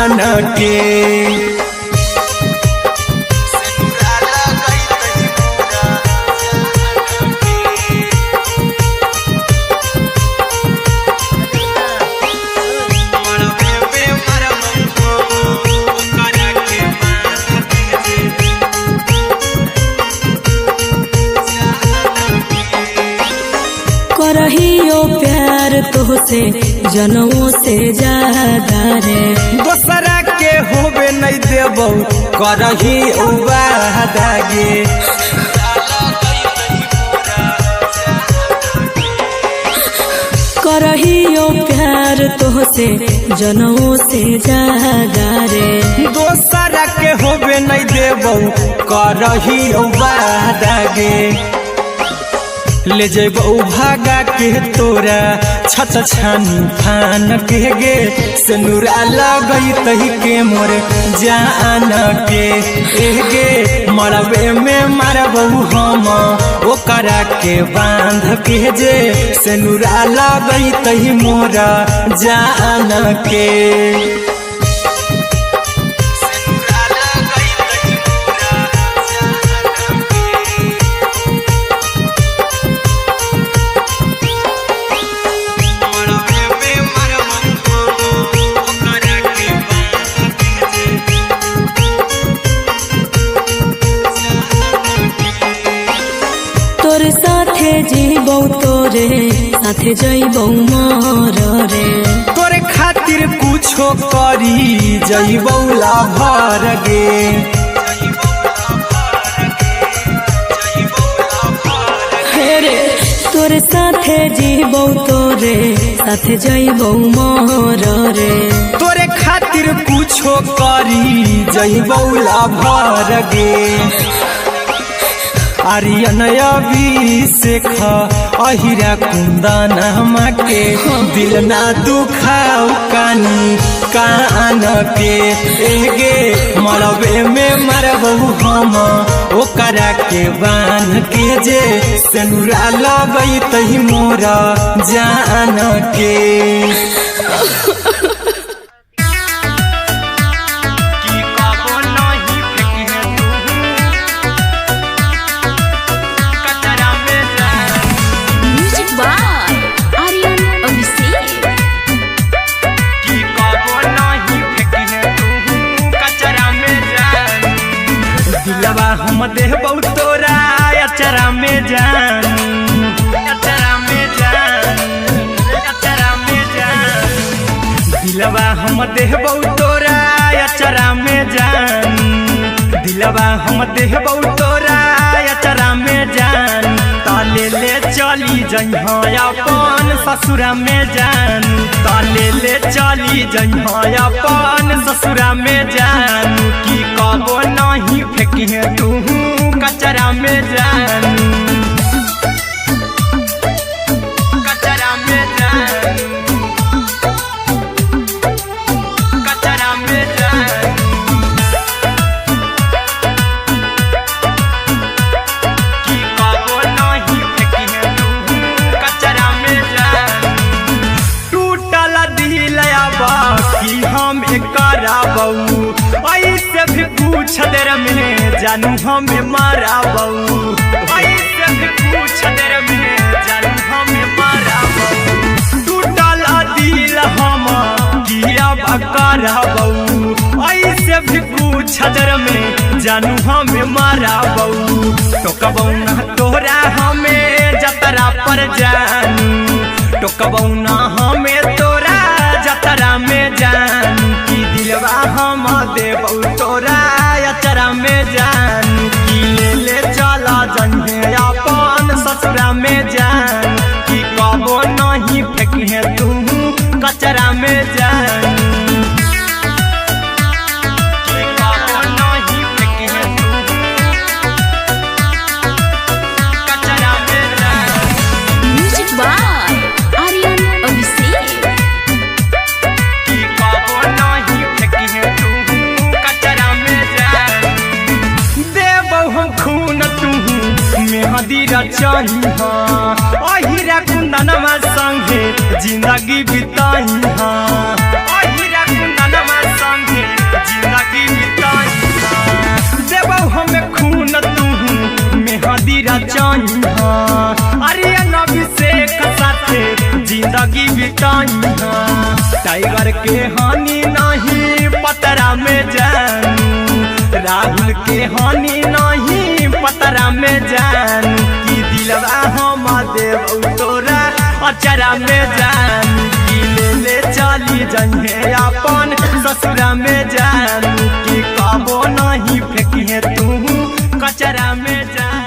के करहियो प्यार तोहसे जनमों से ज्यादा रे दोसरा के होबे नहीं देबो करही वादा गे करहियो प्यार तोहसे जनमों से ज्यादा रे दोसरा के होबे नहीं देबो करही वादा गे ले जेबो भागा के तोरा छत छानी फान के गे सिनुरा लगई तही के मोर जान के गे मरबे में मारबो हम ओकरा के बांध के जे सिनुरा लगई तही मोर जान के तोरे साथे जीबो तोरे साथे जइबो मर रे तोरे खातिर कुछो करी जइबो लाभर गे रे तोरे साथे जीबो तोरे साथे जइबो मर रे तोरे खातिर कुछो करी जइबो लाभर गे आर्यन अभिषेक अहिरा कुंदन के दिल ना दुखाओ कानी कान के गे मरबे में मरबो हम ओकरा के बांध के जे सिनुरा लगई तही मोर जान के हम देबो तोरा अचरा में जान अचरा में जान अचरा में जान दिलवा हम देबो तोरा अचरा में जान दिलवा हम देबो तोरा अचरा में जान ताले ले चली जइहा अपन ससुरा में जान ताले ले चली जइहा अपन ससुरा में जान की कबो नहीं फेंकी तू कचरा में जान कचरा में जान कचरा में जान की कबो नहीं फेंकी तू कचरा में जान टूटल दिल बाकी हम कराबू ऐसे भी पूछ देर में जानू हमें माराबू ऐसे भी पूछ देर में जानू हमें माराबू टूटल दिल हम किया कराबू ऐसे भी पूछ देर में जानू हमें माराबू टोकबू ना तोरा हमें जतरा पर जानू टोकबू ना हमें तोरा जतरा में जानू की दिलवा हम देबू तोरा अचरा में जानू की ले ले चला जन्हे अपन ससुरा में जान की कबो नहीं फेंकी तू कचरा में जानू की कबो नहीं फेंकी तू कचरा में जान म्यूजिक बाय आर्यन अभिषेक की कबो नहीं फेंकी तू कचरा में जान देबो हम खून तू मेहदी रचाही अहिरा कुंदनमा संगे जिंदगी बिताई अहिरा कुंदनमा संगे पिटाई टाइगर के हानि नहीं पतरा में जानू राहुल के हानि नहीं पतरा में जानू की दिलवा हम देव तोरा अचरा में जानू की ले चली जहे अपन ससुरा में जानू की कबो नहीं फेंकिए तू कचरा में जानू।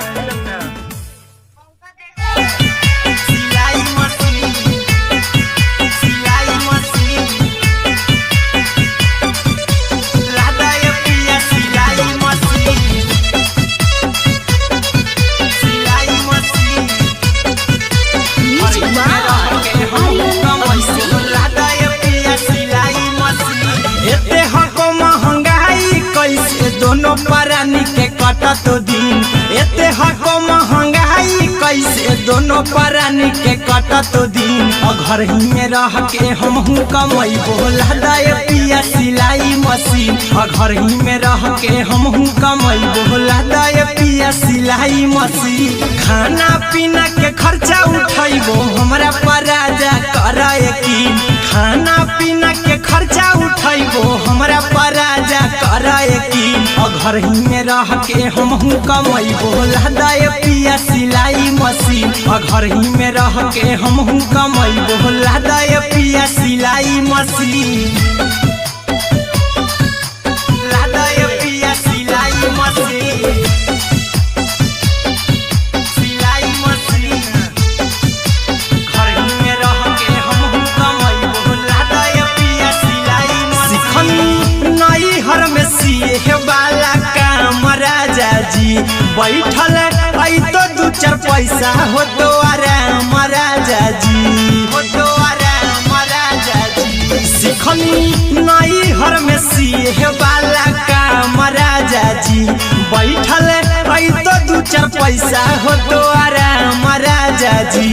दोनों परानी के कटा तो दिन एते हको महंगाई कैसे दोनों परानी के कटा तो दिन और घर ही में रह के हमहू कमाई बोला दाए पिया सिलाई मशीन और घर ही में रह के हमहू कमाई बोला दाए पिया सिलाई मशीन खाना पीना के खर्चा उठाइबो हमरा पराजा कराए यकीन खाना पीना के खर्चा उठाइबो हमरा पराजा कराए यकीन और घर ही में रह के हमहू कमाई बोला दाए पिया सिलाई मशीन और घर ही में रह के हमहू कमाई बोला दाए पिया सिलाई मशीन लादाए पिया सिलाई मशीन सिलाई मशीन घर ही में रह के हमहू कमाई बोला दाए पिया सिलाई मशीन नई हर में सिए वाला काम राजा जी बैठल आई तो दू चार पैसा हो तो आराम राजा जी हो तो आराम राजा जी सिखनी नई हर में सिए वाला काम राजा जी बैठल आई तो दू चार पैसा हो तो आराम राजा जी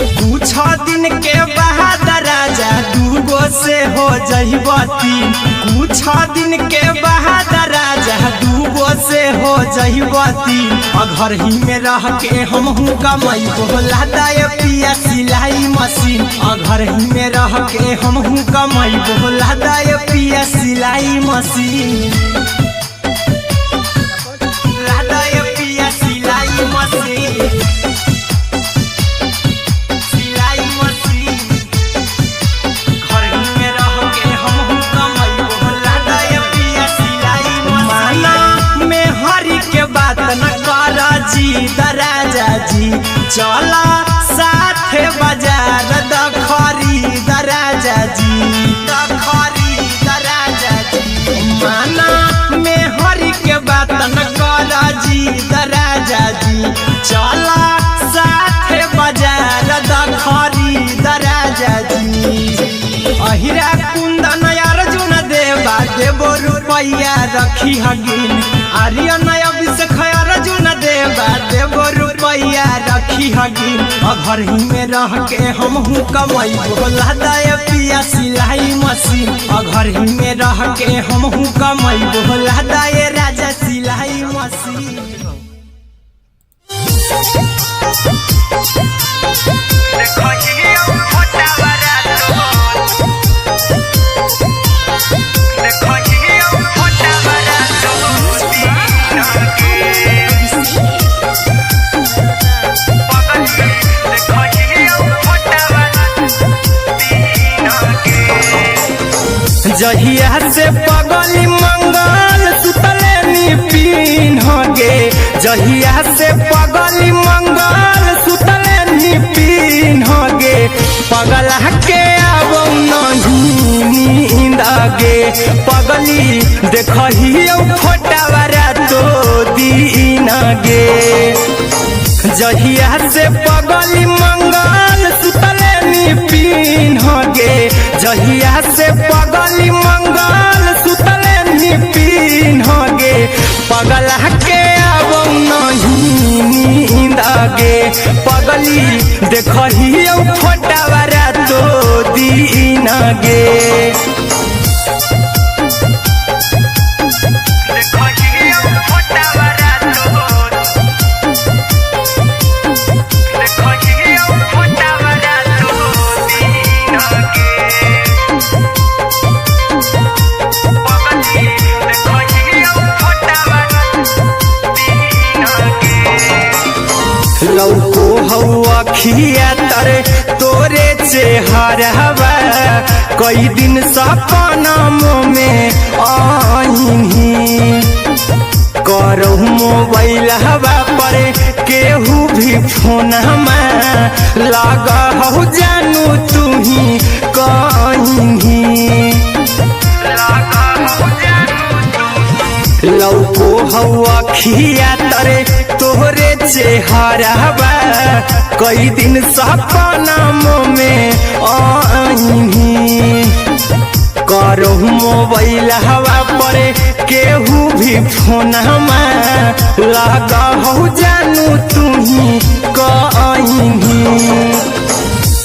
कुछ दिन के बाद राजा दूगो से हो जहिबती कुछ दिन के बाद राजा दूगो से हो जहिबती और घर ही में रह के हमहू कमाई बोला दाए पिया सिलाई मशीन और घर ही में रह के हमहू कमाई बोला दाए पिया सिलाई मशीन लादाए पिया सिलाई मशीन राजा जी चला साथे बाजार द खरीद राजा जी द खरीद राजा जी माना में हरी के बात न कर जी द राजा जी चला साथे बाजार द खरीद राजा जी अहिरा कुंदन अर्जुन देवा देवो रुपया रखी हगिन आर्यन अभिषेक अर्जुन देवा देवो रुपया रखी हगिन और घर ही में रह के हमहू कमाई बोला दाए पिया सिलाई मशीन और घर ही में रह के हमहू कमाई बोला दाए राजा सिलाई मशीन। जहिया से पगली मंगल सुतले निपिन होगे जहिया से पगली मंगल सुतले निपिन होगे पगला के अब नहीं नींद गे पगली देखही फोटावारा तो दीन गे जहिया से पगली मंगल सुतले निपिन होगे जहिया से पगली मंगल सुतले निपिन होगे पगला के अब नहीं नींद गे पगली देखही फोटावारा तो दीन गे अखिया तरे तोरे चेहरवा कई दिन सपनों में आईनी करो मोबाइल हवा पर केहू भी फोन लगा हो जानू तू ही कहीं लौको हवा खिया तरे तोहरे चेहरवा कई दिन सपनों में आईनी करो मोबाइल हवा पर केहू भी फोन लगा हो जानू तू ही कहीं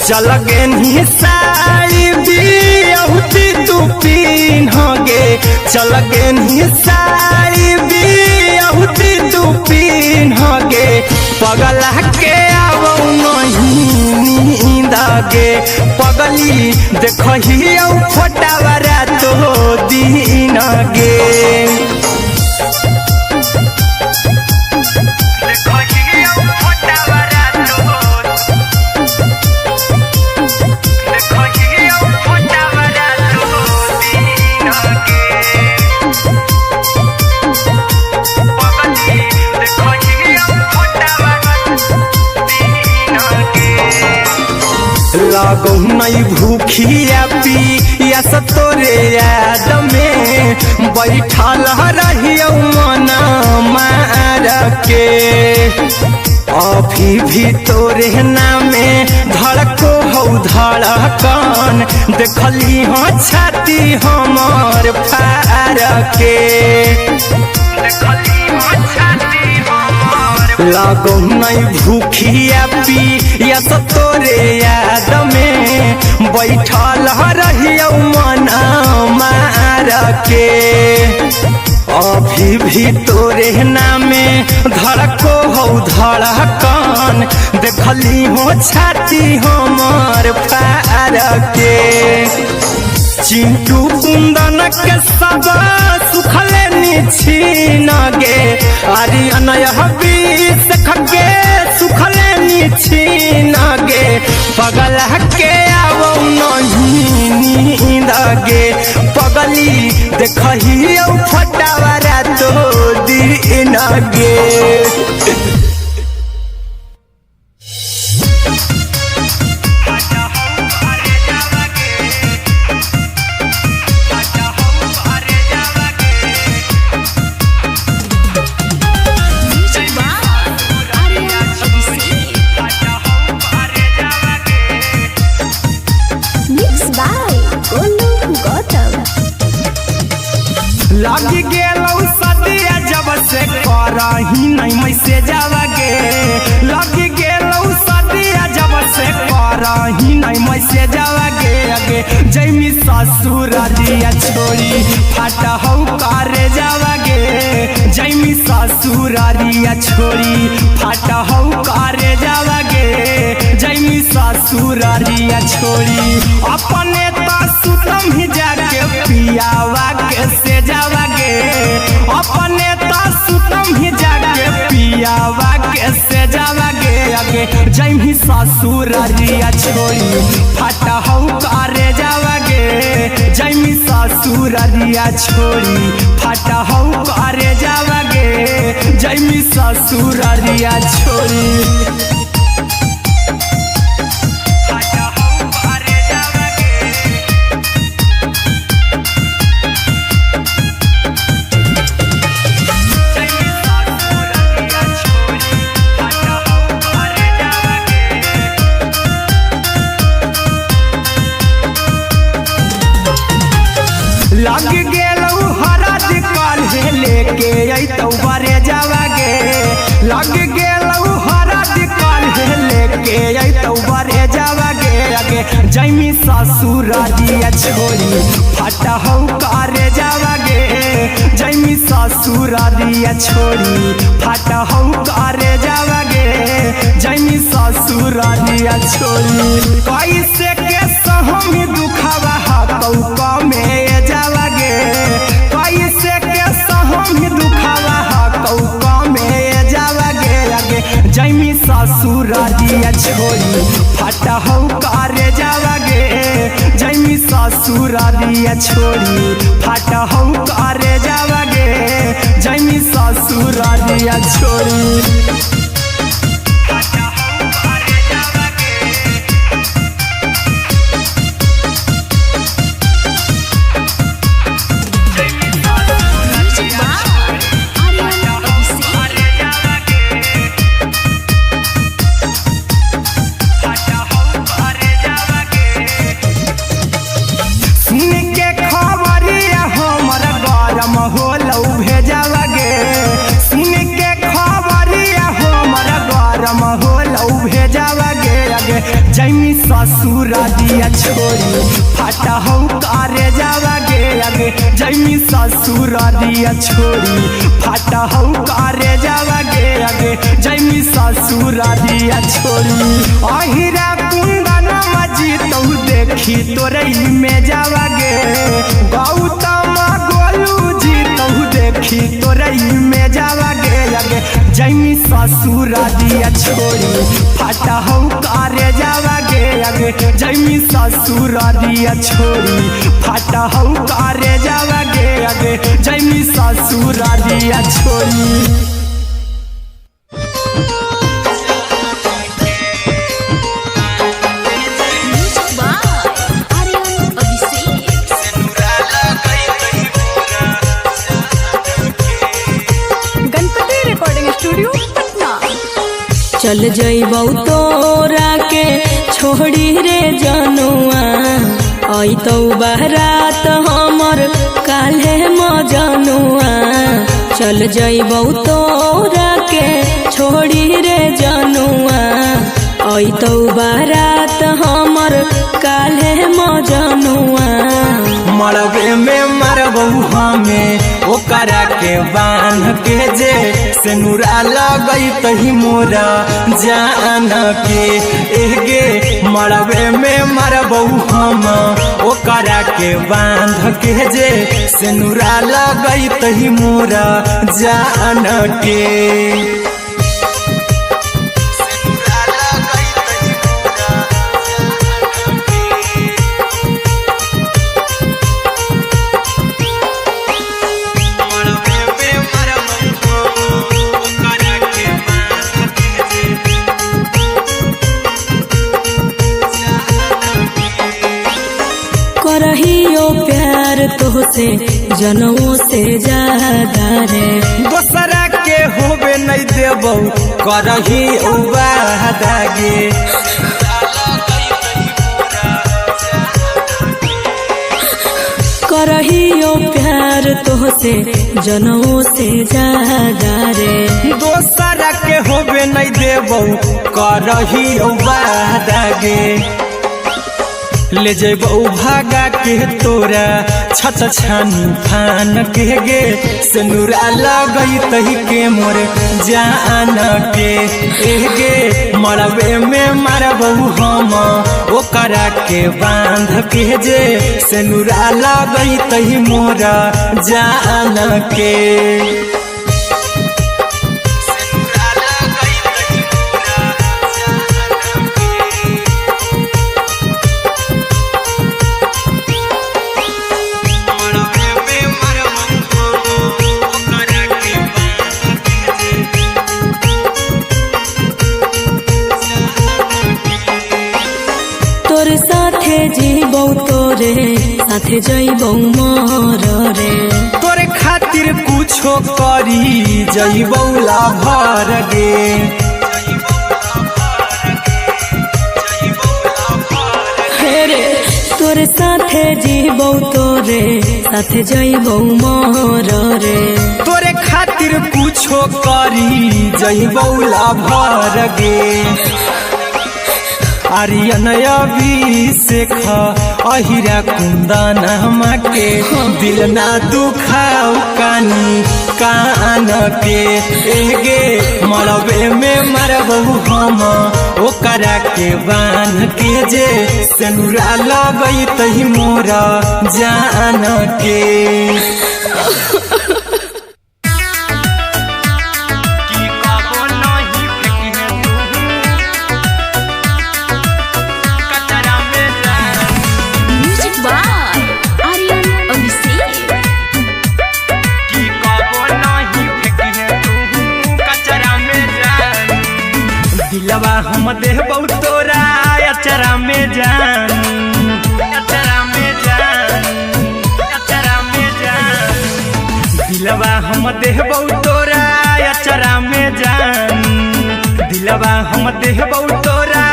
चल गे साड़ी बियहुती तू पिन्हगे चल गे साड़ी बियहुती तू पिन्हगे पगला के आवो नहीं नींदगे पगली देखही फोटावरा तो दिन गे लागो नहीं भूखिया पिया तोरे याद में बैठल रहियो मन मार के अभी भी तोरे नामे धड़को हो धड़कन देखली हाँ छाती हमार फार के लागो नहीं भूखिया पिया तोरे याद में बैठल रहियो मन मार के अभी भी तोरे नामे धड़को हो धड़कन देखली हो छाती हमार फार के चिंटू कुंदन के सब सुखले छीन गे आर्यन खगे सुखले छीन गे पगला के आवो नहीं नींद गे पगली देखही फटावरा तो दिन गे लगी गेलौ सदिया जब से करही नहीं मैसे जावगे लगी गेलौ सदिया जब से करही नहीं मैसे जावगे अगे जैमी ससुरारिया छोड़ी फाटा हौ करे जावगे जैमी ससुरारिया छोड़ी फाटा हौ करे जावगे जैमी ससुरारिया छोड़ी अपने सुतम ही जाके पियावा के से जावगे अपने सुतम ही जाके पियावा के से जावगे अगे जैमी ससुरारिया छोड़ी फाटा हौ करे जावगे जैमी ससुरारिया छोड़ी फाटा हौ करे जावगे जैमी ससुरारिया छोड़ी लग गेलौ हरद काल्हे लेके अइतौ बरे जावगे लग गेलौ हरद काल्हे लेके अइतौ बरे जावगे अगे जैमी ससुरारिया छोड़ी फाटा हौ करे जावगे जैमी ससुरारिया छोड़ी फाटा हौ करे जावगे जैमी ससुरारिया छोड़ी कैसे के सहम दुखवा हतौ कमे जावगे कैसे के सहम दुखवा हतौ कमे जावगे अगे जैमी ससुरारिया छोड़ी फटा हौ करे जावागे जैमी ससुरारिया छोड़ी फटा हौ करे जावागे जैमी ससुरारिया छोड़ी जैमी ससुरारिया छोड़ी फटा हौ करे जावागे आगे जैमी ससुरारिया छोड़ी फटा हौ करे जावागे आगे जैमी ससुरारिया छोड़ी अहिरा कुंदन मजी तो देखी तोरई में जावागे गौतम गोलू जी तो देखी तोरई में जावागे आगे जैमी ससुरारिया छोड़ी फटा हौ करे जावागे आगे जैमी ससुरारिया छोड़ी फटा हौ करे जावागे आगे जैमी ससुरारिया छोड़ी चल जइबौ तोरा के छोड़ी रे जनुआ अइतौ बारात हमर काल्हे मजनुआ चल जइबौ तोरा के छोड़ी रे जनुआ अइतौ बारात हमर काल्हे मजनुआ मरबे में मरबौ हमें ओकरा के बांध के जे सेनुरा लगई तही मोरा जान के एगे मरबे में मरबौ हम ओकरा के बांध के जे सेनुरा लगई तही मोरा जान के करहियो प्यार तोहसे जनों से ज्यादा रे दोसरा के होबे नहीं देबौ करही वादागे करहियो प्यार तोहसे जनों से ज्यादा रे दोसरा के होबे नहीं देबौ करही वादागे ले जेबौ भागा के तोरा छत छानी फान के गे सेनुरा लगई तही के मोर जान के एगे मरबे में मरबौ हम ओकरा के बांध के जे सेनुरा लगई तही मोरा जान के जीबौ तोरे साथे जइबौ मोर रे तोरे खातिर कुछो करी जइबौ लाभर गे हेरे तोरे साथे जीबौ तोरे साथे जइबौ मोर रे तोरे खातिर कुछो करी जइबौ लाभर गे आर्यन अभिषेक अहिरा कुंदन के दिल ना दुखाओ कानी कान के एगे मरबे में मरबौ हम ओकरा के बांध के जे सेनुरा लगई तही मोरा जान के की कबो नहीं फेंकी है हम देबौ तोरा अचरा में जान, अचरा में जान, अचरा में जान। दिलवा हम देबौ तोरा अचरा में जान, दिलवा हम देबौ तोरा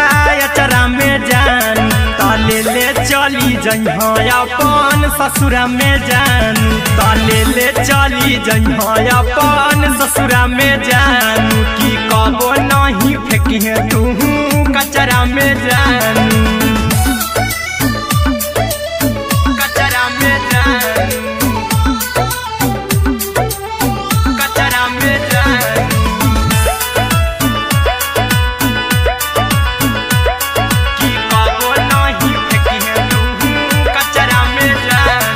अचरा में जान। ताले ले चली जइहा अपन ससुरा में जान, ताले ले चली जइहा अपन ससुरा में जान। की कबो नहीं फेंकिहे तू कचरा में जान, कचरा में जान, कचरा में जान। की कबो नहीं फेंकिहे तू कचरा में जान।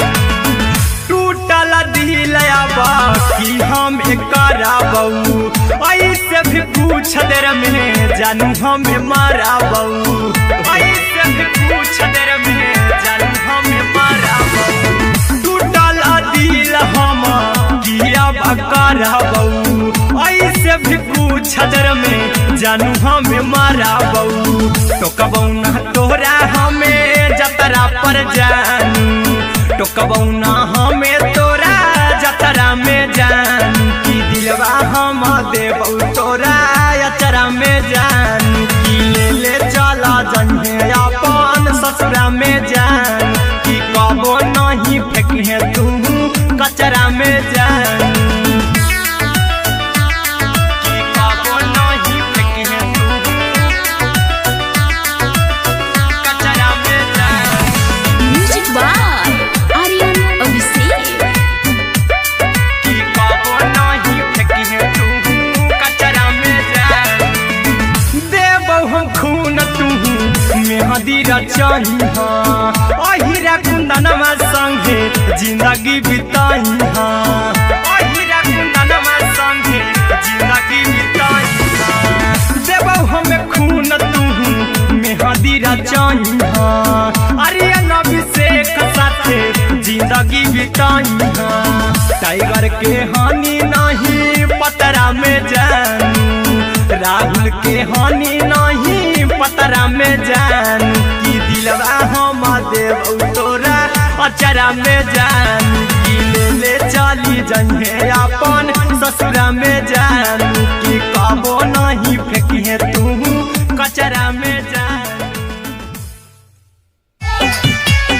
टूटल दिल कि हम कराबू, ऐसे भी पूछ देर में जानू हमें माराबू, ऐसे भी पूछ देर में जानू हमें माराबू। टूटल दिल हम किया कराबू, ऐसे भी पूछ देर में जानू हमें माराबू। टोकबौ ना तोरा हमें जतरा पर जानू, टोकबौ ना हमें तोरा जतरा में जान। की दिलवा हम देबौ तोरा अचरा में जान। की ले ले चला जइहे अपन ससुरा में जान। की कबो नहीं फेंकिहे तू कचरा में जान, की कबो नहीं फेंकिहे तू कचरा में जान। Music by Aryan Abhishek. की कबो नहीं फेंकिहे तू कचरा में जान। देबौ हम खून तू मेहंदी रचहिहा, अहिरा कुंदनमा संगे जिंदगी बिताइहा, अहिरा कुंदनमा संगे जिंदगी बिताइहा। देबौ हमें खून तू मेहंदी रचहिहा, आर्यन अभिषेक साथे जिंदगी बिताइहा। टाइगर के हानि नहीं पतरा में जानू, राहुल के हानि नहीं पतरा में जान। की दिलवा हम देबौ तोरा अचरा में जान। की ले ले चली जइहे अपन ससुरा में जान। की कबो नहीं फेंकिहे तू कचरा में जान।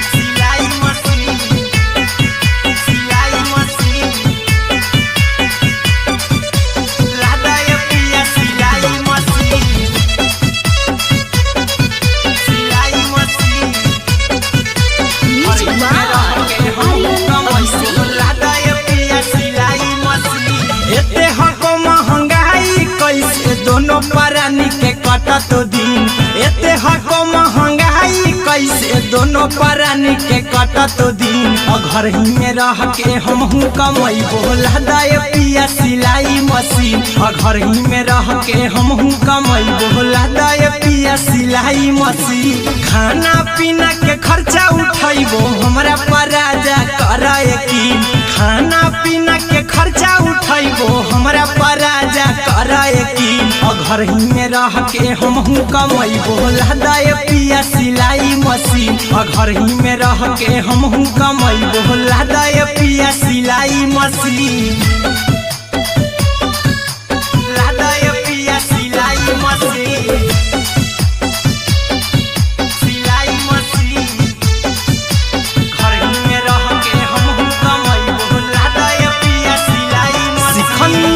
सिलाई मशीन, सिलाई मशीन, लादा ये पिया सिलाई मशीन, सिलाई machine. Music by Aryan Abhishek. लादा ये पिया सिलाई मशीन। एते हको महंगाई कैसे दोनों परानी के कटत दिन, एते हको महंगाई कैसे दोनों परानी के कटत दिन। घर ही में रह के हमहू कमैबो लादा ये पिया सिलाई मशीन, घर ही में रह के हमहू कमैबो लादा ये पिया सिलाई मशीन। खाना पीना के खर्चा उठैबो हमरा पर राजा कर यकीन, खाना पीना के खर्चा उठैबो हमरा पर राजा कर यकीन। घर ही में रह के हमहू कमैबो लादा ये पिया सिलाई मशीन, घर ही में रह के हमहू कमैबो लादा ये पिया सिलाई मशीन, लादा ये पिया सिलाई मशीन, सिलाई मशीन। घर ही में रह के हमहू कमैबो लादा ये पिया सिलाई मशीन। सिखनी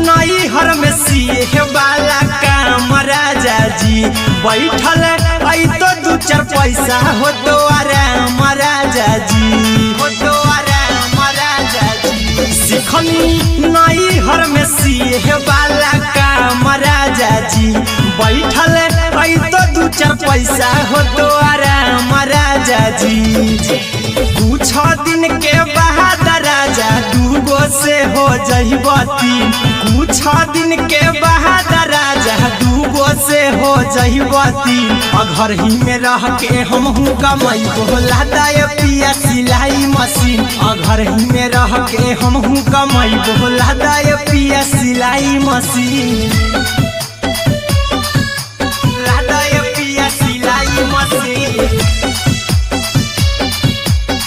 नई हर में सिए वाला काम राजा जी, बैठल आई तो दू चार पैसा हो तो आराम राजा जी, हो तो आराम राजा जी। सिखनी नई हर में सिए वाला काम राजा जी, बैठल आई तो दू चार पैसा हो तो आराम राजा जी। कुछ दिन के बाद राजा दूगो से हो जहिबती, कुछ दिन के बाद राजा दूगो से हो जहिबती। घर ही में रह के हमहू कमैबो लादा ये पिया सिलाई मशीन, घर ही में रह के हमहू कमैबो लादा ये पिया सिलाई मशीन। मशीन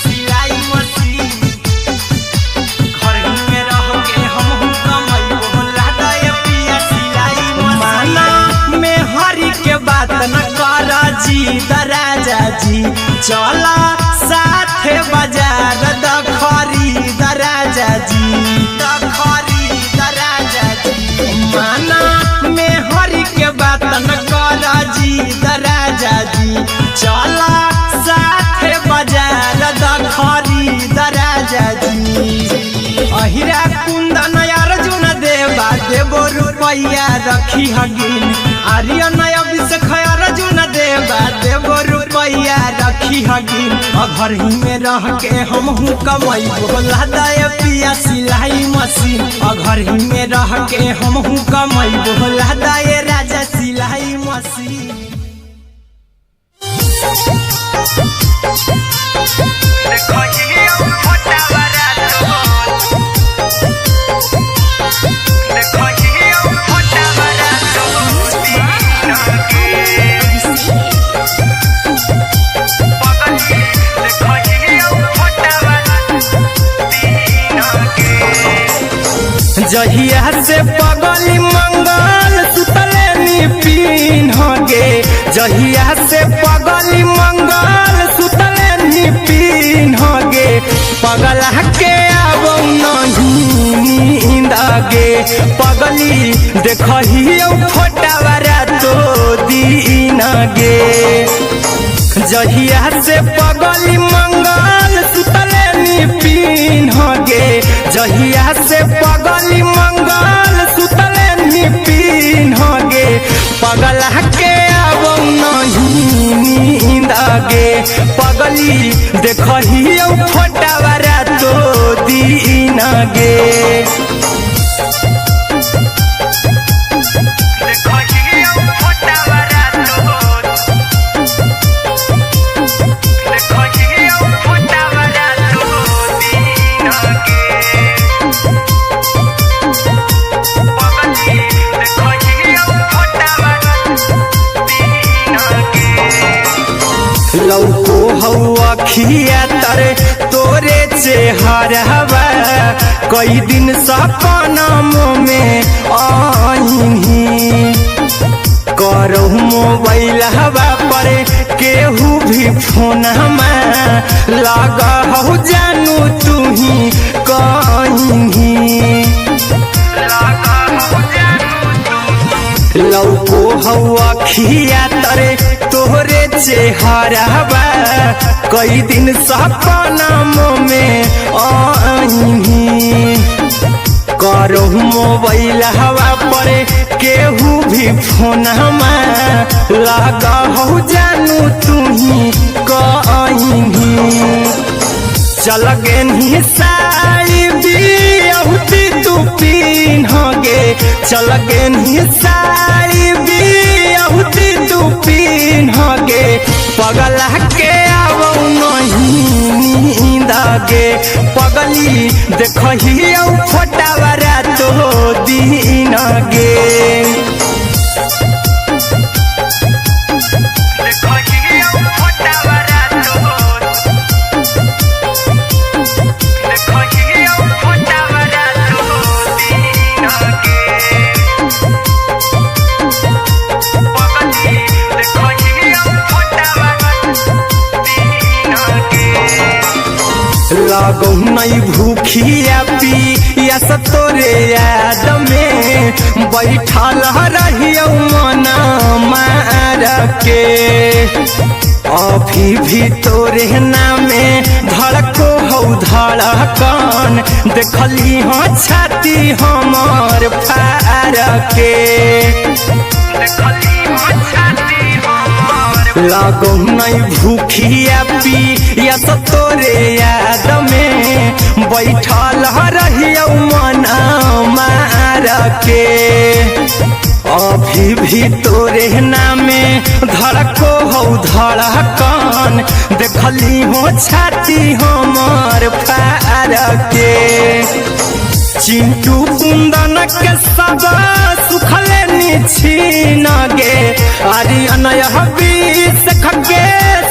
सिलाई मशीन घर में रह के हम कमाइबो लादाय पिया सिलाई मशीन में हरी के बात न कर जी दराजा जी चला साथे बाजार द खरीद राजा जी द खरीद राजा जी माना में हरी के बात न कर जी दराजा जी चला साथे बाजार द खरीद राजा जी अहिरा कुंदन अर्जुन देवा देबो रुपया रखी हगिन आर्यन अभिषेक अर्जुन देवा देबो रुपया रखी हगिन घर ही में रह के हम कमाइबो लादाय पिया सिलाई मशीन घर ही में रह के हम कमाइबो लादाय राजा सिलाई मशीन जहिया से पगली मंगल सुतले निपिन होगे जहिया से पगली मंगल सुतले निपिन होगे पगला के आबो नहीं नींद गे पगली देखही फोटावारा तो दीन गे जहिया से पगली मंगल सुतले निपिन होगे जहिया से पगली मंगल सुतले निपिन होगे पगला के आबो नहीं नींद गे पगली देखही फोटावारा तो दीन गे लौको हवा खिया तरे तोरे चेहरवा कई दिन सपनों में आईनी करो मोबाइल हवा पर केहू भी फोन लगा हो जानू तू ही कहीं लौको हवा खिया तरे तोहरे चेहरवा कई दिन सपनों में आईनी करो मोबाइल हवा पर केहू भी फोन लगा हो जानू तू ही कहीं चल गे साड़ी बियहुती तू पीन होगे चल गे साड़ी बियहुती तू पीन होगे पगला के आबो नहीं नींद गे पगली देखही फोटावारा तो दीन गे लागो नहीं भूखिया पिया तोरे याद में बैठल रहियो मन मार के अभी भी तोरे नामे धड़को हो धड़कन देखली हो छाती हमर फार के लागो नहीं भूखिया पिया तोरे याद में बैठल रहियो मन मार के अभी भी तोरे नामे धड़को हो धड़कन देखली हो छाती हमर फार के चिंटू कुंदन के सब सुखले निछीन गे आर्यन हबीस खगे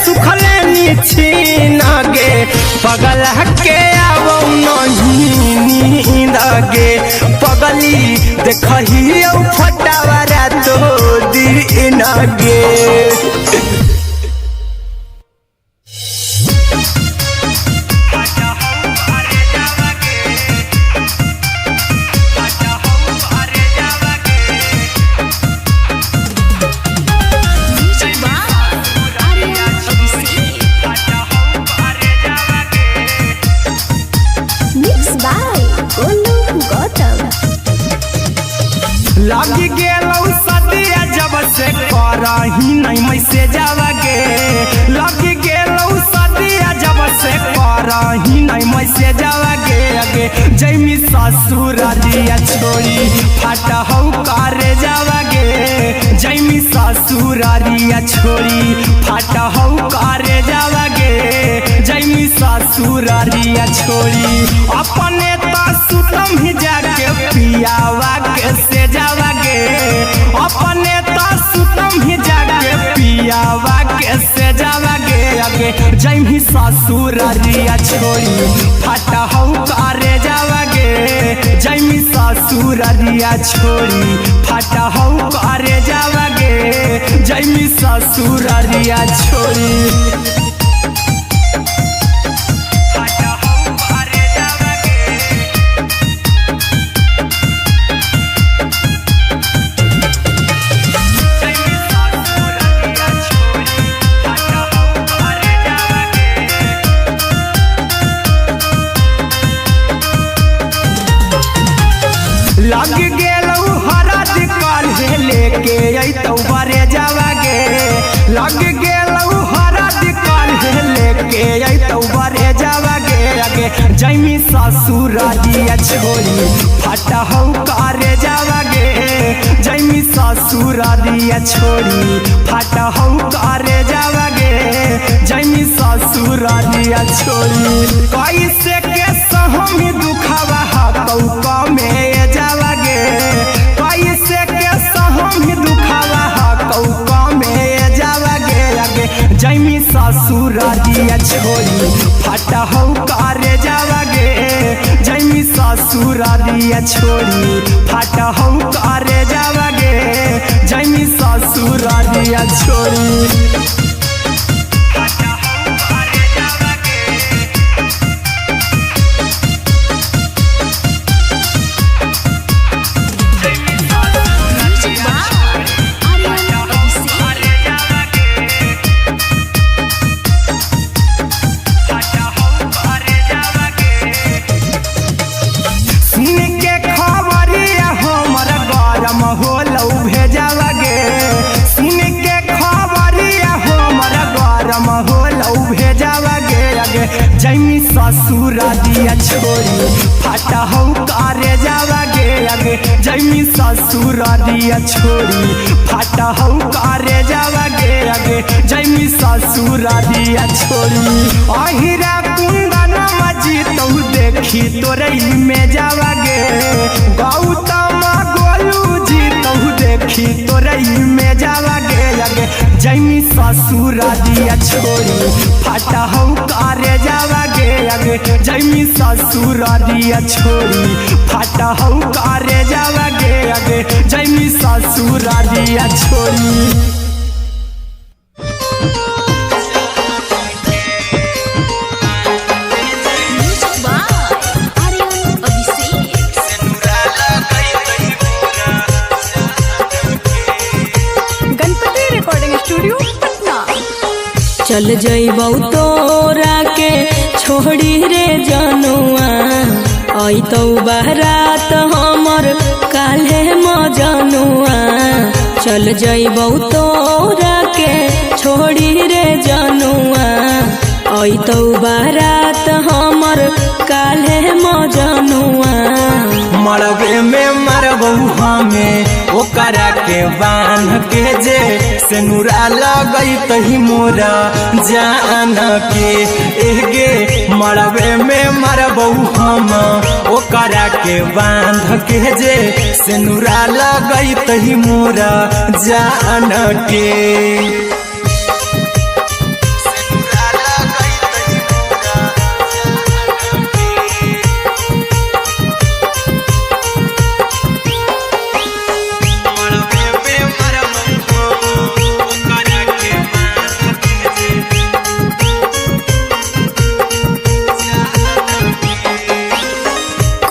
सुखले निछीन गे पगल के आवो नहीं नींद गे पगली देखही फटावरा तो दिन गे लगी गेलौ सदिया जब से करही नहीं मैसेजवा गे लगी गेलौ सदिया जब से करही नहीं मैसेजवा गे अगे जैमी ससुरारिया छोड़ी फाटा हौ करे जावा गे जैमी ससुरारिया छोड़ी फाटा हौ करे जावा गे जैमी ससुरारिया छोड़ी अपने तो सुतम ही जाके पियावा के से जावा गे अपने तो सुतम ही जाके पियावा के से जावा गे अगे जैमी ससुरारिया छोड़ी फाटा हौ करे जावा गे जैमी ससुरारिया छोड़ी फाटा हौ करे जावा गे जैमी ससुरारिया छोड़ी लग गेलौ हरा दिकाल हे लेके अइतौ बरे जावा गे लग गेलौ हरा दिकाल हे लेके अइतौ बरे जावा गे अगे जैमी ससुरारिया छोड़ी फाटा हौ करे जावा गे जैमी ससुरारिया छोड़ी फाटा हौ करे जावा गे जैमी ससुरारिया छोड़ी कैसे के सहम दुखवा हकौ में जावा गे कैसे के सहम दुखवा हकौ में जावा गे अगे जैमी ससुरारिया छोड़ी फाटा हौ करे जावा गे जैमी ससुरारिया छोड़ी फाटा हौ करे जावा गे जैमी ससुरारिया छोड़ी जैमी ससुरारिया छोड़ी फाटा हौ करे जावा गे अगे जैमी ससुरारिया छोड़ी फाटा हौ करे जावा गे अगे जैमी ससुरारिया छोड़ी अहिरा कुंदन मजी तो देखी तोरई में जावा गे गौतम गोलू जी तो देखी तोरई में जावा गे अगे जैमी ससुरारिया छोड़ी फाटा हौ करे जावा गे अगे जैमी ससुरारिया छोड़ी फाटा हौ करे जावा गे अगे जैमी ससुरारिया छोड़ी चल जइबौ तोरा के छोड़ी रे जनुआ अइतौ बारात हमर काल्हे मजनुआ चल जइबौ तोरा के छोड़ी रे जनुआ अइतौ बारात हमर काल्हे मजनुआ मरबे में मरबौ हमें ओकरा के बांध के जे सेनुरा लगई तही मोरा जान के एगे मरबे में मरबौ हम ओकरा के बांध के जे सेनुरा लगई तही मोरा जान के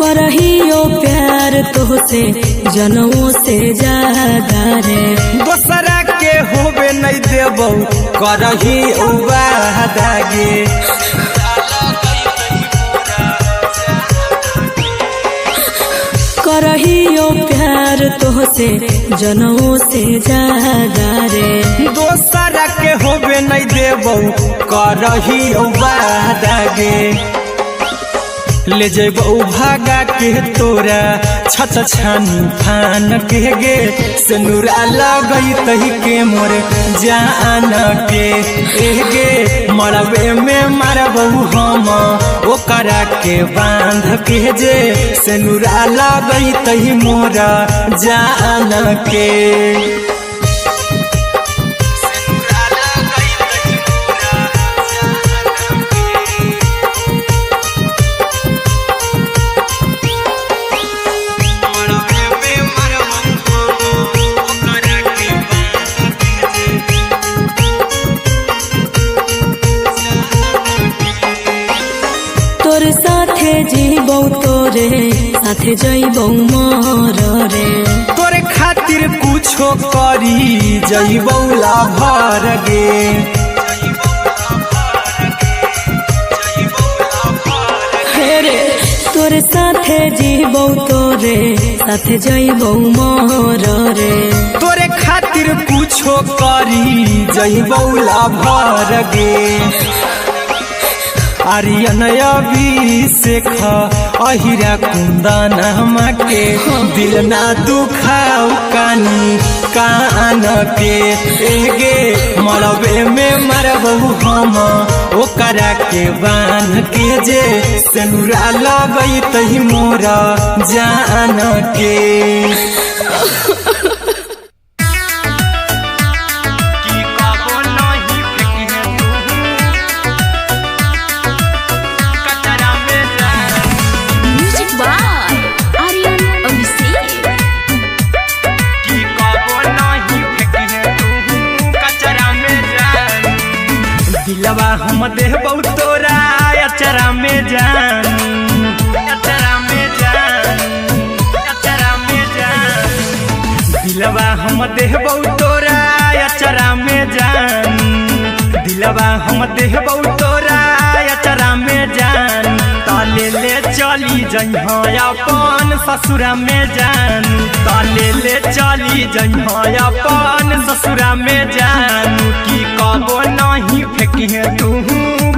करहियो प्यार तोहसे जनमों से ज्यादा रे दोसरा के होबे नहीं देबो करही उबादागे करहियो प्यार तोहसे जनमों से ज्यादा रे दोसरा के होबे नहीं देबो करही उबादागे ले जेबो भागा के तोरा छछ छानी फान के गे सेनुरा लगई तही के मोर जान के गे मरबे में मारबो हम ओकरा के बांध के जे सेनुरा लगई तही मोरा जान के तोर साथे जीबौ तोरे साथे जइबौ मर रे तोरे खातिर कुछो करी जइबौ लाभर गे रे तोर साथे जीबौ तोरे साथे जइबौ मर रे तोरे खातिर कुछो करी जइबौ लाभर गे आर्यन अभिषेक अहिरा कुंदन के दिल ना दुखाओ कानी कान के एगे मरबे में मरबो हम ओकरा के बांध के जे सेनुरा लगई तही मोरा जान के दिलवा हम देबौ तोरा अचरा में जान अचरा में जान अचरा में जान दिलवा हम देबौ तोरा अचरा में जान दिलवा हम देबौ तोरा अचरा में जान ताले ले चली जइहा अपन ससुरा में जान ताले ले चली जइहा अपन ससुरा में जान की कबो नहीं फेंकी तू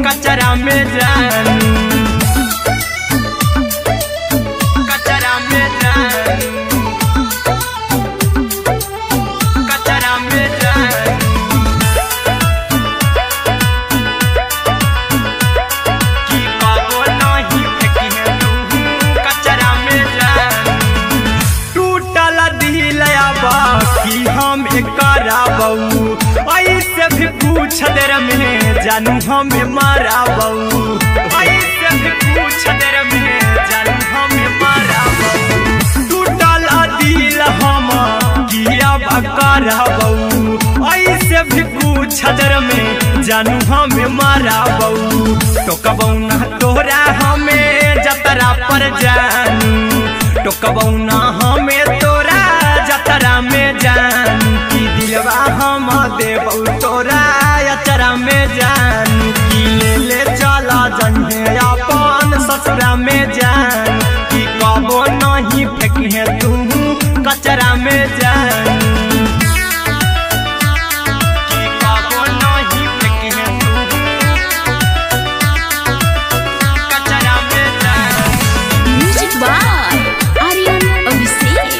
कचरा में जान कचरा में जान कचरा में जान की कबो नहीं फेंकी तू कचरा में जान टूटल दिल आबा की हम कराबौ ऐसे भी पूछ देर में जानू हमें माराबौ ऐसे भी पूछ देर में जानू हमें माराबौ टूटल दिल हम किया कराबौ ऐसे भी पूछ देर में जानू हमें माराबौ टोकबौ ना तोरा हमें जतरा पर जानू टोकबौ ना हमें तोरा जतरा में जानू की दिलवा हम देबौ तोरा अचरा में जानू की ले चला जइहे अपन ससुरा में जान की कबो नहीं फेंकी तू कचरा में जानू की कबो नहीं फेंकी तू कचरा में जान म्यूजिक बाय आर्यन अभिषेक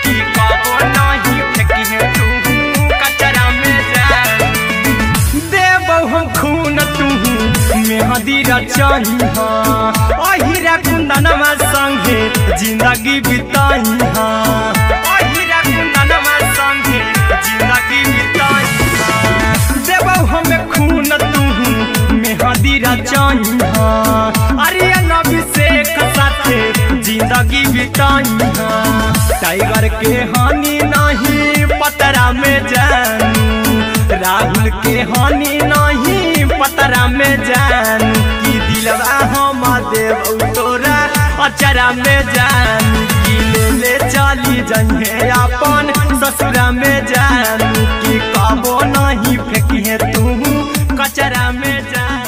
की कबो नहीं फेंकी तू कचरा में जान देबौ हम खून तू मेहदी रचही अहिरा कुंदन कुंदनमा संगे जिंदगी बिताई हाँ हीरा कुंदनमा संगे जिंदगी बिताई हाँ देबौ हमें खून तू मेहदी रचाई हाँ आर्यन अभिषेक साथे जिंदगी बिताई हाँ टाइगर के हानि नहीं पतरा में जानू राहुल के हानि नहीं पतरा में जानू की दिलवा हम देव तोरा अचरा में जानू की ले चली जइहे अपन ससुरा में जानू की कबो नहीं फेंकिए तू कचरा में जानू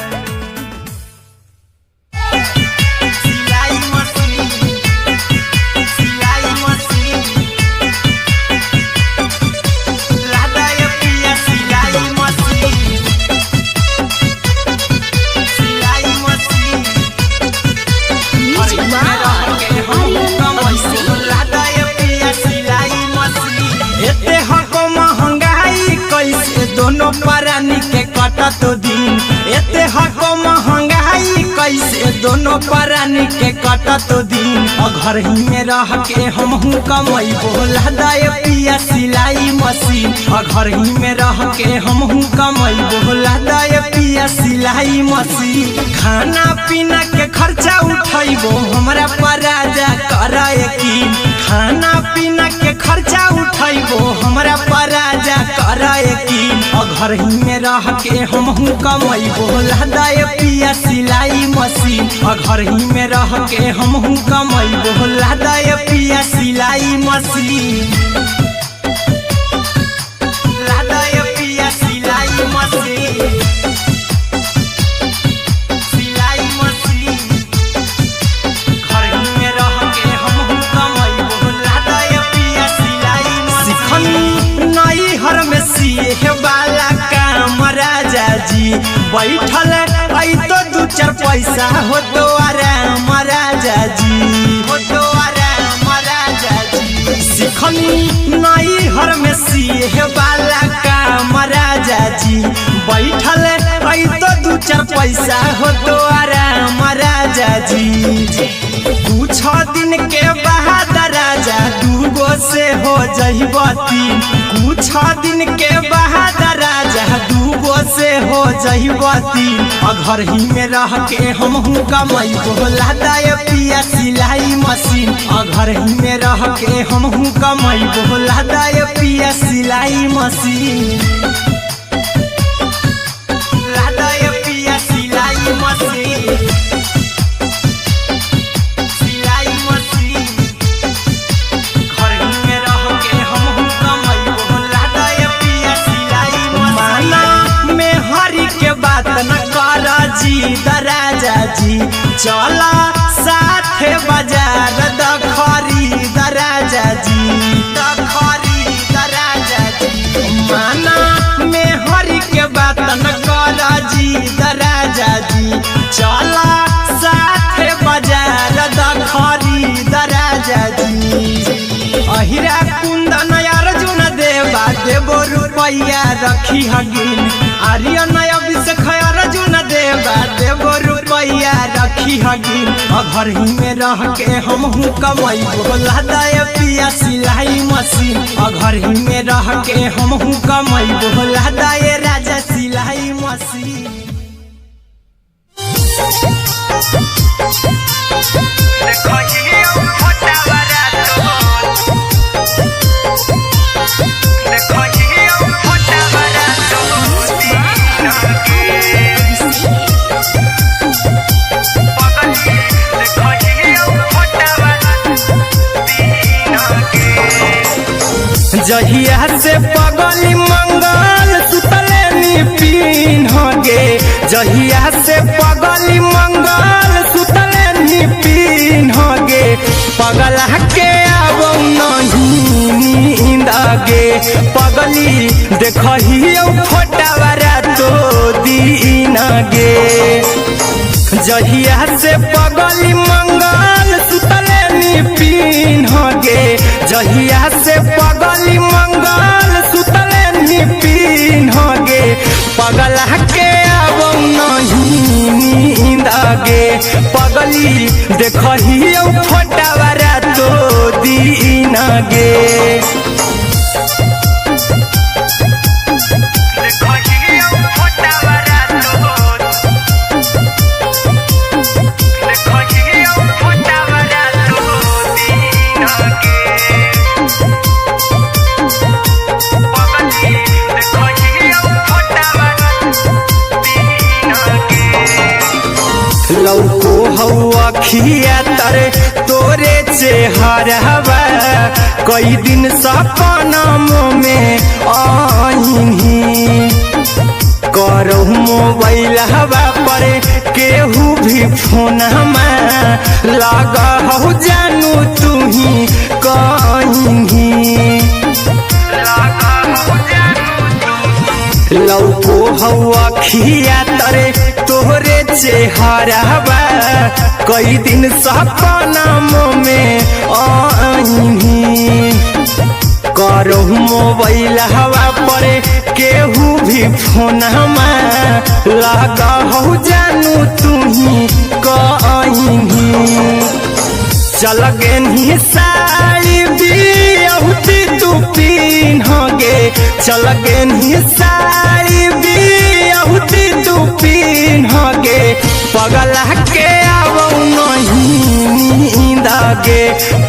दोनों परानी के कटा तो दिन एते हको महंगाई कैसे दोनों परानी के कटा तो दिन घर ही में रह के हमहू कमाई बोला दाय पिया सिलाई मशीन घर ही में रह के हमहू कमाई बोला दाय पिया सिलाई मशीन खाना पीना के खर्चा उठाइबो हमरा पराजा कराए यकीन खाना पीना के खर्चा उठाइबो हमरा पराजा कराए यकीन घर ही में रह के हमहू कमाई बोला दाय पिया सिलाई मशीन घर ही में रह के हमहू कमाई बोला दाय पिया सिलाई मशीन लादाय पिया सिलाई मशीन सिलाई मशीन घर ही में रह के हमहू कमाई बोला दाय पिया सिलाई मशीन नई हर में सिए वाला काम राजा जी बैठल आई तो दू चार पैसा हो तो आराम राजा जी हो तो आराम राजा जी सिखनी नई हर में सिए वाला काम राजा जी बैठल आई तो दू चार पैसा हो तो आराम राजा जी कुछ दिन के बाद राजा दूगो से हो जहिबती कुछ दिन के बाद राजा दूगो से हो जहिबती घर ही में रह के हमहू कमाई बोला दाय पिया सिलाई मशीन घर ही में रह के हमहू कमाई बोला दाय पिया सिलाई मशीन लादाय पिया सिलाई मशीन राजा जी चला साथे बाजार द खरीद राजा जी द खरीद राजा जी माना में हरी के बात न कर जी द राजा जी चला साथे बाजार द खरीद राजा जी अहिरा कुंदन अर्जुन देवा देबो रुपया रखी हगिन आर्यन अभिषेक अर्जुन देवा देबो रुपया रखी हगिन घर ही में रह के हमहू कमाई बोला दाय पिया सिलाई मशीन घर ही में रह के हमहू कमाई बोला दाय राजा सिलाई मशीन जहिया से पगली मंगल सुतले निपिन होगे जहिया से पगली मंगल सुतले निपिन होगे पगला के आबो नहीं नींद गे पगली देखहियो फोटावा तो दीन गे जहिया से पगली मंगल सुतले निपिन होगे जहिया से पगली मंगल सुतले निपिन होगे पगला के आबो नहीं नींद गे पगली देखही फोटावारा तो दिन गे लौको हवा खिया तरे तोरे चेहरवा कई दिन सपना में आईनी करो मोबाइल हवा पर केहू भी फोन लगा हो जानू तू ही कहीं लौको हवा खिया तरे तोहरे चेहरवा कई दिन सपना में आईनी करो मोबाइल हवा पर केहू भी फोन लगा हो जानू तू ही कहीं चल गे साड़ी बियहुती तू पिन्हगे चल गे साड़ी बियहुती तू पिन्हगे पगला के आवौ नहीं नींदगे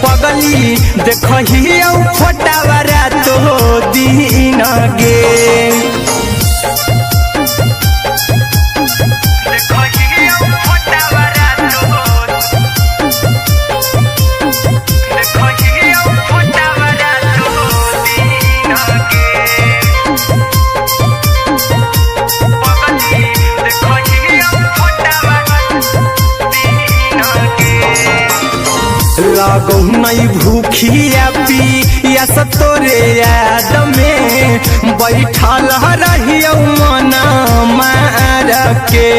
पगली देखही फोटावारा तो दिन गे लागो नहीं भूखिया पी या तोरे याद में बैठल रहियो मना मार के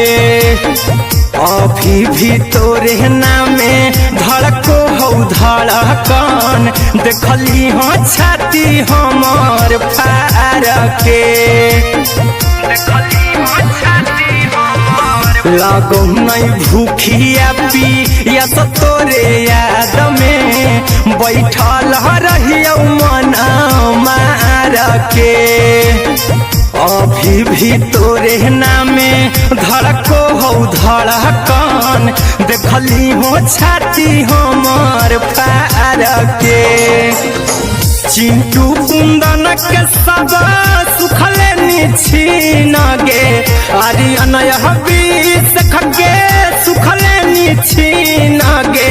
अभी भी तोरे नामे धड़को हो धड़कन देखली हाँ छाती हमार फार के लागो नहीं भूखिया पी या तोरे याद में बैठल रहियो मना मार के अभी भी तोरे नामे धड़को हो धड़कन देखली हो छाती हमार फार के चिंटू कुंदन के सब सुखले छीन गे आर्यन बीस खगे सुखले छीन गे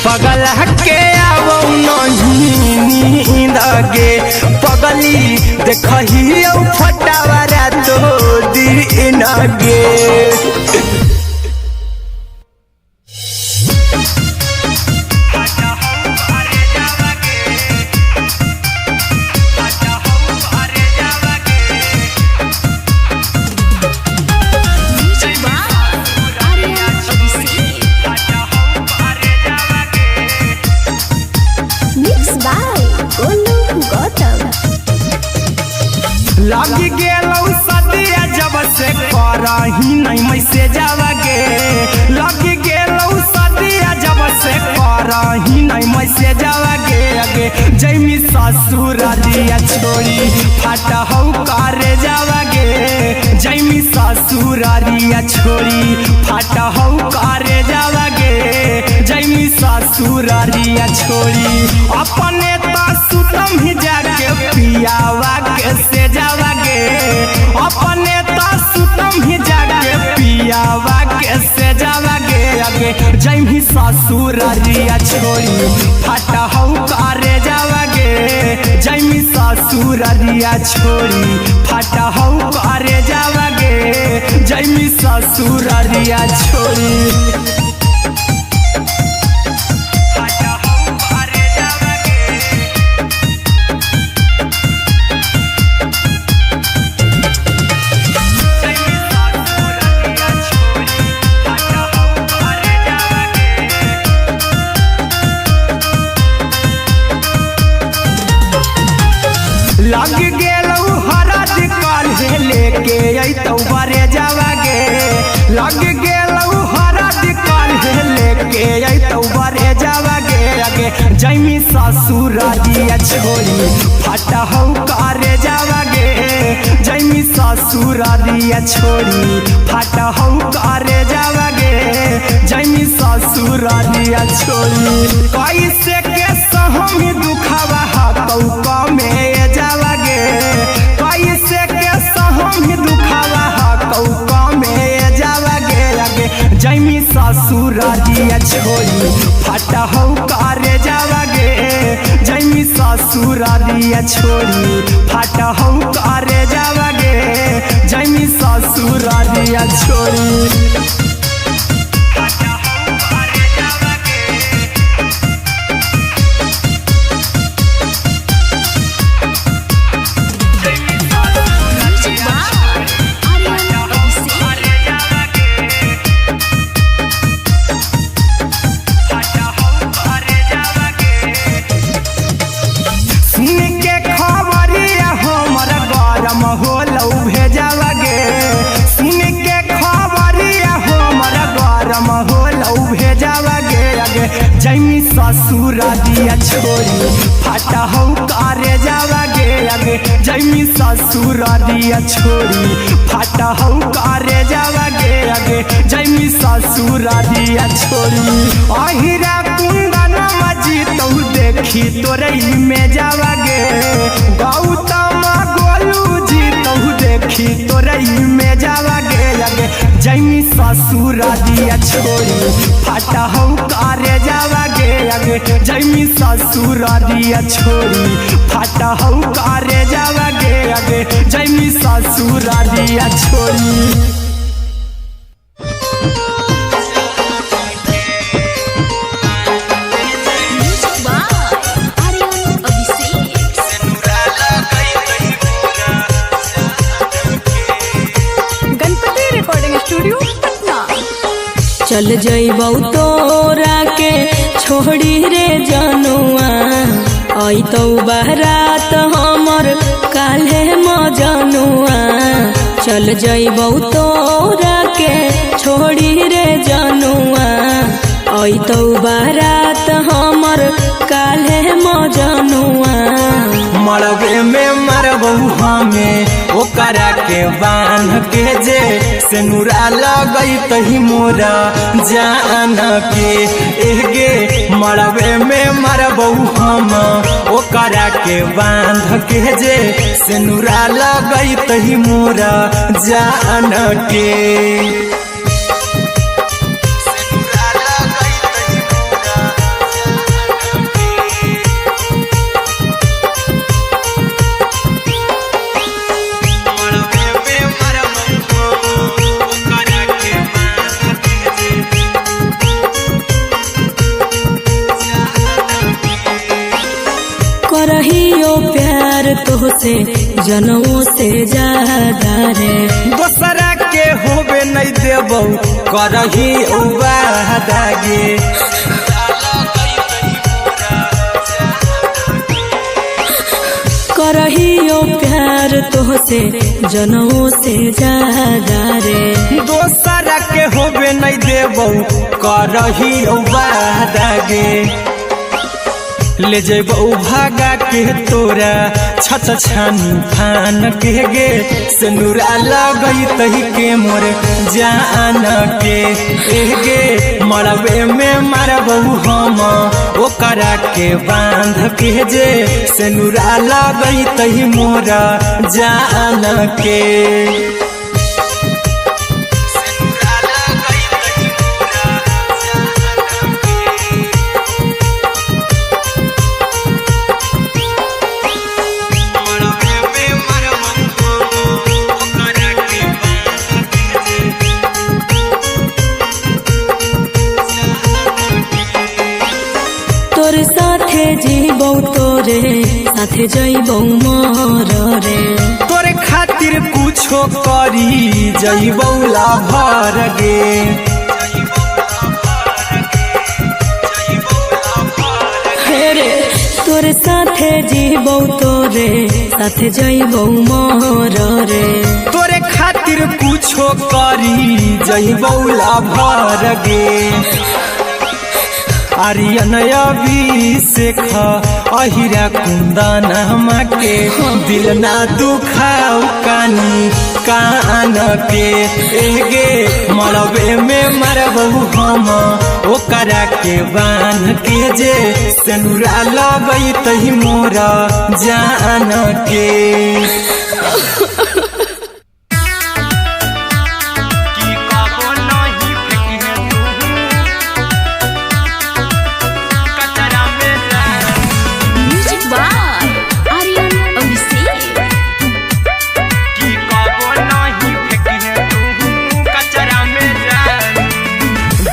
पगला के आवो नहीं नींद गे पगली देखही फटावारा तो दिन गे लगी गेलौ सदिया जब से करही नहीं मैसेजवा गे लगी गेलौ सदिया जब से करही नहीं मैसेजवा गे अगे जैमी ससुरालिया छोड़ी फाटा हौ करे जावा गे जैमी ससुरालिया छोड़ी फाटा हौ करे जावा गे जैमी ससुरालिया छोड़ी अपने तो सुतम ही जाके पियावा के से जावा गे अपने तो सुतम ही जाके पियावा के से जावा गे अगे जैमी ससुरालिया छोड़ी फाटा हौ करे जावा गे जैमी ससुरालिया छोड़ी फाटा हौ करे जावा गे जैमी ससुरालिया छोड़ी लग गेलौ हरद काल्हे लेके अइतौ बरे जावा गे लग गेलौ हरद ससुर दिया छोड़ी फटा हो करे जावागे जैमी ससुर दिया छोड़ी फटा हो करे जावागे जैमी ससुर दिया छोड़ी कैसे के सहम दुखावा कौका में जावागे कैसे के सहम दुखावा कौका में जावागे लगे जैमी ससुर दिया छोड़ी फटा हो करे जावागे जैमी ससुर दिया छोड़ी फटा हो करे जावागे जैमी ससुर दिया छोड़ी जैमी ससुर दिया छोड़ी फटा हो करे जावागे आगे जैमी ससुर दिया छोड़ी फटा हो करे जावागे आगे जैमी ससुर दिया छोड़ी अहिरा कुंदन मजी तो देखी तोरई में जावागे गौतम गोलू जी तो देखी तोरई में जावागे आगे जैमी ससुर दिया छोड़ी फटा हो करे जावागे आगे जैमी ससुर दिया छोड़ी फटा हो करे जावागे आगे जैमी ससुर दिया छोड़ी चल जइबौ तोरा के छोड़ी रे जनुआ अइतौ बारात हमर काल्हे मजनुआ चल जइबौ तोरा के छोड़ी रे जनुआ अइतौ बारात हमर काल्हे मजनुआ मरबे में मरबौ हमें ओकरा के बांध के जे सेनुरा लगई तही मोरा जान के एगे मरबे में मरबौ हम ओकरा के बांध के जे सेनुरा लगई तही मोरा जान के करहियो प्यार तोहसे जनों से ज्यादा रे दोसरा के होबे नहीं देबौ करही वादागे करहियो प्यार तोहसे जनों से ज्यादा रे दोसरा के होबे नहीं देबौ करही वादागे ले जेबौ भागा के तोरा छत छानी फान के गे सेनुरा लगई तही के मोर जान के एगे मरबे में मरबौ हम ओकरा के बांध के जे सेनुरा लगई तही मोरा जान के तोर साथे जीबौ तोरे साथे जइबौ मोर रे तोरे खातिर कुछो करी जइबौ लाभर गे हेरे तोर साथे जीबौ तोरे साथे जइबौ मोर रे तोरे खातिर कुछो करी जइबौ लाभर गे आर्यन अभिषेक अहिरा कुंदन के दिल ना दुखाओ कानी कान के एगे मरबे में मरबहु हम ओकरा के बांध के जे सेनुरा लगई तही मोरा जान के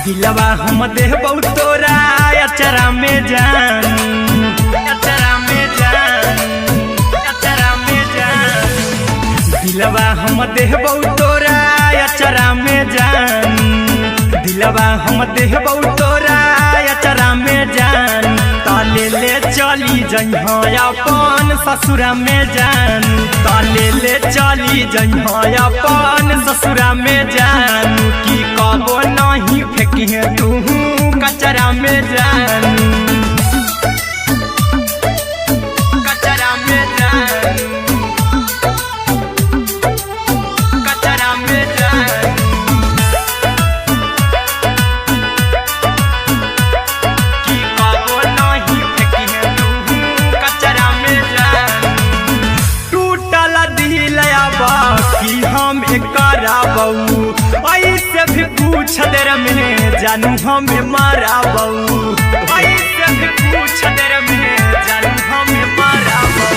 दिलवा हम देबौ तोरा अचरा में जान अचरा में जान अचरा में जान दिलवा हम देबौ तोरा अचरा में जान दिलवा हम देबौ तोरा अचरा में जान ताले ले चली जइहा अपन ससुरा में जान ताले ले चली जइहा अपन ससुरा में जान की कबो नहीं फेंकिहे तू कचरा में जान कचरा में जान कचरा में जान की कबो नहीं फेंकिहे तू कचरा में जान टूटल दिल कि हम कराबू ऐसे भी पूछ देर में जानू हमें माराबू ऐसे भी पूछ देर में जानू हमें माराबू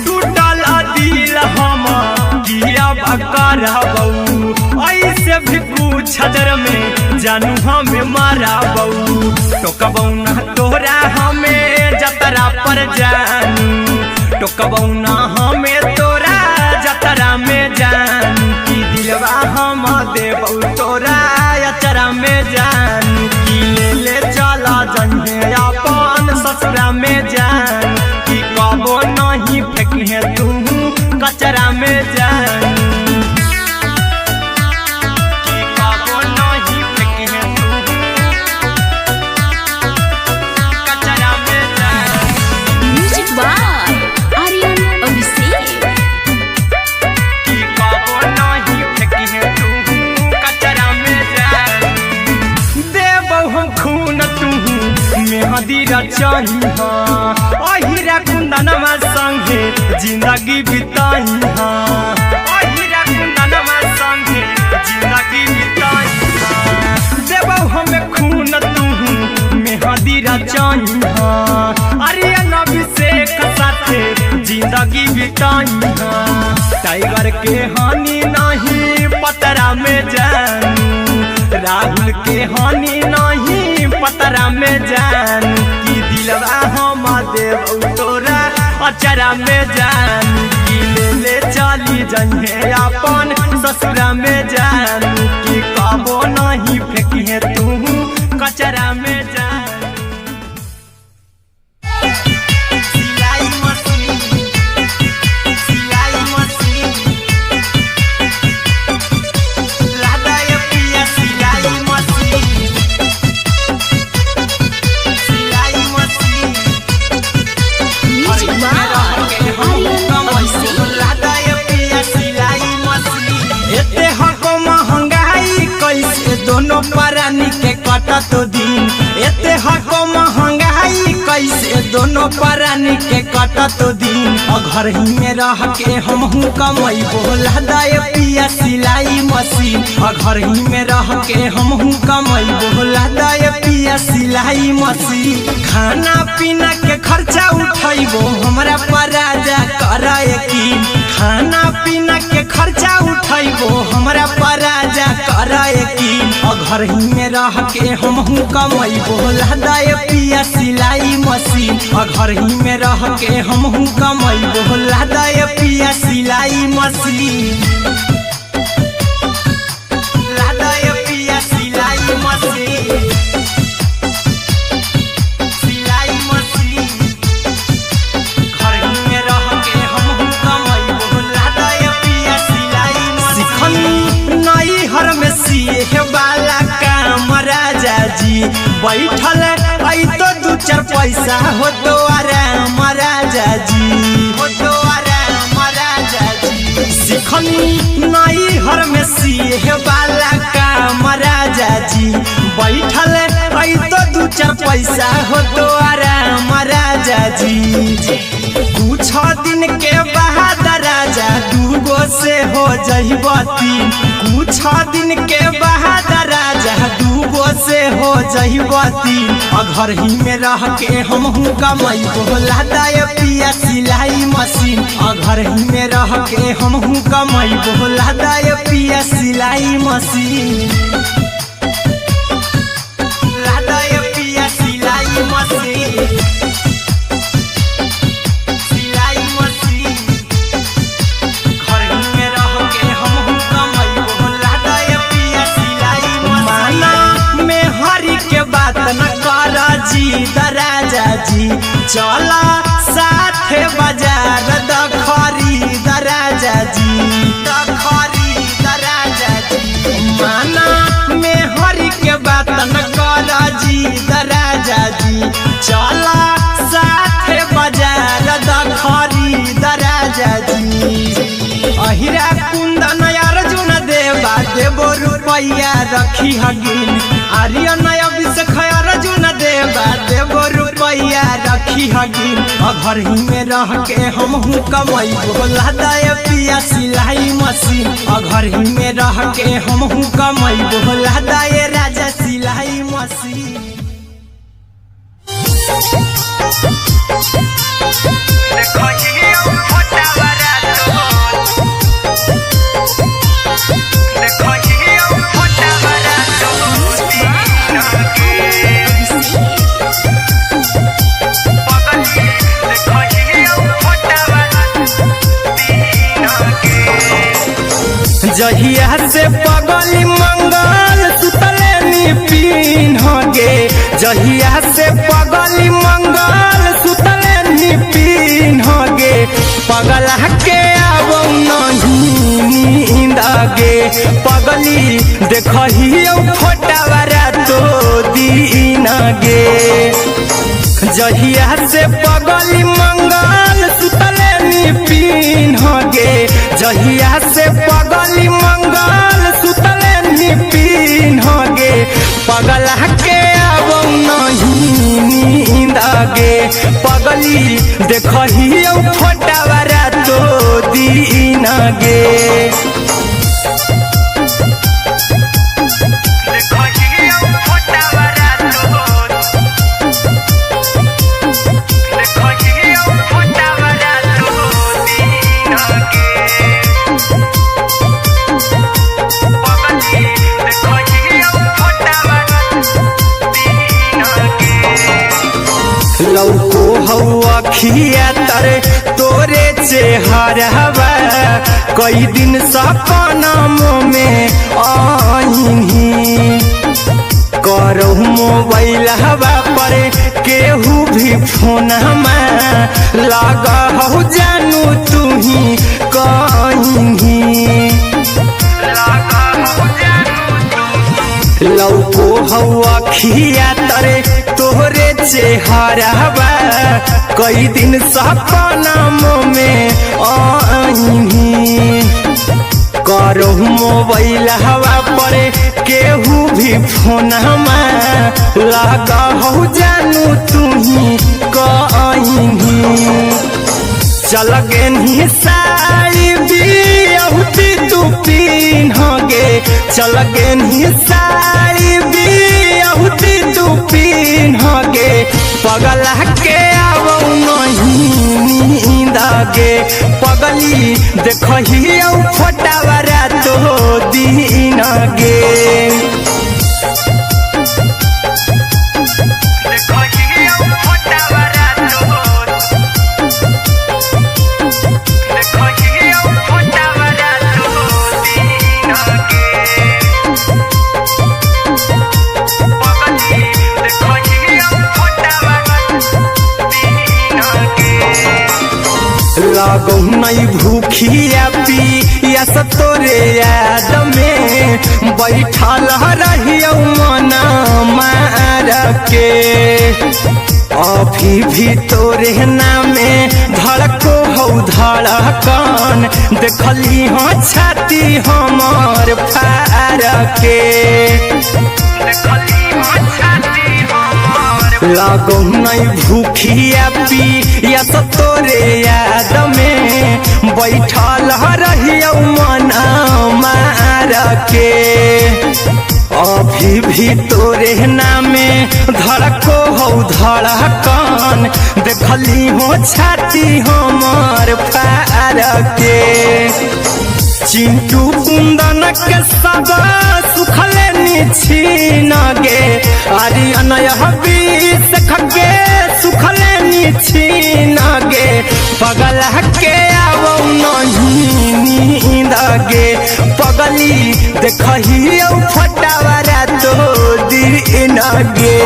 टूटल दिल हम किया कराबू ऐसे भी पूछ देर में जानू हमें माराबू टोकबौ ना तोरा हमें जतरा पर जानू टोकबौ ना हमें तोरा जतरा में जान की दिलवा हम देबौ तोरा अचरा में जान की ले चला जइहे अपन ससुरा में जान की कबो नहीं फेंकिहे तू कचरा में जान की कबो नहीं फेंकिहे तू कचरा में जान म्यूजिक बाय आर्यन अभिषेक मेहदीरा चाहिहा अहिरा कुंदनमा संगे जिंदगी बिताईहा अहिरा कुंदनमा संगे जिंदगी बिताईहा देबौ हमें खून तू मेहदीरा चाहिहा आर्यन अभिषेक साथे जिंदगी बिताईहा टाइगर के हानि नहीं पतरा में जानू राहुल के हानि नहीं पतरा में जान की दिलवा हम देबौ तोरा अचरा में जान की ले चली जइहे अपन ससुरा में जान की कबो नहीं फेंकिहे तू कचरा में जान दोनों परानी के कटा तो दिन एते हको महंगाई कैसे दोनों परानी के कटा तो दिन घर ही में रह के हमहू कमाई बोला दाय पिया सिलाई मशीन घर ही में रह के हमहू कमाई बोला दाय पिया सिलाई मशीन खाना पीना के खर्चा उठाइबो हमरा पराजा कराए यकीन खाना पीना के खर्चा उठाइबो हमरा पराजा कराए यकीन घर ही में रह के हमहू कमाई बोला दाय पिया सिलाई मशीन घर ही में रह के हमहू कमाई बोला दाय पिया सिलाई मशीन लादाय पिया सिलाई मशीन सिलाई मशीन घर ही में रह के हमहू कमाई बोला दाय पिया सिलाई मशीन नई हर में सिए वाला काम राजा जी बैठल पैसा हो तो आराम राजा जी, हो तो आराम राजा जी। सिखनी नई हर में सीहे वाला काम राजा जी, बैठल आई तो 2-4 पैसा हो तो आराम राजा जी। कुछ दिन के बाद राजा 2 से हो जहिबती, कुछ दिन के बाद राजा 2 से हो जहिबती। घर ही में रह के हम कमाई बोला दाय पिया सिलाई मशीन, घर ही में रह के हम कमाई बोला दाय पिया सिलाई मशीन, लादाय पिया सिलाई मशीन, सिलाई मशीन। घर ही में रह के हम कमाई बोला दाय पिया सिलाई मशीन। माना में हरी के बात न कर जी राजा जी, चला साथे बाजार द खरीद राजा जी, द खरीद राजा जी। माना में हरी के बात न कर जी राजा जी, चला साथे बाजार द खरीद राजा जी। अहिरा कुंदन अर्जुन देवा देवो रुपया रखी हगिन, आर्यन अभिषेक अर्जुन देवा देवो रुपया रखी हगिन। घर ही में रह के हम कमाई बोला दाय पिया सिलाई मशीन, घर ही में रह के हम कमाई बोला दाय राजा सिलाई मशीन। जहिया से पगली मंगल सुतले निपिन गे, जहिया से पगली मंगल सुतले निपिन गे। पगला के आबो नहीं नींद गे, पगली देखही फोटावा रातो दिन गे। जहिया से पगली मंगल सुतले निपिन गे, जहिया से पगली मंगल सुतले निपिन गे। पगला के आबो नहीं नींद गे, पगली देखही फोटावा रातो दिन गे। लौको हवा खिया तरे तोरे चेहरवा, कई दिन सपनमो में आईनी। करहु मोबाइल हवा पर केहू भी फोनमा, लगा हो जानू तू ही कहीं। लौको हवा खिया तरे तोहरे चेहरवा, कई दिन सपनमो में आईनी। करहु मोबाइल हवा पर केहू भी फोनमा, लगा हो जानू तू ही कहीं। चल गे साड़ी बियहुती तू पीन गे, चल गे साड़ी बियहुती तू पीन गे। पगला के आबो नहीं नींद गे, पगली देखही फोटावा रातो दिन गे। लगो नहीं भूखिया पिया तोरे याद में, बैठल रहियो मन मार के। अभी भी तोरे नामे धड़को हो धड़कन देखली हो छाती हमर फार के लागो नहीं भूखिया पी या तो तोरे याद में बैठल रहियो मन मार के अभी भी तोरे नामे धड़को हो धड़कन देखली हो छाती हमर फार के चिंटू कुंदन के सब सुखले छीन गे आर्यन बीस खगे सुखले छीन गे पगल के आवो नहीं नींद गे पगली देखही फटावरा तो दिन गे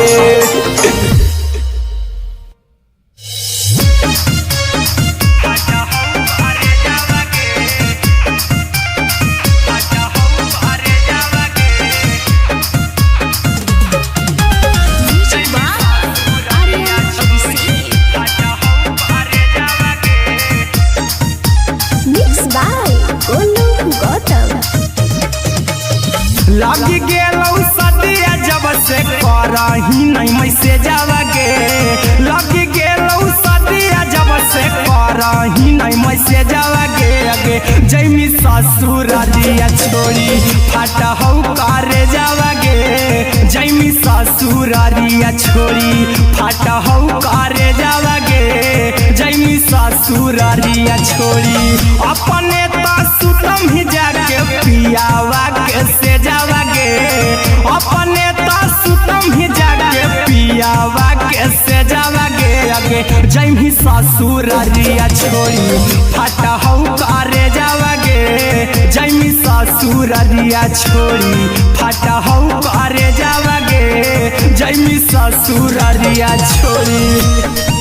लगी गेलौ सदिया जब से करही नहीं मैसे जावगे लगी गेलौ सदिया जब से करही नहीं मैसे जावगे अगे जैमी ससुर दिया छोड़ी फाटा हौ करे जावगे जैमी ससुर दिया छोड़ी फाटा हौ करे जावगे जैमी ससुर दिया छोड़ी अपने तो सुतम ही जाके पियावा के से जावगे अपने तो सुतम ही जाके पियावा के से जावगे अगे जैमी ससुर दिया छोड़ी फाटा हौ करे जावगे जैमी ससुर दिया छोड़ी फाटा हौ करे जावगे जैमी ससुर दिया छोड़ी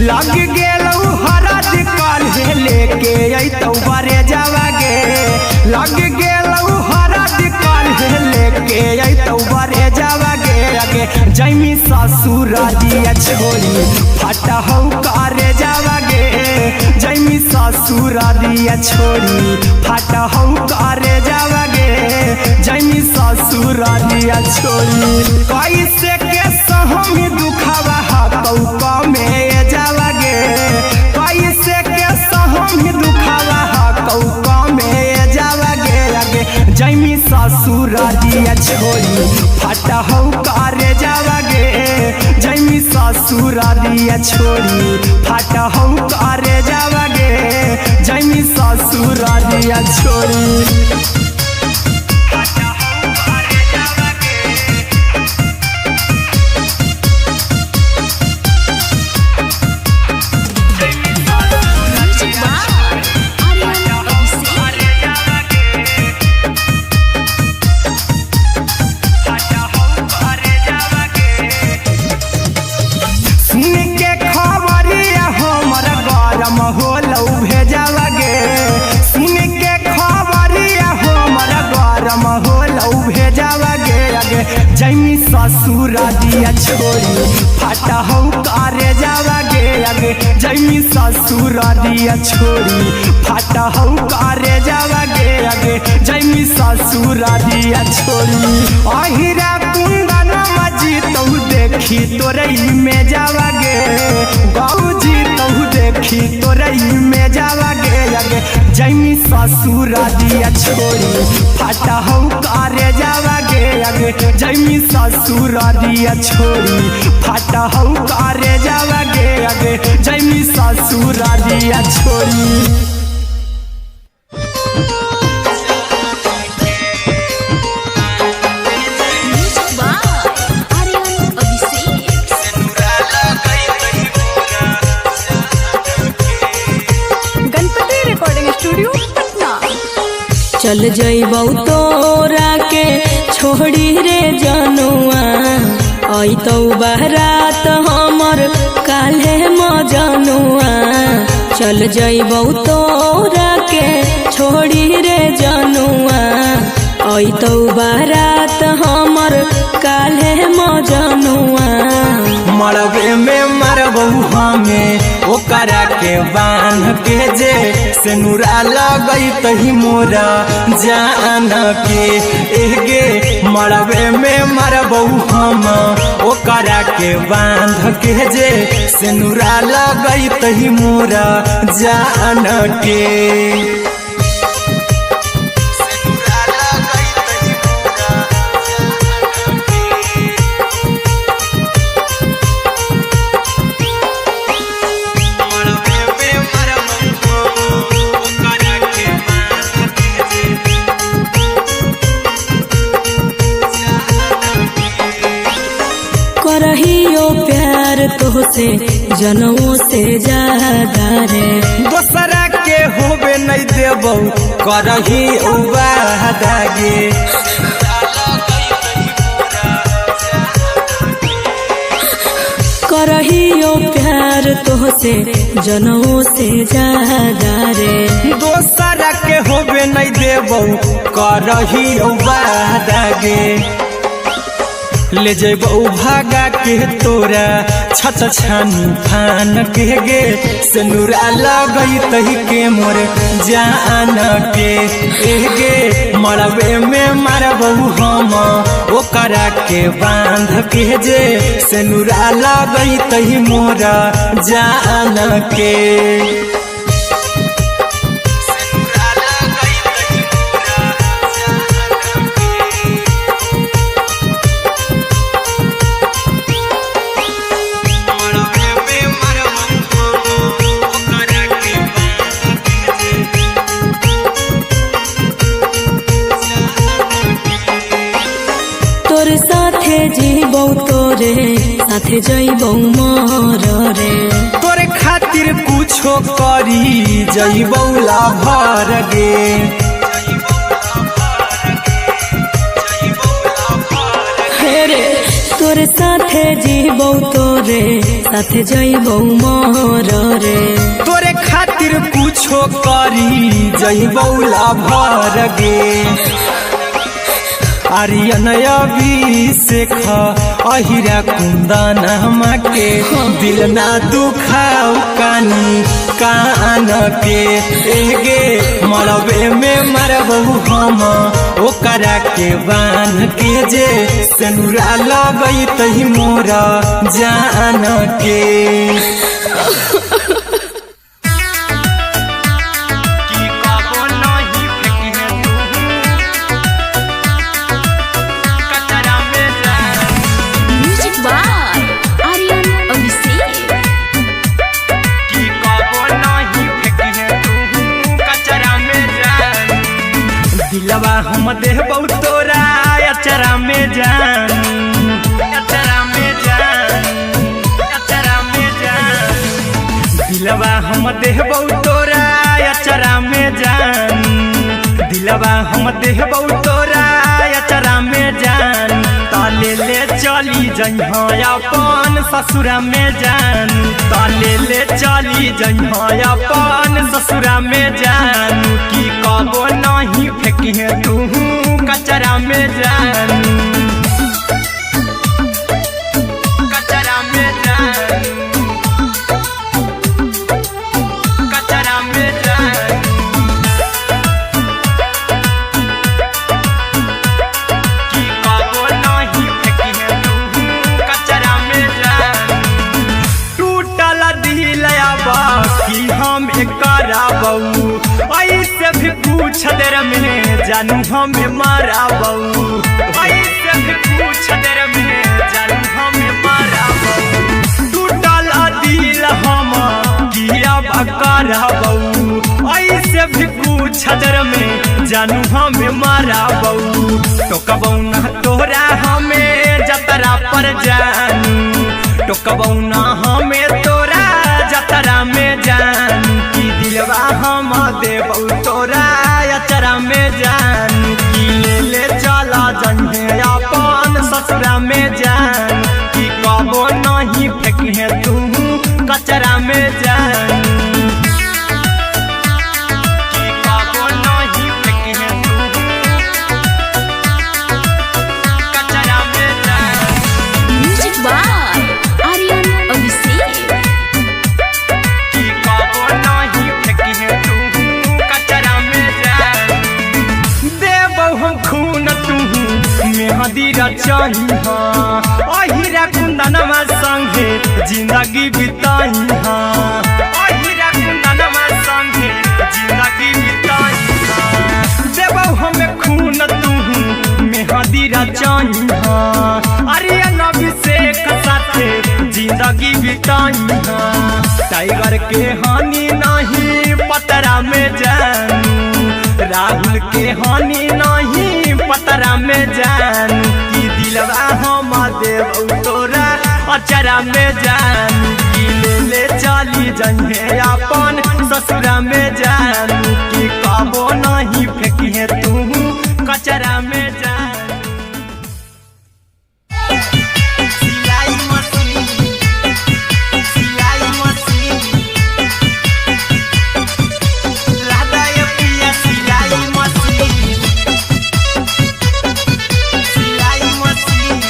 लग गेलौ हरद काल्हे लेके अइतौ बरे जावगे लग गेलौ हरद काल्हे लेके अइतौ बरे जावगे अगे जैमी ससुर दिया छोड़ी फाटा हौ करे जावगे जैमी ससुर दिया छोड़ी फाटा हौ करे जावगे जैमी ससुर दिया छोड़ी कैसे के सहम दुखवा हकौ में जावगे कैसे के सहम दुखवा हकौ में जावगे अगे जैमी ससुर दिया छोड़ी फाटा हौ करे जावगे जैमी ससुर दिया छोड़ी फाटा हौ करे जावगे जैमी ससुर दिया छोड़ी जैमी ससुर दिया छोड़ी फाटा हौ करे जावगे अगे जैमी ससुर दिया छोड़ी फाटा हौ करे जावगे अगे जैमी ससुर दिया छोड़ी अहिरा कुंदन मजी तौ देखी तोरई में जावगे गौजी तौ देखी तोरई में जावगे अगे जैमी ससुर दिया छोड़ी फाटा हौ करे जावगे अगे जैमी ससुर दिया छोड़ी फाटा हौ करे जावगे अगे जैमी ससुर दिया छोड़ी चल जइबौ तोरा के छोड़ी रे जनुआ अइतौ बारात हमर काल्हे मजनुआ चल जइबौ तोरा के छोड़ी रे जनुआ अइतौ बारात हमर काल्हे मजनुआ मरबे में मरबू हमें ओकरा के बांध के जे सेनुरा लगई तही मोरा जान के एगे मरबे में मरबू हम ओकरा के बांध के जे सेनुरा लगई तही मोरा जान के करहियो प्यार तोहसे जनमों से ज्यादा रे दोसरा के होबे नहीं देबौ करही उबादागे करहियो प्यार तोहसे जनमों से ज्यादा रे दोसरा के होबे नहीं देबौ करही उबादागे ले जेबौ भागा के तोरा छछ छानी फान के गे सेनुरा लगई तही के मोर जान के एगे मरबे में मरबौ हम ओकरा के बांध के जे सेनुरा लगई तही मोरा जान के तोर साथे जीबौ तोरे साथे जइबौ मोर रे तोरे खातिर कुछो करी जइबौ लाभर गे हेरे तोर साथे जीबौ तोरे साथे जइबौ मोर रे तोरे खातिर कुछो करी जइबौ लाभर गे आर्यन अभिषेक अहिरा कुंदन के दिल ना दुखाऊ कानी कान के एगे मरबे में मरबू हम ओकरा के बांध के जे सेनुरा लगई तही मोरा जान के दिलवा हम देबौ तोरा अचरा में जान अचरा में जान अचरा में जान दिलवा हम देबौ तोरा अचरा में जान दिलवा हम देबौ तोरा अचरा में जान ताले ले चली जइहा अपन ससुरा में जान ताले ले चली जइहा अपन ससुरा में जान की कबो नहीं फेंकिहे तू कचरा में जान कचरा में जान कचरा में जान की कबो नहीं फेंकिहे तू कचरा में जान टूटल दिल बाकी हम कराबौ ऐसे भी पूछ देर में जानू हमें माराबौ ऐसे भी पूछ देर में जानू हमें माराबौ टूटल दिल हम किया कराबौ ऐसे भी पूछ देर में जानू हमें माराबौ टोकबौ ना तोरा हमें जतरा पर जानू टोकबौ ना हमें तोरा जतरा में जानू की दिलवा हम देबौ तोरा अचरा में जान में जान कि कबो नहीं फेंकिहे तू कचरा में जान कि कबो नहीं फेंकिहे तू कचरा में जान। Music by Aryan Abhishek. कि कबो नहीं फेंकिहे तू कचरा में जान। देबौ हम खून तू मेहदी रचाई अहिरा कुंदनमा संगे जिंदगी बिताई अहिरा कुंदनमा संगे जिंदगी बिताई देबौ हमें खून तू मेहदी रचाई आर्यन अभिषेक साथे जिंदगी बिताई टाइगर के हानि नहीं पतरा में जानू राहुल के हानि नहीं पतरा में जानू कि दिलवा हम देव तोरा अचरा में जानू कि ले चली जंगे अपन ससुरा में जानू कि कबो नहीं फेंकिहे तू कचरा में जानू। सिलाई मशीन सिलाई मशीन लादा ये पिया सिलाई मशीन सिलाई machine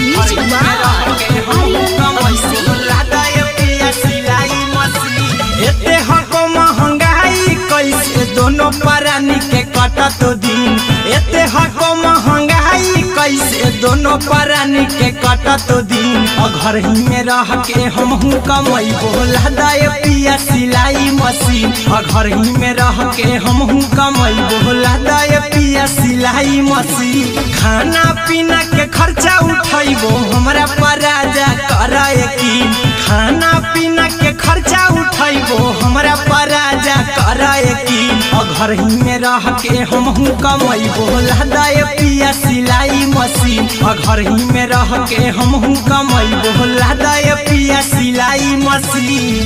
music by Aryan Abhishek. लादा ये पिया सिलाई मशीन एते हको महंगाई कैसे दोनों परानी के कटत दिन एते हको महंगाई कैसे दोनों परानी के कटत दिन घर ही में रह के हमहू कमैबो लादा ये पिया सिलाई मशीन घर ही में रह के हमहू कमैबो लादा ये पिया सिलाई मशीन खाना पीना के खर्चा उठैबो हमरा पर राजा करा यकीन खाना पीना के खर्चा उठैबो हमरा पर राजा करा यकीन घर ही में रह के हमहू कमैबो लादा ये पिया सिलाई मशीन घर ही में रह के हमहू कमैबो लादा ये पिया सिलाई मशीन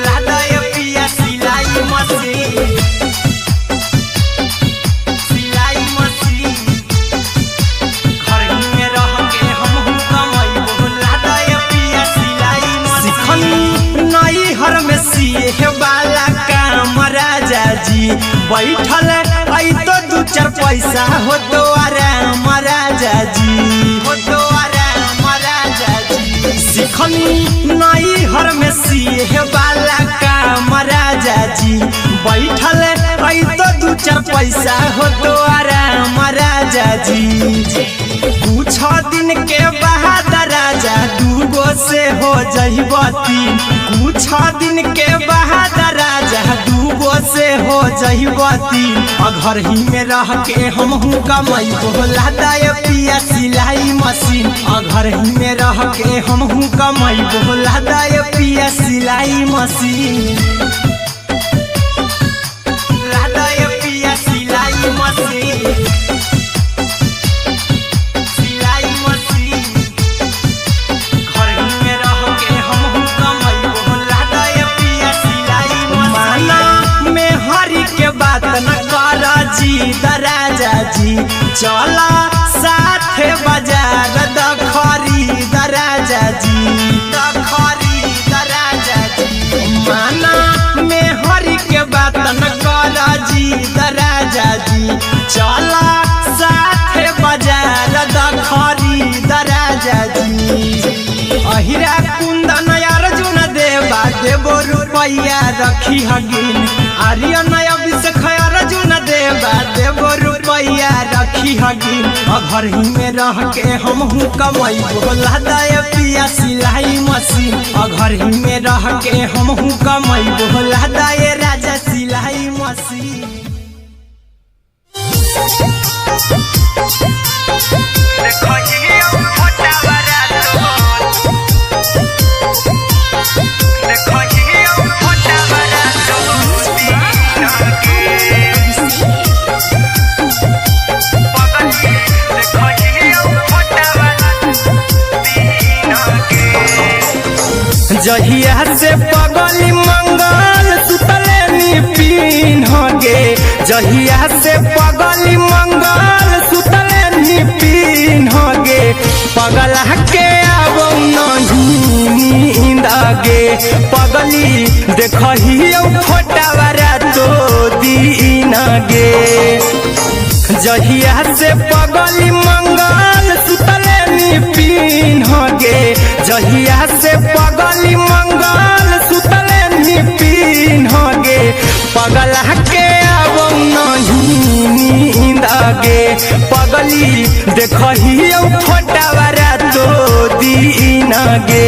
लादा ये पिया सिलाई मशीन सिलाई मशीन घर ही में रह के हमहू कमैबो लादा ये पिया सिलाई मशीन नई हर में सिए वाला काम राजा जी बैठल आई तो दू चार पैसा हो तो आराम राजा जी हो तो आराम राजा जी सिखनी नई हर में सिए वाला काम राजा जी बैठल आई तो दू चार पैसा हो तो आराम राजा जी कुछ दिन के बाद राजा दूगो से हो जहिबती कुछ दिन के बाद राजा दूगो से हो जहिबती घर ही में रह के हमहू कमैबो लादा ये पिया सिलाई मशीन घर ही में रह के हमहू कमैबो लादा ये पिया सिलाई मशीन लादा ये पिया सिलाई मशीन सिलाई मशीन घर ही में रह के हमहू कमैबो लादा ये पिया सिलाई मशीन माना में हरी के बात न कर जी दराजा जी चला साथे बाजार दखरी दराजा जी दखरी दराजा जी माना में हरी के बात न कर जी दराजा जी चला साथे बाजार दखरी दराजा जी अहिरा कुंदन अर्जुन देवा देबो रुपैया रखी हगिन आर्यन अभिषेक अर्जुन देवा देबो रुपैया रखी हगिन घर ही में रह के हमहू कमैबो लादा ये पिया सिलाई मशीन घर ही में रह के हमहू कमैबो लादा ये राजा सिलाई मशीन। देखो ये छोटा बड़ा देखो ये छोटा बड़ा जहिया से पगली मंगल सुतले पीन गे जहिया से पगली मंगल पगला के आवो नहीं नींद गे पगली देखही फोटावारा तो दीन गे जहिया से पगली मंगल सुतले निपिन गे जहिया से पगली मंगल सुतले निपिन गे पगला के आवो नहीं नींद गे पगली देखही फोटावारा तो दीन गे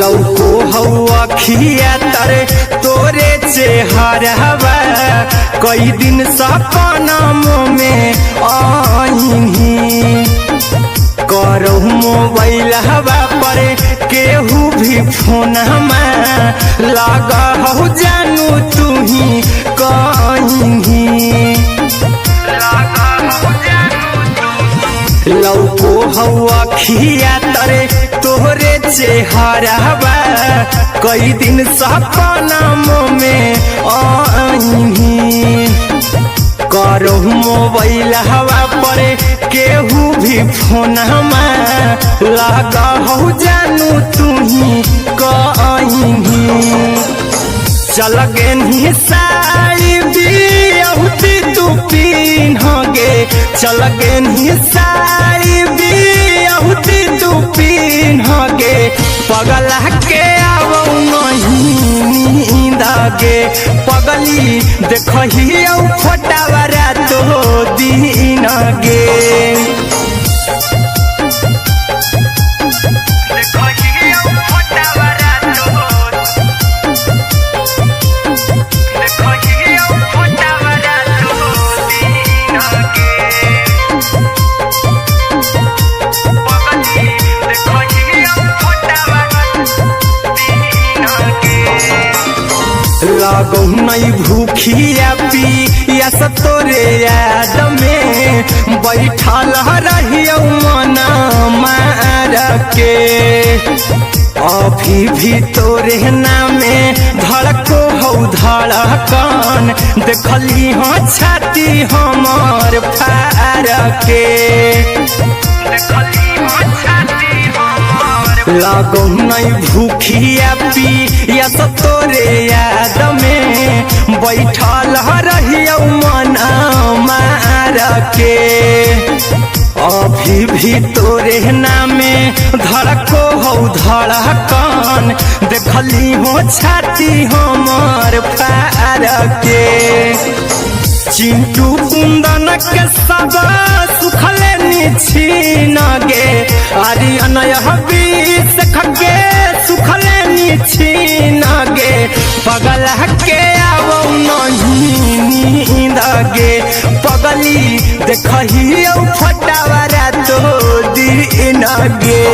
लौको हवा खिया तरे तोरे चेहरवा कई दिन सपना में आईनी करो मोबाइल हवा पर केहू भी फोन में लगा हो जानू तू ही कहीं लौको हवा खिया तरे तोहरे चेहरवा कई दिन सपना में आईनी करो मोबाइल हवा पर केहू भी फोन में लगा हो जानू तू ही कहीं चल गे साड़ी बिहुती तू पीन गे चल गे साड़ी बिहुती तू पीन गे पगला के आवो नहीं नींद गे पगली देखही फोटावारा तो दीन गे लागो नहीं भूखिया पिया तोरे याद में बैठल रहियो मन मार के अभी भी तोरे नामे धड़को हो धड़कन देखली हो छाती हमर फार के लागो नहीं भूखिया पिया तोरे याद में बैठल रहियो मन मार के अभी भी तोरे नामे धड़को हो धड़कन देखली हो छाती हमर फार के चिंटू कुंदन के सब सुखले निछीन गे आर्यन बीस खगे सुखले निछीन गे पगला के आवो नहीं नींद गे पगली देखही फोटावारा तो दीन गे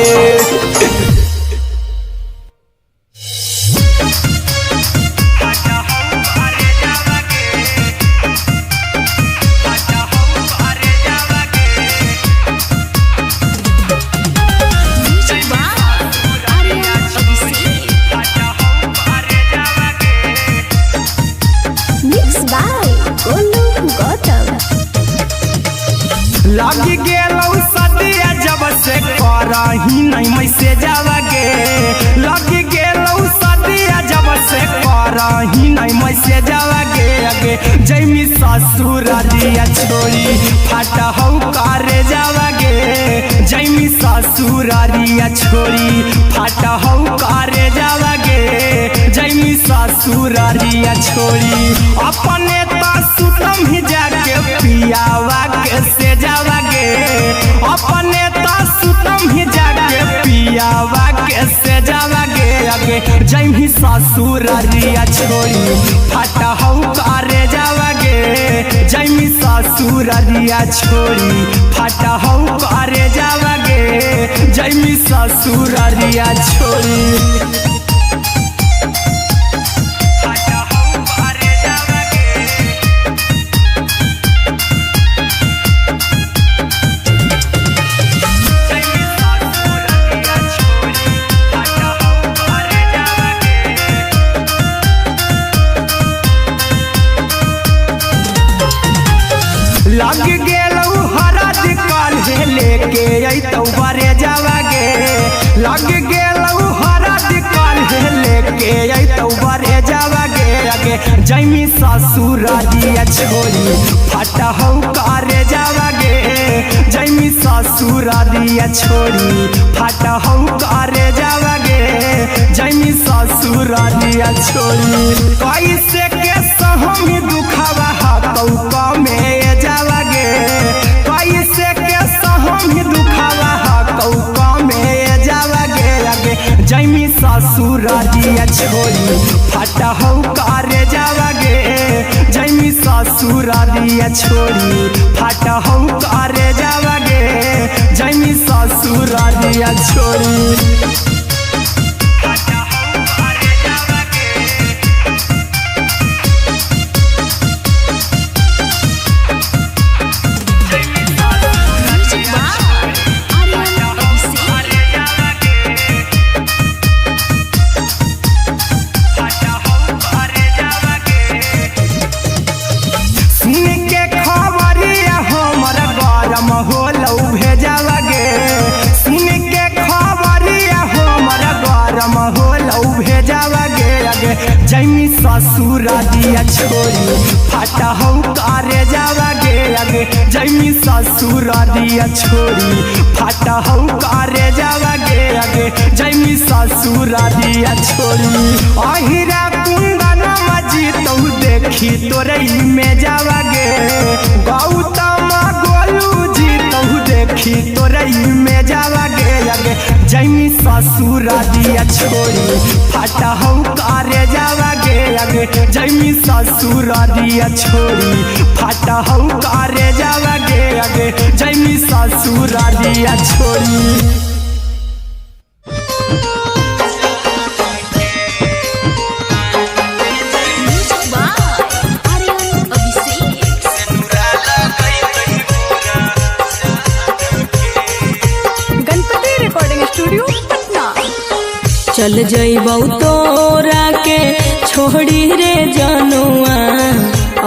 लगी गेलौ सदिया जब से करही नहीं मैसे जावगे लगी गेलौ सदिया जब से करही नहीं मैसे जावगे अगे जैमी ससुर दिया छोड़ी फाटा हौ करे जावगे जैमी ससुर दिया छोड़ी फाटा हौ करे जावगे जैमी ससुर दिया छोड़ी अपने तो सुतम ही जाके पियावा के से जावगे अपने तो सुतम ही जाके पियावा के से जावगे अगे जैमी ससुर दिया छोड़ी फाटा हौ करे जावगे जैमी ससुर दिया छोड़ी फाटा हौ करे जावगे जैमी ससुर दिया छोड़ी आगे जैमी ससुर दिया छोरी फाटा हो करे जावागे जैमी ससुर दिया छोरी फाटा हो करे जावागे जैमी ससुर दिया छोरी कैसे के सहमी दुखावा हाथौका में जावागे कैसे के सहमी दुखावा हाथौका में जावागे आगे जैमी ससुर दिया छोरी फाटा हो करे जावागे जैमी ससुर दिया छोरी फाटा हो करे जावागे जैमी ससुर दिया छोरी जैमी ससुर दिया छोरी फाटा हो करे जावागे आगे जैमी ससुर दिया छोरी फाटा हो करे जावागे आगे जैमी ससुर दिया छोरी अहिरा कुंदन मजी तो देखी तोरई में जावागे गौतम गोलू जी तो देखी तोरई में जावागे आगे जैमी ससुर दिया छोरी फाटा हो करे जावागे आगे जैमी ससुर दिया छोरी फाटा हो करे जावागे आगे जैमी ससुर दिया छोरी चल जइबौ तोरा के छोड़ी रे जनुआ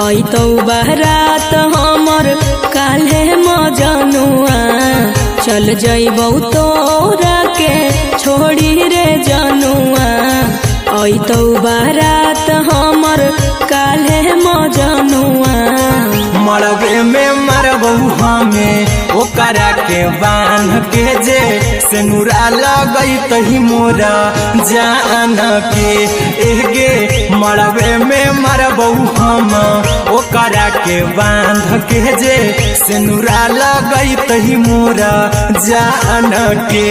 अइतौ बारात हमर काल्हे मजनुआ चल जइबौ तोरा के छोड़ी रे जनुआ अइतौ बारात हमर काल्हे मजनुआ मरबे में मरबौ हमें ओकरा के बांध के जे सेनुरा लगई तही मोरा जान के एगे मरबे में मरबौ हम ओकरा के बांध के जे सेनुरा लगई तही मोरा जान के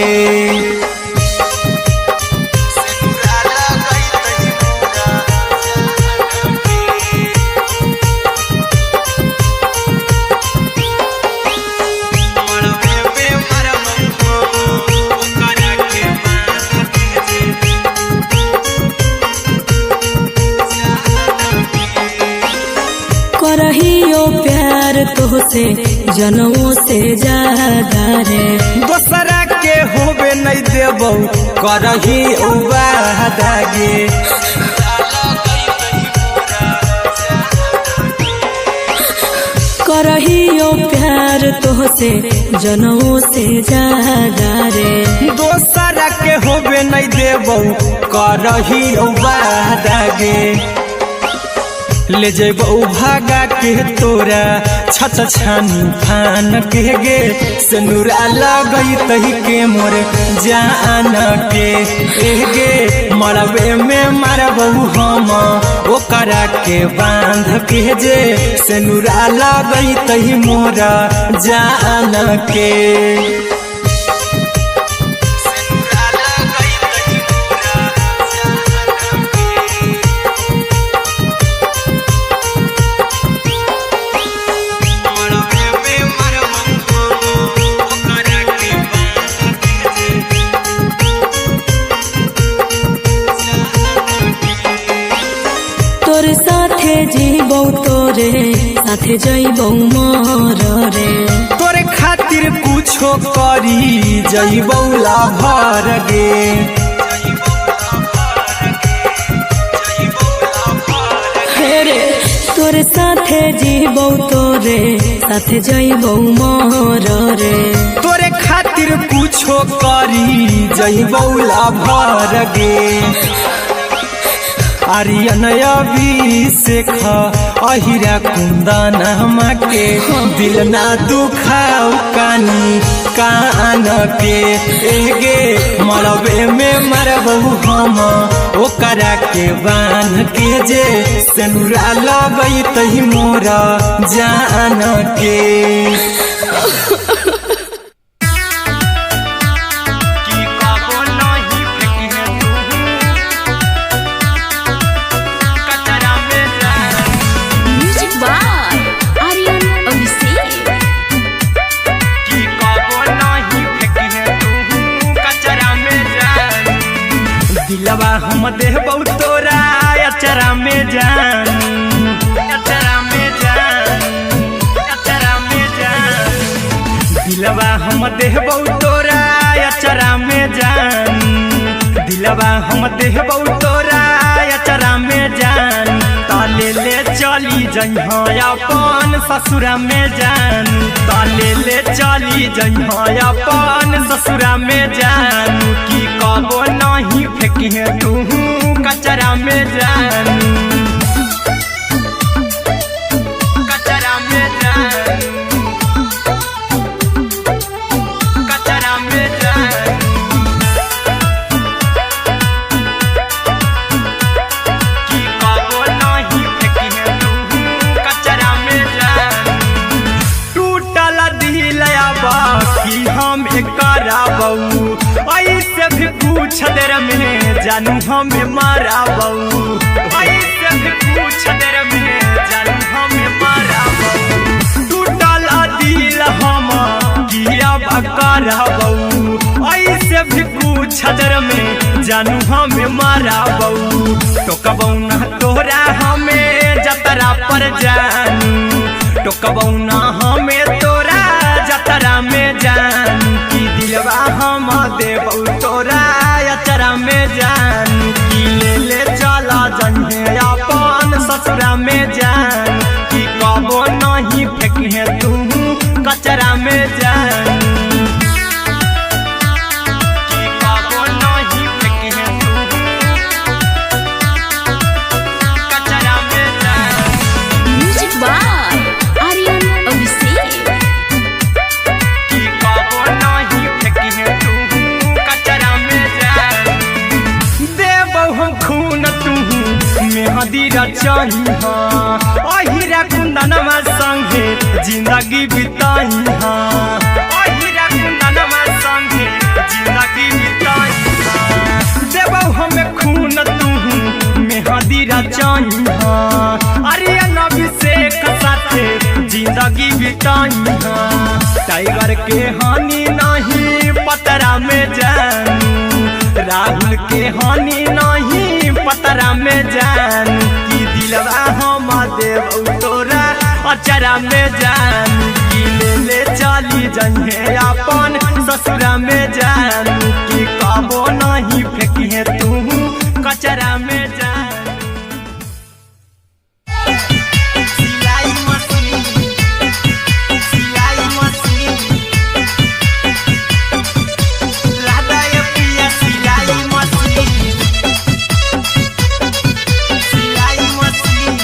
करहियो प्यार तोहसे जनमों से ज्यादा रे दोसरा के होबे नहीं देबौ करही उबादागे करहियो प्यार तोहसे जनमों से ज्यादा रे दोसरा के होबे नहीं देबौ करही उबादागे ले जेबौ भागा के तोरा छछ छानी फान के गे सेनुरा लगई तही के मोर जान के एगे मरबे में मरबौ हम ओकरा के बांध के जे सेनुरा लगई तही मोरा जान के तोर साथे जीबौ तोरे साथे जइबौ मोर रे तोरे खातिर कुछो करी जइबौ लाभर गे रे तोर साथे जीबौ तोरे साथे जइबौ मोर रे तोरे खातिर कुछो करी जइबौ लाभर गे आर्यन अभिषेक अहिरा कुंदन के दिल ना दुखाओ कानी कान के एगे मरबे में मरबहु हम ओकरा के बान के जे सेनुरा लगई तही मोरा जान के दिलवा हम देबौ तोरा अचरा में जान अचरा में जान अचरा में जान दिलवा हम देबौ तोरा अचरा में जान दिलवा हम देबौ तोरा अचरा में जान ताले ले चली जइहा अपन ससुरा में जान ताले ले चली जइहा अपन ससुरा में जान की कबो नहीं फेंकिहे तू कचरा में जान कचरा में जान कचरा में जान की कबो नहीं फेंकिहे तू कचरा में जान टूटल दिल बाकी हम कराबू ऐसे भी पूछ देर में जानू हमें माराबू ऐसे भी पूछ देर में जानू हमें माराबू टूटल दिल हम किया कराबू ऐसे भी पूछ देर में जानू हमें माराबू टोकबौ ना तोरा हमें जतरा पर जानू टोकबौ ना हमें तोरा जतरा में जानू की दिलवा हम देबौ तोरा अचरा में जानू की ले ले चला जन्हे अपन ससुरा में जान की कबो नहीं फेंकिहे तू कचरा में जानू की कबो नहीं फेंकिहे तू कचरा में जानू म्यूजिक बाय आर्यन अभिषेक की कबो नहीं फेंकिहे तू कचरा में जान देबौ हम खून तू मेहदी रचही अहिरा कुंदनमा संगे जिंदगी बिताई अहिरा कुंदनमा संगे जिंदगी बिताई देबौ हमें खून तू मेहदी रचही आर्यन अभिषेक साथे जिंदगी बिताई टाइगर के हानि नहीं पतरा में जानू राहुल के हानि नहीं पतरा में जानू की दिलवा हम देबौ तोरा अचरा में जानू की ले ले चली जइहे अपन ससुरा में जानू की कबो नहीं फेंकिहे तू कचरा में जानू सिलाई मशीन सिलाई मशीन लादा ये पिया सिलाई मशीन सिलाई machine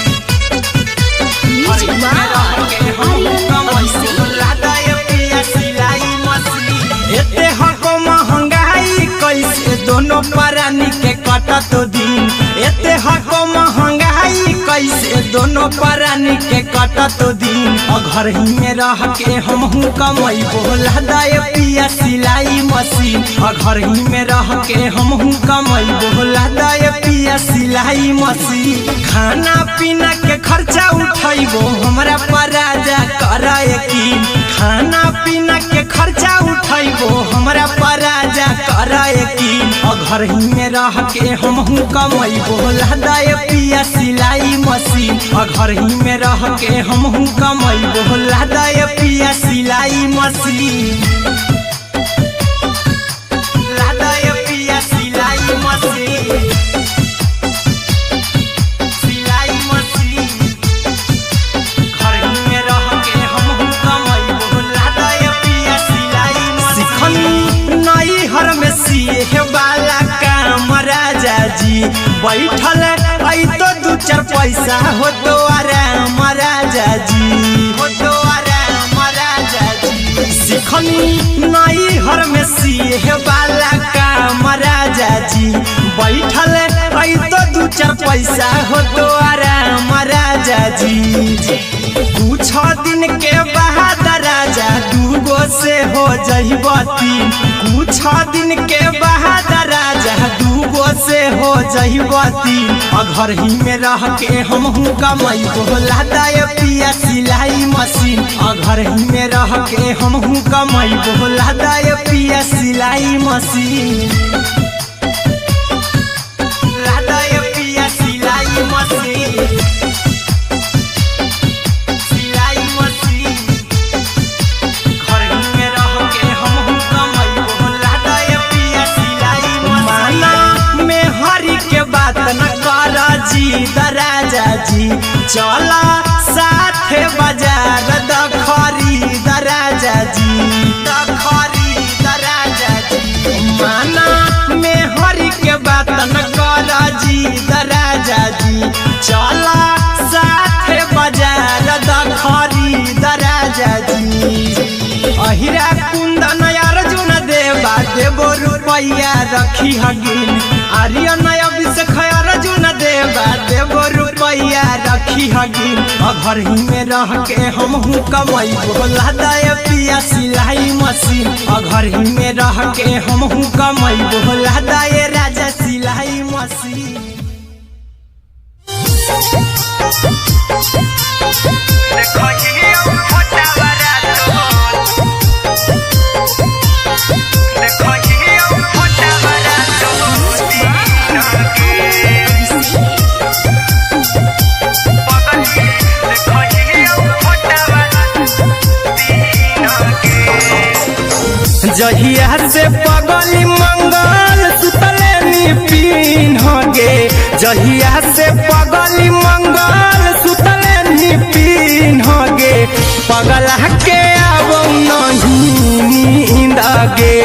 music by Aryan Abhishek लादा ये पिया सिलाई मशीन एते हको महंगाई कैसे दोनों परानी के कटत दिन एते हको महंगाई कैसे दोनों परानी के कटत दिन घर ही में रह के हमहू कमैबो लादा ये पिया सिलाई मशीन घर ही में रह के हमहू कमैबो लादा ये पिया सिलाई मशीन खाना पीना के खर्चा उठैबो हमरा पर राजा करा यकीन खाना पीना के खर्चा उठैबो हमरा पर राजा करा यकीन घर ही में रह के हमहू कमैबो लादा ये पिया सिलाई मशीन घर ही में रह के हमहू कमैबो लादा ये पिया सिलाई मशीन लादा ये पिया सिलाई मशीन सिलाई मशीन घर ही में रह के हमहू कमैबो लादा ये पिया सिलाई मशीन नई हर में सिए वाला काम राजा जी बैठल आई तो 2-4 पैसा हो तो आराम राजा जी, हो तो आराम राजा जी। सिखनी नई हर में सीहे वाला काम राजा जी, बैठल आई तो 2-4 पैसा हो तो आराम राजा जी। कुछ दिन के बाद राजा 2 से हो जहिबती, कुछ दिन के बाद राजा 2 से हो जहिबती। घर ही में रह के हमहू कमाई बोला दाय पिया सिलाई मशीन, घर ही में रह के हमहू कमाई बोला दाय पिया सिलाई मशीन, लादाय पिया सिलाई मशीन, सिलाई मशीन। घर ही में रह के हमहू कमाई बोला दाय पिया सिलाई मशीन। माना में हरी के बात न कर जी दराजा जी, चला साथे बाजार द खरीद राजा जी, द खरीद राजा जी। माना में हरी के बात न कर जी दराजा जी, चला साथे बाजार द खरीद राजा जी। अहिरा कुंदन अर्जुन देवा देवो रुपैया रखी हगिन, आर्यन अभिषेक अर्जुन देवा देवो रुपैया रखी हगिन। घर ही में रह के हमहू कमाई बोला दाय पिया सिलाई मशीन, घर ही में रह के हमहू कमाई बोला दाय राजा सिलाई मशीन। देखो ये छोटा बड़ा तो, देखो ये छोटा बड़ा तो, जहिया से पगली मंगल सुतले निपिन गे, जहिया से पगली मंगल सुतले निपिन गे। पगला के अब नहीं नींद गे,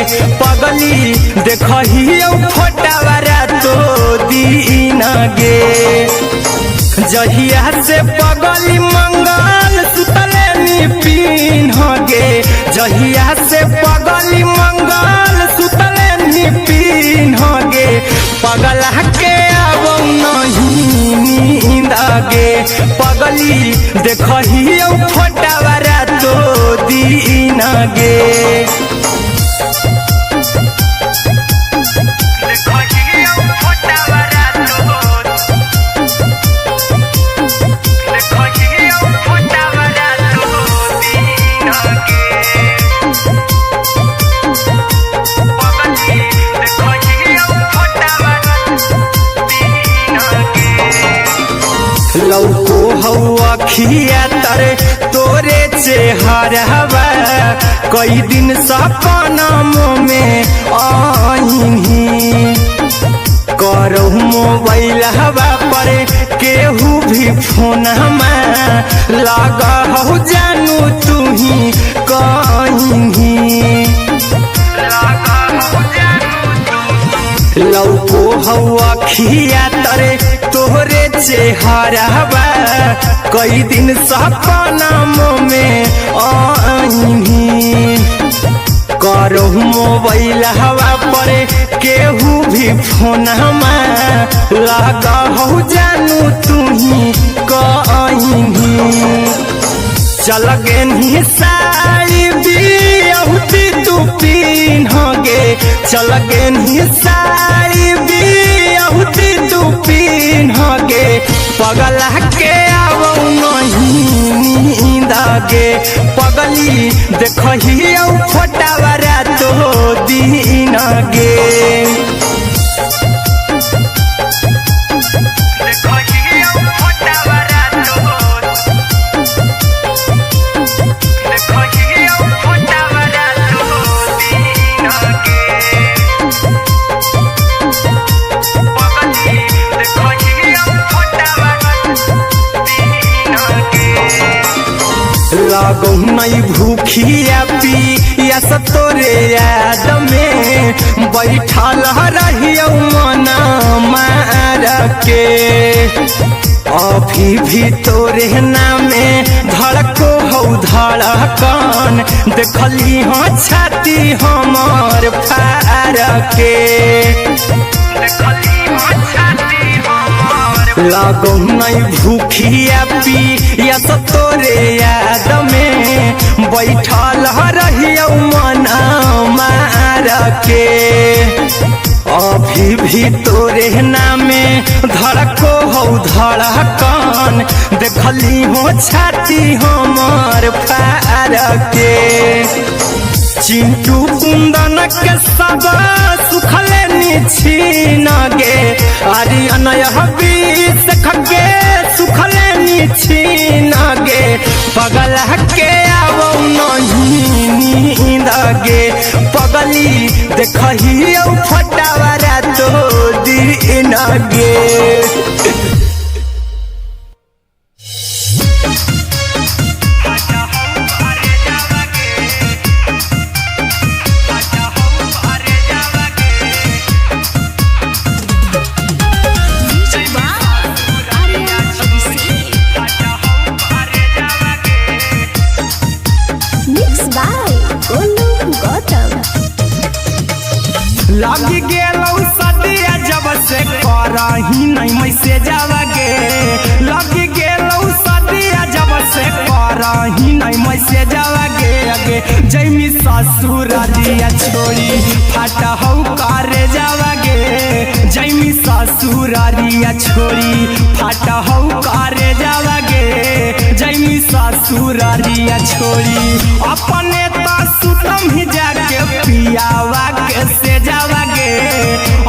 पगली देखही फोटा बरा तो दीन गे। जहिया से पगली मंगल सुतले निपिन गे, जहिया से पगली मंगल सुतले निपिन गे। पगला के अब नहीं नींद गे, पगली देखही फोटा बरा तो दीन गे। लौको हवा खिया तरे तोरे चेहरवा, कई दिन सपना में आईनी। करहु मोबाइल हवा पर केहू भी फोन में लगा हो जानू तू ही कहीं। लौको हवा खिया तरे तोहरे चेहरवा, कई दिन सपना में आईनी। करहु मोबाइल हवा पर केहू भी फोन में लगा हो जानू तू ही कहीं। चल गे साड़ी बिहुती तू पीन गे, चल गे साड़ी बिहुती तू पीन गे। पगला के अब नहीं नींद गे, पगली देखही फोटा बरा तो दीन गे। लगो नहीं भूखिया पिया तोरे याद में बैठल रहियो मन मार के अभी भी तोरे नामे धड़को हो धड़कन देखली हो छाती हमर फार के लागो नहीं भूखिया पिया तो तोरे याद में बैठल रहियो मन मार के अभी भी तोरे नामे धड़को हो धड़कन देखली हो छाती हमर फार के चिंटू कुंदन के सब सुखले निछीन गे आर्यन हबीस खगे सुखले निछीन गे पगल के आवो नहीं नींद गे पगली देखही फटावरा तो दिन गे लगी गेलौ सदिया जब से करही नहीं मैसे जावगे लगी गेलौ सदिया जब से करही नहीं मैसे जावगे अगे जैमी ससुर दिया छोड़ी फाटा हौ करे जावगे जैमी ससुर दिया छोड़ी फाटा हौ करे जावगे जैमी ससुर दिया छोड़ी अपने तो सुतम ही जाके पियावा के से जावगे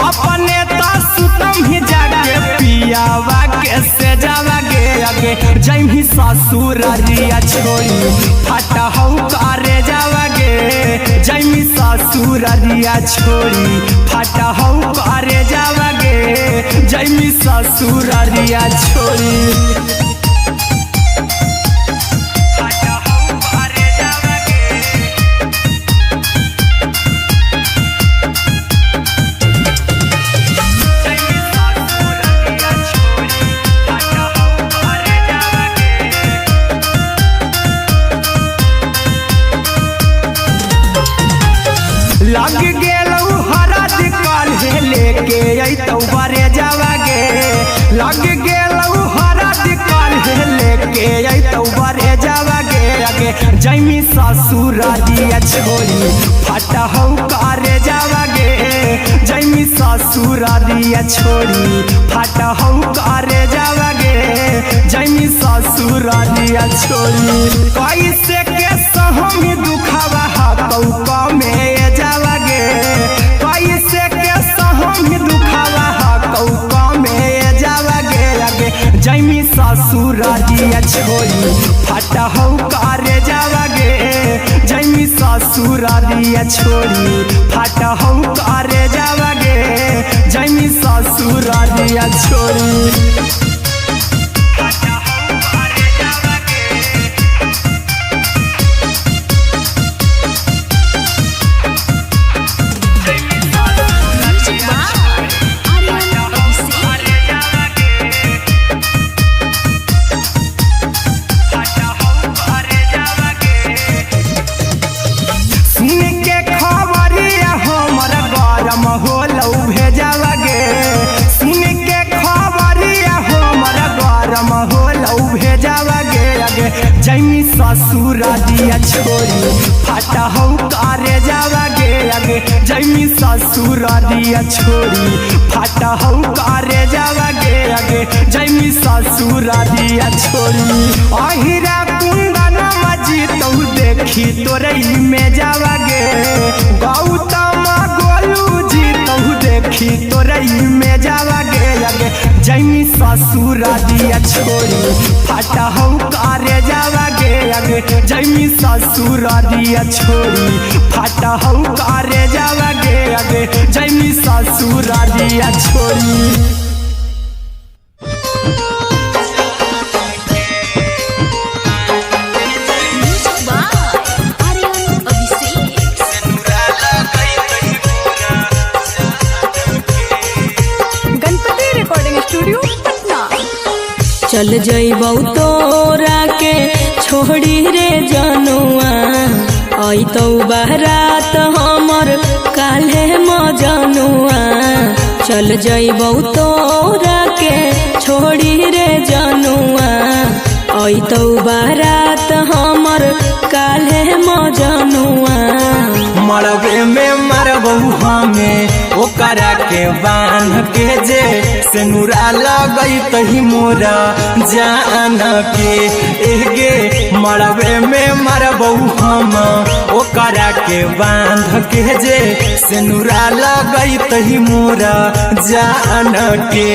अपने तो सुतम ही जाके पियावा के से जावगे अगे जैमी ससुर दिया छोड़ी फाटा हौ करे जावगे जैमी ससुर दिया छोड़ी फाटा हौ करे जावगे जैमी ससुर दिया छोड़ी लग गेलौ हरद काल्हे लेके अइतौ बरे जावगे लग गेलौ हरद काल्हे लेके अइतौ बरे जावगे अगे जैमी ससुर दिया छोड़ी फाटा हौ करे जावगे जैमी ससुर दिया छोड़ी फाटा हौ करे जावगे जैमी ससुर दिया छोड़ी कैसे के सहमी दुखावा हाथौ कमे जावगे कैसे के सहमी दुखावा हाथौ कमे जावगे अगे जैमी ससुर दिया छोड़ी फाटा हौ करे जावगे जैमी ससुर दिया छोड़ी फाटा हौ करे जावगे जैमी ससुर दिया छोड़ी जैमी ससुर दिया छोड़ी फाटा हौ करे जावगे अगे जैमी ससुर दिया छोड़ी फाटा हौ करे जावगे अगे जैमी ससुर दिया छोड़ी अहिरा कुंदन मजीतौ देखी तोरई में जावगे गौतम गोलू जीतौ देखी तोरई में जावगे अगे जैमी ससुर दिया छोड़ी फाटा हौ करे जावगे अगे जैमी ससुर दिया छोड़ी फाटा हौ करे जावगे अगे जैमी ससुर दिया छोड़ी चल जइबौ तोरा के छोड़ी रे जनुआ अइतौ बारात हमर काल्हे मजनुआ चल जइबौ तोरा के छोड़ी रे जनुआ अइतौ बारात हमर काल्हे मजनुआ मरबे में मरबौ हमें ओकरा के बांध के जे सिनुरा लगई तही मोरा जान के एगे मरबे में मरबौ हम ओकरा के बांध के जे सिनुरा लगई तही मोरा जान के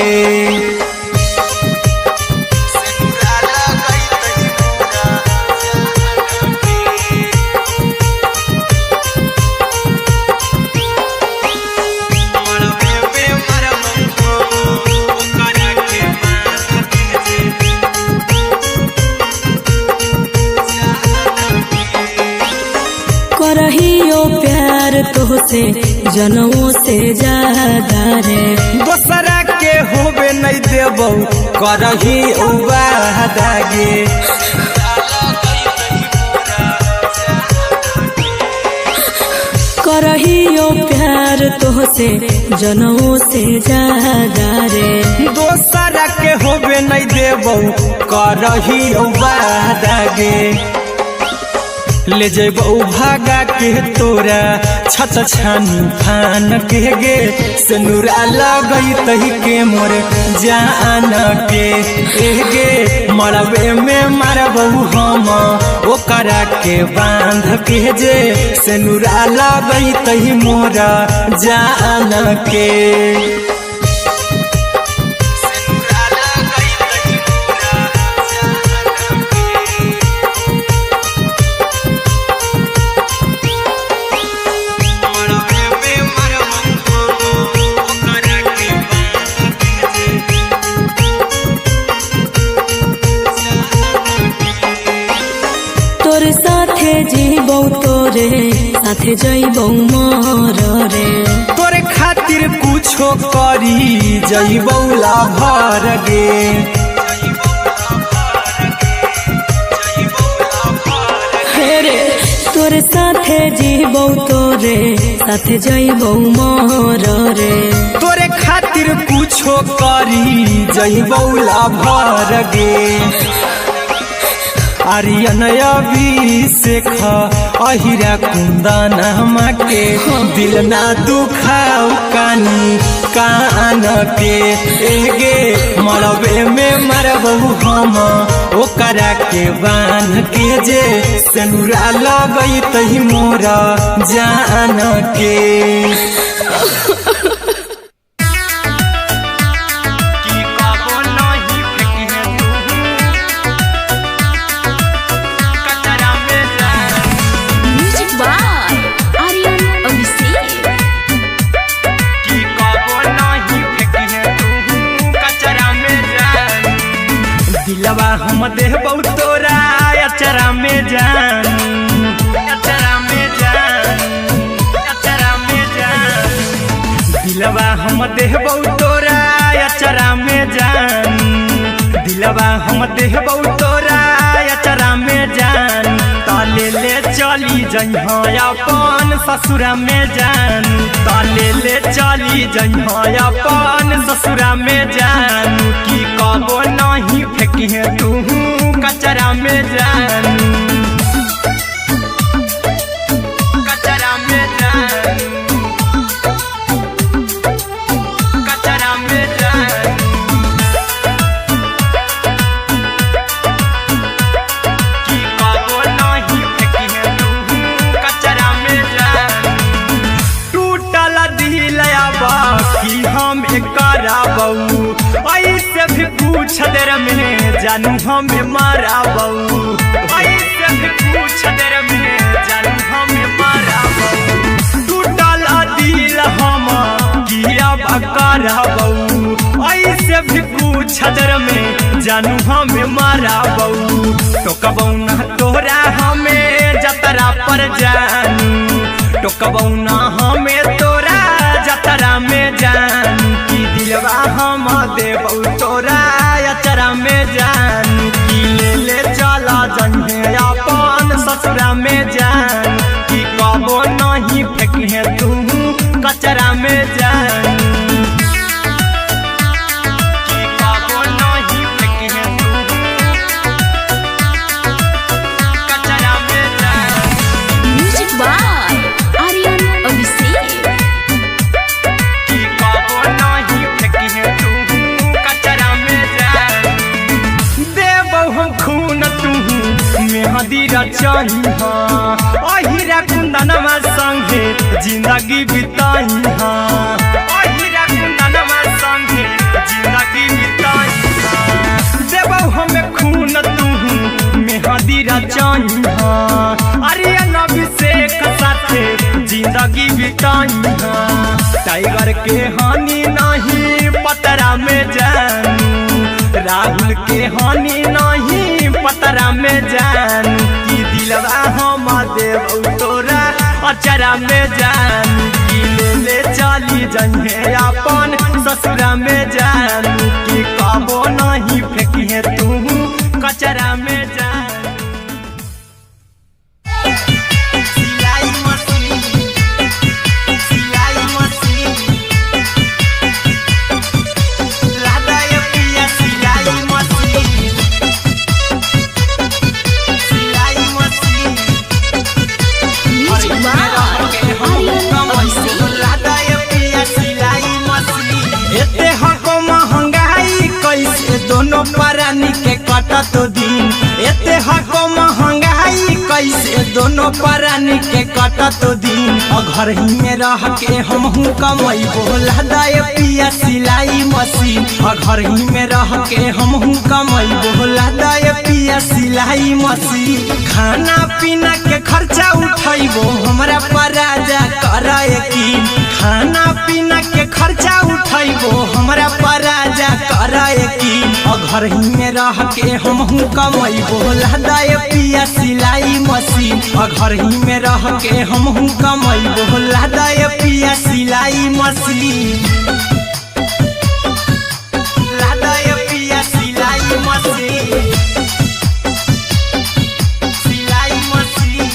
करहियो प्यार तोहसे जनमों से ज्यादा रे दोसरा के होबे नहीं देबौ करही वादा गे करहियो प्यार तोहसे जनमों से ज्यादा रे दोसरा के होबे नहीं देबौ करही वादा गे ले जेबौ भागा के तोरा छत छानी फान के गे सिनुरा लगई तही के मोर जान के एगे मरबे में मरबौ हम ओकरा के बांध के जे सिनुरा लगई तही मोरा जान के तोरे साथे जीबौ तोरे साथे जइबौ मर रे तोरे खातिर कुछो करी जइबौ लाभर गे रे तोरे साथे जीबौ तोरे साथे जइबौ मर रे तोरे खातिर कुछो करी जइबौ लाभर गे आर्यन अभिषेक अहिरा कुंदन के दिल ना दुखाऊ कानी कान के एगे मरबे में मरबौ हम ओकरा के बांध के जे सिनुरा लगई तही मोरा जान के दिलवा हम देबौ तोरा अचरा में जान अचरा में जान अचरा में जान दिलवा हम देबौ तोरा अचरा में जान दिलवा हम देबौ तोरा अचरा में जान ताले ले चली जइहा अपन ससुरा में जान ताले ले चली जइहा अपन ससुरा में जान की कबो नहीं फेंकिहे तू कचरा में जान कचरा में जान कचरा में जान की कबो नहीं फेंकिहे तू कचरा में जान टूटल दिल बाकी हम कराबौ ऐसे भी पूछ देर में जानू हमें माराबौ ऐसे भी पूछ देर में जानू हमें माराबौ टूटल दिल हम किया कराबौ ऐसे भी पूछ देर में जानू हमें माराबौ टोकबौ ना तोरा हमें जतरा पर जानू टोकबौ ना हमें तोरा जतरा में जानू की दिलवा हम देव तोरा अचरा में जान की ले चला जन्हे अपन ससुरा में जान की कबो नहीं फेंके तू कचरा में जान की कबो नहीं फेंके तू कचरा में जान। Music by Aryan Abhishek. मेहदीरा चाहिए अहिरा कुंदनमा संगे जिंदगी बिताई अहिरा कुंदनमा संगे जिंदगी बिताई देबो हमें खून तू मेहदीरा चाहिए आर्यन अभिषेक साथे जिंदगी बिताई टाइगर के हानि नहीं पतरा में जानू राहुल के हानि नहीं पतरा में जान की दिलवा हम देव तोरा अचरा में जान की ले चली जन्हे अपन ससुरा में जान की कबो नहीं फेंकिए तू कचरा में जान। दोनों परानी के कटत दिन एते हको महंगाई कैसे दोनों परानी के कटत दिन घर ही में रह के हमहू कमाई बोला दाए पिया सिलाई मशीन घर ही में रह के हमहू कमाई बोला दाए पिया सिलाई मशीन खाना पीना के खर्चा उठाइबो हमरा पराजा कराए की खाना पीना के खर्चा उठाइबो हमरा पराजा कराए की घर ही में रह के हमहू कमाई बोला दाए पिया सिलाई मशीन घर ही में रह के हमहू कमाई बोला दाए पिया सिलाई मशीन लादाए पिया सिलाई मशीन सिलाई मशीन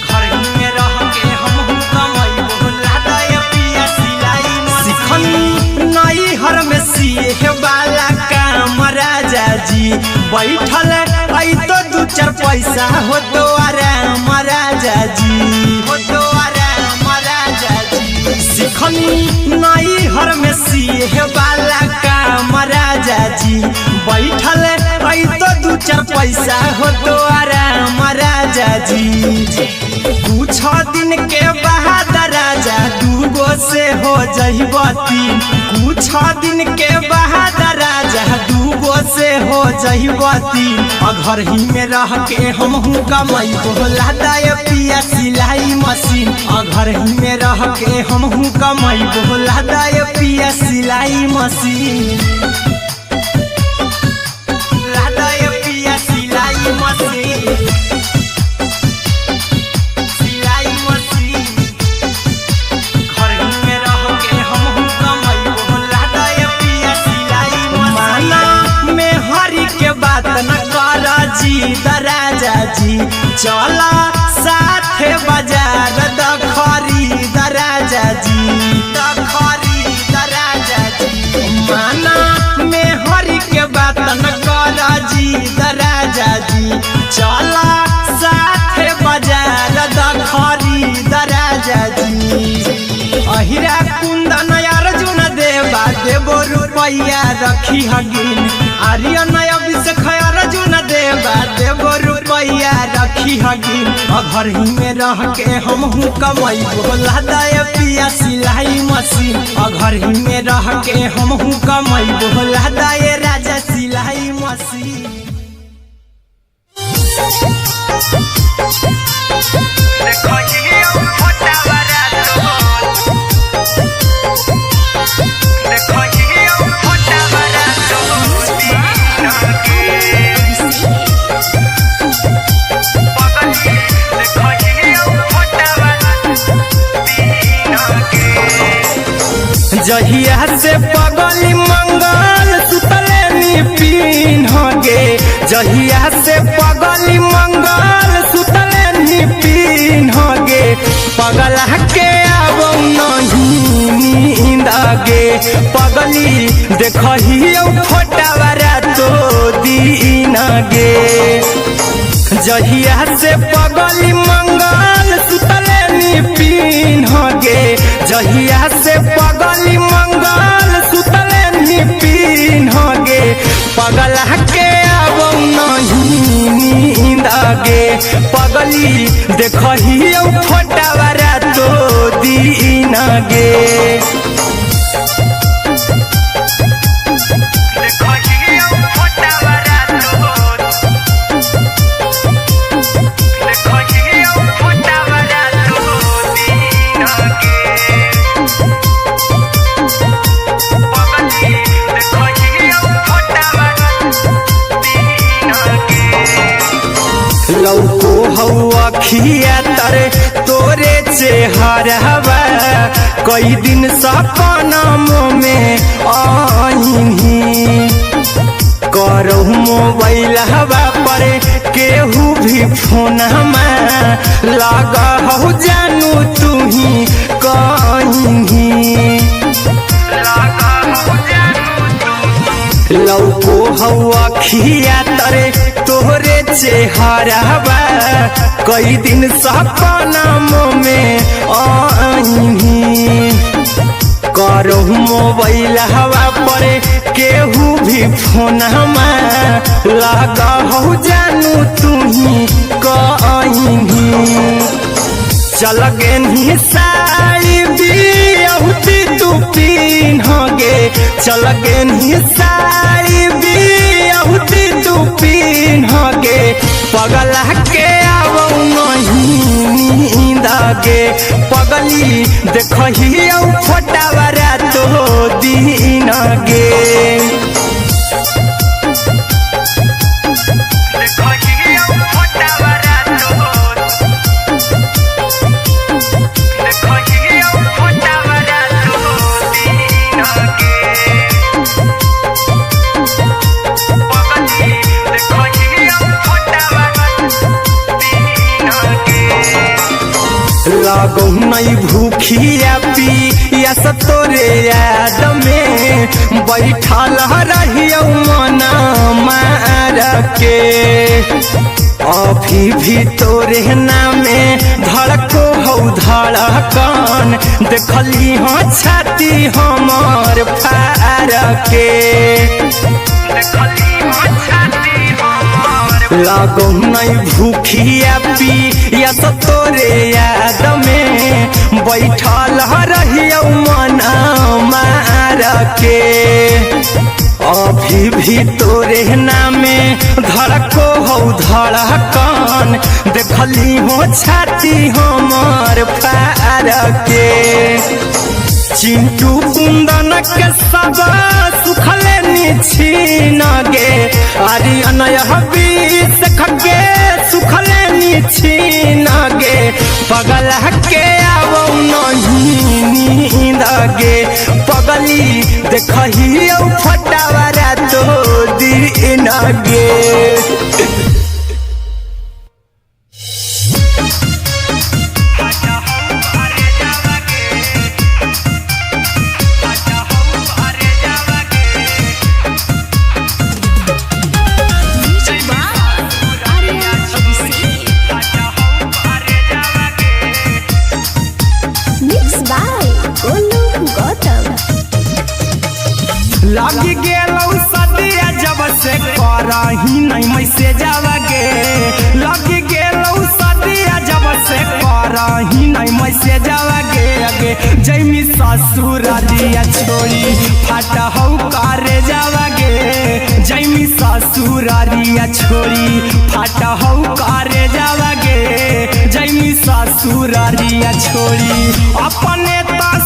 घर ही में रह के हमहू कमाई बोला दाए पिया सिलाई मशीन नई हर में सीहे वाला काम राजा जी बैठल आई तो दू चार पैसा हो तो आराम राजा जी हो तो आराम राजा जी सिखनी नई हर में सीहे वाला काम राजा जी बैठल आई तो दू चार पैसा हो तो आराम राजा जी कुछ दिन के बाद राजा दूगो से हो जहिबती कुछ दिन के बाद राजा दूगो से हो जहिबती घर ही में रह के हमहू कमाई बोला दाए पिया सिलाई मशीन घर ही में रह के हमहू कमाई बोला दाए पिया सिलाई मशीन लादाए पिया सिलाई मशीन राजा जी चला साथे बाजार द खरीद राजा जी द खरीद राजा जी माना में हरी के बात न कर जी राजा जी चला साथे बाजार द खरीद राजा जी अहिरा कुंदन अर्जुन देवा देबो रुपया रखी हगिन आर्यन अभिषेक अर्जुन देवा देबो रुपया रखी हगिन घर ही में रह के हमहू कमाई बोला दाए पिया सिलाई मशीन घर ही में रह के हमहू कमाई बोला दाए राजा सिलाई मशीन। जहिया से पगली देखही फोटावा रातो दिन गे जहिया से पगली मंगल सुतले निपिन गे जहिया से पगली मंगल सुतले निपिन गे पगला के अब नहीं नींद गे पगली देखही फोटावा रातो दिन गे लौको हवा खिया तरे तोरे चेहरवा कई दिन सपना में आईनी करहु मोबाइल हवा पर केहू भी फोन में लगा हो जानू तू ही कहीं लौको हवा खिया तरे तोहरे चेहरवा कई दिन सपना में आईनी करहु मोबाइल हवा पर केहू भी फोन में लगा हो जानू तू ही कहीं चल गे साड़ी बिहुती तू पीन गे चल गे साड़ी बिहुती तू पीन गे पगला के अब नहीं नींद गे पगली देखही फोटावा रातो दिन गे लागो नहीं भूखिया पिया तोरे याद में बैठल रहियो मन मार के अभी भी तोरे नामे धड़को हो धड़कन देखली हो छाती हमर फार के लागो नहीं भूखिया पिया तोरे याद में बैठल रहियो मन मार के अभी भी तोरे नामे धड़को हो धड़कन देखली हो छाती हमर फार के चिंटू कुंदन के सब सुखले निछीन गे आर्यन हबीस खगे सुखले निछीन गे पगला के अब नहीं नींद गे पगली देखही फोटावा रातो दिन गे लागी गेलौ सदिया जब से करही नहीं मैसे जावगे लागी गेलौ सदिया जब से करही नहीं मैसे जावगे अगे जैमी ससुर दिया छोड़ी फाटा हौ करे जावगे जैमी ससुर दिया छोड़ी फाटा हौ करे जावगे जैमी ससुर दिया छोड़ी अपने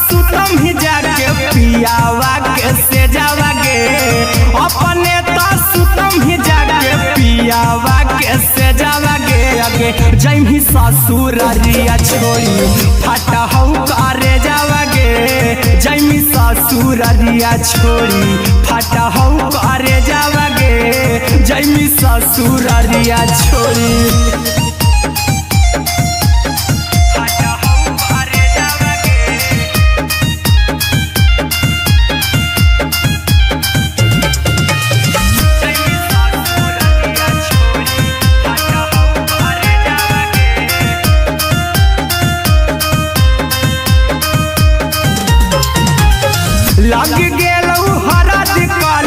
सुतम ही जाके पियावा के से जावागे अपने सुतम ही जाके पियावा के से जावागे अगे जैमी ससुर रिया छोड़ी फाटा हौ करे जावागे जैमी ससुर रिया छोड़ी फाटा हौ करे जावागे जैमी ससुर रिया छोड़ी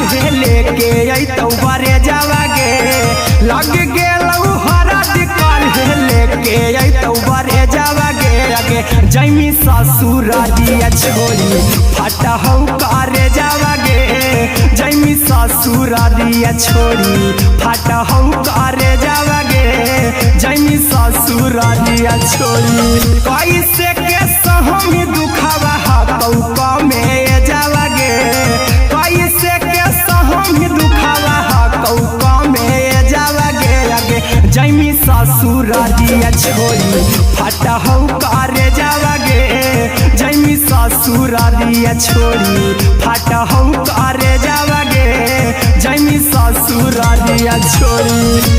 काल्हे लेके अइतौ बरे जावागे लग गेलौ हरद काल्हे लेके अइतौ बरे जावागे आगे जैमी ससुर दिया छोरी फटहौ करे जावागे जैमी ससुर दिया छोरी फटहौ करे जावागे जैमी ससुर दिया छोरी कैसे के सहमी दुखावा हतौ कमे जावागे कैसे के सहमी दुखावा हतौ कमे जावागे आगे जैमी ससुर दिया छोरी फटहौ करे जावागे जैमी ससुर दिया छोरी फटहौ करे जावागे जैमी ससुर दिया छोरी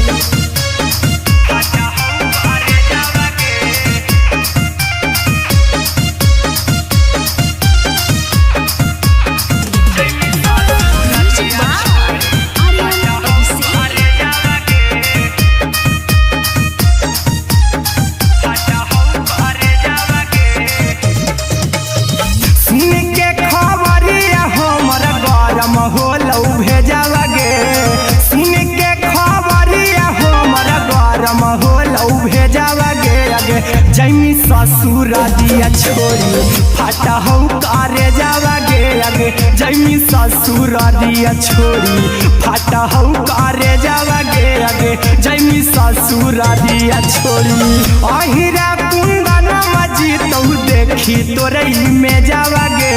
जैमी ससुर दिया छोरी फटहौ करे जावागे आगे जैमी ससुर दिया छोरी फटहौ करे जावागे आगे जैमी ससुर दिया छोरी अहिरा कुंदन मजीतौ देखी तोरई में जावागे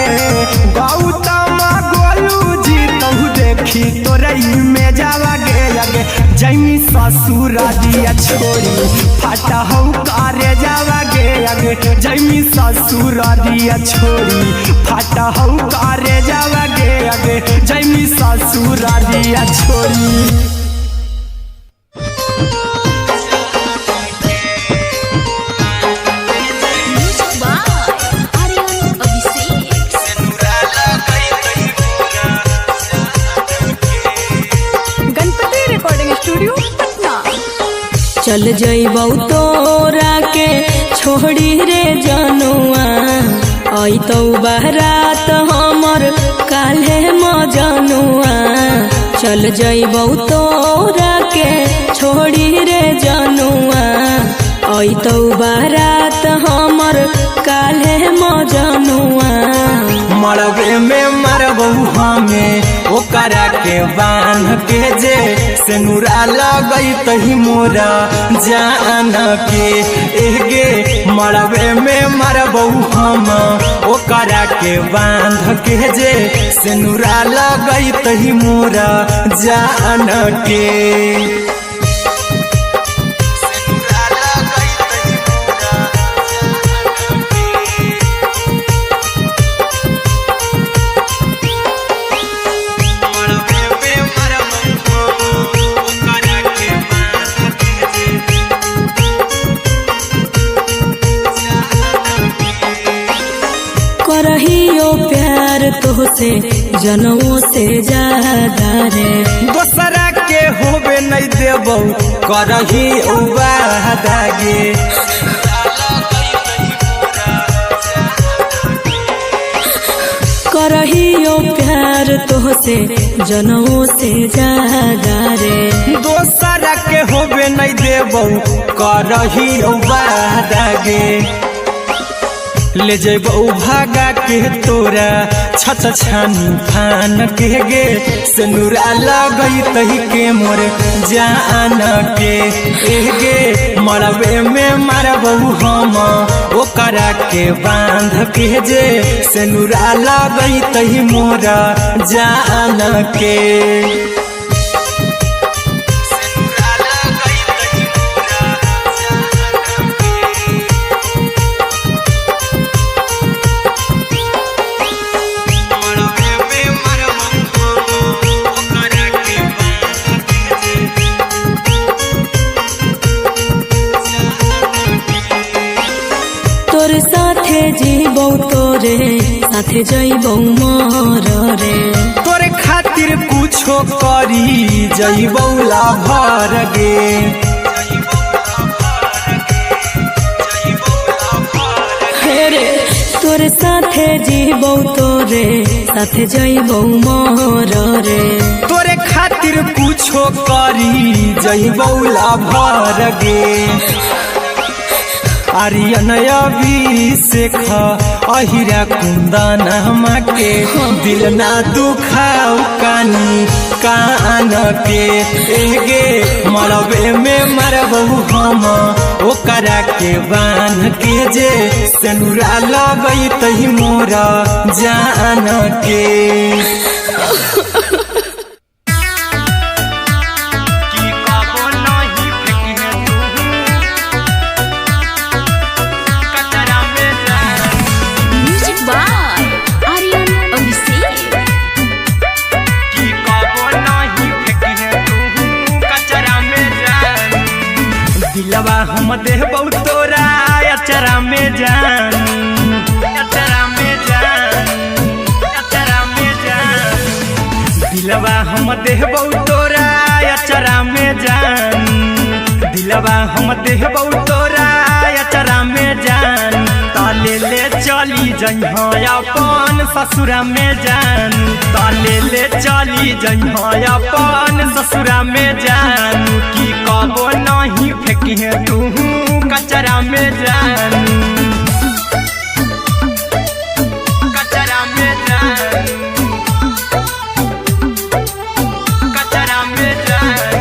गौतम गोलू जीतौ देखी तोरई में जावागे आगे जैमी ससुर दिया छोरी फटहौ करे जावागे आगे जैमी ससुर दिया छोरी फटहौ करे जावागे आगे जैमी ससुर दिया छोरी चल जइबौ तोरा के छोड़ी रे जनुआ अइतौ बारात हमर काल्हे मजनुआ चल जइबौ तोरा के छोड़ी रे जनुआ अइतौ बारात हमर काल्हे मजनुआ मरबे में मरबौ हमें ओकरा के बांध के जे सेनुरा लगैतहि मोरा जान के एगे मरबे में मरबौ हम ओकरा के बांध के जे सेनुरा लगैतहि मोरा जान के करहियो प्यार तोहसे जनमों से ज्यादा रे दोसरा के होबे नहीं देबौ करही उबादागे करहियो प्यार तोहसे जनमों से ज्यादा रे दोसरा के होबे नहीं देबौ करही उबादागे ले जेबौ भागा के तोरा छछ छानी फान के गे सेनुरा लगैतहि के मोर जान के एगे मरबे में मरबौ हम ओकरा के बांध के जे सेनुरा लगैतहि मोरा जान के तोर साथे जीबौ तोरे साथे जइबौ मोर रे तोरे खातिर कुछो करी जइबौ लाभर गे हे रे तोरे साथे जीबौ तोरे साथे जइबौ मोर रे तोरे खातिर कुछो करी जइबौ लाभर गे आर्यन अभिषेक अहिरा कुंदन के दिल ना दुखाऊ कानी कान के एगे मरबे में मरबहू हम ओकरा के बान के जे सेनुरा लगई तही मोरा जान के दिलवा हम देबौ तोरा अचरा में जान अचरा में जान अचरा में जान दिलवा हम देबौ तोरा अचरा में जान दिलवा हम देबौ तोरा अचरा में जान ताले ले चली जइहा अपन ससुरा में जान ताले ले चली जइहा अपन ससुरा में जान की कबो नहीं फेंकिहे तू कचरा में जान कचरा में जान कचरा में जान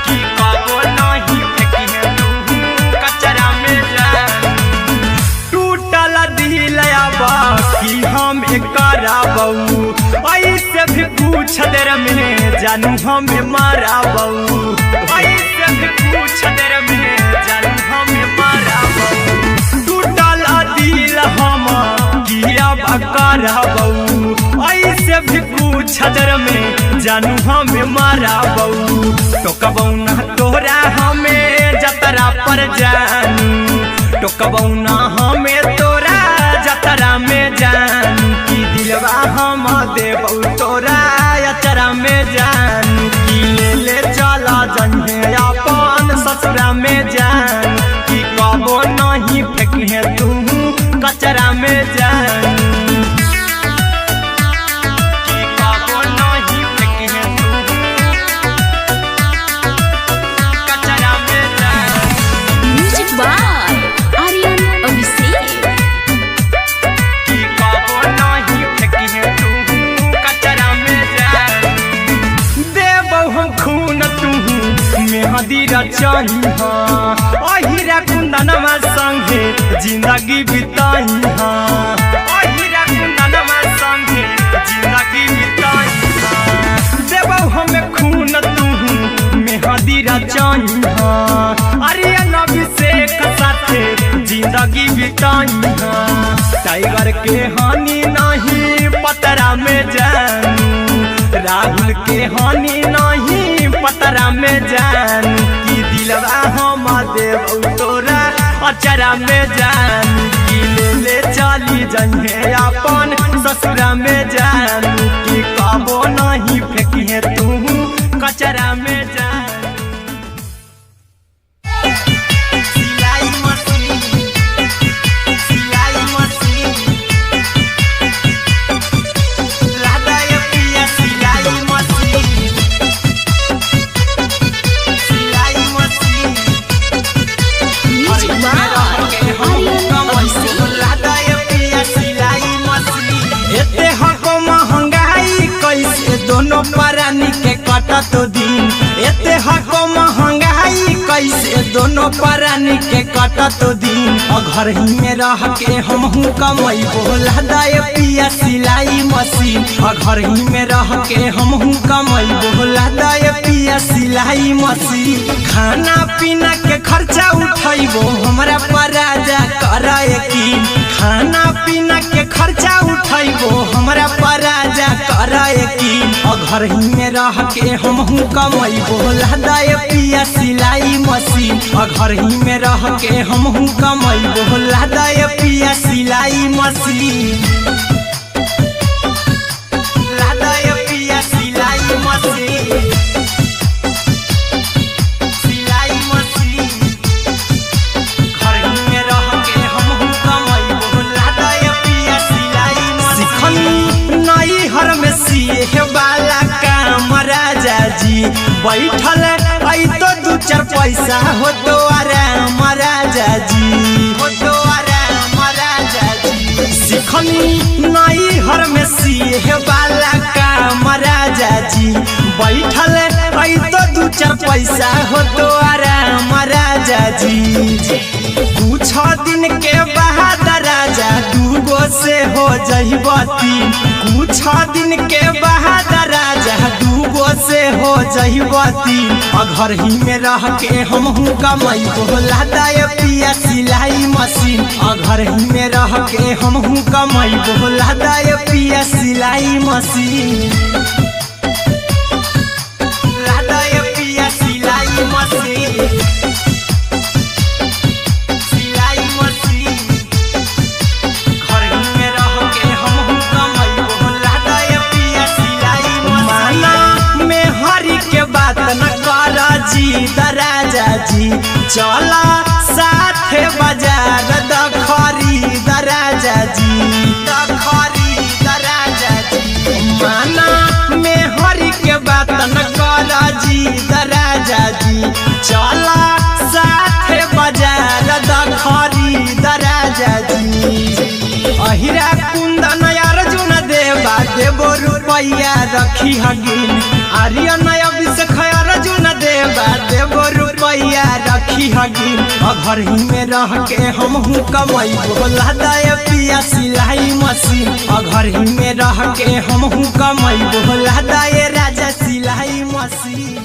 की कबो नहीं फेंकिहे तू कचरा में जान टूटल दिल बाकी हम कराबौ ऐसे भी पूछ देर में जानू हमें माराबौ ऐसे भी पूछ देर में जानू हमें माराबौ टूटल दिल हम किया कराबौ ऐसे भी पूछ देर में जानू हमें माराबौ टोकबौ ना तोरा हमें जतरा पर जानू टोकबौ ना हमें तोरा जतरा में जानू की दिलवा हम देबौ तोरा अचरा में जानू की ले चला जइहे अपन ससुरा में जान की कबो नहीं फेंकिहे तू कचरा में जानू की कबो नहीं फेंकिहे तू कचरा में जान म्यूजिक बाय आर्यन अभिषेक की कबो नहीं फेंकिहे तू कचरा में जान देबौ हम खून तू मेहदी रचही अहिरा कुंदनमा संगे जिंदगी बिताई अहिरा कुंदनमा संगे जिंदगी बिताई देबौ हमें खून तू मेहदी रचही आर्यन अभिषेक साथे जिंदगी बिताई टाइगर के हानि नहीं पतरा में जानू राहुल के हानि नहीं पतरा में जानू की दिलवा हम देबौ तोरा अचरा में जानू की ले चली जइहे अपन ससुरा में जानू की कबो नहीं फेंकिहे तू कचरा में जानू सिलाई मशीन सिलाई मशीन लादा ये पिया सिलाई मशीन सिलाई machine music by Aryan Abhishek लादा ये पिया सिलाई मशीन एते हको महंगाई कैसे दोनों परानी के कटत दिन एते हको महंगाई कैसे दोनों परानी के कटत दिन और घर ही में रह के हमहू कमैबो लादा ये पिया सिलाई मशीन और घर ही में रह के हमहू कमैबो लादा ये पिया सिलाई मशीन खाना पीना के खर्चा उठैबो हमरा पर राजा करा यकीन खाना पीना के खर्चा उठैबो हमरा पर राजा करा यकीन और घर ही में रह के हमहू कमैबो लादा ये पिया सिलाई मशीन और घर ही में रह के हमहू कमैबो लादा ये पिया सिलाई मशीन लादा ये पिया सिलाई मशीन सिलाई मशीन बैठल आई तो दू चार पैसा हो तो आराम राजा जी, हो तो आराम राजा जी। सिखनी नई हर में सीहे वाला काम राजा जी, बैठल आई तो दू चार पैसा हो तो आराम राजा जी। कुछ दिन के बाद राजा दूगो से हो जहिबती, कुछ दिन के बाद राजा दूगो से हो जहिबती। घर ही में रह के हमहू कमाई बोला दाय पिया सिलाई मशीन, घर ही में रह के हमहू कमाई बोला दाय पिया सिलाई मशीन, लादाय पिया सिलाई मशीन, सिलाई मशीन। घर ही में रह के हमहू कमाई बोला दाय पिया सिलाई मशीन। माना में हरी के बात न कर जी दराजा जी, चला साथे बाजार द खरीद राजा जी, द खरीद राजा जी। माना में हरी के बात न कर जी दराजा जी, चला साथे बाजार द खरीद राजा जी। अहिरा कुंदन अर्जुन देवा देवो रुपैया रखी हगिन, आर्यन अभिषेक अर्जुन देवा देवो रुपैया रखी हगिन। घर ही में रह के हमहू कमाई बोला दाय पिया सिलाई मशीन, घर ही में रह के हमहू कमाई बोला दाय राजा सिलाई मशीन।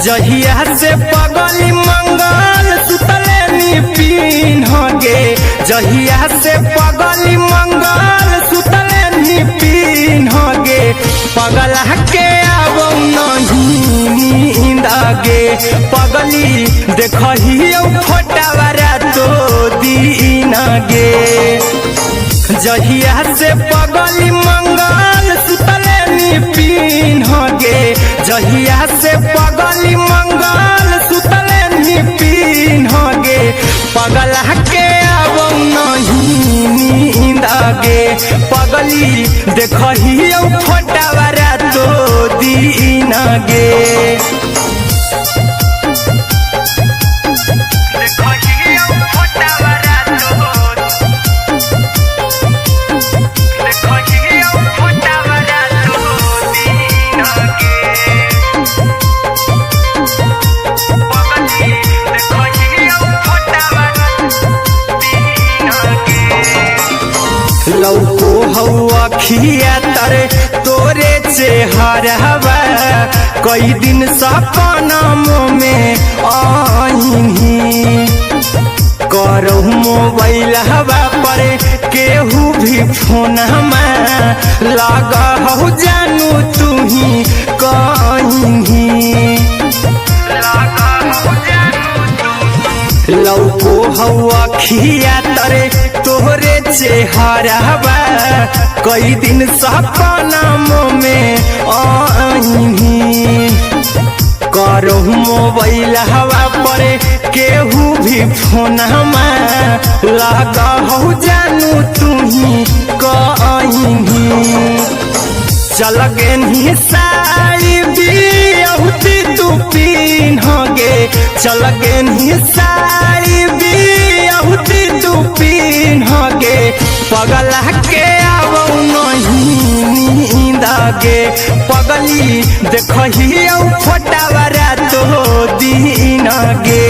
जहिया से पगली मंगल सुतले निपिन गे, जहिया से पगली मंगल सुतले निपिन गे। पगला के आब नहीं नींद गे, पगली देखही फोटावारा तो दीन गे। जहिया से पगली मंगल सुतले निपिन गे, जहिया से पगली मंगल सुतले निपिन गे। पगला के आब नहीं नींद गे, पगली देखही फोटावारा तो दीन गे। लौको हवा खिया तरे तोरे चेहरवा, कई दिन सपना में आईनी। करो मोबाइल हवा पर केहू भी फोन में लगा हो जानू तू ही कहीं। लौको हवा खिया तरे तोहरे चेहरवा, कई दिन सपना में आईनी। करो मोबाइल हवा पर केहू भी फोन में लगा हो जानू तू ही कहीं। चल गे साड़ी बिहुती तू पीन गे, चल गे साड़ी बिहुती तू पीन गे। पगला के आब नहीं नींद गे, पगली देखही फोटावारा तो दीन गे।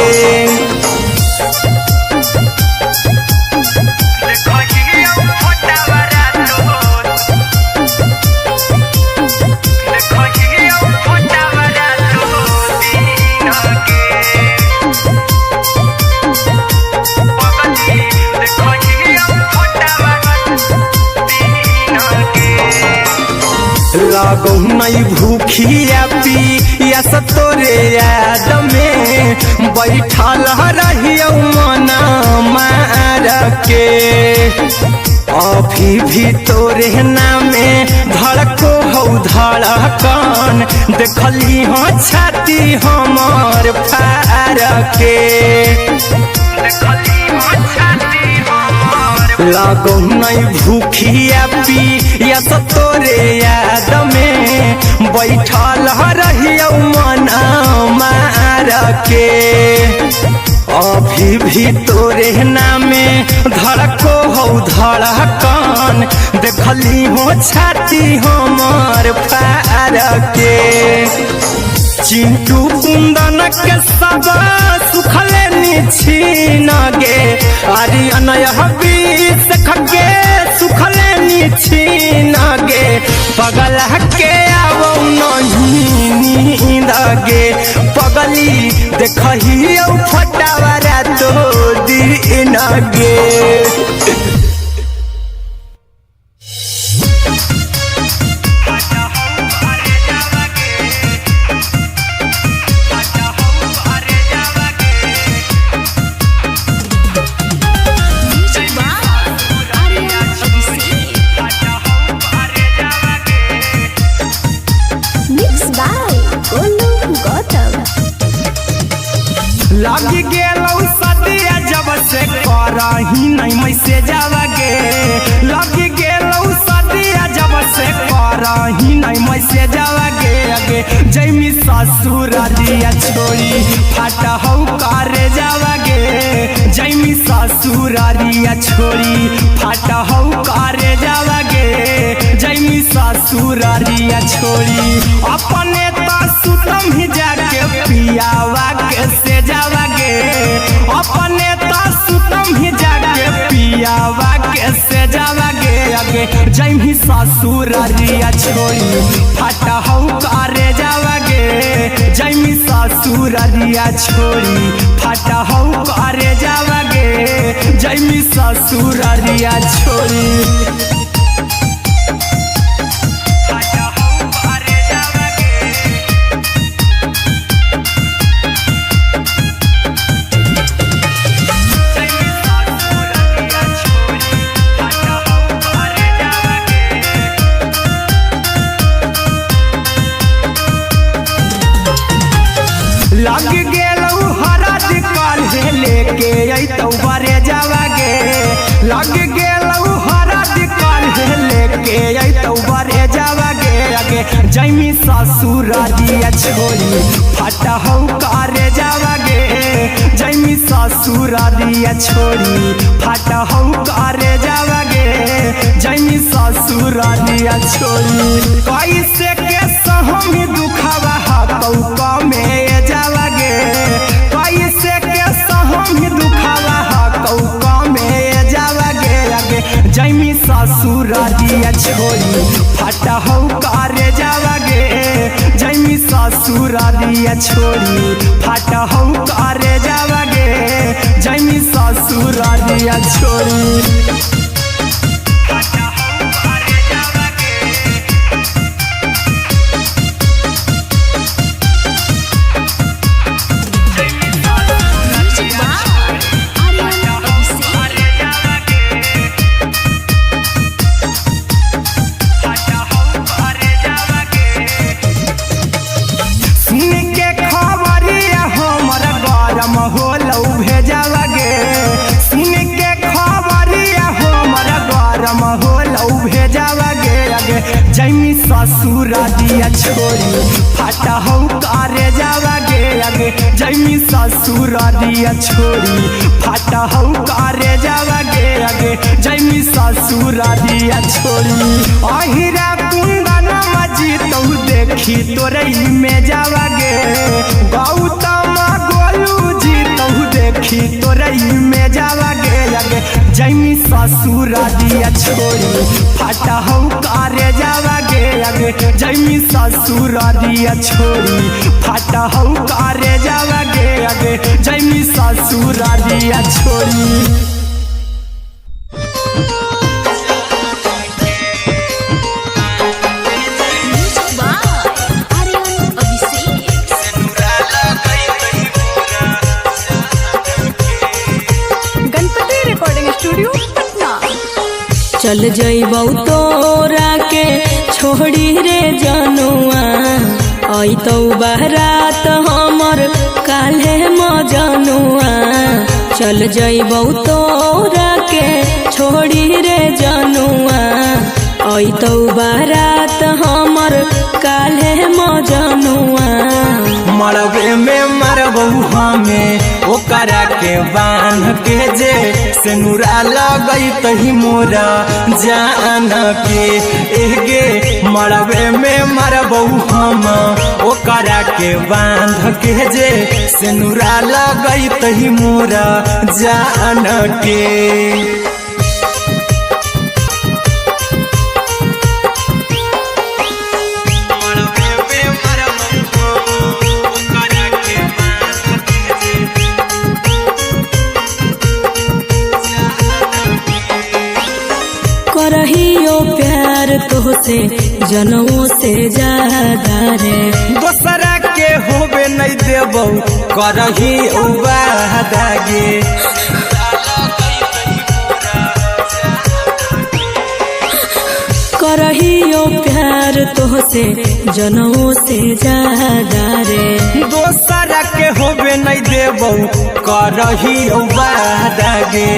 लगो नहीं भूखिया पिया तोरे याद में, बैठल रहियो मन मार के अभी भी तोरे नामे धड़को हो धड़कन देखली हो छाती हमर फार के लागो नहीं भूखिया पिया तो तोरे याद में बैठल रहियो मन मार के अभी भी तोरे नामे धड़को हो धड़कन देखली हो छाती हमर फार के चिंटू कुंदन के सब सुखले निछीन गे आर्यन हबीस खगे सुखले निछीन गे पगल के आवो नहीं नींद गे पगली देखही फटावरा तो दिन गे लगी गेलौ सदिया जब से करही नहीं मैसे जावगे लगी गेलौ सदिया जब से करही नहीं मैसे जावगे अगे जैमी ससुर दिया छोड़ी फाटा हौ करे जावगे जैमी ससुर दिया छोड़ी फाटा हौ करे जावगे जैमी ससुर दिया छोड़ी अपने तो सुतम ही जाके पियावा के से जावगे अपने तो सुतम ही जाके पियावा के से जावगे अगे जैमी ससुर रिया छोड़ी फाटा हौ करे जावगे जैमी ससुर रिया छोड़ी फाटा हौ करे जावगे जैमी ससुर रिया छोड़ी लग गेलौ हरद काल्हे लेके अइतौ बरे जावगे लग गेलौ हरद काल्हे लेके अइतौ बरे जावगे अगे जैमी ससुर दिया छोड़ी फाटा हौ करे जावगे जैमी ससुर दिया छोड़ी फाटा हौ करे जावगे जैमी ससुर दिया छोड़ी कैसे के सहमी दुखवा हाथौ कमे जावगे कैसे के सहमी दुखवा हाथौ कमे जावगे अगे जैमी ससुर दिया छोड़ी फाटा हौ करे जावगे जैमी ससुर दिया छोड़ी फाटा हौ करे जावगे जैमी ससुर दिया छोड़ी जैमी ससुर दिया छोड़ी फाटा हौ करे जावगे अगे जैमी ससुर दिया छोड़ी फाटा हौ करे जावगे अगे जैमी ससुर दिया छोड़ी अहिरा कुंदन मजीतौ देखी तोरई में जावगे गौतम गोलू जीतौ देखी तोरई में जावगे अगे जैमी ससुर दिया छोड़ी फाटा हौ करे जावगे अगे जैमी ससुर दिया छोड़ी फाटा हौ करे जावगे अगे जैमी ससुर दिया छोड़ी चल जइबौ तोरा के छोड़ी रे जनुआ अइतौ बारात हमर काल्हे मजनुआ चल जइबौ तोरा के छोड़ी रे जनुआ अइतौ बारात हमर काल्हे मजनुआ मरबे में मरबौ हमें ओकरा के बांध के जे सिनुरा लगई तही मोरा जान के एगे मरबे में मरबौ हम ओकरा के बांध के जे सिनुरा लगई तही मोरा जान के करहियो प्यार तोहसे जनमों से ज्यादा रे दोसरा के होबे नहीं देबौ करही वादा गे करहियो प्यार तोहसे जनमों से ज्यादा रे दोसरा के होबे नहीं देबौ करही वादा गे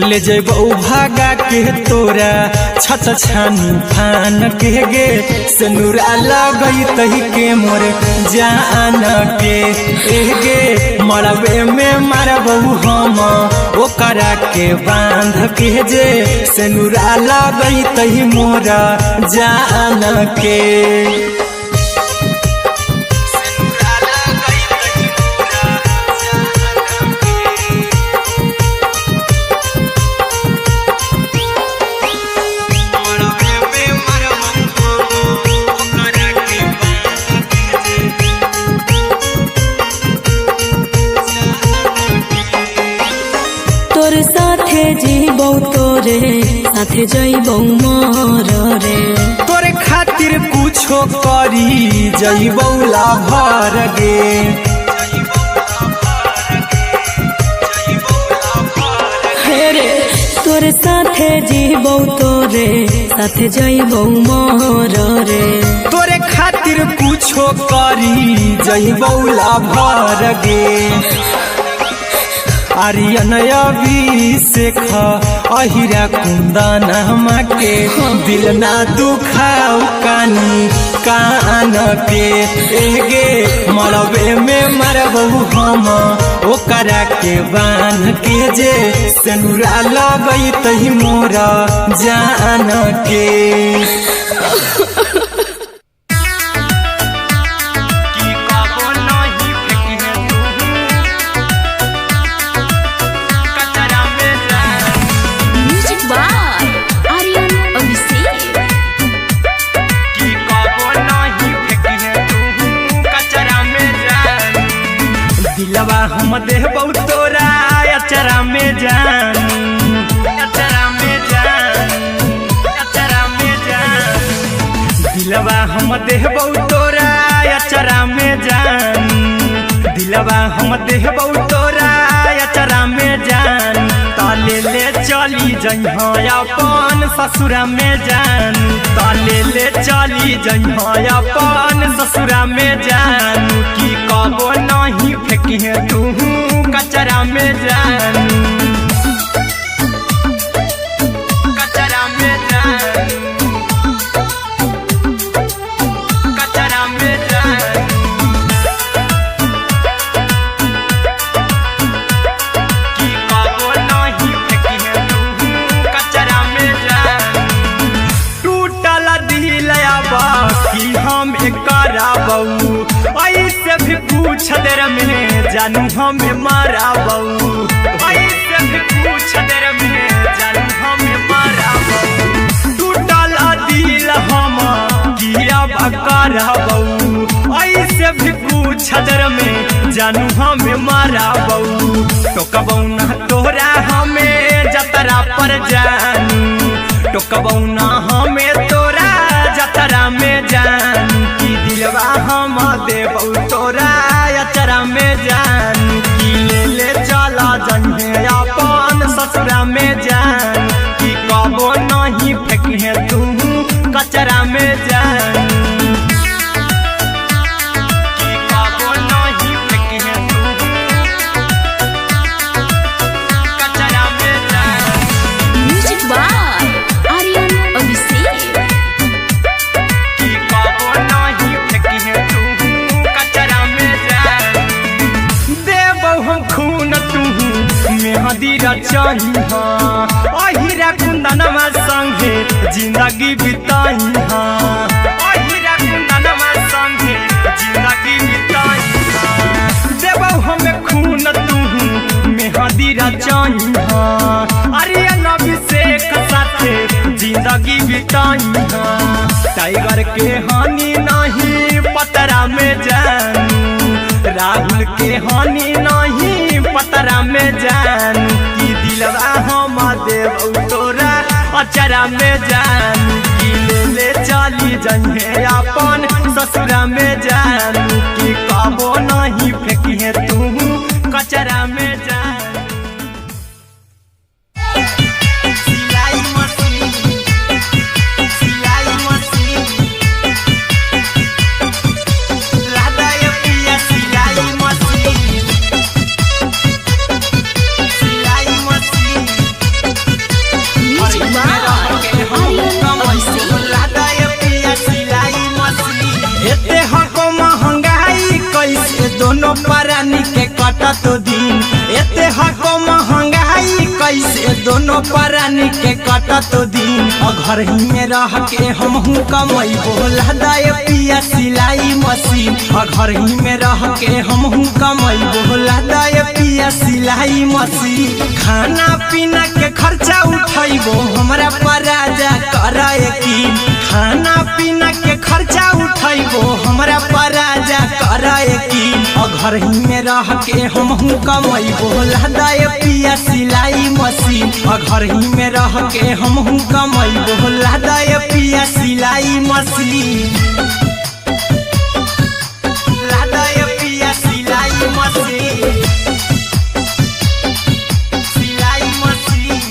ले जेबौ भागा के तोरा छत छानी फान के गे सिनुरा लगई तही के मोर जान के एगे मरबे में मरबौ हम ओकरा के बांध के जे सिनुरा लगई तही मोरा जान के तोर साथे जीबौ तोरे साथे जइबौ मर रे तोरे खातिर कुछो करी जइबौ लाभर गे हेरे तोर साथे जीबौ तोरे साथे जइबौ मर रे तोरे खातिर कुछो करी जइबौ लाभर गे आर्यन अभिषेक अहिरा कुंदन के दिल ना दुखाऊ कानी कान के एगे मरबे में मरबौ हम ओकरा के बांध के जे सिनुरा लगई तही मोरा जान के दिलवा हम देबौ तोरा अचरा में जान अचरा में जान अचरा में जान दिलवा हम देबौ तोरा अचरा में जान दिलवा हम देबौ तोरा अचरा में जान ताले ले चली जइहा अपन ससुरा में जान ताले ले चली जइहा अपन ससुरा में जान की कबो नहीं फेंकिहे तू कचरा में जान कचरा में जान कचरा में जान की कबो नहीं फेंकिहे तू कचरा में जान टूटल दिल बाकी हम कराबौ ऐसे भी पूछ देर में जानू हमें माराबौ ऐसे भी पूछ देर में जानू हमें माराबौ टूटल दिल हम किया कराबौ ऐसे भी पूछ देर में जानू हमें माराबौ टोकबौ ना तोरा हमें जतरा पर जानू टोकबौ ना हमें तोरा जतरा में जानू की दिलवा हम देबौ तोरा अचरा में जानू की ले ले चला जन्हे अपन ससुरा में जान की मेहंदी रचाई अहिरा कुंदनमा संगे जिंदगी बिताई अहिरा कुंदनमा संगे जिंदगी बिताई देबौ हमें खून तू मेहंदी रचाई आर्यन अभिषेक साथे जिंदगी बिताई टाइगर के हानि नहीं पतरा में जानू राहुल के हानि नहीं पतरा में जानू कि दिलवा हम देव तोरा अचरा में जानू कि ले चली जइहे अपन ससुरा में जानू कि कबो नहीं फेंकिहे तू कचरा में जानू दोनों परानी के कटत दिन एते हको महंगाई कैसे दोनों परानी के कटत दिन घर ही में रह के हमहू कमई बोला दाय पिया सिलाई मशीन घर ही में रह के हमहू कमई बोला दाय पिया सिलाई मशीन खाना पीना के खर्चा उठैबो हमरा पर राजा कराए की खाना पीना के खर्चा उठैबो हमरा पर राजा कराए की घर ही में रह के हमहू कमई बोला दाय पिया सिलाई मशीन घर ही में रह के हमहू कमई बोला दाय पिया सिलाई मशीन लादाय पिया सिलाई मशीन सिलाई मशीन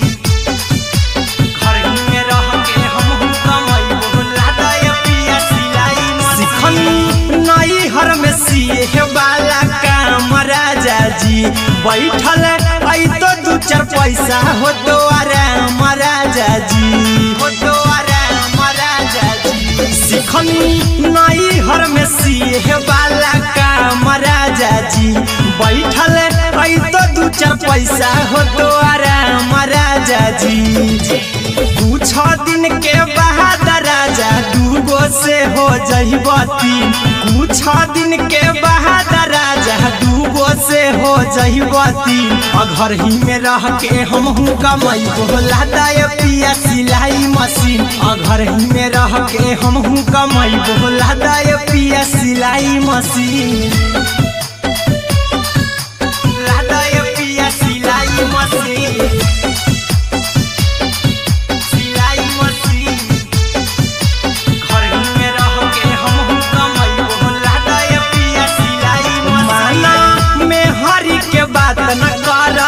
घर ही में रह के हमहू कमई बोला दाय पिया सिलाई मशीन नई हर में सिए वाला काम राजा जी बैठल आई तो दू चार पैसा हो तो आराम राजा जी हो तो आराम राजा जी सिखनी नई हर में सिए वाला काम राजा जी बैठल आई तो दू चार पैसा हो तो आराम राजा जी कुछ दिन के बाद राजा दूगो से हो जहिबती कुछ दिन के बाद राजा दूगो से हो जहिबती घर ही में रह के हमहू कमई बोला दाय पिया सिलाई मशीन घर ही में रह के हमहू कमई बोला दाय पिया सिलाई मशीन लादाय पिया सिलाई मशीन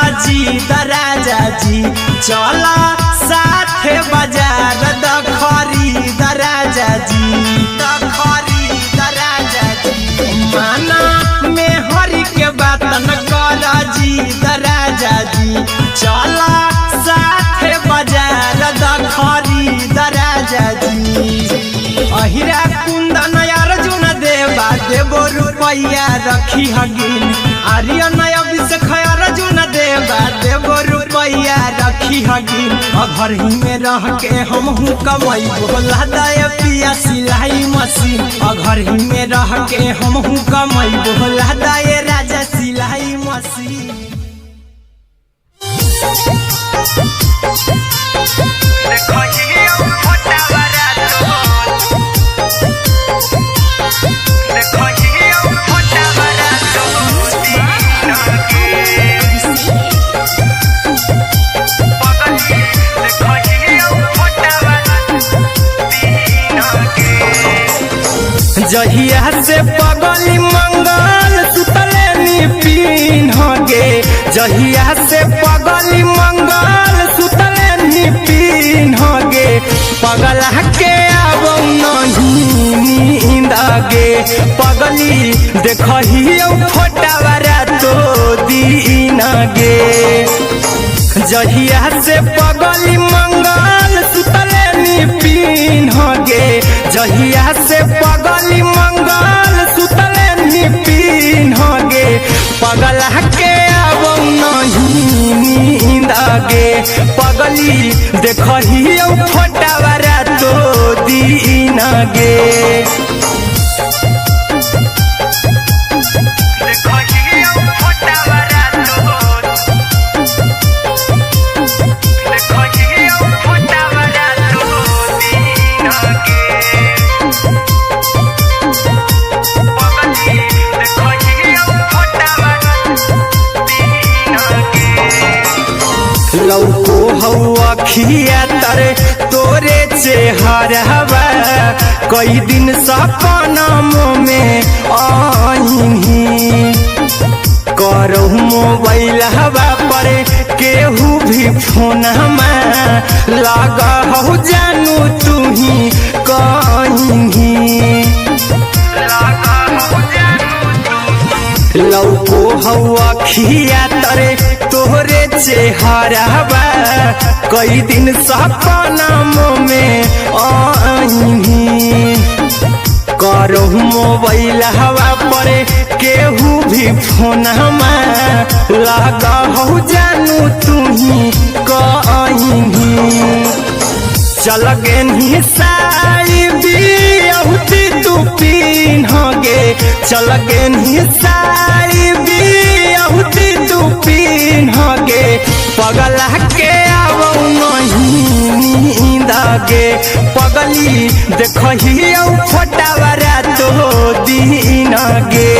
राजा जी चला साथे बाजार द खरीद राजा जी द खरीद राजा जी माना में हरी के बात न कर जी द राजा जी चला साथे बाजार द खरीद राजा जी अहिरा कुंदन अर्जुन देवा देबो रुपया रखी हगिन आर्यन अभिषेक अर्जुन देवा देबो रुपया रखी हगिन घर ही में रह के हमहू कमई बोला दाय पिया सिलाई मशीन घर ही में रह के हमहू कमई बोला दाय राजा सिलाई मशीन जहिया से पगली मंगल सुतले पिन गे जहिया से पगली मंगल सुतले पिन गे पगला के आब नहीं नींद गे पगली देखियो फोटावारा तो दीन गे जहिया से पगली मंगल सुतले पिन गे जहिया से पगली मंगल सुतले पिन गे पगला के आब नहीं पगली देखही फोटावारा तो दीन गे लौको हवा खिया तरे तोरे चेहरवा कई दिन सपनों में आईनी करहु मोबाइल हवा पर केहू भी फोन लगा हो जानू तू ही कहीं लौको हवा खिया तरे तोहरे चेहरवा कई दिन सपनों में आईनी करहु मोबाइल हवा पर केहू भी फोन लगा हो जानू तू ही कहीं चल गेनी साड़ी बियहुती तू पिन्हगे चल गेनी साड़ी बियहुती तू पिन्हगे पगला के आवौ नहीं नींदगे पगली देखही फोटावारा तो दीन गे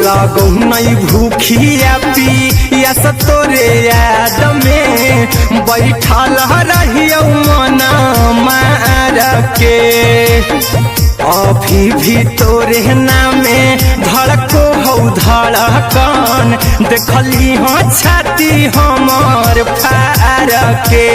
लागो नहीं भूखिया पिया तोरे याद में बैठल रहियो मन मार के अभी भी तोरे नामे धड़को हो धड़कन देखली हो छाती हमर फार के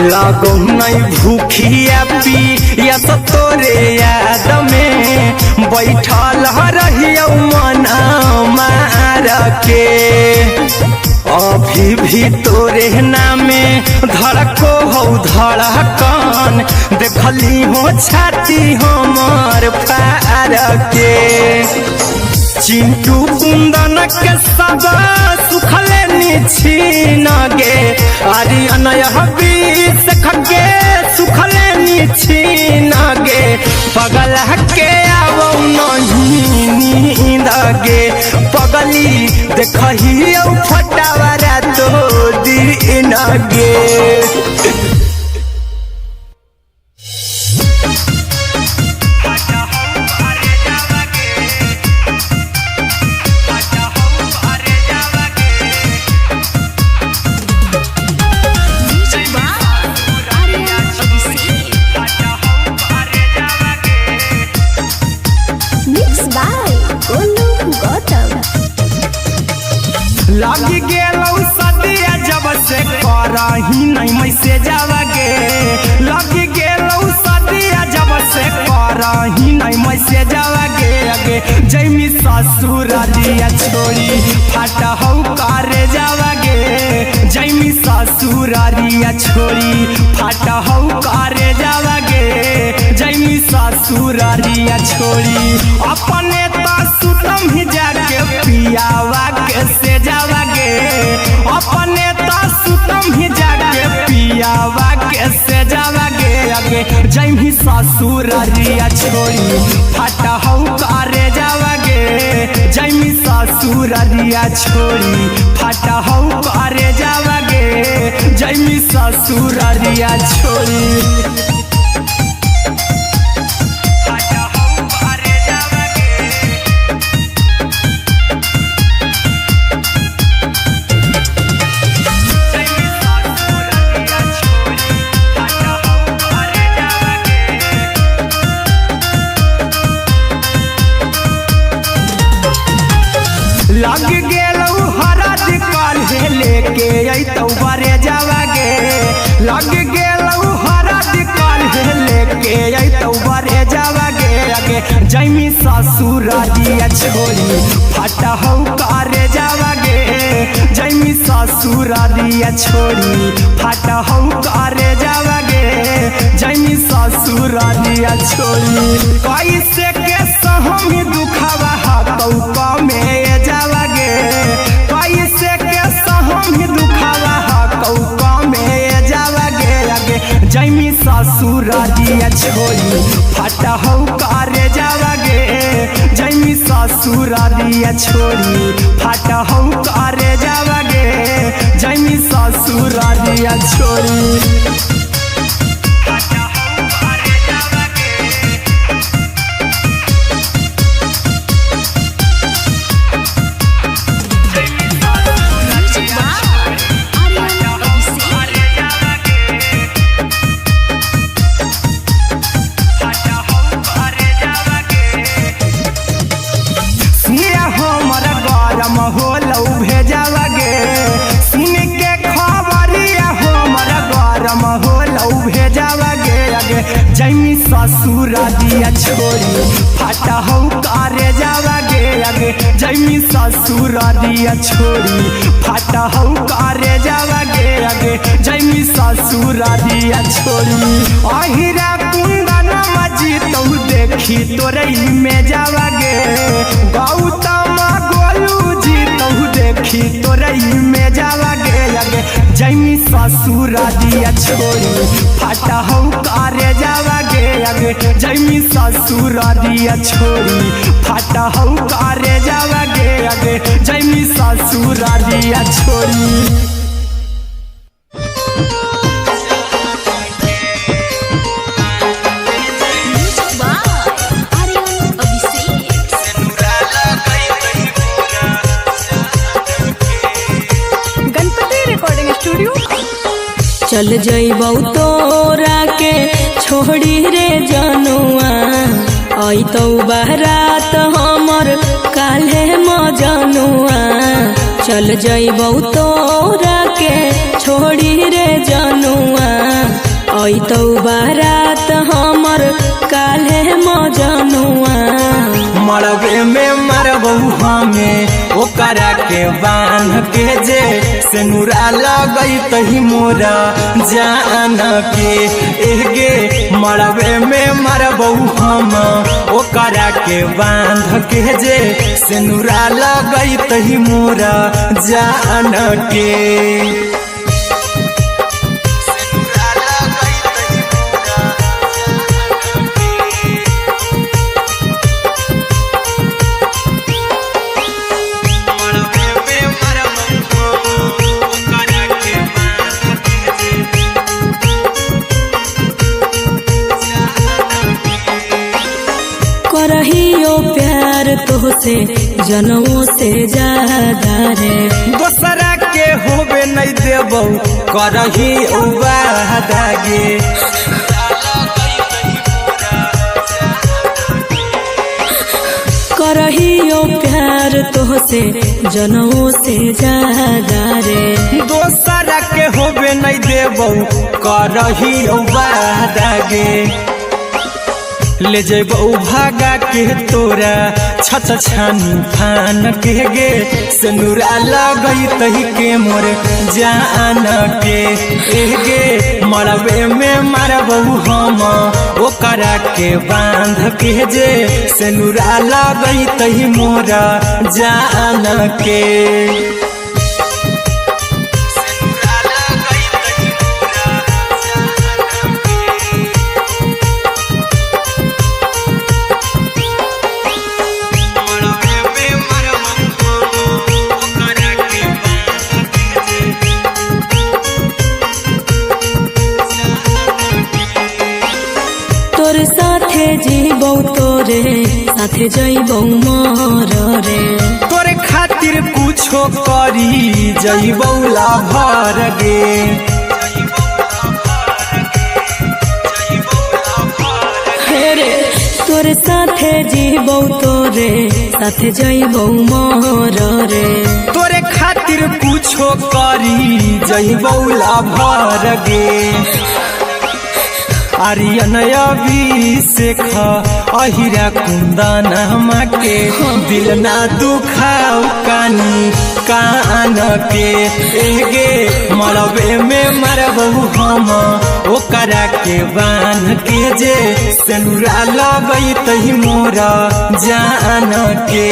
लागो नहीं भूखिया पिया तोरे याद में बैठल रहियो मन मार के अभी भी तोरे नामे धड़को हो धड़कन देखली हो छाती हमर फार के चिंटू कुंदन के सब सुखले छीन गे आर्यन हबीस खगे सुखले छीन गे पगला के आवौ नहीं नींद गे पगली देखही फोटावारा तो दीन गे लगी गेलौ सदिया जब से करही नहीं मैसेजवा गे लगी गेलौ सदिया जब से करही नहीं मैसेजवा गे अगे जैमी ससुरालिया छोड़ी फाटा हौ करे जावा गे जैमी ससुरालिया छोड़ी फाटा हौ करे जावा गे जैमी ससुरालिया छोड़ी अपने तो सुतम ही जाके पियावा के से जावा गे अपने तो सुतम ही जाके पियावा के से जावा गे अगे जैमी ससुरालिया छोड़ी फाटा हौ करे जावा गे जैमी ससुरालिया छोड़ी फाटा हौ करे जावा गे जैमी ससुरालिया छोड़ी लग गेलौ हरद काल्हे लेके अइतौ बरे जावा गे लग गेलौ हरद काल्हे लेके जैमी ससुरारिया छोड़ी फाटा हौ करे जावागे जैमी ससुरारिया छोड़ी फाटा हौ करे जावागे जैमी ससुरारिया छोड़ी कैसे के सहमी दुखावा हाथौ में जावागे कैसे के सहमी दुखावा हाथौ में जावागे आगे जैमी ससुरारिया छोड़ी फाटा हौ करे जावागे जैमी ससुरारिया छोड़ी फाटा हौ करे जावागे जैमी ससुरारिया छोड़ी जैमी ससुरारिया छोड़ी फाटा हौ करे जावागे आगे जैमी ससुरारिया छोड़ी फाटा हौ करे जावागे आगे जैमी ससुरारिया छोड़ी अहिरा कुंदन मजी तो देखी तोरई में जावागे गौतम गोलू जी तो देखी तोरई में जावागे आगे जैमी ससुरारिया छोड़ी फाटा हौ करे जावागे आगे जैमी ससुरारिया छोड़ी फाटा हौ करे जावागे आगे जैमी ससुरारिया छोड़ी चल जइबौ तोरा के छोड़ी रे जनुआ अइतौ बारात हमर काल्हे मजनुआ चल जइबौ तोरा के छोड़ी रे जनुआ अइतौ बारात हमर काल्हे मजनुआ मरबे में मरबौ हमें ओकरा के बांध के जे सेनुरा लगई तही मोरा जान के एगे मरबे में मरबौ हम ओकरा के बांध के जे सेनुरा लगई तही मोरा जान के करहियो प्यार तोहसे जनमों से ज्यादा रे दोसरा के होबे नहीं देबौ करही वादागे करहियो प्यार तोहसे जनमों से ज्यादा रे दोसरा के होबे नहीं देबौ करही वादागे ले जेबौ भागा के तोरा छत छानी फान के गे सेनुरा लगई तही के मोर जान के एगे मरबे में मरबौ हम ओकरा के बांध के जे सेनुरा लगई तही मोरा जान के जीबौ तोरे साथे जइबौ मोर रे तोरे खातिर कुछो करी जइबौ लाभर गे रे तोरे साथे जीबौ तोरे साथे जइबौ मोर रे तोरे खातिर कुछो करी जइबौ लाभर गे आर्यन अभिषेक अहिरा कुंदन के दिल ना दुखाओ कानी कान के एगे मरबे में मरबू हम ओकरा के बान के जे सेनुरा लगई तही मोरा जान के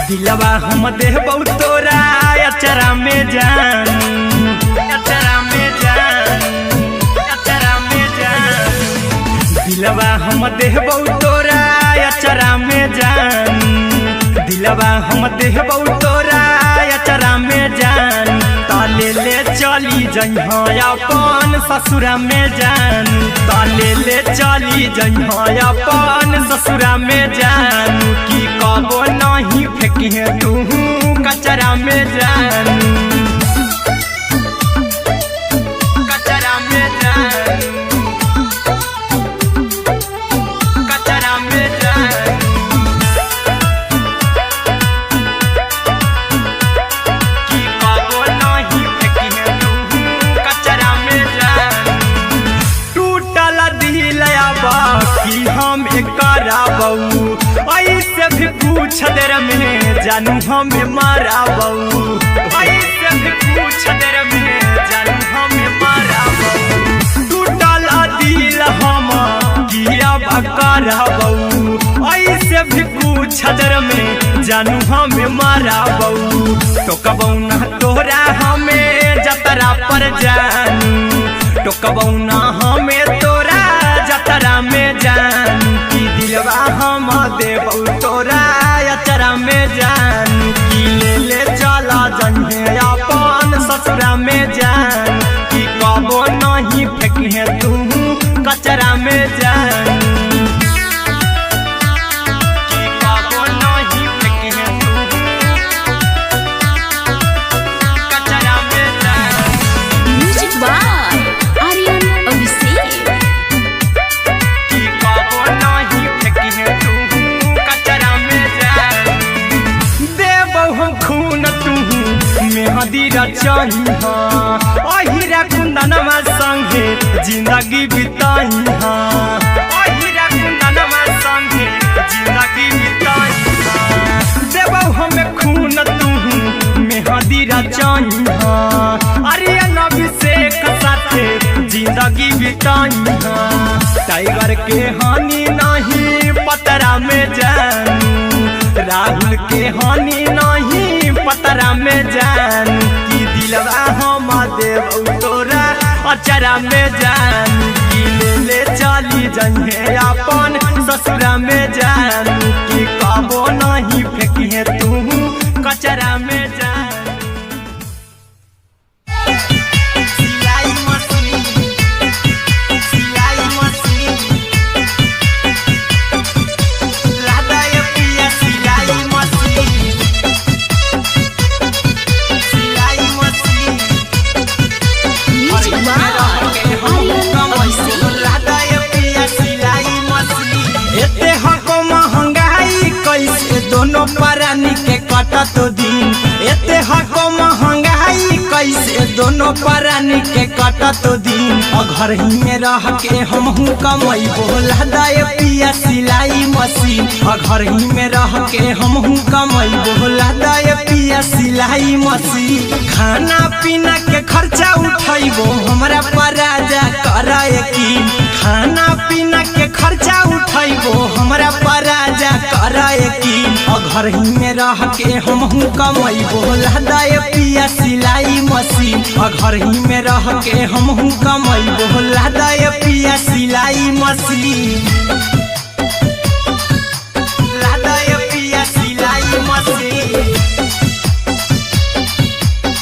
दिलवा हम देबौ तोरा अचरा में जान अचरा में जान अचरा में जान दिलवा हम देबौ तोरा अचरा में जान दिलवा हम देबौ तोरा अचरा में जान ताले ले चली जइहा अपन ससुरा में जान ताले ले चली जइहा अपन ससुरा में जान की कबो नहीं फेंकिहे तू कचरा में जान कचरा में जान कचरा में जान की कबो नहीं फेंकिहे तू कचरा में जान टूटल दिल बाकी हम कराबू ऐसे भी पूछ देर में जानू हमें माराबू ऐसे भी पूछ देर में जानू हमें माराबू टूटल दिल हम किया कराबू ऐसे भी पूछ देर में जानू हमें माराबू टोकबौ ना तोरा हमें जतरा पर जानू टोकबौ ना हमें तोरा जतरा में जानू की दिलवा हम देबौ तोरा अचरा में जानू की ले ले चला जन्हे अपन ससुरा में जान की कबो नहीं फेंकिहे तू कचरा में जानू की कबो नहीं फेंकिहे तू कचरा में जानू म्यूजिक बाय आर्यन अभिषेक की कबो नहीं फेंकिहे तू कचरा में जान देबौ हम खून तू मेहदी रचही अहिरा कुंदनमा संगे जिंदगी बिताई अहिरा कुंदनमा संगे जिंदगी बिताई देबौ हमें खून तू मेहदी रचही आर्यन अभिषेक साथे जिंदगी बिताई टाइगर के हानि नहीं पतरा में जानू राहुल के हानि नहीं पतरा में जानू की दिलवा हम देबौ तोरा अचरा में जानू की ले ले चली जइहे अपन ससुरा में जानू की कबो नहीं फेंकिहे तू कचरा में जानू दोनों परानी के कटत दिन एते हको महंगाई कैसे दोनों परानी के कटत दिन घर ही में रह के हमहू कमैबो लहदाए पिया सिलाई मशीन घर ही में रह के हमहू कमैबो लहदाए पिया सिलाई मशीन खाना पीना के खर्चा उठैबो हमरा पराजा कराए की खाना पीना के खर्चा उठैबो हमरा पराजा कराए की घर ही में रह के हमहू कमैबो लहदाए पिया सिलाई मशीन घर ही में रह के हमहू कमैबो लहदाए पिया सिलाई मशीन लहदाए पिया सिलाई मशीन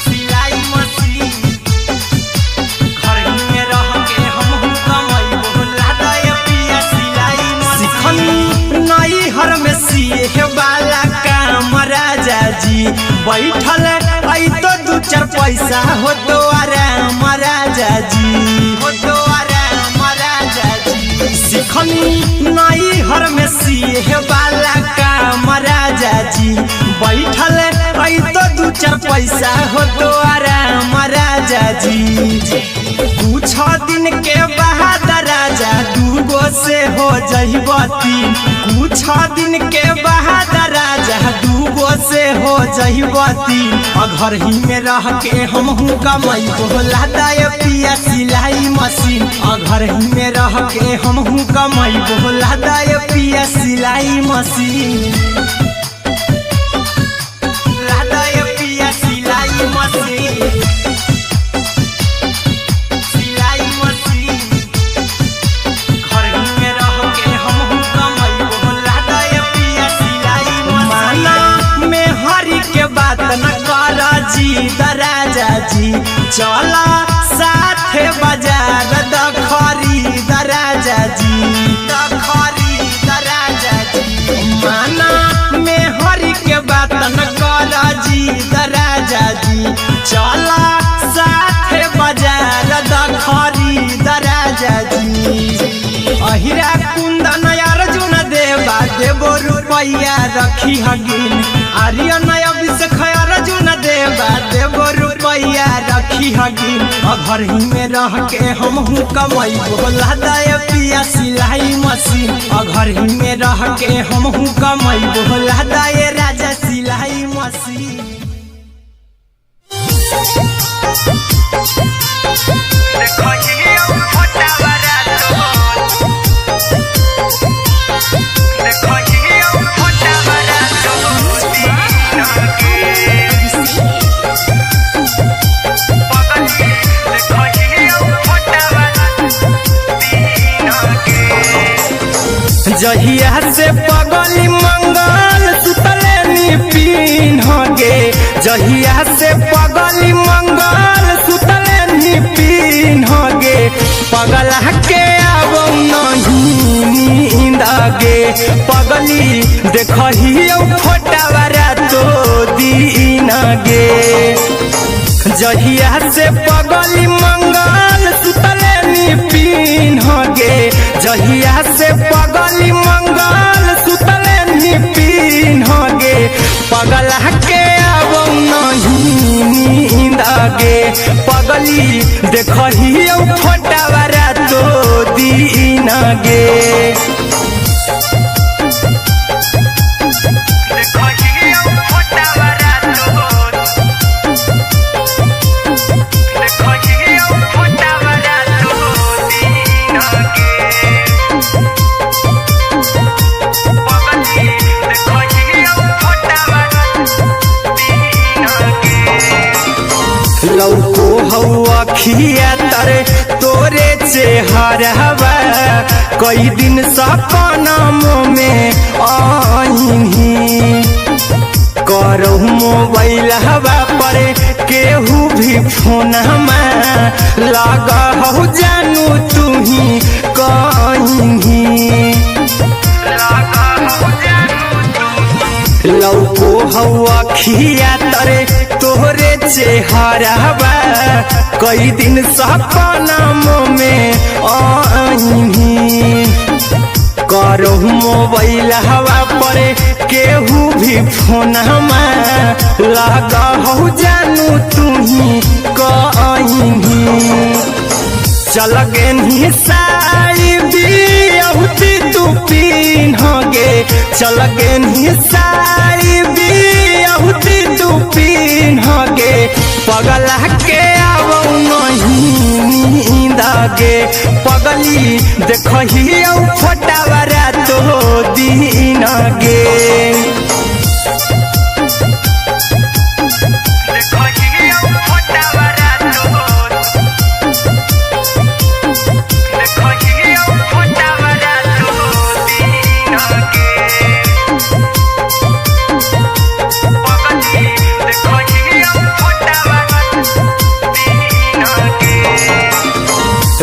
सिलाई मशीन घर ही में रह के हमहू कमैबो लहदाए पिया सिलाई मशीन नई हर में सिए वाला काम राजा जी बैठल पैसा हो तो आराम राजा जी, हो तो आराम राजा जी। सिखनी नई हर में सीहे वाला काम राजा जी, बैठल आई तो 2-4 पैसा हो तो आराम राजा जी। कुछ दिन के बाद राजा 2 से हो जहिबती, कुछ दिन के बाद राजा 2 से हो जहिबती। घर ही में रह के हमहू कमाई बोला दाय पिया सिलाई मशीन, घर ही में रह के हमहू कमाई बोला दाय पिया सिलाई मशीन, लादाय पिया सिलाई मशीन, सिलाई मशीन। घर ही में रह के हमहू कमाई बोला दाय पिया सिलाई मशीन। माना में हरी के बात न कर जी दराजा जी, चला साथे बाजार द खरीद राजा जी, द खरीद राजा जी। माना में हरी के बात न कर जी दराजा जी, चला साथे बाजार द खरीद राजा जी। अहिरा कुंदन अर्जुन देवा देबो रुपैया रखी हगिन, आर्यन अभिषेक अर्जुन देवा देबो रुपैया रखी हगिन। घर ही में रह के हमहू कमाई बोला दाय पिया सिलाई मशीन, घर ही में रह के हमहू कमाई बोला दाय राजा सिलाई मशीन। जहिया से पगली मंगल सुतले निपिन गे, जहिया से पगली मंगल सुतले निपिन गे। पगला के अब नहीं नींद गे, पगली देखही फोटावारा तो दीन गे। जहिया से पगली मंगल सुतले निपिन गे, जहिया से पगली मंगल सुतले निपिन गे। पगला के अब नहीं नींद गे, पगली देखही फोटावारा तो दीन गे। लौको हवा खिया तरे तोरे चेहरवा, कई दिन सपना में आईनी। करो मोबाइल हवा पर केहू भी फोन में लगा हो जानू तू ही कहीं। लौको हवा खिया तरे तोहरे चेहरवा, कई दिन सपना में आईनी। करो मोबाइल हवा पर केहू भी फोन में लगा हो जानू तू ही कहीं। चल गे साड़ी बियहुती तू पीन गे, चल गे साड़ी बियहुती तू पीन गे। पगला के अब नहीं नींद गे, पगली देखही फोटावारा तो दीन गे।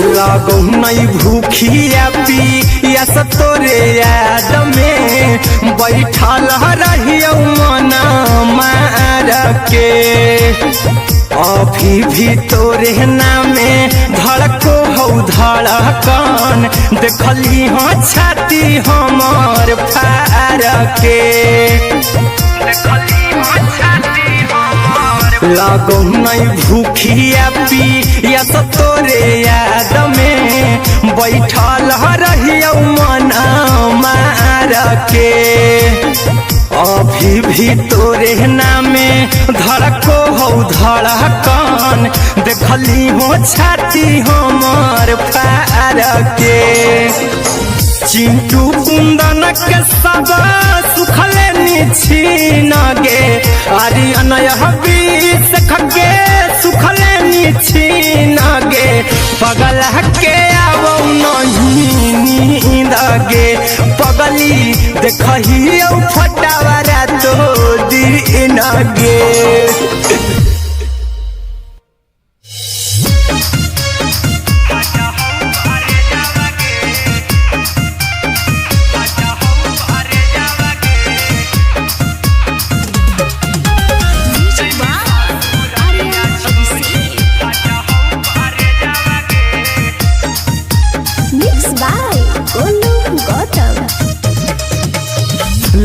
लगो नहीं भूखिया पिया तोरे याद में, बैठल रहियो मना मार के। अभी भी तोरे नामे धड़को हौ धड़कन देखली हो छाती हमर फार के लगो नहीं भूखिया पिया तो तोरे याद में बैठल रहियो मन मार के अभी भी तोरे नामे धड़को हौ धड़कन देखली हो छाती हमर फार के चिंटू कुंदन के सब सुखले निछीन गे आर्यन हबीस खगे सुखले निछीन गे पगल के आवो नहीं नींद गे पगली देखही फटावरा तो दिन गे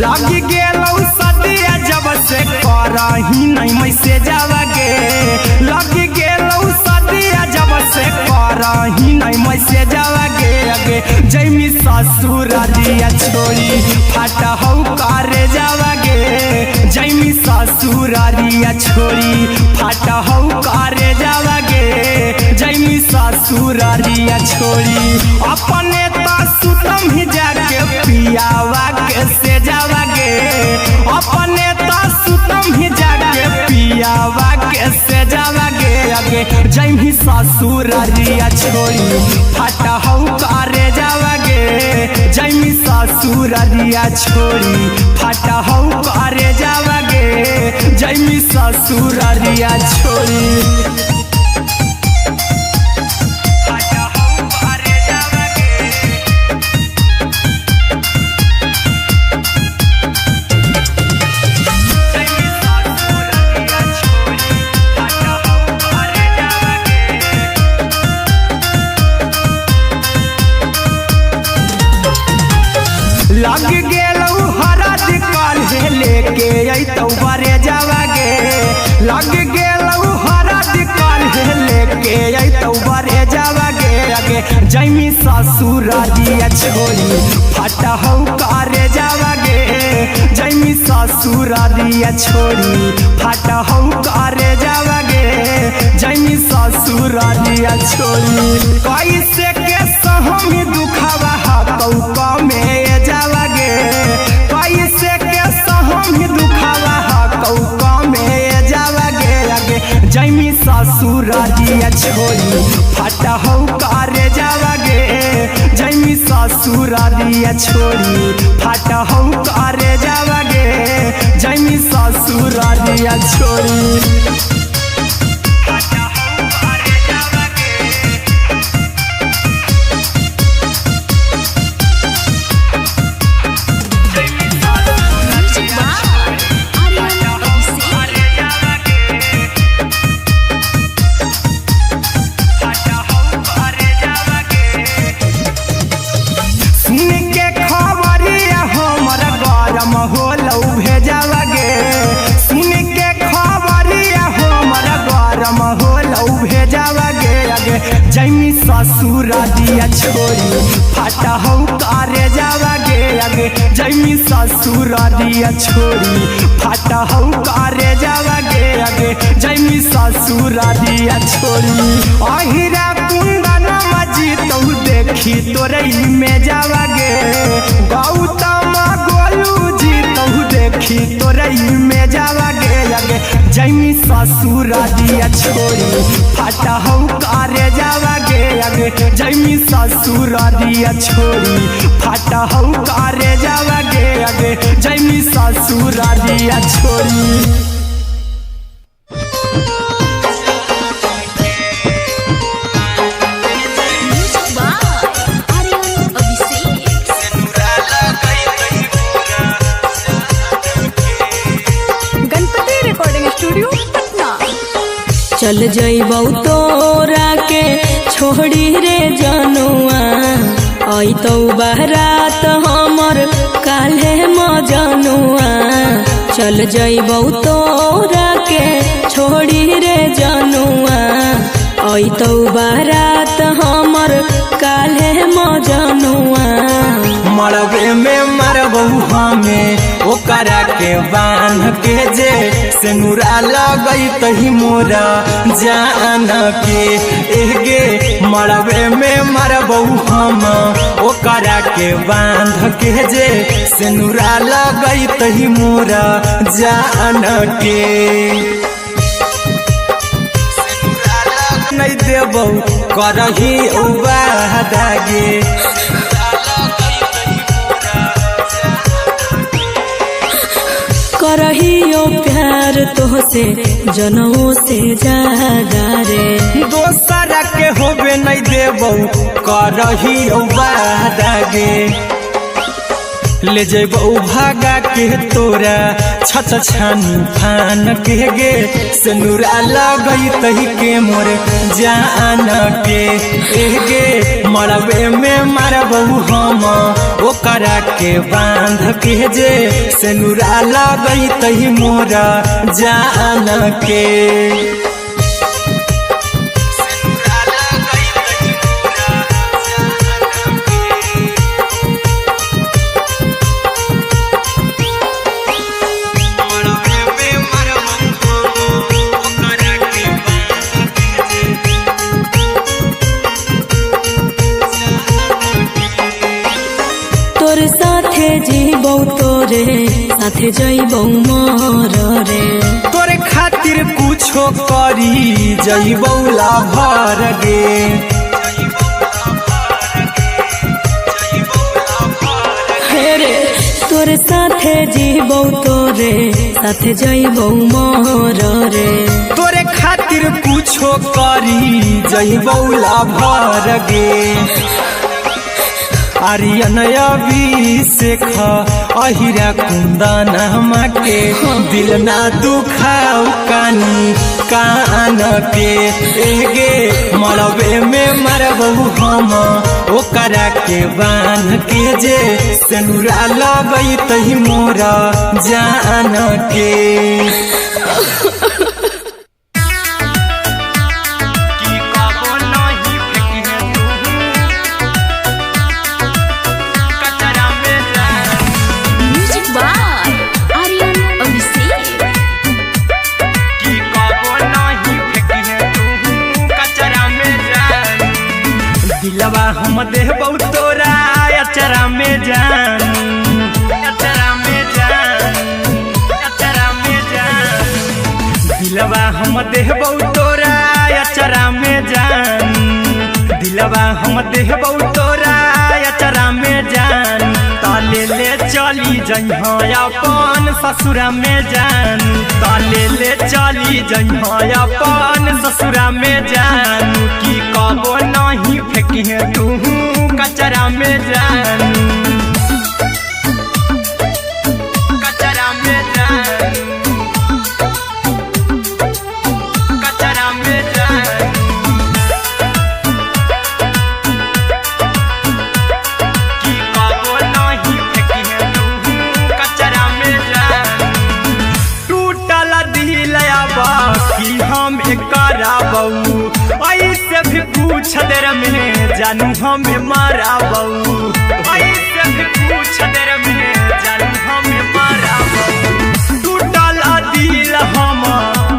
लगी गेलौ सदिया जब से करही नहीं मैसे जावगे लगी गेलौ सदिया जब से करही नहीं मैसे जावगे अगे जैमी ससुर दिया छोड़ी फाटा हौ करे जावगे जैमी ससुर दिया छोड़ी फाटा हौ करे जावगे जैमी ससुर दिया छोड़ी अपने तो सुतम ही जाके पियावा के से जावगे अपने तो सुतम ही जाके पियावा के से जावगे अगे जैमी ससुर दिया छोड़ी फाटा हौ करे जावगे जैमी ससुर दिया छोड़ी फाटा हौ करे जावगे जैमी ससुर दिया छोड़ी लग गेलौ हरा दिकाल हे लेके अइतौ बरे जावगे लग गेलौ हरा दिकाल हे लेके अइतौ बरे जावगे अगे जैमी ससुर दिया छोड़ी फाटा हौ करे जावगे जैमी ससुर दिया छोड़ी फाटा हौ करे जावगे जैमी ससुर दिया छोड़ी कैसे के सहम दुखवा हतौ कमे जावगे कैसे के सहम दुखवा हतौ कमे जावगे अगे जैमी ससुर दिया छोड़ी फाटा हौ करे जावगे जैमी ससुर दिया छोड़ी फाटा हौ करे जावगे जैमी ससुर दिया छोड़ी जैमी ससुर दिया छोड़ी फाटा हौ करे जावगे अगे जैमी ससुर दिया छोड़ी फाटा हौ करे जावगे अगे जैमी ससुर दिया छोड़ी अहिरा कुंदन मजी तो देखी तोरई में जावगे गौतम गोलू जी तो देखी तोरई में जावगे अगे जैमी ससुर दिया छोड़ी फाटा हौ करे जावगे अगे जैमी ससुर दिया छोड़ी फाटा हौ करे जावगे अगे जैमी ससुर दिया छोड़ी चल जइबौ तोरा के छोड़ी रे जनुआ अइतौ बारात हमर काल्हे मजनुआ चल जइबौ तोरा के छोड़ी रे जनुआ अइतौ बारात हमर काल्हे मजनुआ मरबे में मरबू हमें ओकरा के बांध के जे सिनुरा लगई तही मोरा जान के एगे मरबे में मरबू हम ओकरा के बांध के जे सिनुरा लगई तही मोरा जान के नहीं देबौ करही उबादागे करहियो प्यार तोहसे जनमों से ज्यादा रे दोसरा के होबे नहीं देबौ करहियो वादागे ले जेबौ भागा के तोरा छछ छानी फान के गे सिनुरा लगई तही के मोर जान के एगे मरबे में मरबौ हम ओकरा के बांध के जे सिनुरा लगई तही मोरा जान के तोर साथे जीबौ तोरे साथे जइबौ मोर रे तोरे खातिर कुछो करी जइबौ लाभर गे हेरे तोर साथे जीबौ तोरे साथे जइबौ मोर रे तोरे खातिर कुछो करी जइबौ लाभर गे आर्यन अभिषेक अहिरा कुंदन के दिल ना दुखाऊ कानी कान के एगे मरबे में मरबौ हम ओकरा के बांध के जे सिनुरा लगई तही मोरा जान के Music by Aryan Abhishek. दिलवा हम देबौ तोरा अचरा में जान अचरा में जान अचरा में जान दिलवा हम देबौ तोरा अचरा में जान दिलवा हम देबौ तोरा अचरा में जान ताले ले चली जइहा अपन ससुरा में जान ताले ले चली जइहा अपन ससुरा में जान की कबो नहीं फेंकिहे तू कचरा में जान कचरा में जान कचरा में जान की कबो नहीं फेंकिहे तू कचरा में जान टूटल दिल आबा कि हम कराबौ ऐसे भी पूछ देर में जानू हमें माराबौ ऐसे भी पूछ देर में जानू हमें माराबौ टूटल दिल हम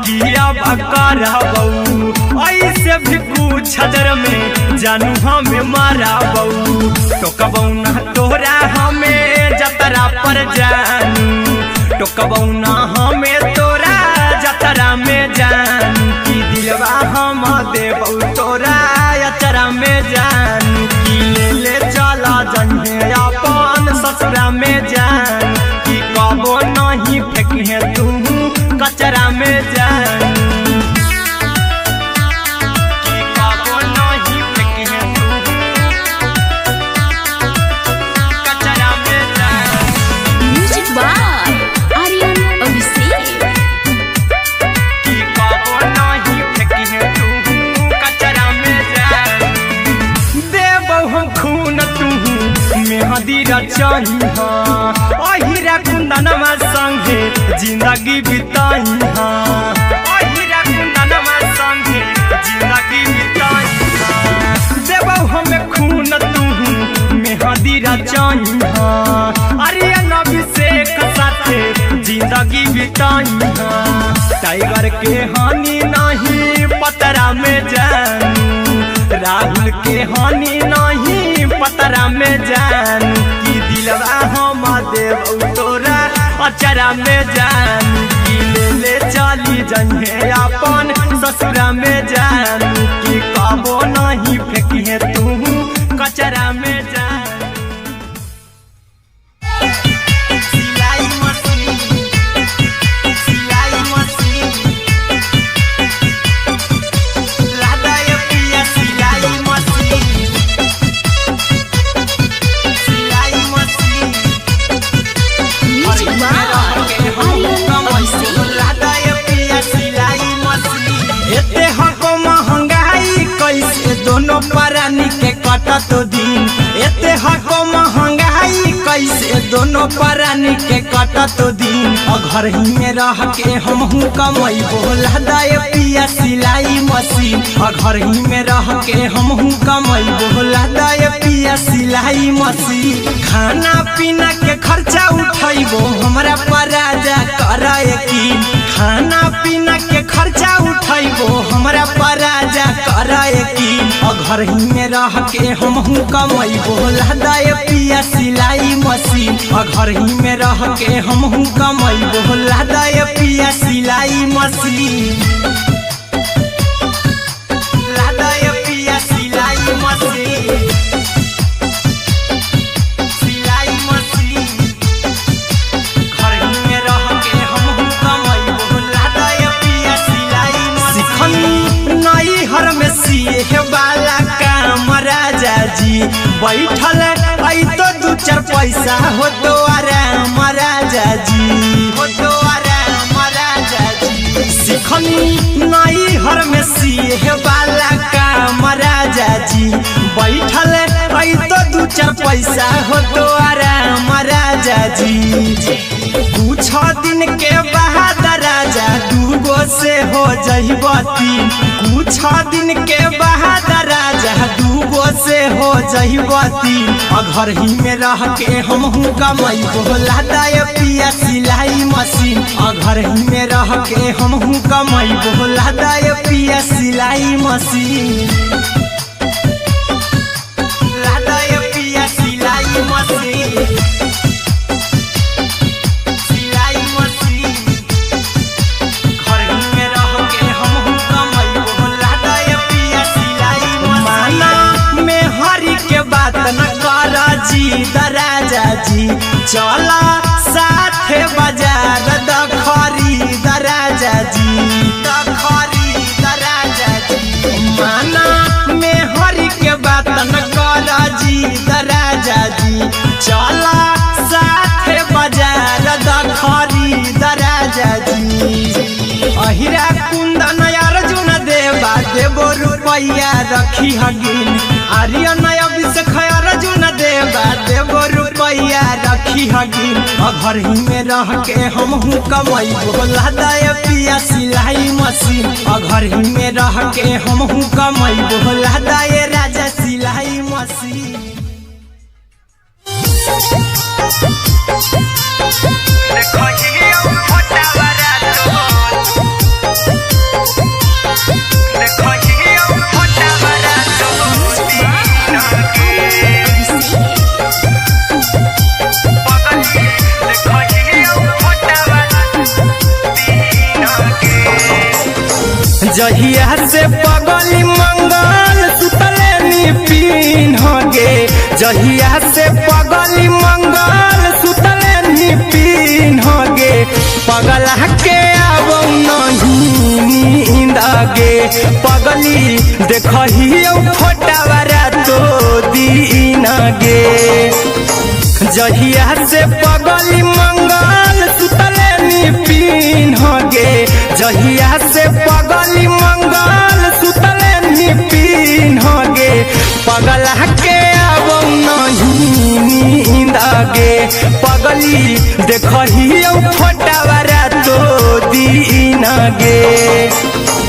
किया कराबौ ऐसे भी पूछ देर में जानू हमें माराबौ टोकबौ ना तोरा हमें जतरा पर जानू टोकबौ ना हमें तोरा जतरा में जानू की दिलवा हम देबौ तोरा अचरा में जानू की ले चला जइहे अपन ससुरा में जान की कबो नहीं फेंकिहे तू कचरा में जानू की कबो नहीं फेंकिहे तू कचरा में जानू Music by Aryan Abhishek. कुंदनमा संगे जिंदगी बिताई हाँ हीरा कुंदनमा संगे जिंदगी बिताई हाँ देबौ हमें खून तू मेहदी रचाई हाँ आर्यन अभिषेक साथे जिंदगी बिताई हाँ टाइगर के हानि नहीं पतरा में जानू राहुल के हानि नहीं पतरा में जानू की दिलवा हम देव तोरा अचरा में जानू की ले चली जन्हे अपन ससुरा में जानू की कबो नहीं फेंकिए तू कचरा में जानू दोनों परानी के कटा तो दिन एते हको महंगाई कैसे दोनों परानी के कटा तो दिन घर ही में रह के हमहू कमाई बोला दाय पिया सिलाई मशीन घर ही में रह के हमहू कमाई बोला दाय पिया सिलाई मशीन खाना पीना के खर्चा उठाइबो हमरा पराजा कराए की खाना पीना के खर्चा उठाइबो हमरा पराजा कराए की घर ही में रह के हमहू कमाई बोला दाय पिया सिलाई मशीन घर ही में रह के हमहू कमाई बोला दाय पिया सिलाई मशीन लादाय पिया सिलाई मशीन सिलाई मशीन घर ही में रह के हमहू कमाई बोला दाय पिया सिलाई मशीन नई हर में सिए वाला काम राजा जी बैठल आई तो दू चार पैसा हो तो आराम राजा जी हो तो आराम राजा जी सिखनी नई हर में सिए वाला काम राजा जी बैठल आई तो दू चार पैसा हो तो आराम राजा जी कुछ दिन के बाद राजा दूगो से हो जहिबती कुछ दिन के बाद राजा दूगो से हो जहिबती घर ही में रह के हमहू कमाई बोला दाय पिया सिलाई मशीन घर ही में रह के हमहू कमाई बोला दाय पिया सिलाई मशीन लादाय पिया सिलाई मशीन न कर जी दराजा जी चला साथे बाजार दखरी दराजा जी दखरी दराजा जी माना में हरी के बात न कर जी दराजा जी चला साथे बाजार दखरी दराजा जी अहिरा कुंदन अर्जुन देवा देबो रुपया रखी हगिन आर्यन अभिषेक अर्जुन देवा देबो रुपया रखी हगिन घर ही में रह के हमहू कमाई बोला दाय पिया सिलाई मशीन घर ही में रह के हमहू कमाई बोला दाय राजा सिलाई मशीन जहिया से पगली मंगल सुतले निपिन गे जहिया से पगली मंगल सुतले निपिन गे पगला के आवौ नहीं नींद गे पगली देखहियो फोटावा तो दीन गे जहिया से पगली मंगल सुतले निपिन गे जहिया से पगली मंगल सुतले निपिन गे पगला के आवौ नहीं नींद गे पगली देखही फोटावारा तो दिन गे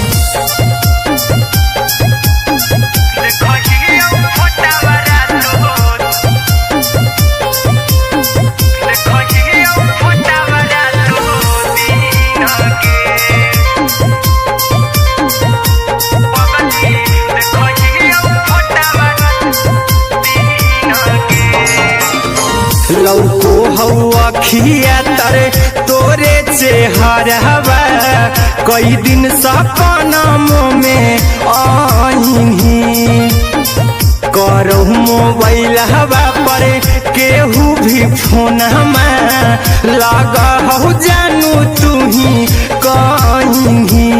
लौको हवा खिया तरे तोरे चेहरवा कई दिन सपनम में आईनी करो मोबाइल हवा पर केहू भी फोन लगा हो जानू तू ही कहीं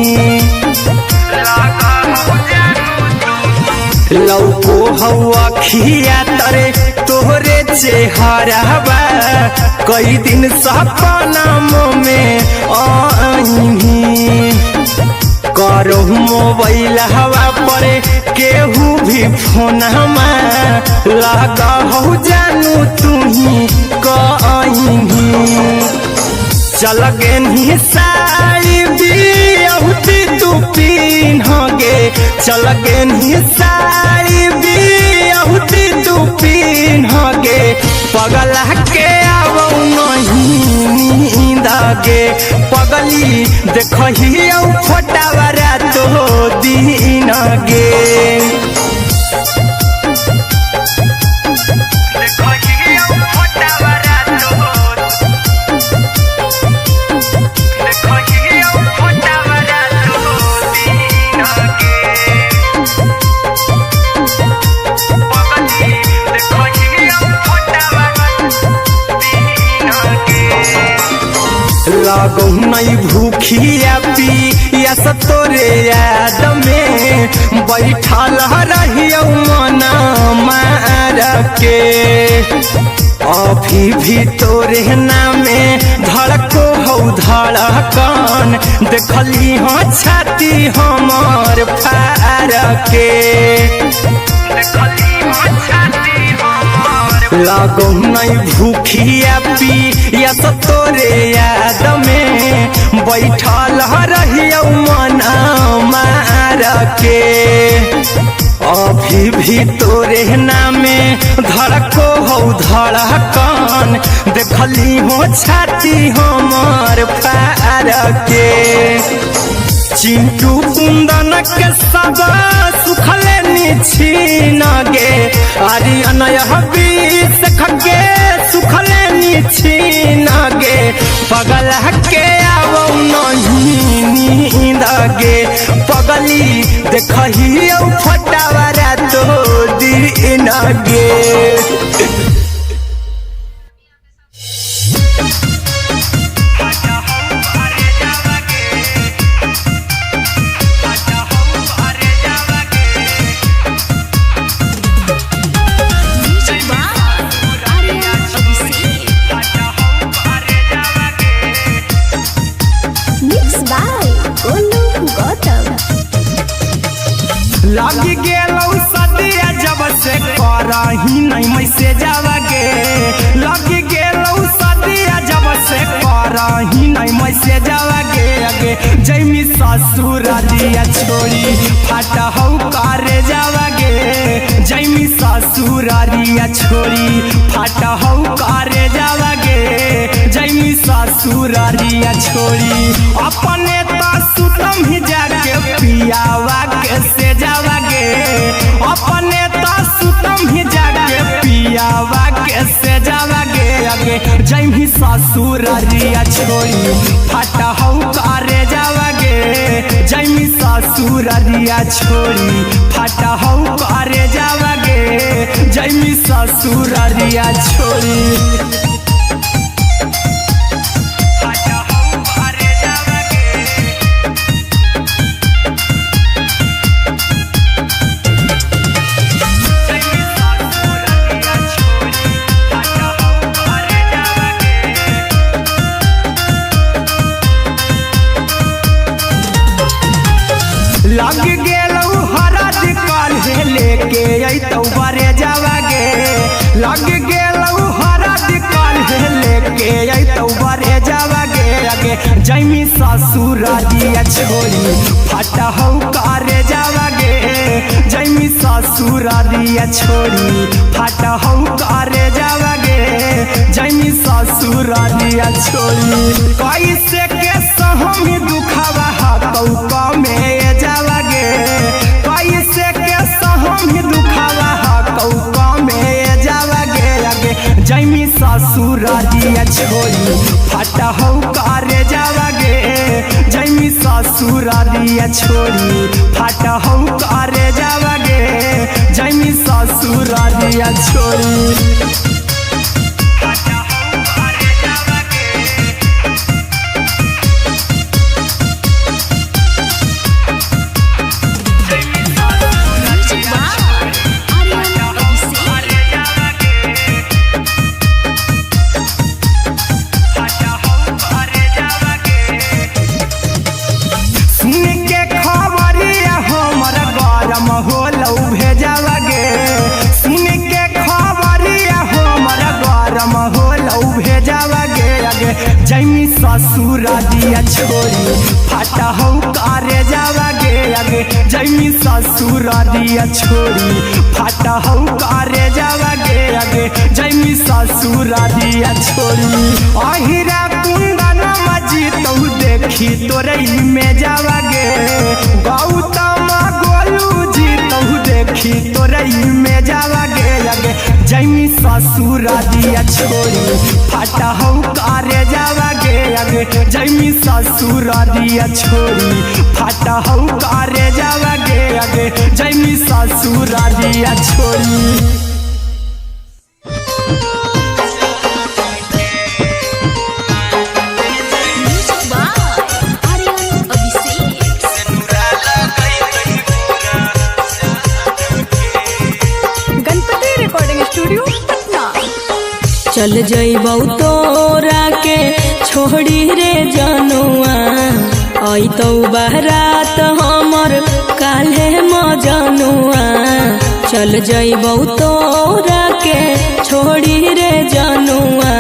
लौको हवा खिया तरे तोहरे चेहरवा कई दिन सपनम में आईनी करो मोबाइल हवा पर केहू भी फोन लगा हो जानू तू ही कहीं चल गे साड़ी बियहुती तू पिन्हगे चल गे साड़ी बियहुती तू पिन्हगे पगला के आवौ नहीं नींद गे पगली देखही फोटावारा तो दिन गे लागो नहीं भूखिया पिया तोरे याद में बैठल रहियो मना मार के अभी भी तोरे नामे धड़को हो धड़कन देखली हो छाती हमर फार के लागो नहीं भूखिया पिया तोरे याद में बैठल रहियो मना मार के अभी भी तोरे नामे धड़को हो धड़कन देखली हो छाती हमर फार के चिंटू कुंदन के सब सुखले छीन गे आर्यन बीस खगे सुखले छीन गे पगल के आवो नहीं नींद गे पगली देखही फटावारा तो दिन गे लगी गेलौ सदिया जब से करही नहीं मैसेजवा गे लगी गेलौ सदिया जब से करही नहीं मैसेजवा गे अगे जैमी ससुरालिया छोड़ी फाटा हौ करे जावा गे जैमी ससुरालिया छोड़ी फाटा हौ करे जावा गे जैमी ससुरालिया छोड़ी अपने तो सुतम ही जाके पियावा के से जावा गे अपने तो सुतम ही जाके पियावा के से जावा गे अगे जैमी ससुरालिया छोड़ी फाटा हौ करे जावा गे जैमी ससुरालिया छोड़ी फाटा हौ करे जावा गे जैमी ससुरालिया छोड़ी लग गेलौ हरद काल्हे लेके अइतौ बरे जावा गे लग गेलौ हरद काल्हे लेके जैमी ससुरारिया छोड़ी फटा हौ करे जावागे जैमी ससुरारिया छोड़ी फटा हौ करे जावागे जैमी ससुरारिया छोड़ी कैसे के सहमी दुखावा हकौ में जावागे कैसे के सहमी दुखावा हकौ में जावागे आगे जैमी ससुरारिया छोड़ी फटा हौ करे जावागे जैमी ससुरारिया छोड़ी फटा हौ करे जावागे जैमी ससुरारिया छोड़ी जैमी ससुरारिया छोड़ी फटा हौ करे जावागे आगे जैमी ससुरारिया छोड़ी फटा हौ करे जावागे आगे जैमी ससुरारिया छोड़ी अहिरा कुंदन मजी तो देखी तोरई में जावागे गौतम गोलू जी तो देखी तोरई में जावागे आगे जैमी ससुरारिया छोड़ी फटा हौ करे जावागे आगे जैमी ससुरारिया छोड़ी फटा हौ करे जावागे आगे जैमी ससुरारिया छोड़ी चल जइबौ तोरा के छोड़ी रे जनुआ अइतौ बारात हमर काल्हे मजनुआ चल जइबौ तोरा के छोड़ी रे जनुआ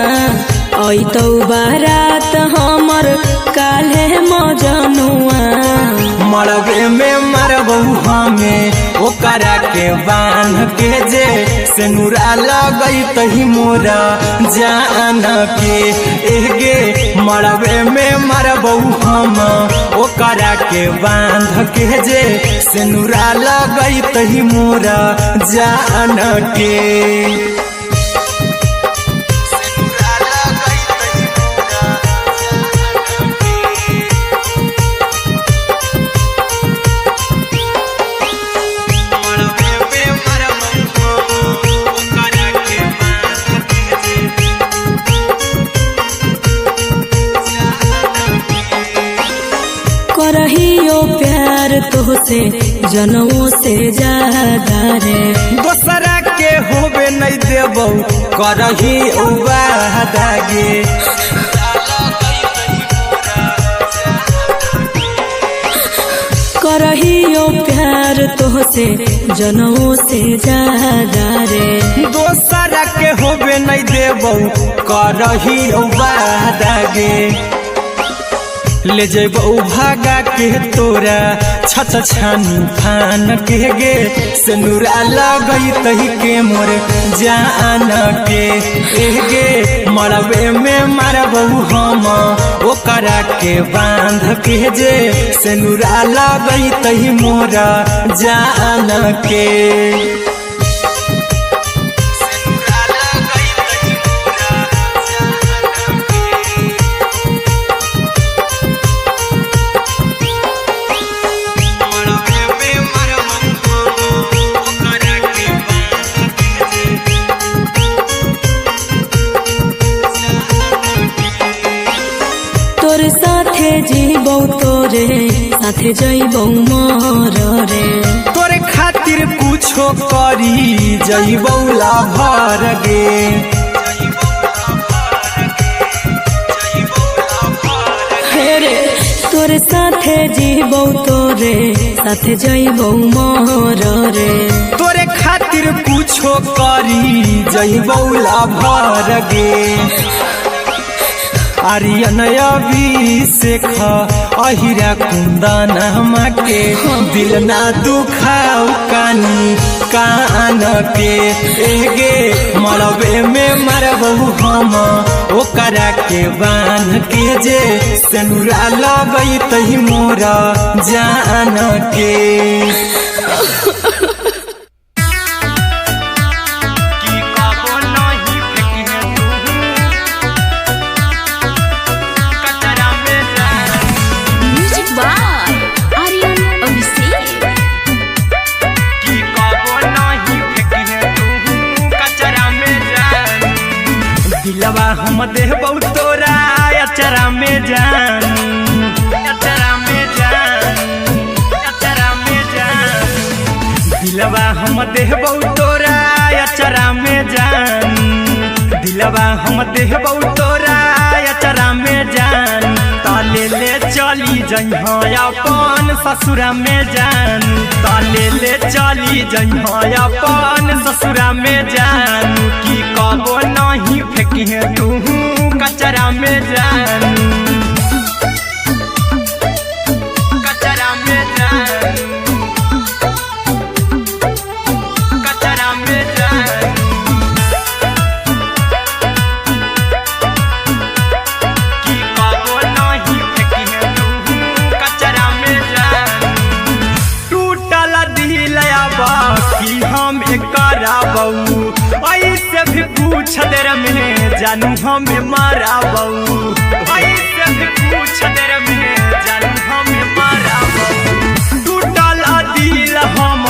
अइतौ बारात हमर काल्हे मजनुआ मरबे में मरबौ हमें ओकरा के बांध के जे सेनुरा लगई तही मोरा जान के एगे मरबे में मरबौ हम ओकरा के बांध के जे सेनुरा लगई तही मोरा जान के करहियो प्यार तोहसे जनमों से ज्यादा रे दोसरा के होबे नहीं देबौ करही उबादागे करहियो प्यार तोहसे जनमों से ज्यादा रे दोसरा के होबे नहीं देबौ करही उबादागे ले जइबौ भागा के तोरा छत छानी फान के गे सेनुरा लगई तही के मोर जान के एगे मरबे में मरबौ हम ओकरा के बांध के जे सेनुरा लगई तही मोरा जान के जीबौ तोरे साथे जइबौ मोर रे तोरे खातिर कुछो करी जइबौ लाभर गे हेरे तोरे साथे जीबौ तोरे साथे जइबौ मोर रे तोरे खातिर कुछो करी जइबौ लाभर गे आर्यन अभिषेक अहिरा कुंदन के दिल ना दुखाऊ कानी कान के एगे मरबे में मरबहू हम ओकरा के बांध के जे सेनुरा लगई तही मोरा जान के दिलवा हम देबौ तोरा अचरा में जान अचरा में जान अचरा में जान दिलवा हम देबौ तोरा अचरा में जान दिलवा हम देबौ तोरा अचरा में जान ताले ले चली जइहा अपन ससुरा में जान ताले ले चली जइहा अपन ससुरा में जान की कबो नहीं फेंकी तू कचरा में जान कचरा में जान कचरा में जान की कबो नहीं फेंकी तू कचरा में जान टूटल दिल बाकी हम कराबू ऐसे भी पूछ देर में जानू हमें माराबू ऐसे भी पूछ देर में जानू हमें माराबू टूटल दिल हम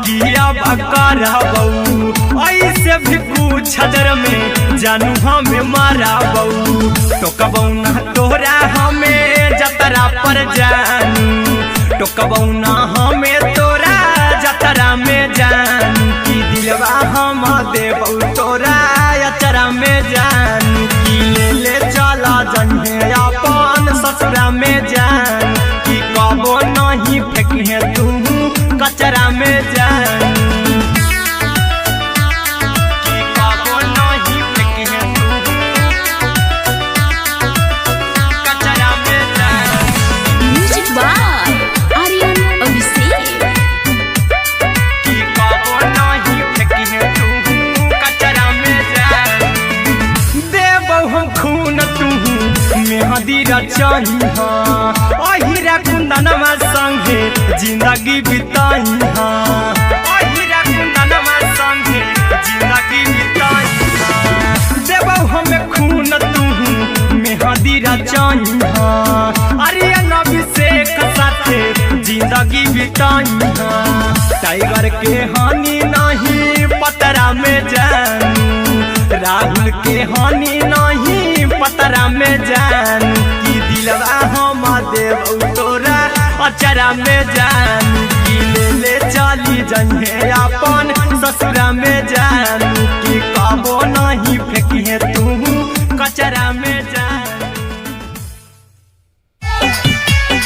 किया कराबू ऐसे भी पूछ देर में जानू हमें माराबू टोकबौ ना तोरा हमें जतरा पर जानू टोकबौ ना हमें तोरा जतरा में जानू की दिलवा हम देबौ तोरा अचरा में जानू की ले चला जन्हे अपन ससुरा में जान की कबो नहीं फेंकी तू कचरा में जानू की कबो नहीं फेंकी तू कचरा में जानू म्यूजिक बाय आर्यन अभिषेक की कबो नहीं फेंकी तू कचरा में जान देबौ हम खून तू मेहंदी रचाई अहिरा कुंदनमा संगे जिंदगी बिताई अहिरा कुंदनमा संगे जिंदगी बिताई देबौ हमें खून तू मेहंदी रचाई आर्यन अभिषेक साथे जिंदगी बिताई टाइगर के हानि नहीं पतरा में जानू राहुल के हानि नहीं पतरा में जानू की दिलवा हम देबौ तोरा अचरा में जानू की ले चली जइहे अपन ससुरा में जानू की कबो नहीं फेंकी तू कचरा में जानू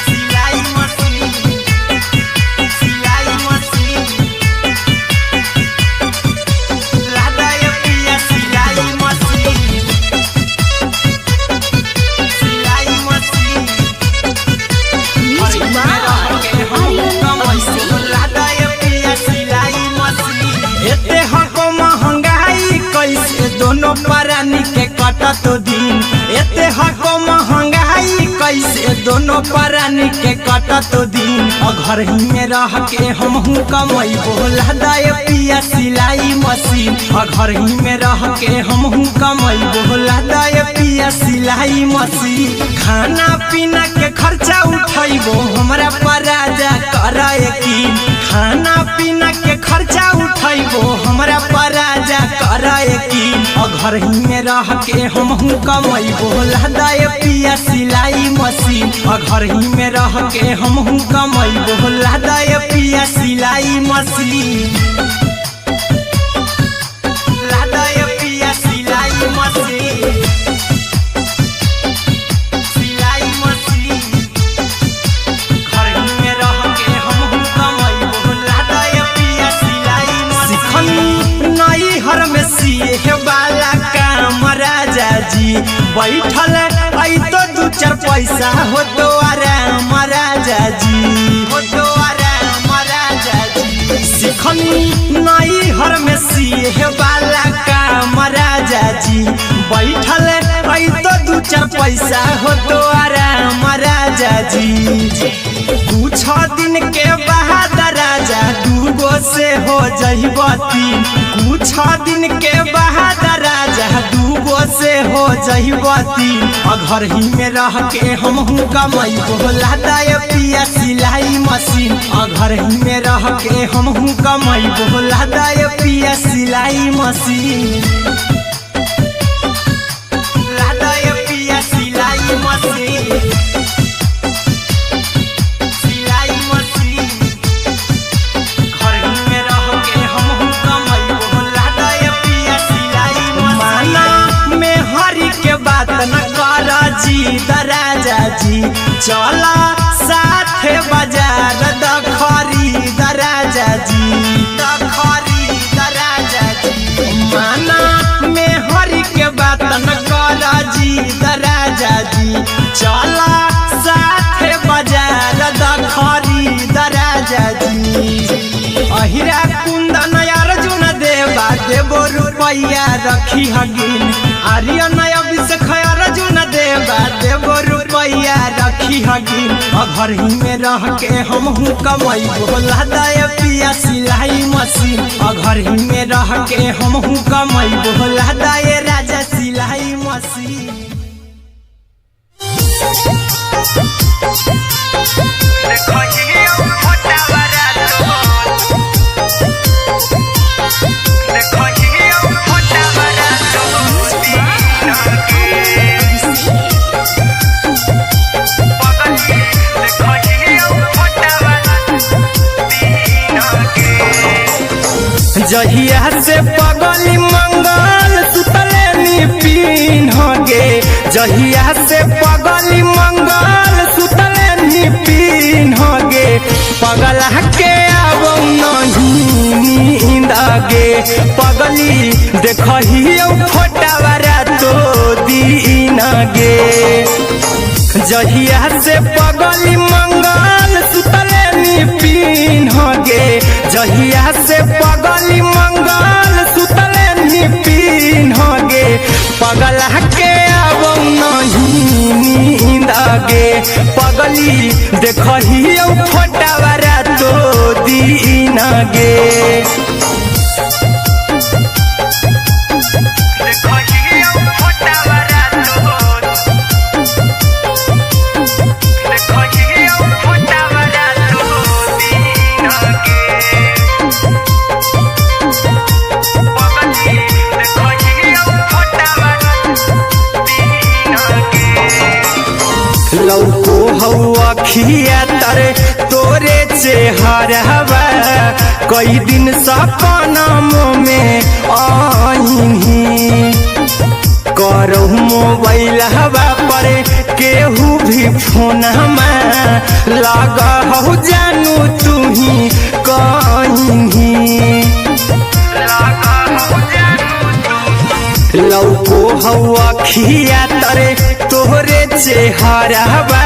सिलाई मशीन सिलाई मशीन लादाय पिया सिलाई मशीन सिलाई machine music by Aryan Abhishek लादाय पिया सिलाई मशीन एते हको महंगाई कैसे दोनों परानी के कटत दिन एते हको महंगाई कैसे दोनों परानी के कटत दिन घर ही में रह के हमहू कमैबो लादाय पिया सिलाई मशीन घर ही में रह के हमहू कमैबो लादाय पिया सिलाई मशीन खाना पीना के खर्चा उठैबो हमरा पराजा कराए की खाना पीना के खर्चा उठैबो हमरा पराजा कराए की घर ही में रह के हमहू कमैबो लादाय पिया सिलाई मशीन घर ही में रह के हमहू कमैबो लादाय पिया सिलाई मशीन लादाय पिया सिलाई मशीन सिलाई मशीन घर ही में रह के हमहू कमैबो लादाय पिया सिलाई मशीन नई हर में सिए वाला काम राजा जी बैठल आई तो दू चार पैसा हो तो आराम राजा जी, हो तो आराम राजा जी। सिखनी नई हर में सीहे वाला काम राजा जी, बैठल आई तो दू चार पैसा हो तो आराम राजा जी। कुछ दिन के बाद राजा दूगो से हो जहिबती, कुछ दिन के बाद राजा दूगो से हो जहिबती। घर ही में रह के हम कमाई बोला दाय पिया सिलाई मशीन, घर ही में रह के हम कमाई बोला दाय पिया सिलाई मशीन, लादाय पिया सिलाई मशीन, सिलाई मशीन। घर ही में रह के हम कमाई बोला दाय पिया सिलाई मशीन। माना में हरी के बात न कर जी दराजा जी, चला साथे बाजार द खरीद राजा जी, द खरीद राजा जी। माना में हरी के बात न कर जी दराजा जी, चला साथे बाजार द खरीद राजा जी। अहिरा कुंदन अर्जुन देवा देवो रुपया रखी हगिन, आर्यन अभिषेक अर्जुन देवा देवो रुपया रखी हगिन। घर ही में रह के हम कमाई बोला दाय पिया सिलाई मशीन, घर ही में रह के हम कमाई बोला दाय राजा सिलाई मशीन। जहिया से पगली मंगल सुतले निपिन गे, जहिया से पगली मंगल सुतले निपिन गे। पगला के आवो नहीं नींद गे, पगली देखही फोटावारा तो दीन गे। जहिया से पगली मंगल सुतले निपिन गे, जहिया से पगली मंगल सुतले निपिन गे। पगला के आवो नहीं नींद गे, पगली देखही फोटावारा तो दीन गे। लौको हवा खिया तरे तोरे चेहरवा, कई दिन सपनम में आईनी। करहु मोबाइल हवा पर केहू भी फोन लगा हो जानू तू ही कहीं। लौको हवा खिया तरे तोहरे चेहरवा,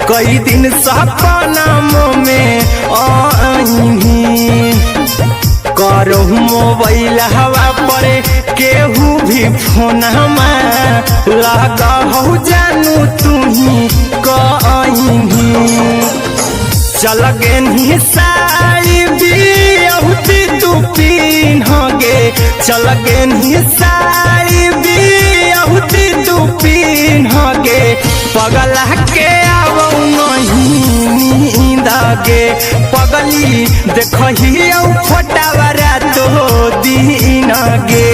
कई दिन सपनम में आईनी। करहु मोबाइल हवा पर केहू भी फोन लगा हो जानू तू ही कहीं। चल गे साड़ी बियहुती तू पीन गे, चल गे साड़ी बियहुती तू पीन गे। पगला के आवो नहीं नींद गे, पगली देखही फोटावारा तो दीन गे।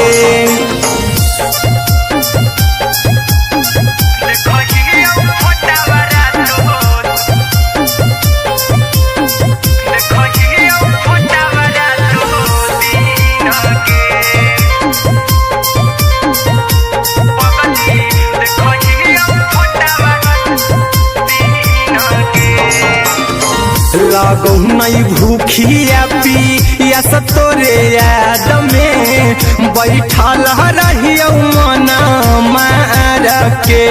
लागो नहीं भूखिया पिया तोरे याद में बैठल रहियो मना मार के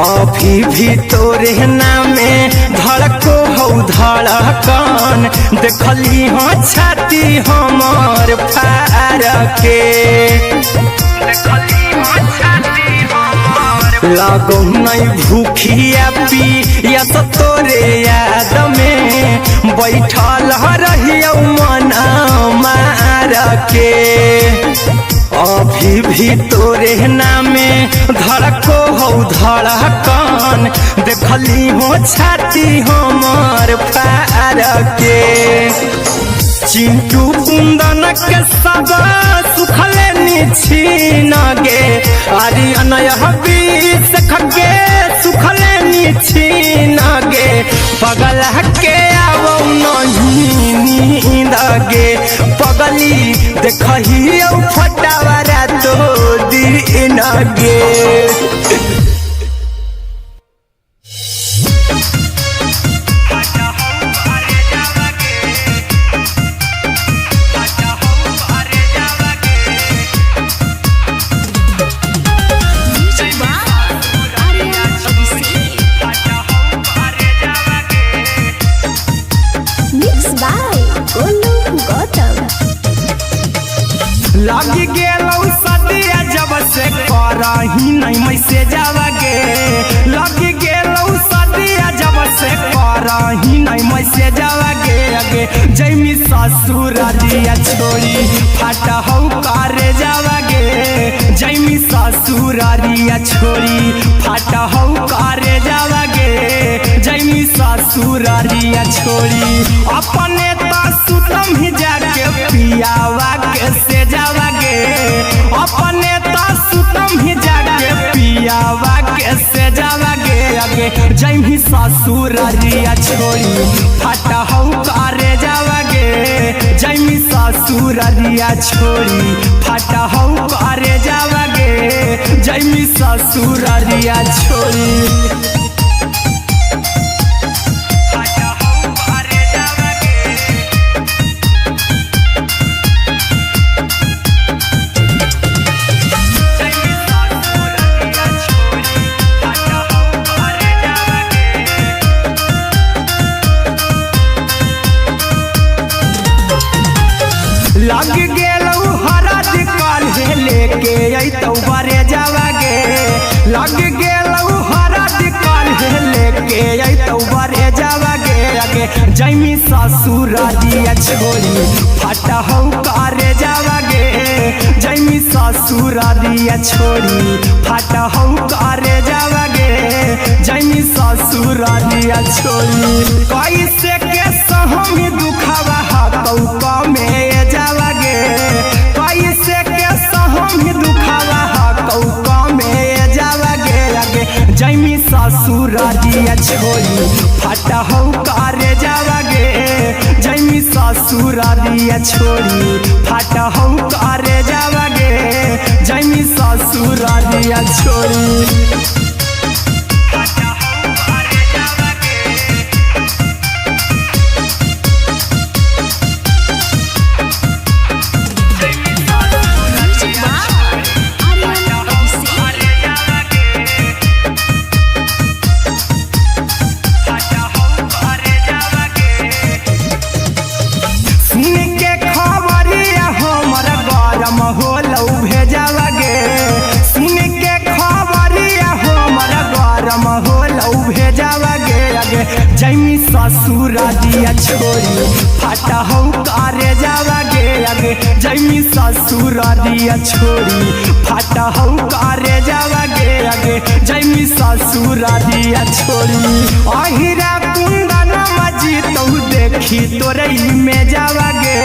अभी भी तोरे नामे धड़को हो धड़कन देखली हो छाती हमर फार के लागो नहीं भूखिया पिया तोरे याद में बैठल रहियो मना मार के अभी भी तोरे नामे धड़को हो धड़कन देखली हो छाती हमर फार के चिंटू कुंदन के सब सुखले निछीन गे अरे अनय बीस खगे सुखले निछीन गे पगल के आवो नहीं नींद गे पगली देखही फटावरा तो दिन गे लगी गेलौ सदिया जब से करही नहीं मैसे जावगे लगी गेलौ सदिया जब से करही नहीं मैसे जावगे अगे जैमी ससुरारिया छोड़ी फाटा हौ करे जावगे जैमी ससुरारिया छोड़ी फाटा हौ करे जावगे जैमी ससुरारिया छोड़ी अपने तो सुतम ही जाके पियावा के से जावगे अपने तो सुतम ही जाके पियावा के से जावगे अगे जैमी ससुरारिया छोड़ी फाटा हौ करे जावगे जैमी ससुरारिया छोड़ी फाटा हौ करे जावगे जैमी ससुरारिया छोड़ी लग गेलौ हरद काल्हे लेके अइतौ बरे जावगे लग गेलौ हरद काल्हे लेके अइतौ बरे जावगे अगे जैमी ससुरारिया छोड़ी फाटा हौ करे जावगे जैमी ससुरारिया छोड़ी फाटा हौ करे जावगे जैमी ससुरारिया छोड़ी कैसे के सहम दुखवा हकौ में जावगे कैसे के सहम दुखवा हकौ में जावगे अगे जैमी ससुरारिया छोड़ी फाटा हौ करे जावगे जैमी ससुरारिया छोड़ी फाटा हौ करे जावगे जैमी ससुरारिया छोड़ी जैमी ससुरारिया छोड़ी फाटा हौ करे जावगे अगे जैमी ससुरारिया छोड़ी फाटा हौ करे जावगे अगे जैमी ससुरारिया छोड़ी अहिरा कुंदन मजी तो देखी तोरई में जावगे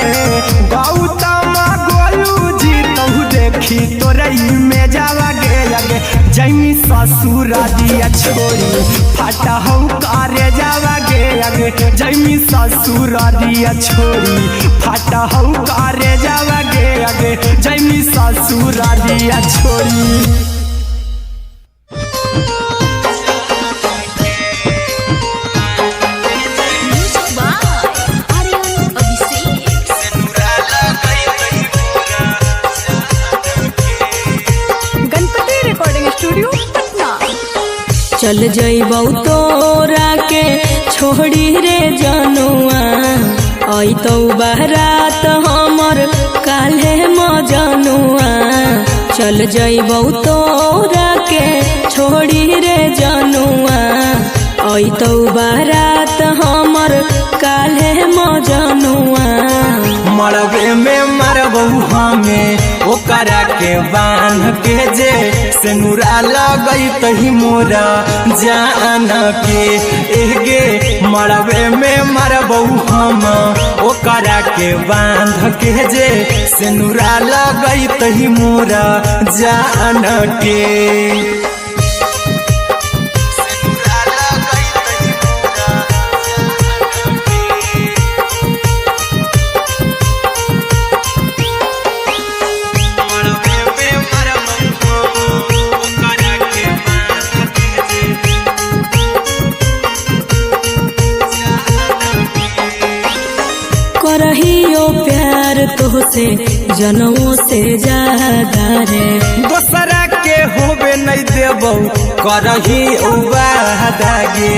गौतम गोलू जी तो देखी तोरई में जावगे अगे जैमी ससुरारिया छोड़ी फाटा हौ करे जावगे अगे जैमी ससुरारिया छोड़ी फाटा हौ करे जावगे अगे जैमी ससुरारिया छोड़ी Music चल जइबौ तोरा के छोड़ी रे जनुआ अइतौ बारात हमर काल्हे मजनुआ चल जइबौ तोरा के छोड़ी रे जनुआ अइतौ बारात हमर काल्हे मजनुआ मरबे में मरबौ हमें ओकरा के बांध के जे सिनुरा लगई तही मोरा जान के एगे मरबे में मरबौ हम ओकरा के बांध के जे सिनुरा लगई तही मोरा जान के करहियो प्यार तोहसे जनमों से ज्यादा रे दोसरा के होबे नहीं देबौ करही वादा गे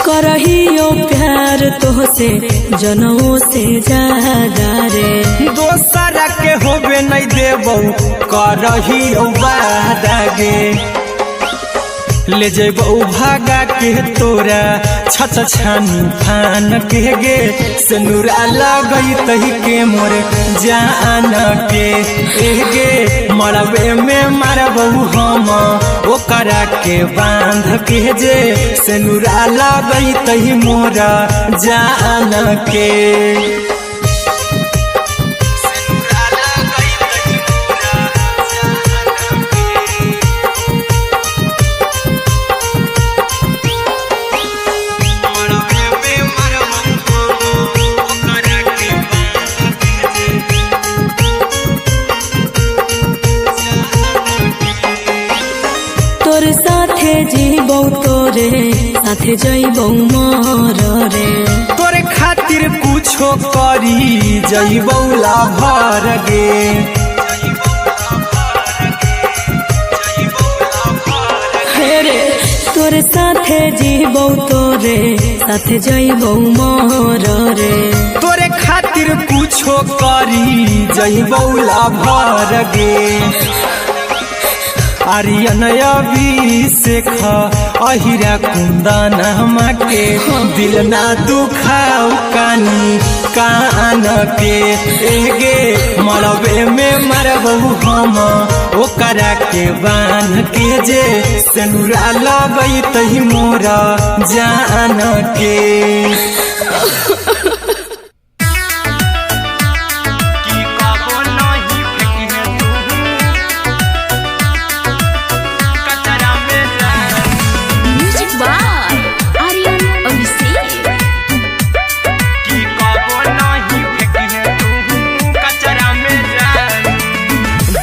करहियो प्यार तोहसे जनमों से ज्यादा रे दोसरा के होबे नहीं देबौ करही वादा गे ले जेबौ भागा के तोरा छछ छानी फान के गे सिनुरा लगई तही के मोर जान के एगे मरबे में मरबौ हम ओकरा के बांध के जे सिनुरा लगई तही मोरा जान के तोर साथे जीबौ तोरे साथे जइबौ मर रे तोरे खातिर कुछो करी जइबौ लाभर गे हेरे तोर साथे जीबौ तोरे साथे जइबौ मर रे तोरे खातिर कुछो करी जइबौ लाभर गे आर्यन अभिषेक अहिरा कुंदन के दिल ना दुखाऊ कानी कान के एगे मरबे में मरबौ हम ओकरा के बांध के जे सिनुरा लगई तही मोरा जान के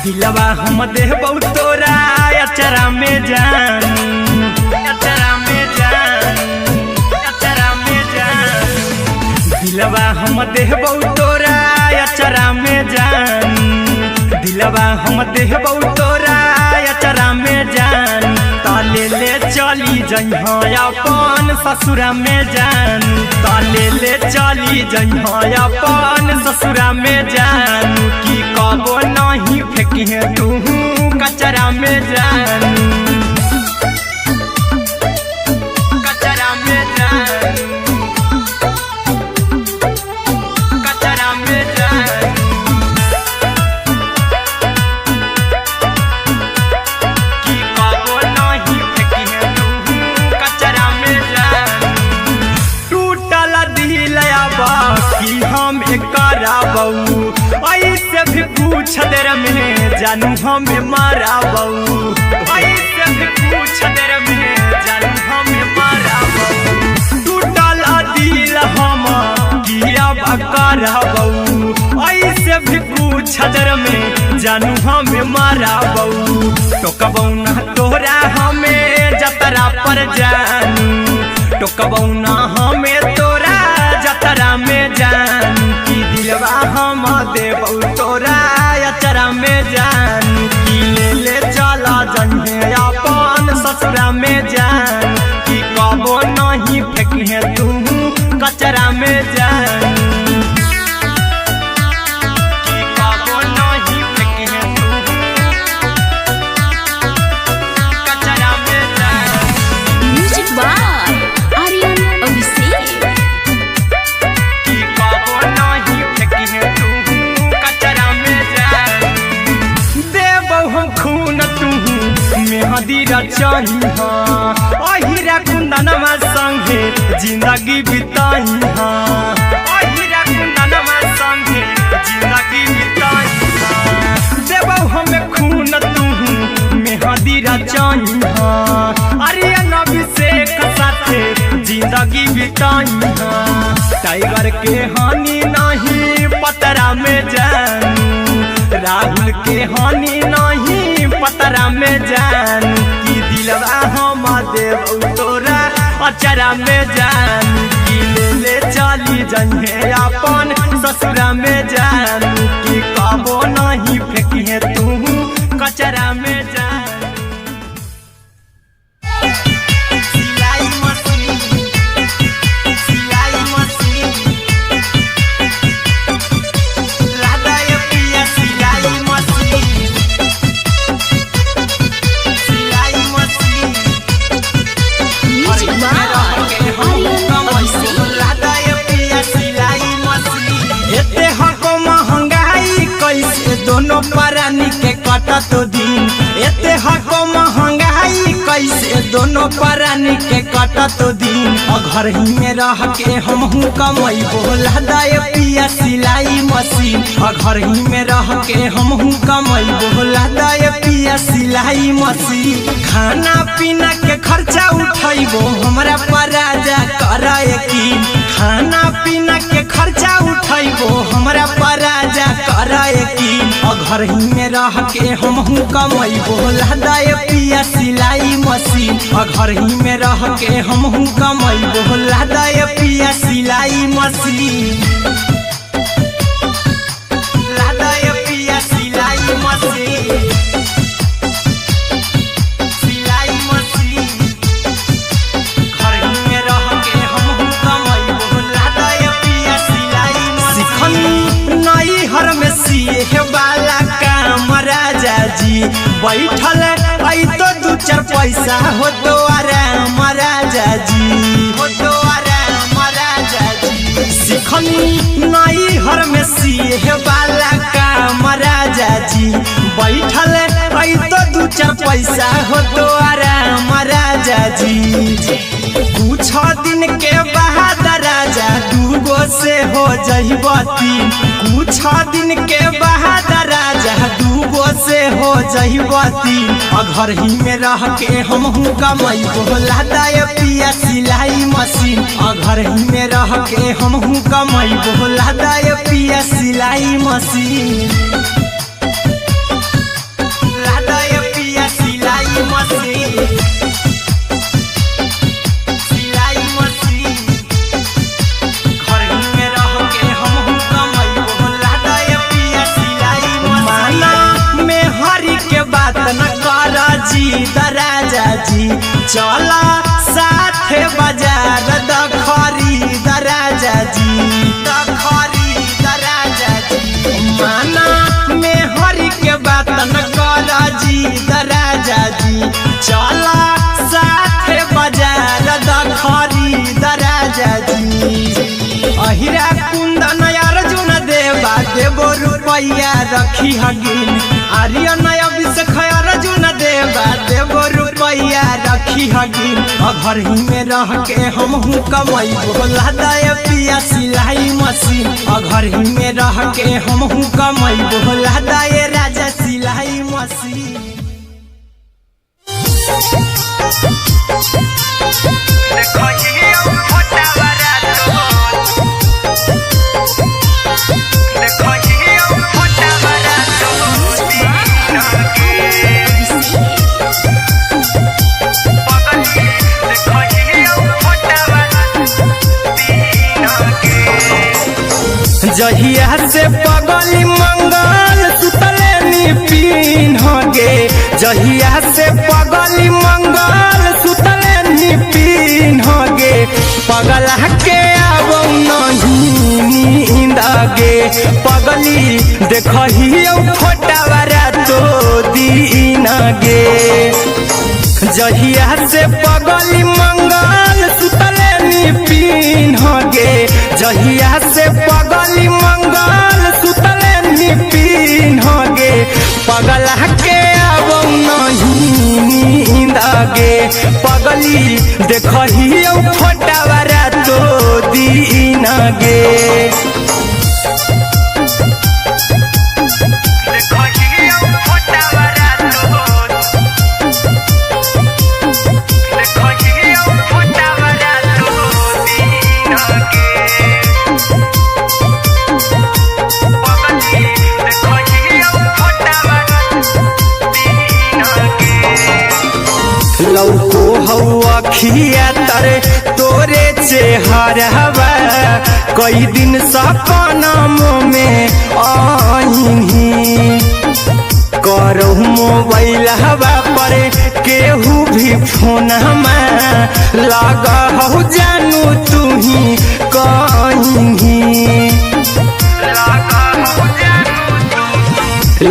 दिलवा हम देबौ तोरा अचरा में जान अचरा में जान अचरा में जान दिलवा हम देबौ तोरा अचरा में जान दिलवा हम देबौ तोरा अचरा में जान ताले ले चली जइहा अपन ससुरा में जान ताले ले चली जइहा अपन ससुरा में जान की कबो नहीं फेंकी तू कचरा में जान कचरा में जान कचरा में जान की कबो नहीं फेंकी तू कचरा में जान टूटल दिल कि हम कराबौ ऐसे भी पूछ देर में जानू हमें माराबौ ऐसे भी पूछ देर में जानू हमें माराबौ टूटल दिल हम किया कराबौ ऐसे भी पूछ देर में जानू हमें माराबौ टोकबौ ना तोरा हमें जतरा पर जानू टोकबौ ना हमें तोरा जतरा में जान की दिलवा हम देबौ तोरा अचरा कचरा में जान की ले चला जन्हे अपन ससुरा में जान की कबो नहीं फेंकिहे तू कचरा में जान की कबो नहीं फेंकिहे तू कचरा में जान। Music by Aryan Abhishek. की कबो नहीं फेंकिहे तू कचरा में जान देबो हम खून तू मेहंदी रचाई हाँ अहिरा कुंदनमा संगे जिंदगी बिताई हाँ अहिरा कुंदनमा संगे जिंदगी बिताई हाँ देबो हमें खून तू मेहंदी रचाई हाँ आर्यन अभिषेक साथे जिंदगी बिताई हाँ टाइगर के हानि नहीं पतरा में जानू राहुल के हानि नहीं पतरा में जानू की दिलवा हम देव तोरा अचरा में जानू की ले चली जन्हे अपन ससुरा में जानू की कबो नहीं फेंकिहे तू कचरा में जानू। सिलाई मशीन सिलाई मशीन लादाय पिया सिलाई मशीन सिलाई machine music by Aryan Abhishek. लादाय पिया सिलाई मशीन एते हको महंगाई कैसे दोनों परानी के कटत दिन एते हको महंगाई कैसे दोनों परानी के कटत दिन घर ही में रह के हमहू कमैबो लादाय पिया सिलाई मशीन घर ही में रह के हमहू कमैबो लादाय पिया सिलाई मशीन खाना पीना के खर्चा उठैबो हमरा पराजा कराए की खाना पीना के खर्चा उठैबो हमरा पराजा कराए की घर ही में रह के हमहू कमैबो लादाय पिया सिलाई मशीन घर ही में रह के हमहू कमैबो लादाय पिया सिलाई मशीन लादाय पिया सिलाई मशीन सिलाई मशीन घर ही में रह के हमहू कमैबो लादाय पिया सिलाई मशीन नई हर में सिए वाला काम राजा जी बैठल आई तो दू चार पैसा हो तो आराम राजा जी हो तो आराम राजा जी सिखनी नई हर में सिए वाला काम राजा जी बैठल आई तो दू चार पैसा हो तो आराम राजा जी कुछ दिन के बाद राजा दूगो से हो जहिबती कुछ दिन के बाद राजा दूगो से हो जहिबती घर ही में रह के हमहू कमैबो लादाय पिया सिलाई मशीन घर ही में रह के हमहू कमैबो लादाय पिया सिलाई मशीन लादाय पिया सिलाई मशीन सिलाई मशीन घर ही में रह के हमहू कमैबो लादाय पिया सिलाई मशीन माना में हरी के बात न कर जी दराजा जी चला साथे बाजार दखरी दराजा जी दखरी दराजा जी माना में हरी के बात न कर जी दराजा जी चला साथे बाजार दखरी दराजा जी अहिरा कुंदन अर्जुन देवा देबो रुपैया रखी हगिन आर्यन अभिषेक अर्जुन देवा देबो रुपैया रखी हगिन घर ही में रह के हमहू कमैबो लादाय पिया सिलाई मशीन घर ही में रह के हमहू कमैबो लादाय राजा सिलाई मशीन। जहिया से पगली मंगल सुतले नी जहिया से पगली मंगल सुतले निपिन गे पगला के आवौ नहीं नींद गे पगली देखही फोटावा रातो दिन गे जहिया से पगली मंगल सुतले निपिन गे जहिया से पगली मंगल सुतले निपिन गे पगला के आवौ नहीं नींद गे पगली देखही फोटावा रातो दिन गे लौको हवा खिया तरे तोरे चेहरवा कई दिन सपनम में आईनी करो मोबाइल हवा पर केहू भी फोन लगा हो जानू तू ही कहीं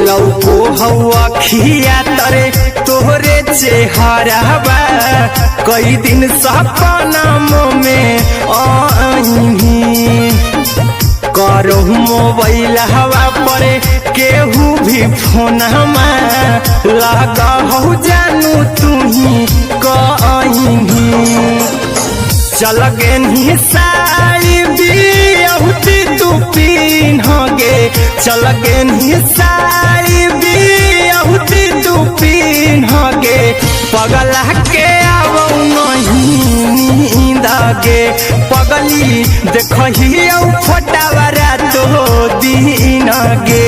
लौको हवा खिया तरे तोहरे चेहरवा कई दिन सपनम में आईनी करो मोबाइल हवा पर केहू भी फोन लगा हो जानू तू ही कहीं चल गे साड़ी बिहुती तू पीन गे चल गे साड़ी बिहुती तू पीन गे पगला के आवौ नहीं नींद गे पगली देखही फोटावा रातो दिन गे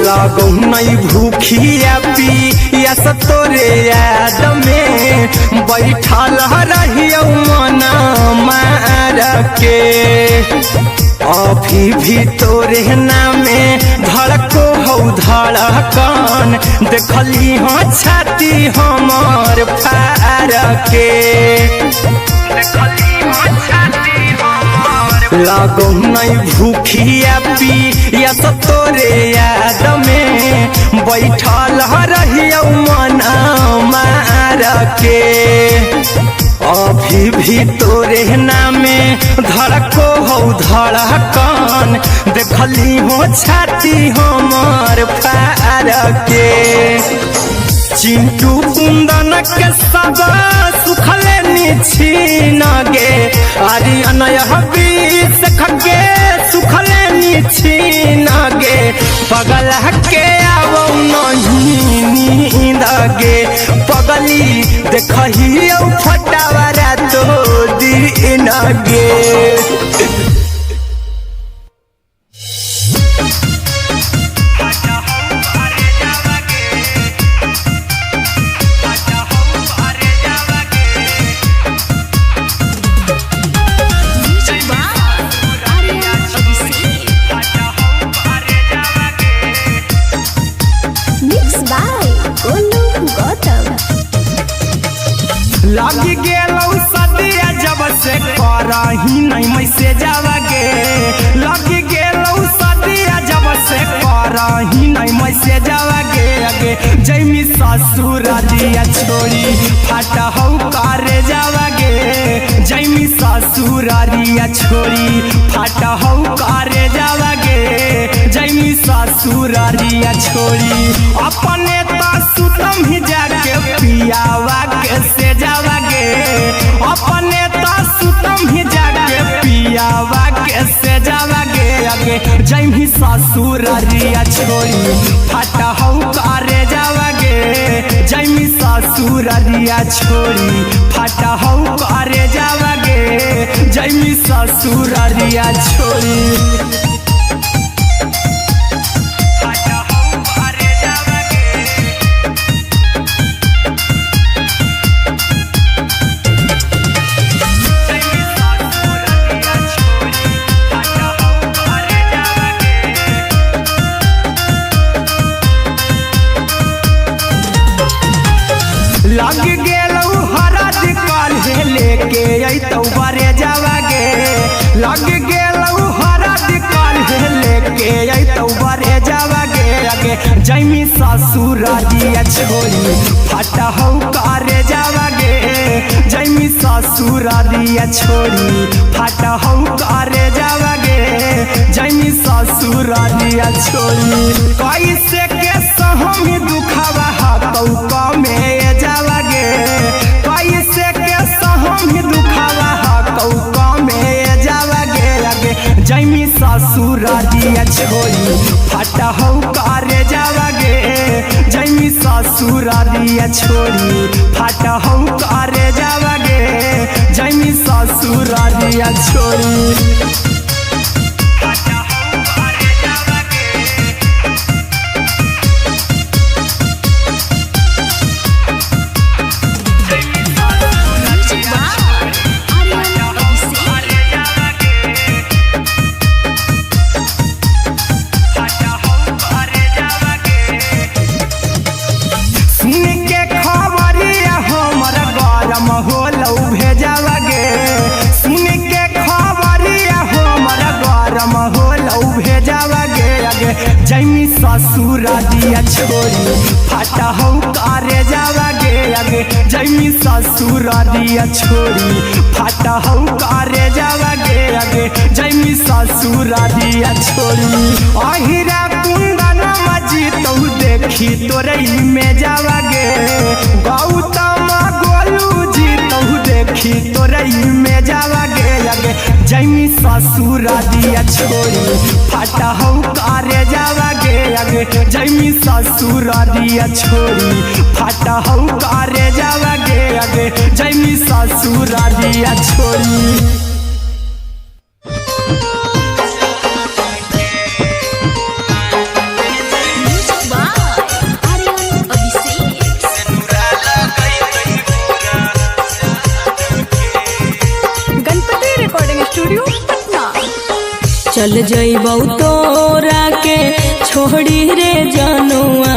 लागौ नहीं भूखिया पिया तोरे याद में बैठल रहियो मन मार के अभी भी तोरे नामे धड़को हौ धड़कन देखली हाँ छाती हमर फार के लागौ नहीं भूखिया पिया तोरे याद में बैठल रहियो मन मार के अभी भी तोरे नामे धड़को हौ धड़कन देखली हो छाती हमर फार के चिंटू कुंदन के सब सुखले निछीन गे आर्यन बीस खगे सुखले निछीन गे पगला के आवौ नहीं नींद गे पगली देखही फोटावा रातो दिन गे लगी गेलौ सदिया जब से करही नहीं मैसेजवा गे लगी गेलौ सदिया जब से करही नहीं मैसेजवा गे अगे जैमी ससुरालिया छोड़ी फाटा हौ करे जावा गे जैमी ससुरालिया छोड़ी फाटा हौ करे जावा गे जैमी ससुरालिया छोड़ी अपने तो सुतम ही जाके पियावा के से जावा गे अपने तो सुतम ही जाके पियावा के से जावा गे अगे जैमी ससुरालिया छोड़ी फाटा हौ करे जावा गे जैमी ससुरालिया छोड़ी फाटा हौ करे जावा गे जैमी ससुरारिया छोड़ी लग गेलौ हरद काल्हे लेके अइतौ बरे जावागे लग गेलौ हरद काल्हे लेके अइतौ बरे जावागे आगे जैमी ससुरारिया छोड़ी फटहौ करे जावागे जैमी ससुरारिया छोड़ी फटहौ करे जावागे जैमी ससुरारिया छोड़ी कैसे के सहमी दुखवा हतौ कमे जावागे कैसे के सहमी दुखवा हतौ कमे जावागे आगे जैमी ससुरारिया छोड़ी फटहौ करे जावागे जैमी ससुरारिया छोड़ी फटहौ करे जावागे जैमी ससुरारिया छोड़ी जैमी ससुरारिया छोड़ी फटहौ करे जावागे आगे जैमी ससुरारिया छोड़ी फटहौ करे जावागे आगे जैमी ससुरारिया छोड़ी अहिरा कुंदन मजीतौ देखी तोरई में जावागे गौतम गोलू जीतौ देखी तोरई में जावागे आगे जैमी ससुरारिया छोड़ी फटहौ करे जावागे आगे जैमी ससुरारिया छोड़ी फटहौ करे जावागे आगे जैमी ससुरारिया छोड़ी चल जइबौ तोरा के छोड़ी रे जनुआ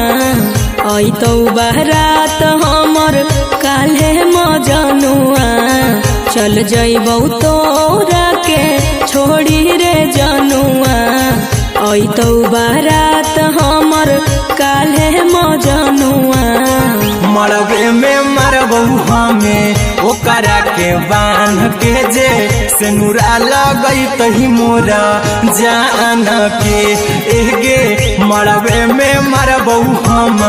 अइतौ बारात हमर काल्हे मजनुआ चल जइबौ तोरा के छोड़ी रे जनुआ अइतौ बारात हमर काल्हे मजनुआ मरबे में मरबौ हमें ओकरा के बांध के जे सेनुरा लगई तही मोरा जान के एगे मरबे में मरबौ हम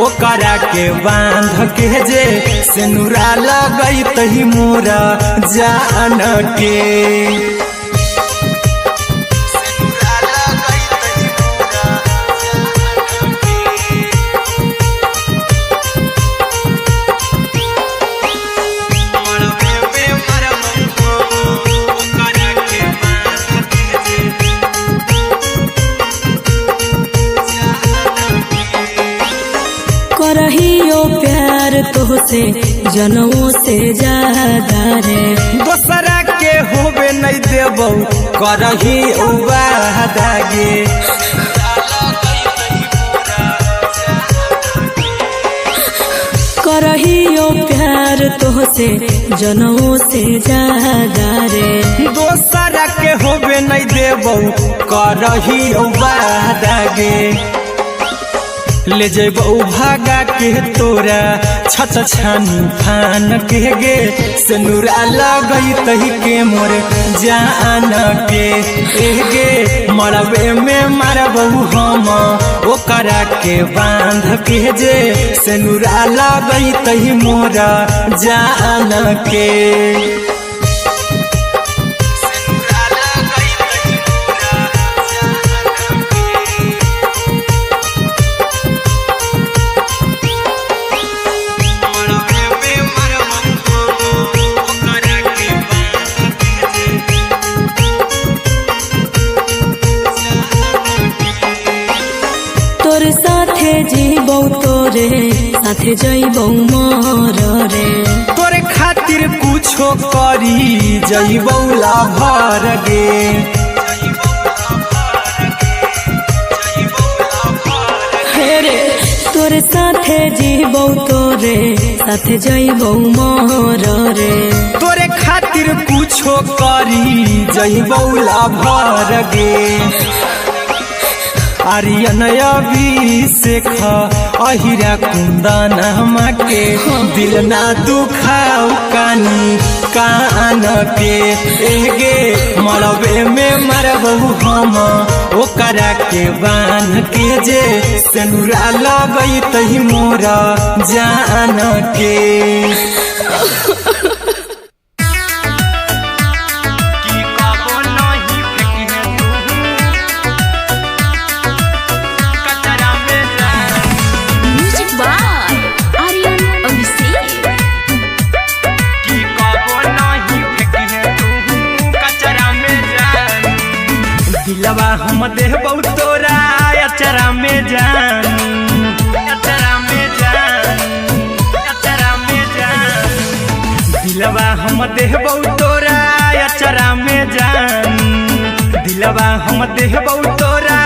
ओकरा के बांध के जे सेनुरा लगई तही मोरा जान के करहियो प्यार तोहसे जनमों से ज्यादा रे दोसरा के होबे नहीं देबौ करही वादागे करहियो प्यार तोहसे जनमों से ज्यादा रे दोसरा के होबे नहीं देबौ करही वादागे ले जेबौ भागा के तोरा छछ छानी फान के गे सेनुरा लगई तही के मोर जान के गे मरबे में मरबौ हम ओकरा के बांध के जे सेनुरा लगई तही मोरा जान के रे साथे जइबौ मोर रे तोरे खातिर कुछो करी जइबौला भर गे रे तोरे साथे जीबौ तोरे साथे जइबौ मोर रे तोरे खातिर कुछो करी जइबौला भर गे आर्यन अभिषेक अहिरा कुंदन के दिल ना दुखाऊ कानी कान के एगे मरबे में मरबहू हम ओकरा के बांध के जे सेनुरा लगई तही मोरा जान के दिलवा हम देबौ तोरा अचरा में जान अचरा में जान अचरा में जान दिलवा हम देबौ तोरा अचरा में जान दिलवा हम देबौ तोरा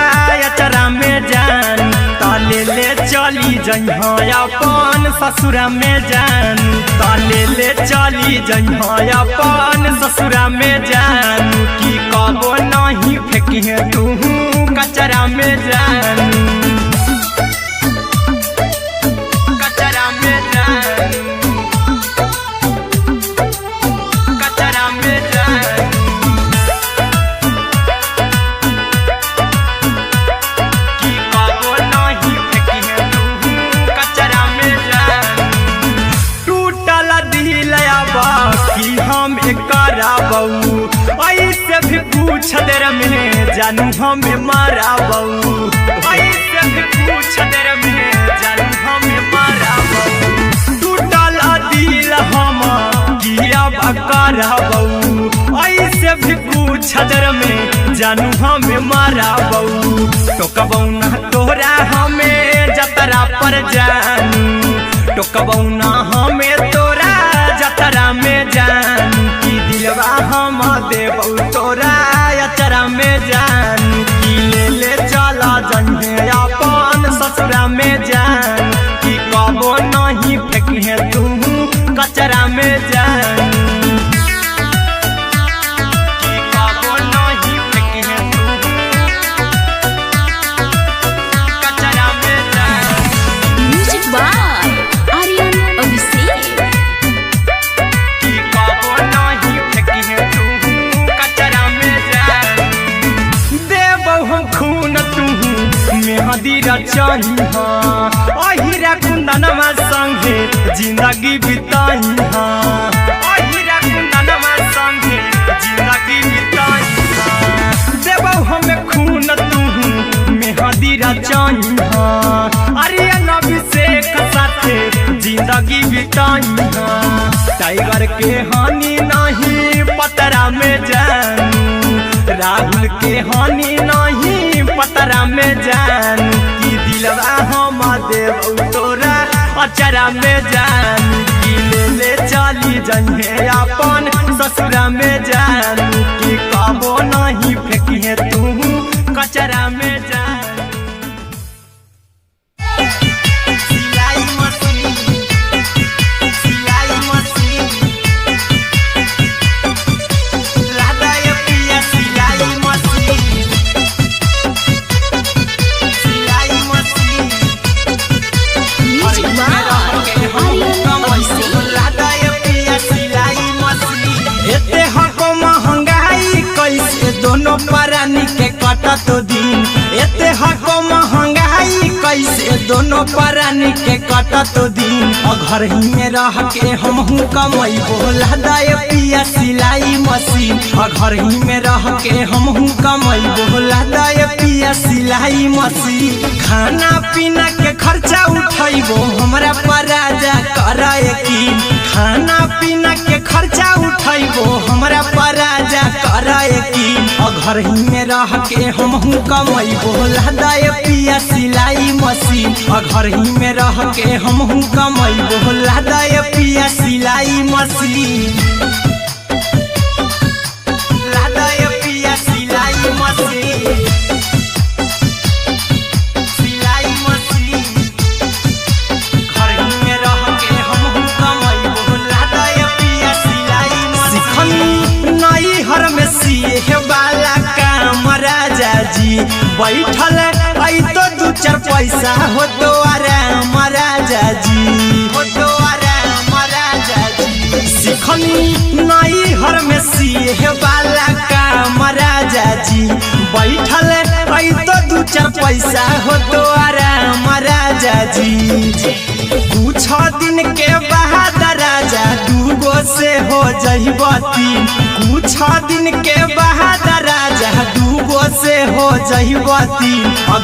अचरा में जान ताले ले चली जइहा अपन ससुरा में जान ताले ले चली जइहा अपन ससुरा में जान की कबो नहीं फेंकी तू कचरा में जान कचरा में जान कचरा में जान की कबो नहीं फेंकी तू कचरा में जान टूटल दिल आबा कि हम कराबौ ऐसे भी पूछ देर में जानू हमें माराबौ ऐसे भी पूछ देर में जानू हमें माराबौ टूटल दिल हम किया कराबौ ऐसे भी पूछ देर में जानू हमें माराबौ टोकबौ ना तोरा हमें जतरा पर जानू टोकबौ ना हमें तोरा जतरा में जानू की दिलवा हम देबौ तोरा अचरा में जान की ले चला जन्हे अपन ससुरा में जान की कबो नहीं फेंकी तू कचरा में जान की कबो नहीं फेंकी तू कचरा में जान म्यूजिक बाय आर्यन अभिषेक की कबो नहीं फेंकी तू कचरा में जान देबौ हम खून तू मेहदी रचही अहिरा कुंदनमा संगे जिंदगी बिताई अहिरा कुंदनमा संगे जिंदगी बिताई देबौ हमें खून तू मेहदी रचही आर्यन अभिषेक साथे जिंदगी बिताई टाइगर के हानि नहीं पतरा में जानू राहुल के हानि नहीं पतरा में जानू की दिलवा हम देबौ तोरा अचरा में जानू की ले चली जइहे अपन ससुरा में जानू की कबो नहीं फेंकी तू कचरा में जानू सिलाई मशीन सिलाई मशीन लादाय पिया सिलाई मशीन सिलाई machine music by Aryan Abhishek लादाय पिया सिलाई मशीन एते हको महंगाई कैसे दोनों परानी के कटत दिन एते हको महंगाई कैसे दोनों परानी के कटत दिन घर ही में रह के हमहू कमैबो लादाय पिया सिलाई मशीन घर ही में रह के हमहू कमैबो लादाय पिया सिलाई मशीन खाना पीना के खर्चा उठैबो हमरा पराजा कराए की खाना पीना के खर्चा उठैबो हमरा पराजा कराए की घर ही में रह के हमहू कमैबो लहदाए पिया सिलाई मशीन घर ही में रह के हमहू कमैबो लहदाए पिया सिलाई मशीन लहदाए पिया सिलाई मशीन सिलाई मशीन घर ही में रह के हमहू कमैबो लहदाए पिया सिलाई मशीन नई हर में सिए वाला काम राजा जी बैठल आई तो दू चार पैसा हो तो आराम राजा जी हो तो आराम राजा जी सिखनी नई हर में सिए वाला काम राजा जी बैठल आई तो दू चार पैसा हो तो आराम राजा जी कुछ दिन के बाद राजा दूगो से हो जहिबती कुछ दिन के बाद राजा दूगो से हो जहिबती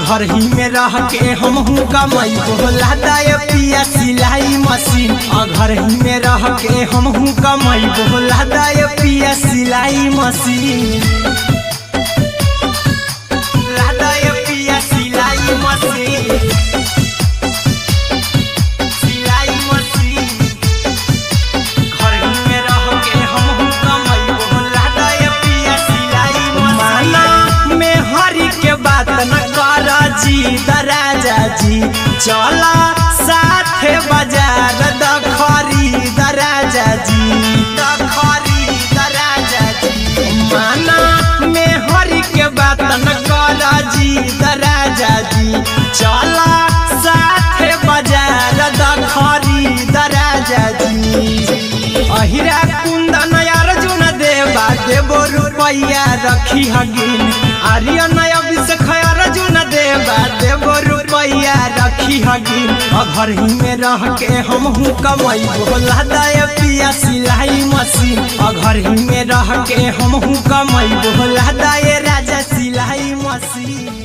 घर ही में रह के हमहू कमैबो लहदाए पिया सिलाई मशीन घर ही में रह के हमहू कमैबो लहदाए पिया सिलाई मशीन लहदाए पिया सिलाई मशीन राजा जी चला साथे बाजार द खरीद राजा जी द खरीद राजा जी माना में हरी के बात न कर जी द राजा जी चला साथे बाजार द खरीद राजा जी अहिरा कुंदन अर्जुन देवा देवो रुपया रखी हगिन आर्यन अभिषेक अर्जुन देवा देवो रुपया रखी हगिन घर ही में रह के हमहू कमैबो लहदाए पिया सिलाई मशीन घर ही में रह के हमहू कमैबो लहदाए राजा सिलाई मशीन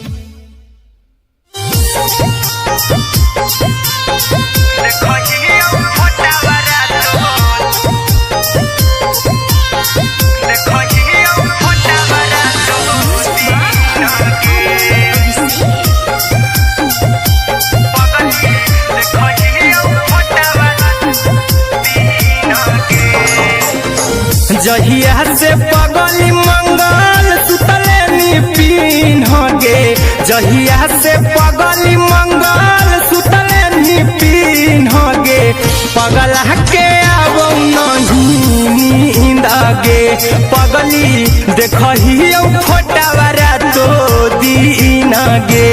जहिया से पगली मंगल सुतले निपिन गे जहिया से पगली मंगल सुतले निपिन गे पगला के आवो नहीं नींद गे पगली देखही फोटावारा तो दीन गे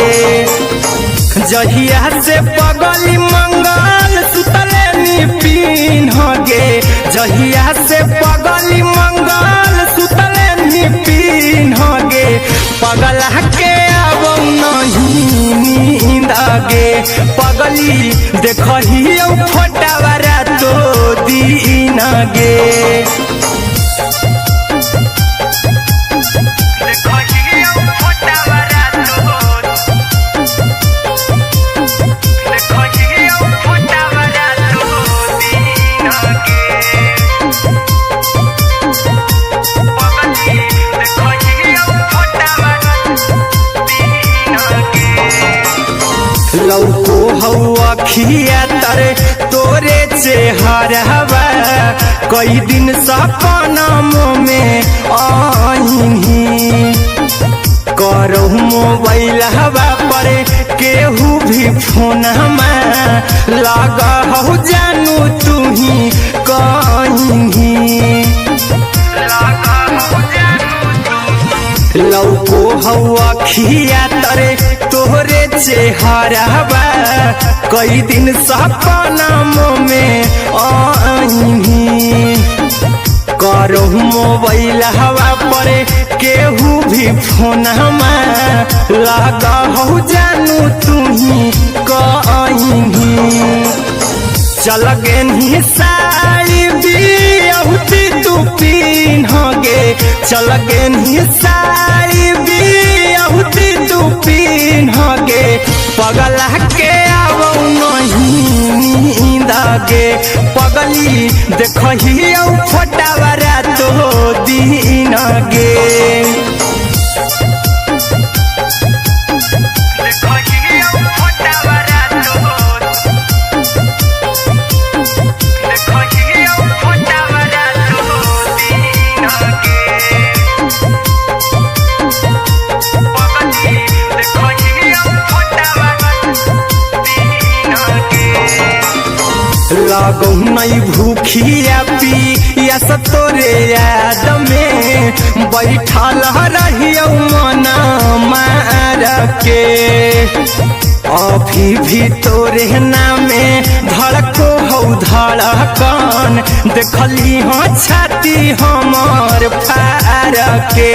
जहिया से पगली मंगल सुतले निपिन गे जहिया से पगली मंगल सुतले निपिन गे पगला के आवो नहीं नींद गे पगली देखही फोटावारा तो दीन गे लौको हवा खिया तरे तोरे चेहरवा कई दिन सपना में आईनी करो मोबाइल हवा पर केहू भी फोन में लगा हो जानू तू ही कहीं लौको हवा खिया तरे तोहरे चेहरवा कई दिन सपना में आईनी करो मोबाइल हवा पर केहू भी फोन में लगा हो जानू तू ही कहीं चल गे साड़ी बियाहुती तू पीन गे चल गे साड़ी बियाहुती तू पीन गे पगला के आवो नहीं नींद गे पगली देखही फोटावारा तो दीन गे लागो नहीं भूखिया पिया तोरे याद में बैठल रहियो मना मार के अभी भी तोरे नामे धड़को हो धड़कन देखली हो छाती हमर फार के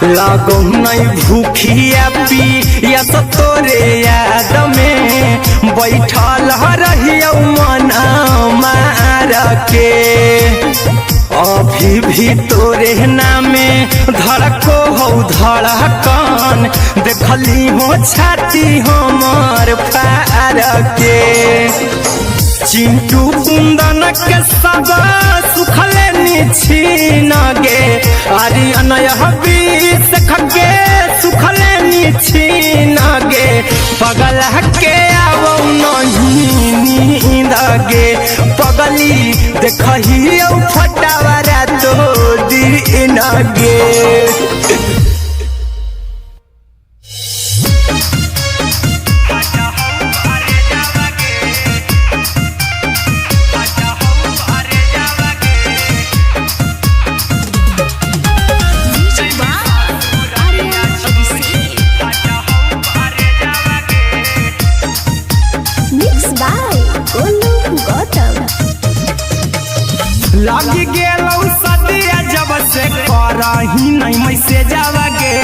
लागो नहीं भूखिया पिया तोरे याद में बैठल रहियो मना मार के अभी भी तोरे नामे धड़को हो धड़कन देखली हो छाती हमर फार के चिंटू कुंदन के सब सुखले निछीन गे आर्यन बीस खगे सुखले निछीन गे पगल के आवो नहीं नींद गे पगली देखही फटावरा तो दिन गे लगी गेलौ सदिया जब से करही नहीं मैसेज आवागे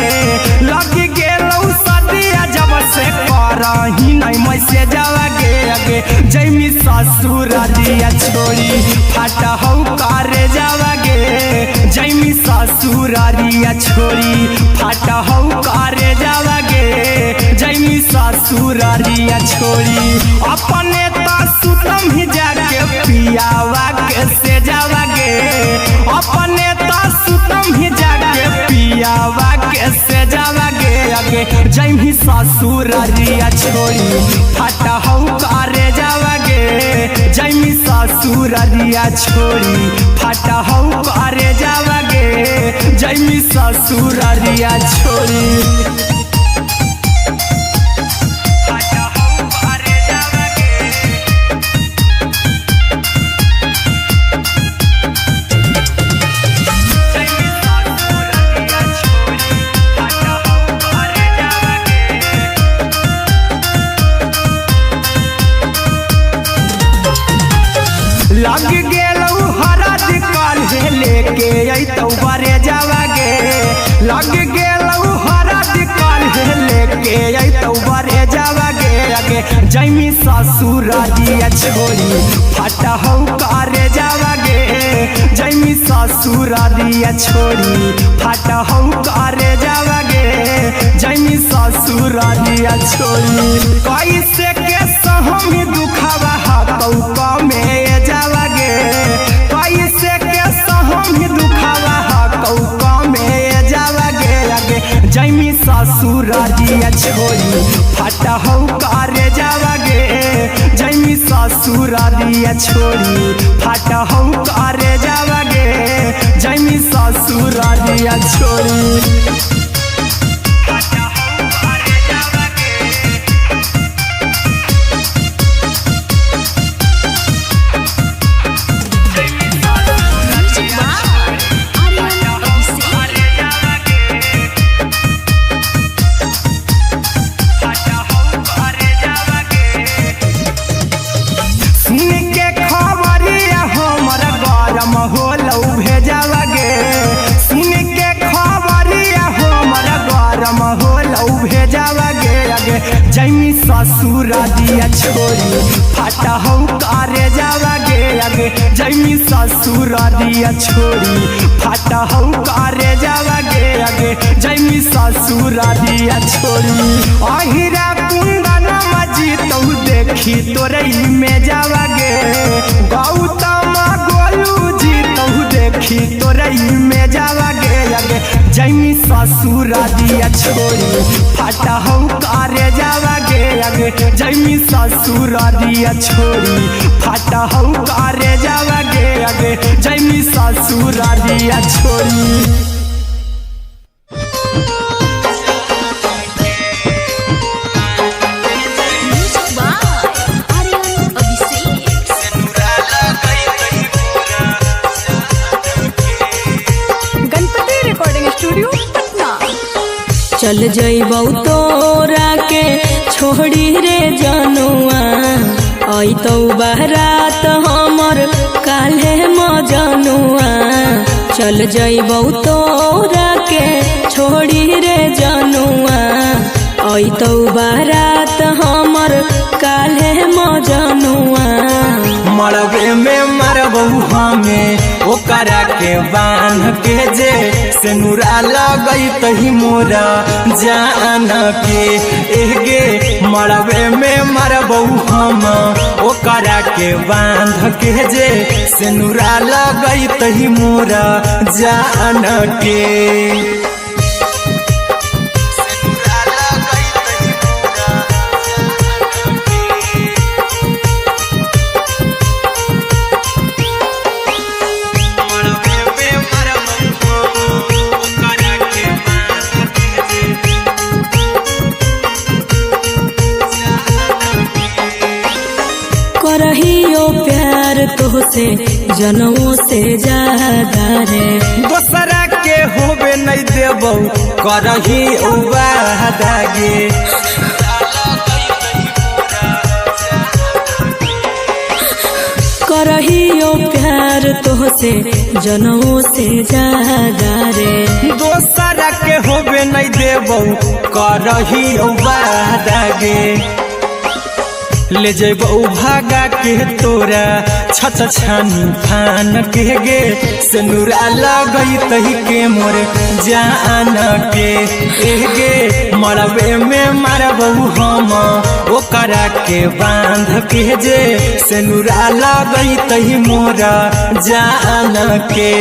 लगी गेलौ सदिया जब से करही नहीं मैसेज आवागे आगे जैमी ससुर दिया छोड़ी फाटा हो करे जावागे जैमी ससुर दिया छोड़ी फाटा हो करे जावागे जैमी ससुर दिया छोड़ी अपने तो सुतम ही जाके पियावा के से जावागे अपने तो सुतम ही जाके पियावा के से जावागे आगे जैमी ससुर दिया छोड़ी फाटा हो करे जावागे जैमी ससुर दिया छोड़ी फाटा हो करे जावागे जैमी ससुर दिया छोड़ी लग गेलौ हरद काल्हे लेके अइतौ बरे जावागे लग गेलौ हरद काल्हे लेके अइतौ बरे जावागे आगे जैमी ससुर दिया छोड़ी फाटा हो करे जावागे जैमी ससुर दिया छोड़ी फाटा हो करे जावागे जैमी ससुर दिया छोड़ी कैसे के सहम दुखावा हकौ में जावागे कैसे के सहम दुखावा हकौ में जावागे आगे जैमी ससुर दिया छोड़ी फाटा हो करे जावागे जैमी ससुर दिया छोड़ी फाटा हो करे जावागे जैमी ससुर दिया छोड़ी जैमी ससुर दिया छोड़ी फाटा हो करे जावागे आगे जैमी ससुर दिया छोड़ी फाटा हो करे जावागे आगे जैमी ससुर दिया छोड़ी अहिरा कुंदन मजी तो देखी तोरई में जावागे गौतम गोलू जी तो देखी तोरई में जावागे आगे जैमी ससुर दिया छोड़ी फाटा हो करे जावागे आगे जैमी ससुर दिया छोड़ी फाटा हो करे जावागे आगे जैमी ससुर दिया छोड़ी Music चल जइबौ तोरा के छोड़ी रे जनुआ अइतौ बारात हमर काल्हे मजनुआ चल जइबौ तोरा के छोड़ी रे जनुआ अइतौ बारात हमर काल्हे मजनुआ मरबे में मरबौ हमें ओकरा के बांध के जे सेनुरा लगई तही मोरा जान के एगे मरबे में मरबौ हम ओकरा के बांध के जे सेनुरा लगई तही मोरा जान के करहियो प्यार तोहसे जनमों से ज्यादा रे दोसरा के होबे नहीं देबौ करही वादा गे करहियो प्यार तोहसे जनमों से ज्यादा रे दोसरा के होबे नहीं देबौ करही वादा गे ले जइबौ भागा के तोरा छछ छानी फान के गे सेनुरा लगई तही के मोर जान के एगे मरबे में मरबौ हम ओकरा के बांध के जे सेनुरा लगई तही मोरा जान के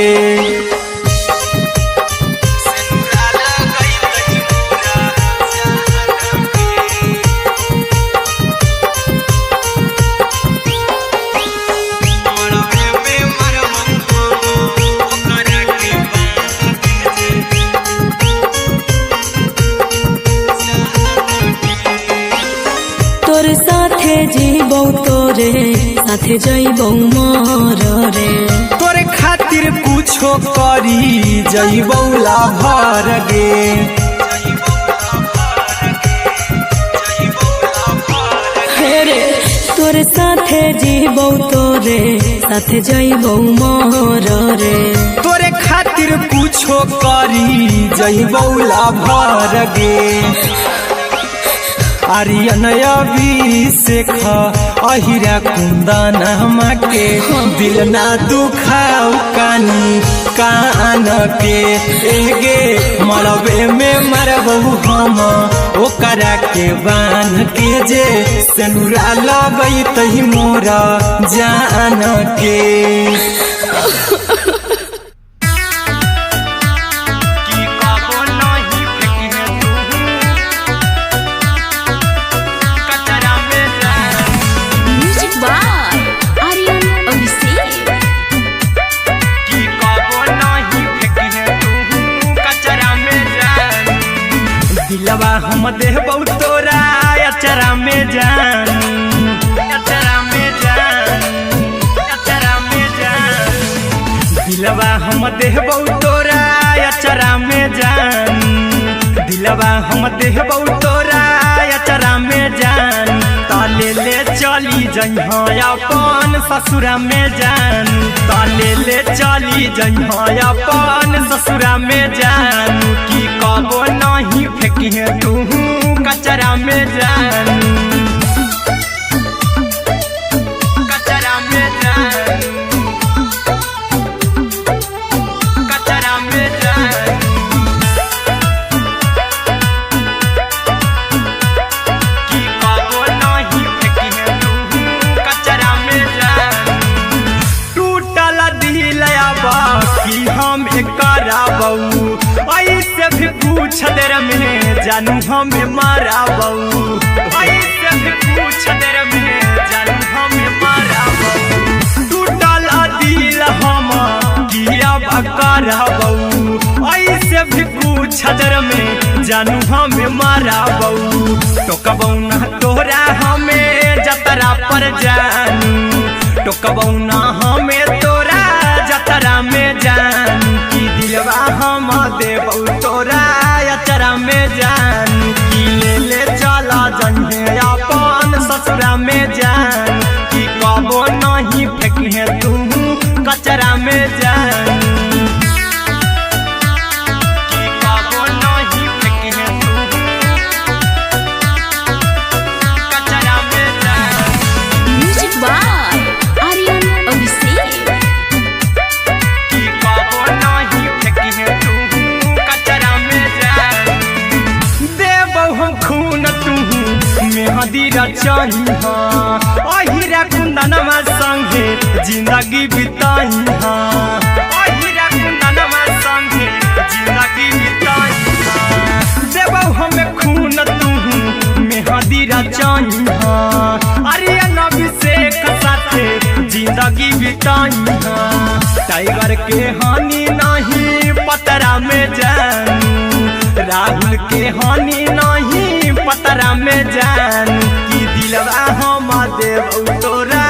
तोर साथे जीबौ तोरे साथे जइबौ मोर रे तोरे खातिर कुछो करी जइबौ लाभर गे हेरे तोर साथे जीबौ तोरे साथे जइबौ मोर रे तोरे खातिर कुछो करी जइबौ लाभर गे आर्यन अभिषेक अहिरा कुंदन के दिल ना दुखाऊ कानी कान के एगे मरबे में मरबौ हम ओकरा के बांध के जे सेनुरा लगई तही मोरा जान के दिलवा हम देबौ तोरा अचरा में जान अचरा में जान अचरा में जान दिलवा हम देबौ तोरा अचरा में जान दिलवा हम देबौ तोरा अचरा में जान ताले ले चली जइहा अपन ससुरा में जान ताले ले चली जइहा अपन ससुरा में जान की कबो नहीं फेंकी तू कचरा में जान कचरा में जान कचरा में जान की कबो नहीं फेंकी तू कचरा में जान टूटल दिल कि हम कराबौ ऐसे भी पूछ देर में जानू हमें माराबौ ऐसे भी पूछ देर में जानू हमें माराबौ टूटल दिल हम किया कराबौ ऐसे भी पूछ देर में जानू हमें माराबौ टोकबौ ना तोरा हमें जतरा पर जानू टोकबौ ना हमें तोरा जतरा में जान की दिलवा हम देबौ तोरा अचरा में जान जानू कि कबो नहीं फेंकी है तू कचरा में जानू म्यूजिक बाय आर्यन अभिषेक। कि कबो नहीं फेंकी है तू कचरा में जानू देबो हम खून तू मेहंदी रचाई हाँ अहिरा कुंदनमा संगे जिंदगी बिताई हाँ अहिरा कुंदनमा संगे जिंदगी बिताई हाँ देबो हमें खून तू मेहंदी रचाई हाँ आर्यन अभिषेक साथे जिंदगी बिताई हाँ टाइगर के हानि नहीं पतरा में जानू राहुल के हानि नहीं पतरा में जानू कि दिलवा हम देव तोरा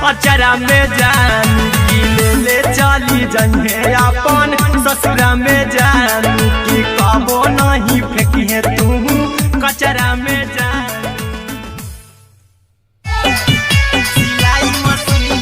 अचरा में जानू कि ले चली जइहे अपन ससुरा में जानू कि कबो नहीं फेंकी है तू कचरा में जानू सिलाई मशीन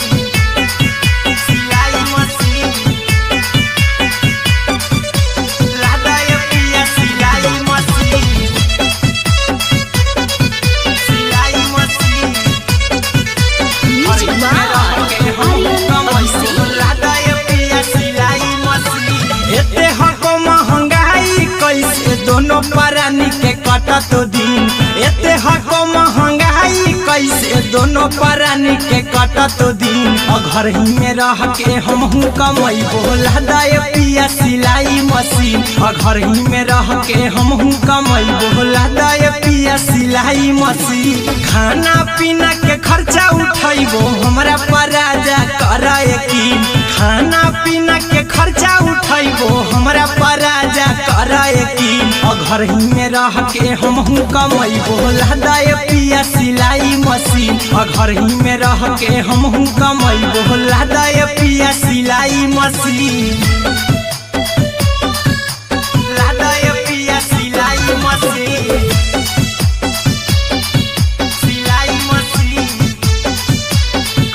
दोनों परानी के कटा तो दिन एते हको महंगाई कैसे दोनों परानी के कटा तो दिन घर ही में रह के हमहू कमाई बोला दाय पिया सिलाई मशीन घर ही में रह के हमहू कमाई बोला दाय पिया सिलाई मशीन खाना पीना के खर्चा उठाइबो हमरा पराजा कराए की खाना पीना के खर्चा उठाइबो हमरा पराजा कराए की घर ही में रह के हमहू कमाई बोला दाय पिया सिलाई मशीन घर ही में रह के हमहू कमाई बोला दाय पिया सिलाई मशीन लादाय पिया सिलाई मशीन सिलाई मशीन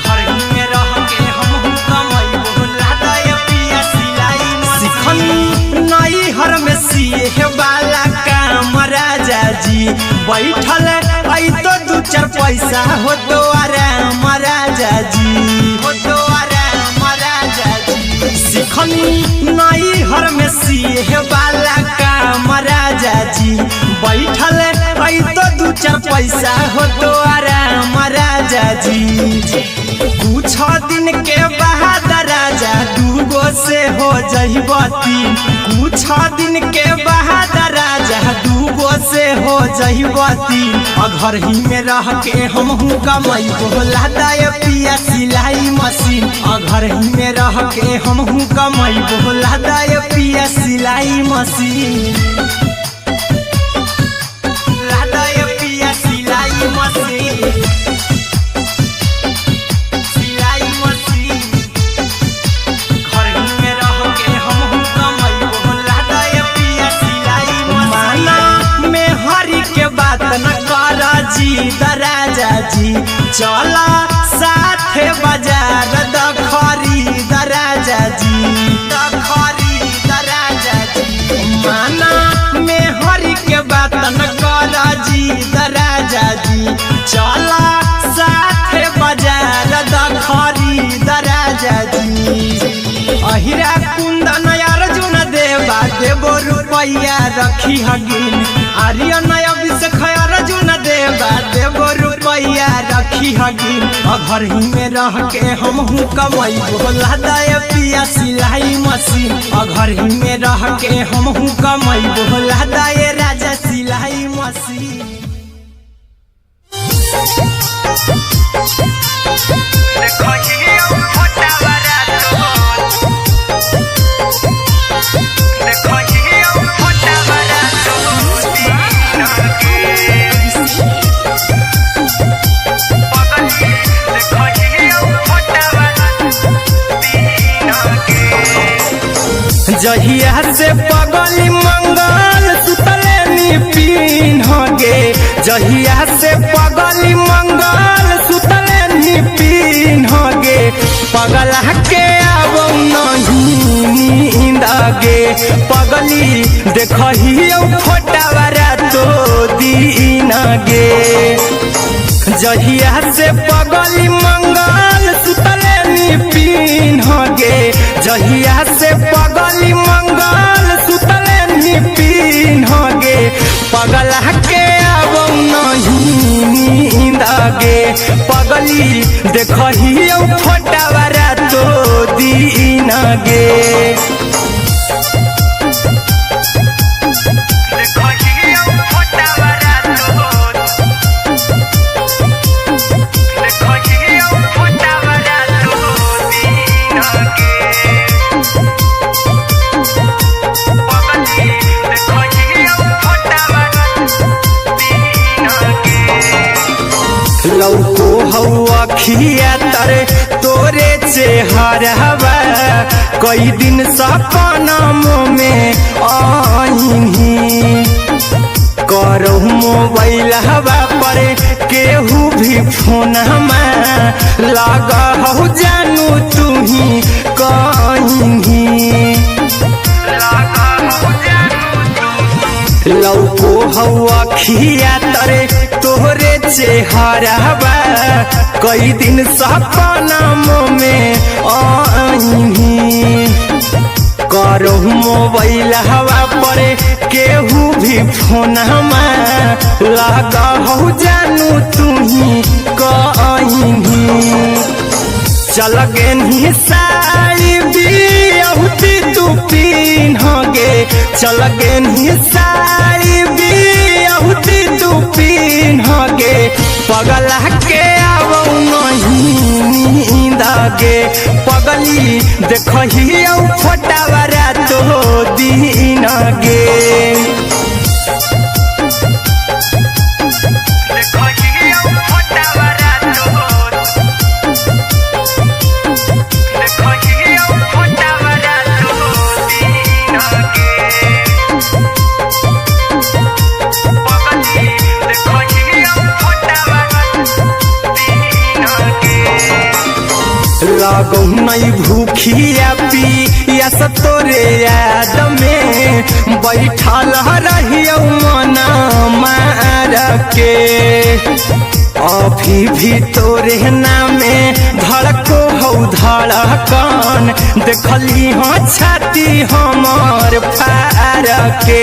घर ही में रह के हमहू कमाई बोला दाय पिया सिलाई मशीन नई हर में सिए वाला काम राजा जी बैठल आई तो दू चार पैसा हो तो आराम राजा जी हो तो आराम राजा जी सिखनी नई हर में सिए वाला काम राजा जी बैठल आई तो दू चार पैसा हो तो आराम राजा जी कुछ दिन के बाद राजा दूगो से हो जइबती कुछ दिन के बाद राजा दूगो से हो जइबती घर ही में रह के हमहू कमाई बोला दाय पिया सिलाई मशीन घर ही में रह के हमहू कमाई बोला दाय पिया सिलाई मशीन लादाय पिया सिलाई मशीन राजा जी चला साथे बाजार द खरीद राजा जी द खरीद राजा जी माना में हरी के बात न कर जी द राजा जी चला साथे बाजार द खरीद राजा जी अहिरा कुंदन अर्जुन देवा देबो रुपया रखी हगिन आर्यन अभिषेक अर्जुन देवा देबो रुपया रखी हगिन घर ही में रह के हमहू कमाई बोला दाय पिया सिलाई मशीन घर ही में रह के हमहू कमाई बोला दाय राजा सिलाई मशीन जहिया से पगली मंगल सुतले निपिन हो गे जहिया से पगली मंगल सुतले नी पिन्हगे पगला के आवौ नहीं नींद गे पगली देखही फोटावा रातो दिन गे जहिया से पगली मंगल सुतले नी पिन्हगे जहिया से पगली मंगल सुतले नी पिन्हगे पगला के आवौ नहीं नींद गे पगली देखही फोटावा रातो दिन गे लौको हवा खिया तरे तोरे चेहरवा कई दिन सपनम में आईनी करो मोबाइल हवा पर केहू भी फोन लगा हो जानू तू ही कहीं लौको हवा खिया तरे तोहरे चेहरवा कई दिन सपनम में आईनी करो मोबाइल हवा पर केहू भी फोन लगा हो जानू तू ही कहीं चल गे साड़ी बियहुती तू पिन्हगे चल गे साड़ी बियहुती तू पिन्हगे पगला के आवौ नहीं नींद गे पगली देखही फोटावा रातो दिन गे लागौ नहीं भूखिया पिया तोरे याद में बैठल रहियो मना मार के अभी भी तोरे नामे धड़को हो धड़कन देखली हाँ छाती हमर फार के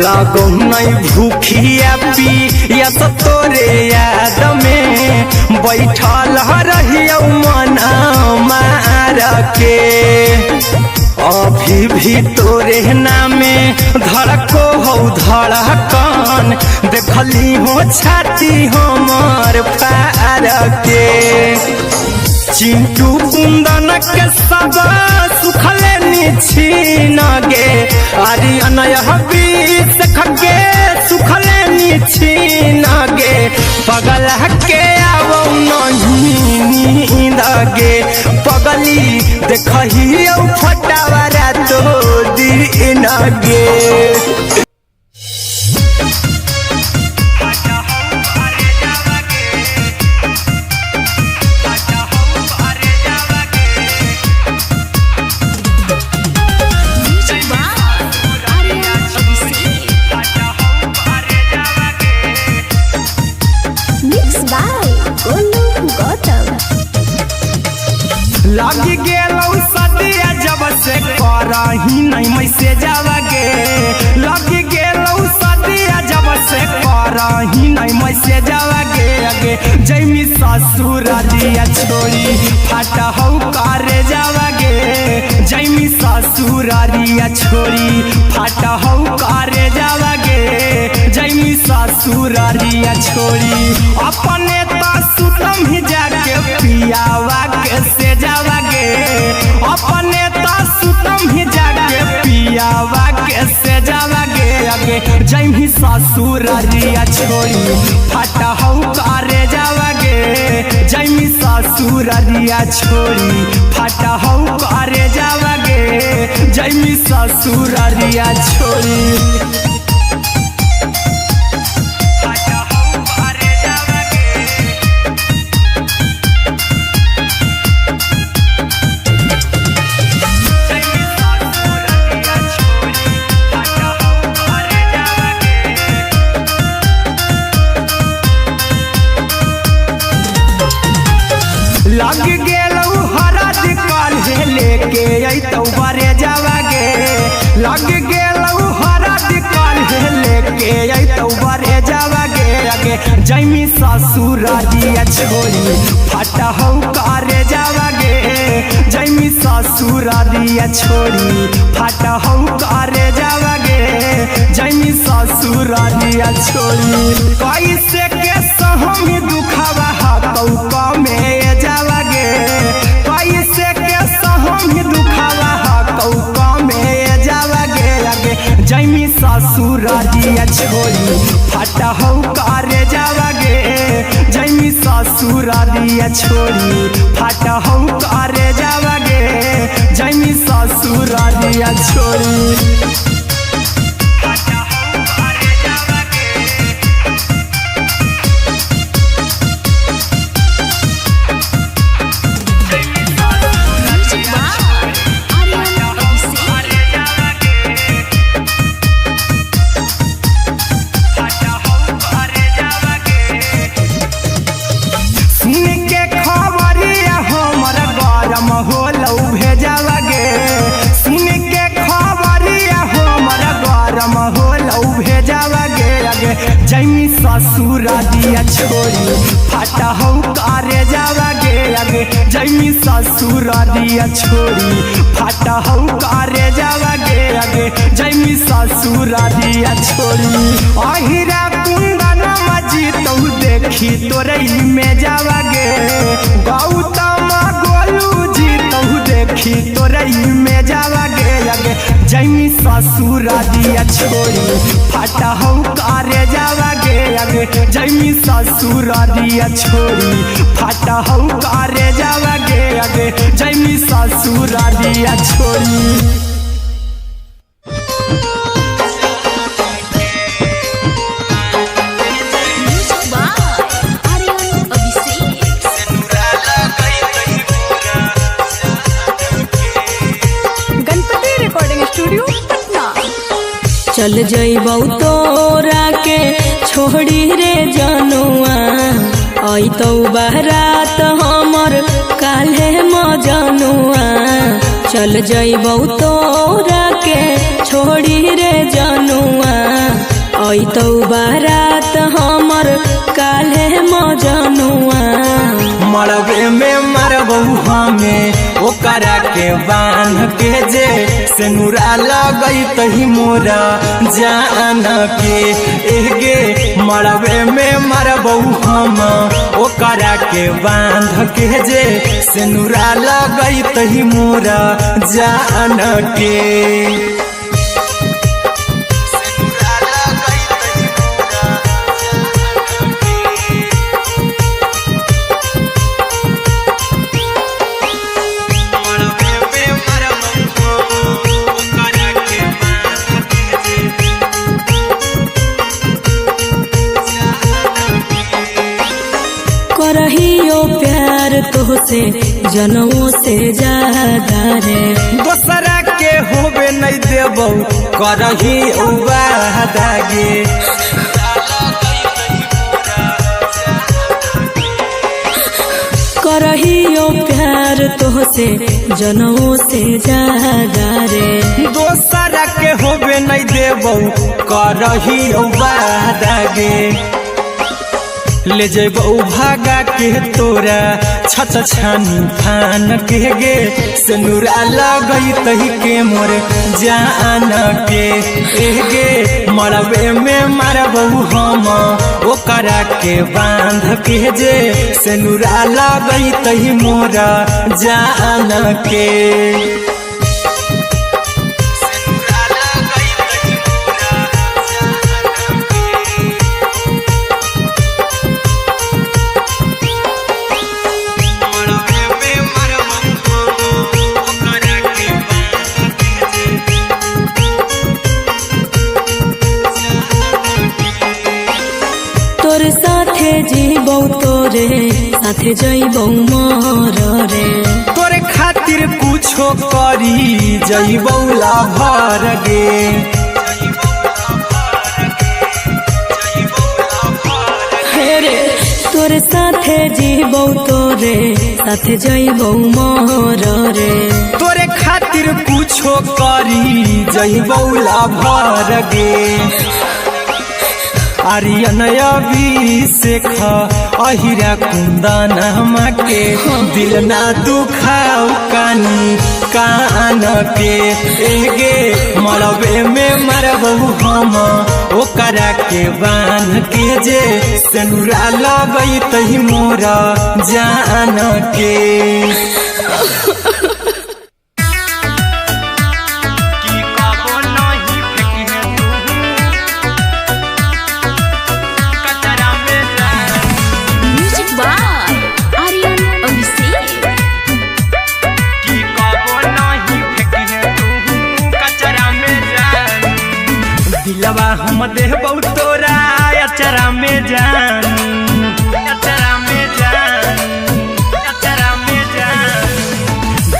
लागौ नहीं भूखिया पिया तोरे याद में बैठल रहियो मना मार के अभी भी तोरे नामे धड़को हो धड़कन देखली हो छाती हमर फार के चिंटू कुंदन के सब सुखले छीन गे आर्यन बीस खगे सुखले छीन गे पगला के आवौ नहीं नींद गे पगली देखही फोटावा रातो दिन गे लगी गेलौ सदिया जब से करही नहीं मैसेजवा गे लगी गेलौ सदिया जब से करही नहीं मैसेजवा गे अगे जैमी ससुरालिया छोड़ी फाटा हौ करे जावा गे जैमी ससुरालिया छोड़ी फाटा हौ करे जावा गे जैमी ससुरालिया छोड़ी अपने सुतम ही जाके पियावा के से जावा गे अपने सुतम ही जाके पियावा के से जावा गे अगे जैमी ससुरालिया छोड़ी फाटा हौ करे जावा गे जैमी ससुरालिया छोड़ी फाटा हौ करे जावा गे जैमी ससुरालिया छोड़ी फाटा हौ लग गेलौ हरद काल्हे लेके अइतौ बरे जावागे लग गेलौ हरद काल्हे लेके अइतौ बरे जावागे अगे जैमी ससुरारिया छोरी फटा हौ करे जावागे जैमी ससुरारिया छोरी फटा हौ करे जावागे जैमी ससुरारिया छोरी कैसे के सहमी दुखावा हतौ कमे जावागे कैसे के सहमी दुखावा हतौ कमे जावागे अगे जैमी ससुरारिया छोरी फटा हौ करे जावागे जैमी ससुरारिया छोरी फटा हौ करे जावागे जैमी ससुरारिया छोरी जैमी ससुरारिया छोरी फटा हौ करे जावागे अगे जैमी ससुरारिया छोरी फटा हौ करे जावागे अगे जैमी ससुरारिया छोरी अहिरा कुंदन मजी तौ देखी तोरई में जावागे गौतम गोलू जी तौ देखी तोरई में जावागे अगे जैमी ससुरारिया छोरी फटा हौ करे जावागे अगे जैमी ससुरारिया छोरी फटा हौ करे जावागे अगे जैमी ससुरारिया छोरी चल जइबौ तोरा के छोड़ी रे जनुआ अइतौ बारात हमर काल्हे मजनुआ चल जइबौ तोरा के छोड़ी रे जनुआ अइतौ बारात हमर काल्हे मजनुआ मरबे में मरबौ हमें ओकरा के बांध के जे सेनुरा लगैतहि मोरा जान के एगे मरबे में मरबौ हम ओकरा के बांध के जे सेनुरा लगैतहि मोरा जान के करहियो प्यार तोहसे जनमों से ज्यादा रे दोसरा के होबे नहीं देबौ करही वादागे करहियो प्यार तोहसे जनमों से ज्यादा रे दोसरा के होबे नहीं देबौ करही वादागे ले जेबौ भागा के तोरा छत छानी फान के गे सेनुरा लगैतहि के मोर जान के एगे मरबे में मरबौ हम ओकरा के बांध के जे सेनुरा लगैतहि मोरा जान के तोरे साथे जीबौ तोरे साथे जइबौ मर रे तोरे खातिर कुछो करी जइबौ लाभर गे हे रे तोरे साथे जीबौ तोरे साथे जइबौ मोर रे तोरे खातिर कुछो करी जइबौला भर गे आर्यन अभिषेक अहिरा कुंदनमा के दिल ना दुखाऊ कानी कान के एगे मरबे में मरबहु हम ओकरा के बान के जे सेनुरा लगई तही मोरा जान के दिलवा हम देबौ तोरा अचरा में जान अचरा में जान अचरा में जान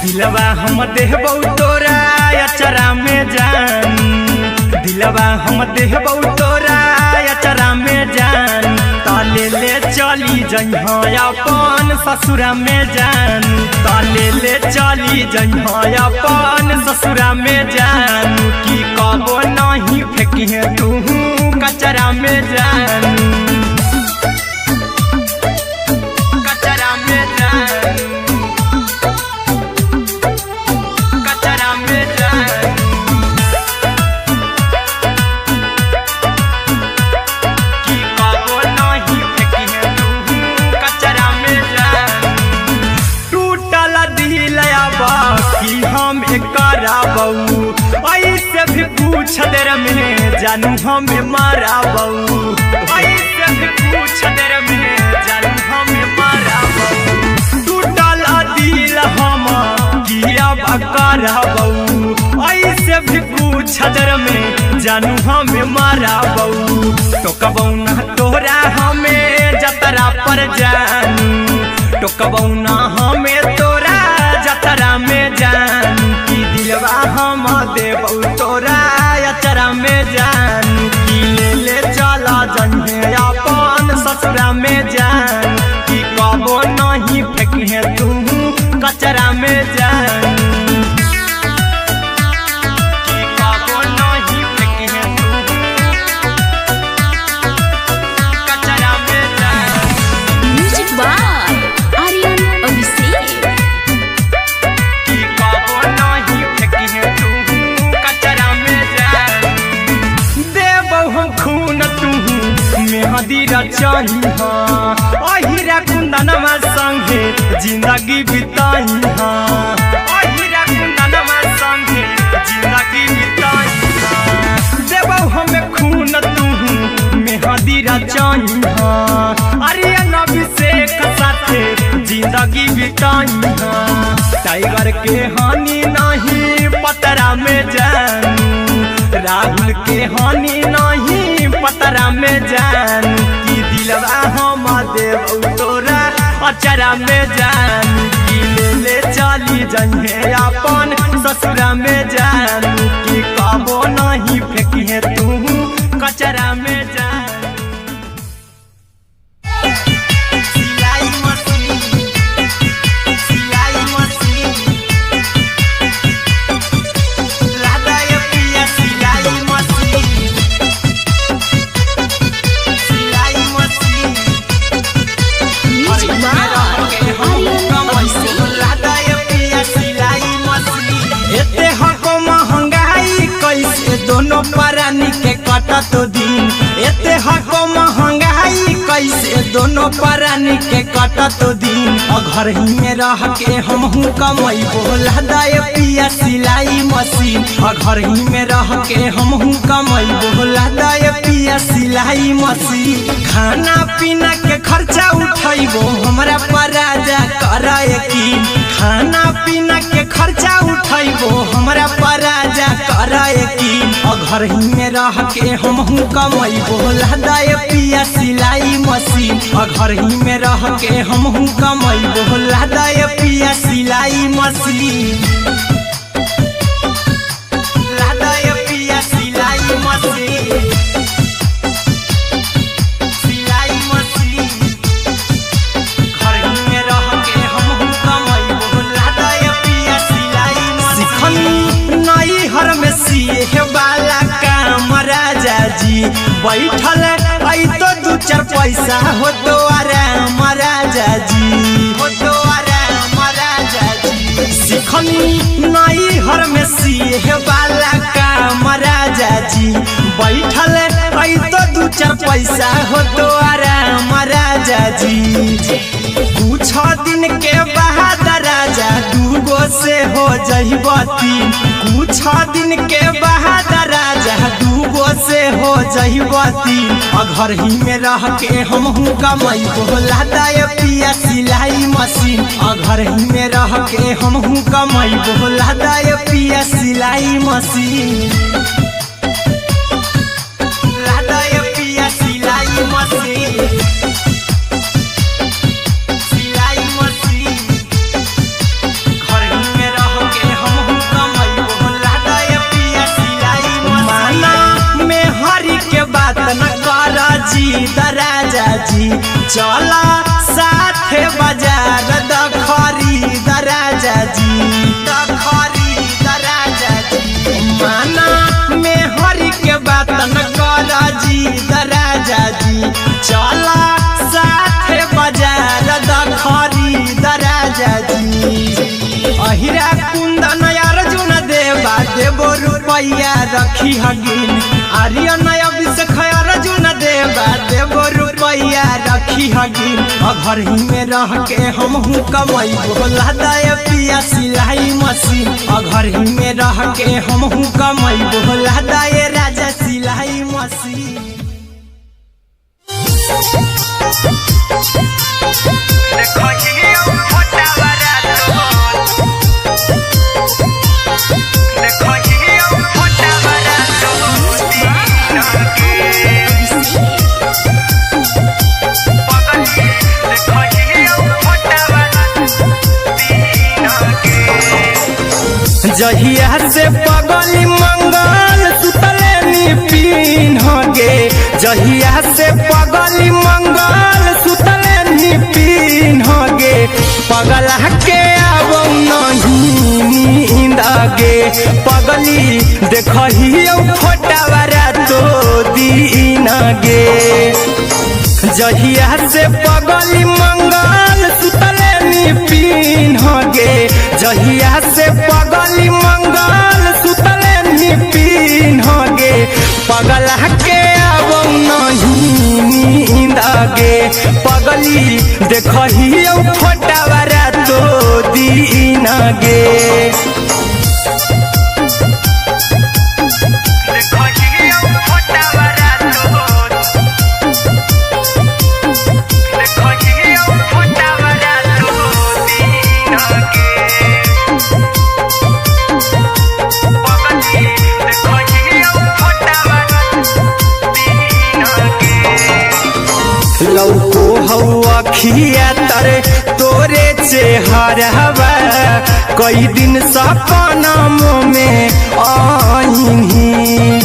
दिलवा हम देबौ तोरा अचरा में जान दिलवा हम देबौ तोरा अचरा में जान ताले ले चली जइहा अपन ससुरा में जान ताले ले चली जइहा अपन ससुरा में जान की कबो नहीं फेंकी तू कचरा में जान कचरा में जान कचरा में जान की कबो नहीं फेंकी तू कचरा में जान टूटल दिल बाकी हम कराबू ऐसे भी पूछ देर में जानू हमें माराबू ऐसे भी पूछ देर में जानू हमें माराबू टूटल दिल हम किया कराबू ऐसे भी पूछ देर में जानू हमें माराबू टोकबौ ना तोरा हमें जतरा पर जानू टोकबौ ना हमें तोरा जतरा में जान की दिलवा हम देबौ तोरा अचरा में जान की ले चला जन्हे अपन ससुरा में जान की कबो नहीं फेंके तू कचरा में जान की कबो नहीं फेंके तू कचरा में जान म्यूजिक बाय आर्यन अभिषेक मेहदी रचाई हाँ अहिरा कुंदनमा संगे जिंदगी बिताई हाँ अहिरा कुंदनमा संगे जिंदगी बिताई हाँ देबौ हमें खून तू मेहदी रचाई हाँ आर्यन अभिषेक साथे जिंदगी बिताई हाँ टाइगर के हानि नहीं पतरा में जानू राहुल के हानि नहीं पतरा में जान की दिलवा हम देबौ तोरा अचरा में जान की ले चली जइहे अपन ससुरा में जान की कबो नहीं फेंकी तू कचरा में जान दोनों परानी के कटत दिन एते हको महंगाई कैसे दोनों परानी के कटत दिन घर ही में रह के हमहू कमैबो लदाय पिया सिलाई मशीन घर ही में रह के हमहू कमैबो लदाय पिया सिलाई मशीन खाना पीना के खर्चा उठैबो हमरा पराजा कराए की खाना पीना के खर्चा उठैबो हमरा पराजा कराए की घर ही में रह के हमहू कमैबो लदाय पिया सिलाई मशीन घर ही में रह के हमहू कमैबो लदाय पिया सिलाई मशीन लदाय पिया सिलाई मशीन सिलाई मशीन बैठल आई तो दू चार पैसा हो तो आराम राजा जी, हो तो आराम राजा जी। सिखनी नई हर में सीहे वाला काम राजा जी, बैठल आई तो दू चार पैसा हो तो आराम राजा जी। कुछ दिन के बाद राजा दूगो से हो जहिबती, कुछ दिन के बाद राजा दूगो से हो जहिबती। घर ही में रह के हमहू कमाई बोला दाय पिया सिलाई मशीन, घर ही में रह के हमहू कमाई बोला दाय पिया सिलाई मशीन, लादाय पिया सिलाई मशीन, सिलाई मशीन। घर ही में रह के हमहू कमाई बोला दाय पिया सिलाई मशीन। माना में हरी के बात न कर जी दराजा जी, चला साथे बाजार द खरीद राजा जी, द खरीद राजा जी। माना में हरी के बात न कर जी दराजा जी, चला साथे बाजार द खरीद राजा जी। अहिरा कुंदन अर्जुन देवा देवो रुपैया रखी हगिन, आर्यन अभिषेक अर्जुन देवा देवो रुपैया रखी हगिन। घर ही में रह के हमहू कमाई बोला दाय पिया सिलाई मशीन, घर ही में रह के हमहू कमाई बोला दाय राजा सिलाई मशीन। जहिया से पगली मंगल सुतले निपिन गे, जहिया से पगली मंगल सुतले निपिन गे। पगला के आबो नहीं नींद गे, पगली देखही फोटावारा तो दीन गे। जहिया से पगली मंगल सुतले निपिन गे, जहिया से पगली मंगल सुतले निपिन गे। पगला के आबो नहीं नींद गे, पगली देखही फोटावारा तो दीन गे। लौको हवा खिया तरे तोरे चेहरवा, कई दिन सपना में आईनी।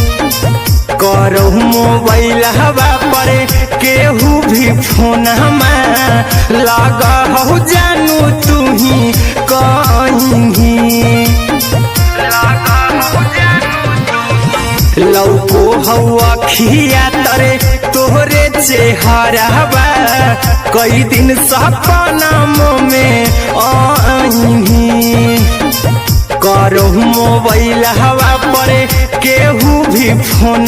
करहु मोबाइल हवा पर केहू भी फोन लगा हो जानू तू ही कहीं। लौको हवा खिया तरे तोहरे चेहरवा, कई दिन सपना में आईनी। करहु मोबाइल हवा पर केहू भी फोन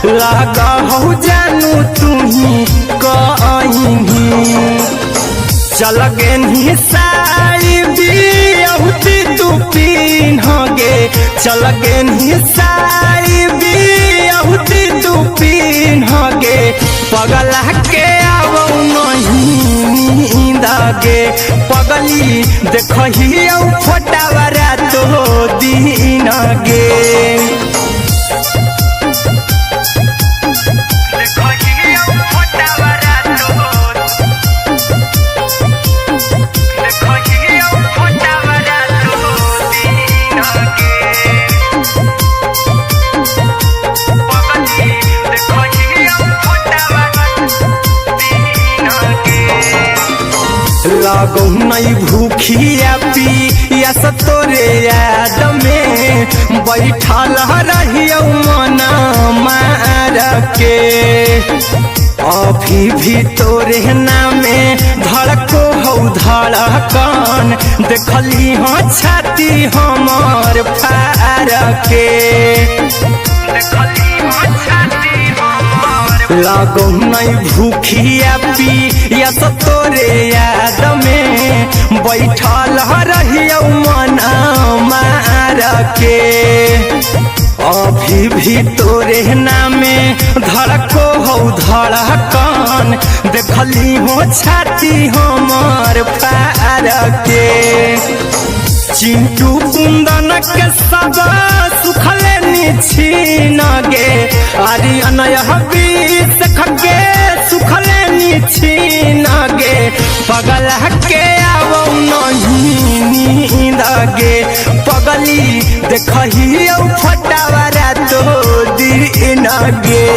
लगा हो जानू तू ही कहीं। चल गेनी साड़ी बियहुती तू पीन गे, चल गेनी साड़ी बियहुती तू पीन गे। पगला के आबो नहीं नींद गे, पगली देखही फोटावारा तो दीन गे। लागो नहीं भूखिया पिया तोरे याद में बैठल रहियो मना मार के अभी भी तोरे नामे धड़को हो धड़कन देखली हो छाती हमर फार के देखली हो छाती हमर लागो नहीं भूखिया पिया तोरे याद में बैठल रहियो मना मार के अभी भी तोरे नामे धड़को हो धड़कन देखली हो छाती हमर फार के चिंटू कुंदन के सब सुखले निछीन गे आर्यन हबीस खगे सुखले निछीन गे पगल के आवो नहीं नींद गे पगली देखही फटावरा तो दिन गे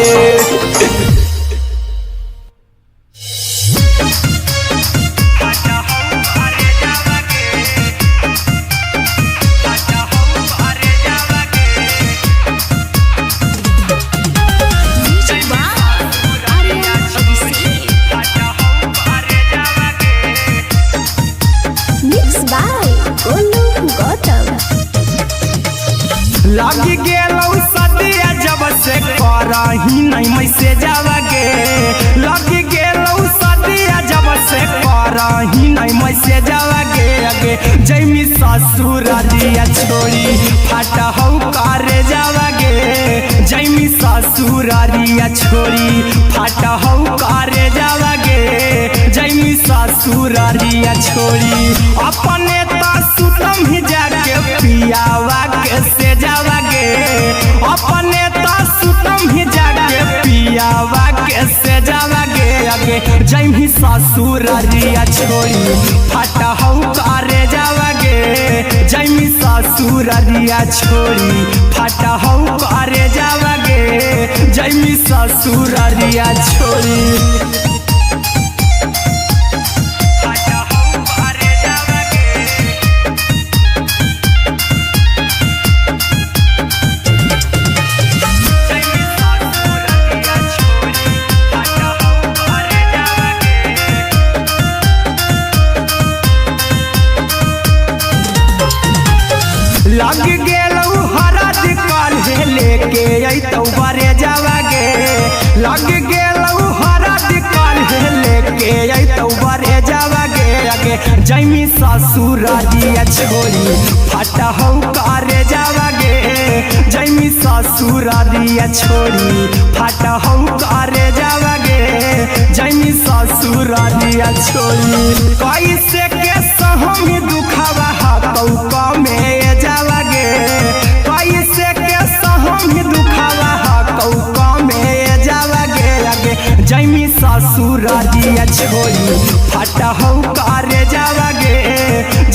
लागी गेलौ सदिया जब से करही नहीं मैसे जावगे लागी गेलौ सदिया जब से करही नहीं मैसे जावगे अगे जैमी ससुर दिया छोड़ी फाटा हौ करे जावगे जैमी ससुर दिया छोड़ी फाटा हौ करे जावगे जैमी ससुर दिया छोड़ी अपने सुतम ही जाके पियावा के से जावगे अपने सुतम ही जाके पियावा के से जावगे अगे जैमी ससुर रिया छोड़ी फाटा हौ करे जावगे जैमी ससुर रिया छोड़ी फाटा हौ करे जावगे जैमी ससुर रिया छोड़ी लग गेलौ हरद काल्हे लेके अइतौ बरे जावगे लग गेलौ हरद काल्हे लेके अइतौ बरे जावगे अगे जैमी ससुर दिया छोड़ी फाटा हौ करे जावगे जैमी ससुर दिया छोड़ी फाटा हौ करे जावगे जैमी ससुर दिया छोड़ी कैसे के सहमी दुखावा हकौ में जावगे कैसे के सहमी दुखावा हकौ में जावगे अगे जैमी ससुर दिया छोड़ी फाटा हौ करे जावगे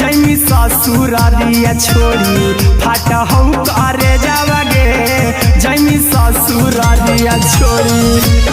जैमी ससुर दिया छोड़ी फाटा हौ करे जावगे जैमी ससुर दिया छोड़ी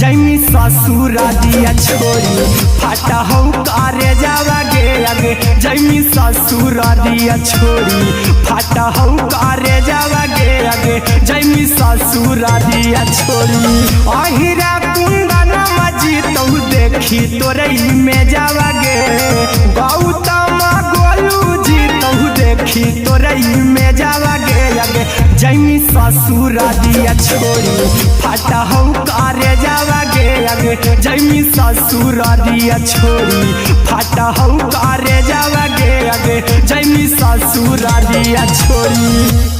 जैमी ससुर दिया छोड़ी फाटा हौ करे जावगे अगे जैमी ससुर दिया छोड़ी फाटा हौ करे जावगे अगे जैमी ससुर दिया छोड़ी अहिरा कुंदन मजीतौ देखी तोरई में जावगे गौतम गोलू जीतौ देखी तोरई में जावगे अगे जैमी ससुर दिया छोड़ी फाटा हौ करे जावगे अगे जैमी ससुर दिया छोड़ी फाटा हौ करे जावगे अगे जैमी ससुर दिया छोड़ी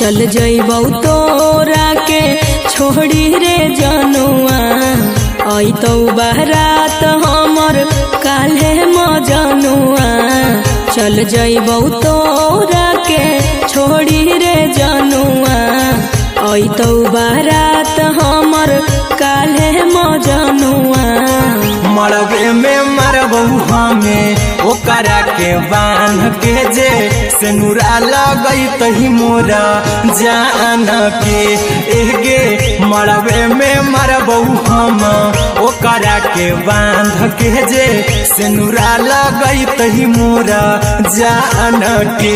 चल जइबौ तोरा के छोड़ी रे जनुआ अइतौ बारात हमर काल्हे मजनुआ चल जइबौ तोरा के छोड़ी रे जनुआ अइतौ बारात हमर काल्हे मजनुआ मरबे में मरबौ हमें ओकरा के बांध के जे सेनुरा लगैतहि मोरा जान के एगे मरबे में मरबौ हम ओकरा के बांध के जे सेनुरा लगैतहि मोरा जान के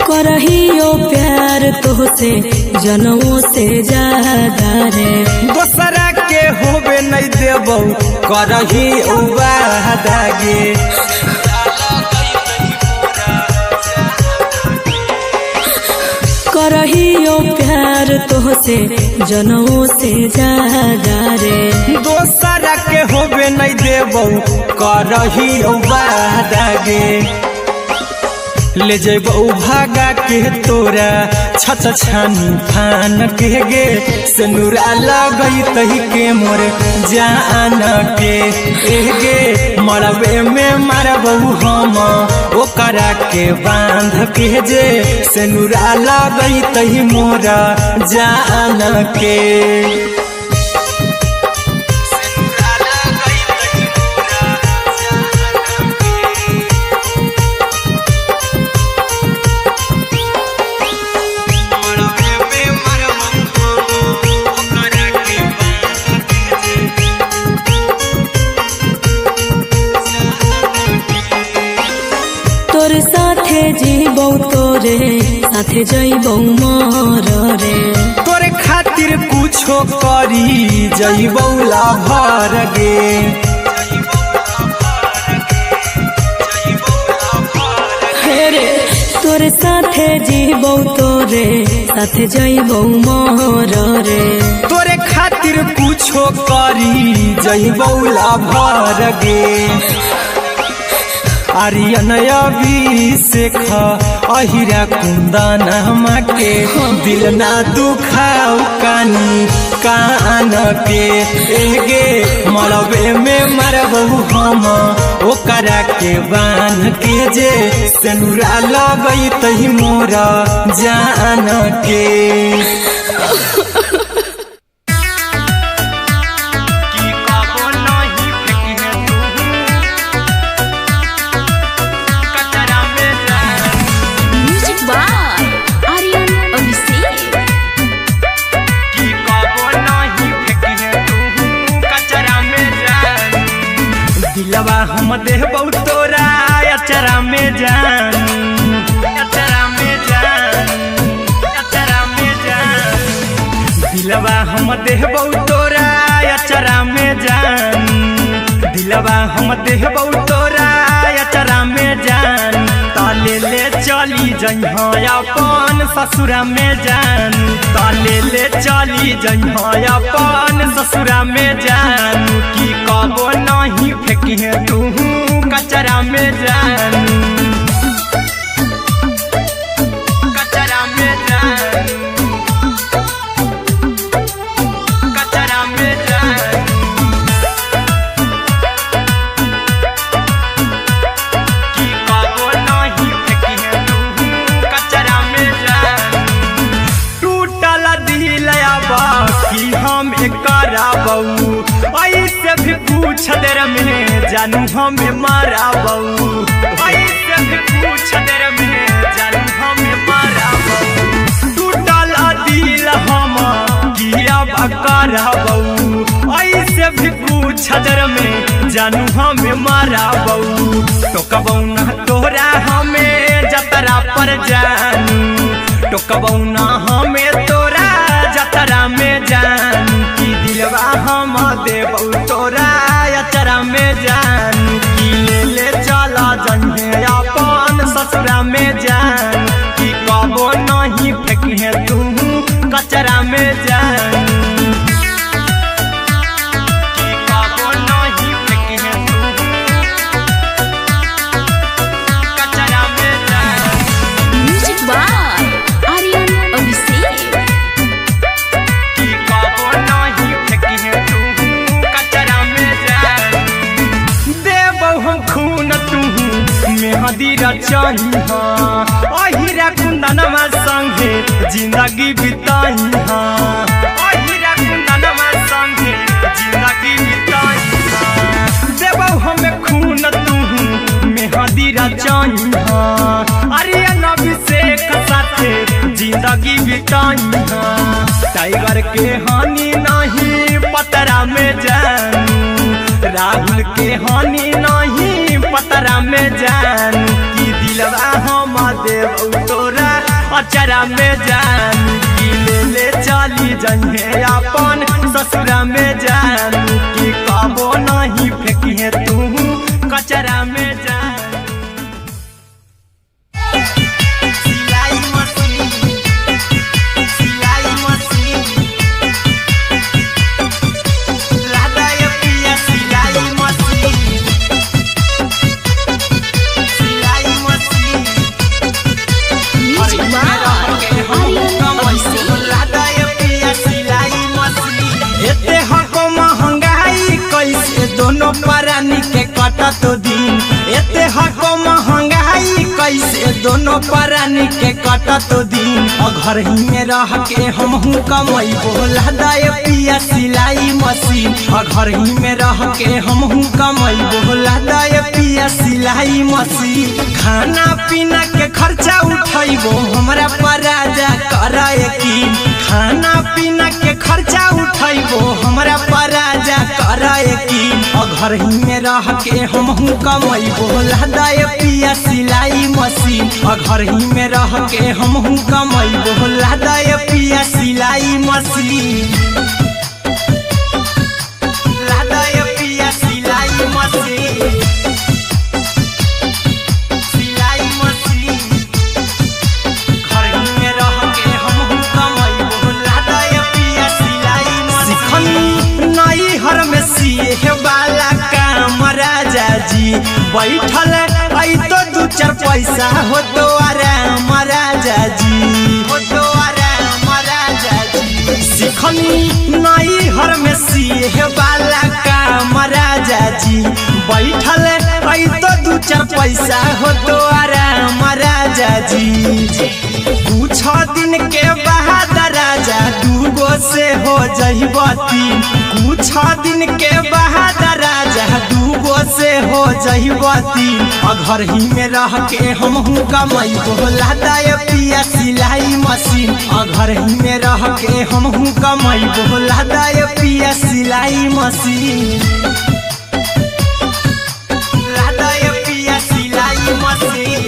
करहियो प्यार तोहसे जनमों से ज्यादा रे दोसरा के होबे नहीं देबौ करही वादा गे करहियो प्यार तोहसे जनमों से ज्यादा रे दोसरा के होबे नहीं देबौ करही वादा गे ले जेबौ भागा के तोरा छत छानी फान के गे सेनुरा लगैतहि के मोर जान के एगे मरबे में मरबौ हम ओकरा के बांध के जे सेनुरा लगैतहि मोरा जान के तोरे साथे जीबौ तोरे साथे जइबौ मर रे तोरे खातिर कुछो करी जइबौ लाभर गे हेरे तोरे साथे जीबौ तोरे साथे जइबौ मर रे तोरे खातिर कुछो करी जइबौ लाभर गे आर्यन अभिषेक अहिरा कुंदन के दिल ना दुखाऊ कानी कान के एगे मरबे में मरबौ हम ओकरा के बांध के जे सेनुरा लगैतहि मोरा जान के दिलवा हम देबौ तोरा अचरा में जान अचरा में जान अचरा में जान दिलवा हम देबौ तोरा अचरा में जान दिलवा हम देबौ तोरा अचरा में जान ताले ले चली जइहा अपन ससुरा में जान ताले ले चली जइहा अपन ससुरा में जान की कबो नहीं फेंकी तू कचरा में जान कचरा में जान कचरा में जान की कबो नहीं फेंकी तू कचरा में जान टूटल दिल बाकी हम कराबौ ऐसे भी पूछ देर में जानू हमें माराबौ ऐसे भी पूछ देर में जानू हमें माराबौ टूटल दिल हम किया कराबौ ऐसे भी पूछ देर में जानू हमें माराबौ टोकबौ ना तोरा हमें जतरा पर जानू टोकबौ ना हमें तोरा जतरा में जानू की दिलवा हम देबौ तोरा अचरा में जान कचरा में जानू कि कबो नहीं फेंकी है तू कचरा में जानू। Music by Aryan Abhishek. कि कबो नहीं फेंकी है तू कचरा में जानू। देबो हम खून तू मेहदी रचाई हाँ अहिरा कुंदनमा संगे जिंदगी बिताई हाँ अहिरा कुंदनमा संगे जिंदगी बिताई हाँ। देबो हमें खून तू मेहदी रचाई हाँ आर्यन अभिषेक साथे जिंदगी बिताई हाँ। टाइगर के हानि नहीं पतरा में जानू राहुल के हानि नहीं पतरा में जानू कि दिलवा हम देव तोरा अचरा में जानू कि ले चली जंगे अपन ससुरा में जानू कि कबो नहीं फेंकी है तू कचरा में जानू। सिलाई मशीन लादा ये पिया सिलाई machine music by Aryan Abhishek. एते हको महंगाई कैसे दोनों प्राणी के कटत दिन एते हको महंगाई कैसे दोनों प्राणी के कटत दिन घर ही में रह के हमहू कमाई बोला दाए पिया सिलाई मशीन घर ही में रह के हमहू कमाई बोला दाए पिया सिलाई मशीन खाना पीना के खर्चा उठाइबो हमरा पराजा कराए की खाना पीना के खर्चा उठाइबो हमरा पराजा कराए की घर ही में रह के हमहू कमाई बोला दाए पिया सिलाई मशीन घर ही में रह के हमहू कमाई बोला दाए पिया सिलाई मशीन लादाए पिया सिलाई मशीन घर ही में रह के हमहू कमाई बोला दाए पिया सिलाई मशीन नई हर में सीहे वाला काम राजा जी बैठल आई तो दू चार पैसा हो तो आराम राजा जी हो तो आराम राजा जी सिखनी नई हर में सीहे वाला काम राजा जी बैठल आई तो दू चार पैसा हो तो आराम राजा जी कुछ दिन के बाद राजा दूगो से हो जहिबती कुछ दिन के बाद राजा दूगो से हो जहिबती घर ही में रह के हमहू कमाई बोला दाए पिया सिलाई मशीन घर ही में रह के हमहू कमाई बोला दाए पिया सिलाई मशीन लादाए पिया सिलाई मशीन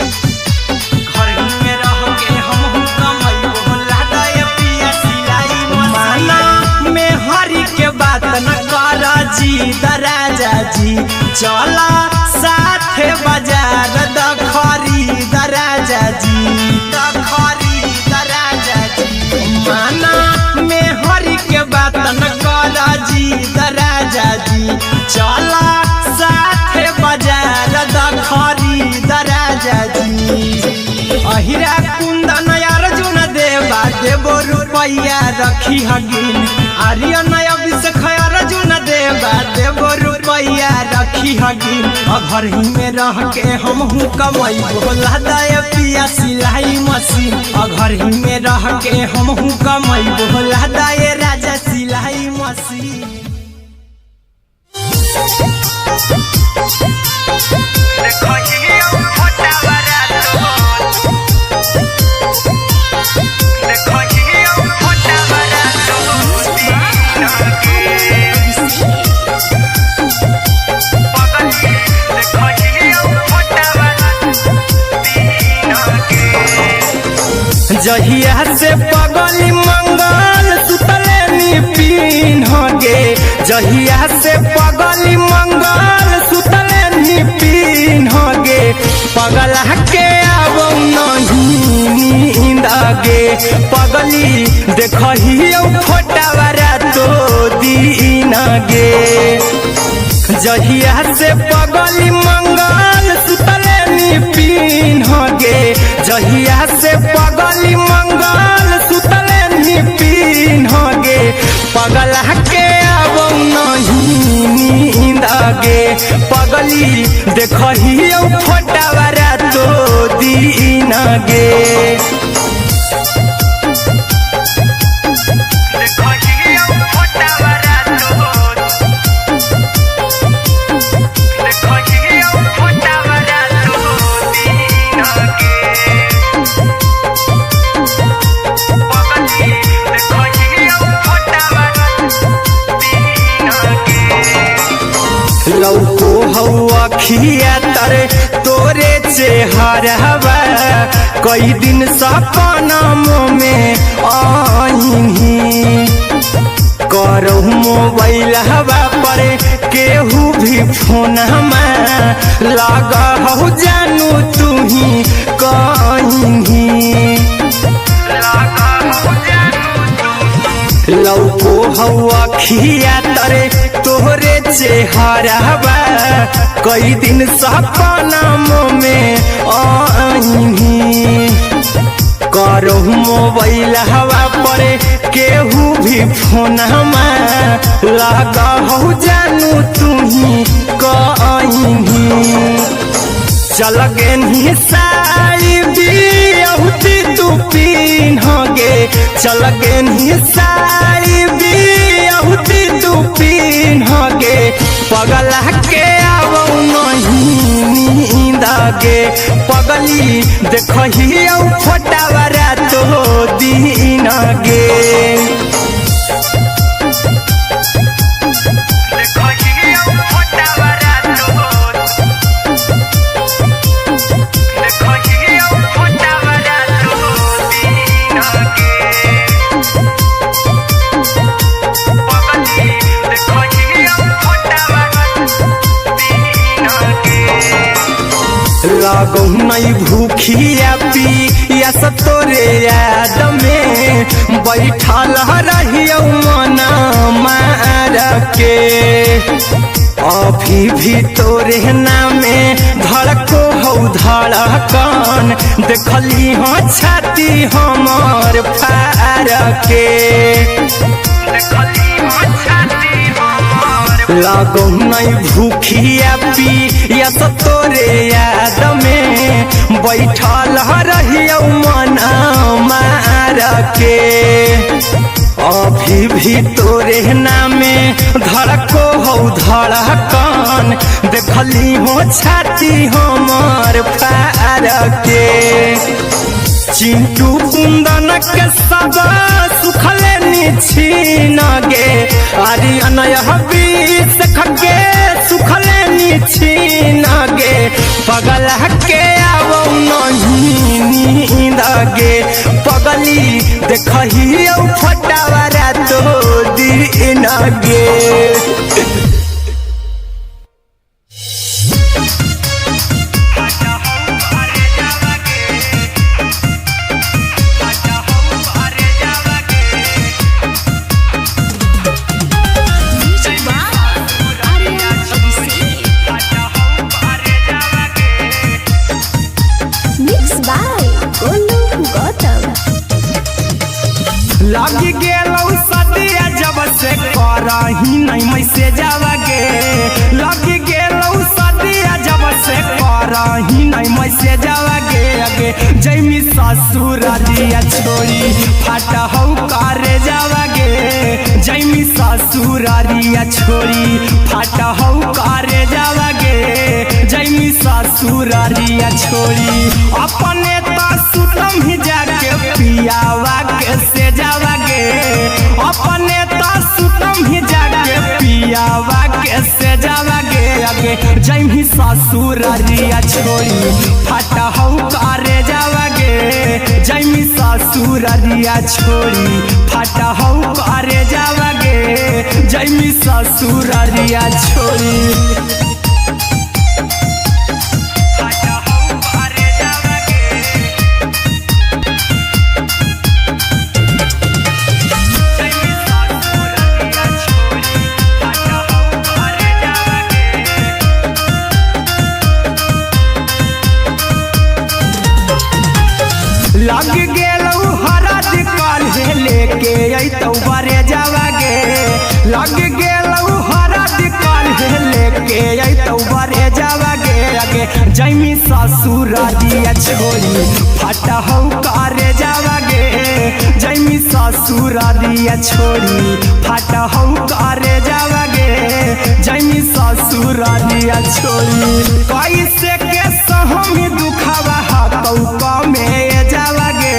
घर ही में रह के हमहू कमाई बोला दाए पिया सिलाई मशीन में हरी के बात न कर जी दराजा जी चला साथे बाजार दखरी दराजा जी माना में हरी के बात न कर जी दराजा जी चला साथे बाजार दखरी दराजा जी अहिरा कुंदन अर्जुन देवा देबो रुपैया रखी हगिन आर्यन अभिषेक अर्जुन देवा देबो रुपैया रखी हगिन घर ही में रह के हमहू कमाई बोला दाए पिया सिलाई मशीन घर ही में रह के हमहू कमाई बोला दाए राजा सिलाई मशीन। जहिया से पगली मंगल सुतले निपिन गे जहिया से पगली मंगल सुतले निपिन गे पगला के आबो गे जहिया से पगली मंगल सुतले निपिन गे जहिया से पगली मंगल सुतले निपिन गे पगला के अब नहीं नींद गे पगली देखही फोटावारा तो दीन गे लौको हवा खिया तरे तोरे चेहरवा कई दिन सपना में आईनी करहु मोबाइल हवा पर केहू भी फोन लगा हो जानू तू ही कहीं लौको हवा खिया तरे तोहरे चेहरवा कई दिन सपना में आईनी करहु मोबाइल हवा पर केहू भी फोन लगा हो जानू तू ही कहीं चल गे साड़ी बिहुती तू पीन गे चल गे साड़ी बिहुती तू पीन गे पगला के अब नहीं नींद गे पगली देखही फोटावारा तो दीन गे लागो नहीं भूखिया पिया तोरे याद में बैठल रहियो मना मार के अभी भी तोरे नामे धड़को हो धड़कन देखली हो छाती हमर फार के लागो नहीं भूखिया पिया तोरे याद में बैठल रहियो मना मार के अभी भी तोरे नामे धड़को हो धड़कन देखली हो छाती हमर फार के चिंटू कुंदन के सब सुखले निछीन गे आर्यन हबीस खगे सुखले निछीन गे पगला के अब नहीं नींद गे पगली देखही फोटावारा तो दीन गे लगी गेलौ सदिया जब से करही नहीं मैसेजवा गे लगी गेलौ सदिया जब से करही नहीं मैसेजवा गे अगे जैमी ससुरारिया छोड़ी फाटा हौ करे जावा गे जैमी ससुरारिया छोड़ी फाटा हौ करे जावा गे जैमी ससुरारिया छोड़ी अपने तो सुतम ही जाके पियावा के से जावा गे अपने तो सुतम ही जाके पियावा के से जावा गे अगे जैमी ससुरारिया छोड़ी फाटा हौ करे जावा गे जैमी ससुरारिया छोड़ी फाटा हौ करे जावा गे जैमी ससुरारिया छोड़ी अइतौ बरे जावागे लग गेलौ हरद काल्हे लेके अइतौ बरे जावागे आगे जैमी ससुर दिया छोरी फटा हौ करे जावागे जैमी ससुर दिया छोरी फटा हौ करे जावागे जैमी ससुर दिया छोरी कैसे के सहमी दुखावा हाथौ कमे जावागे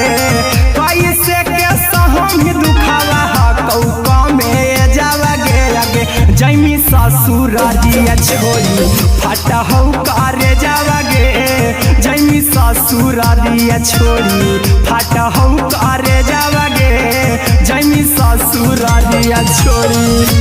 कैसे के सहमी दुखावा हाथौ कमे जावागे आगे जैमी ससुर दिया छोरी फटा हौ करे जावागे जैमी ससुर दिया छोरी फटा हौ करे जावागे जैमी ससुर दिया छोरी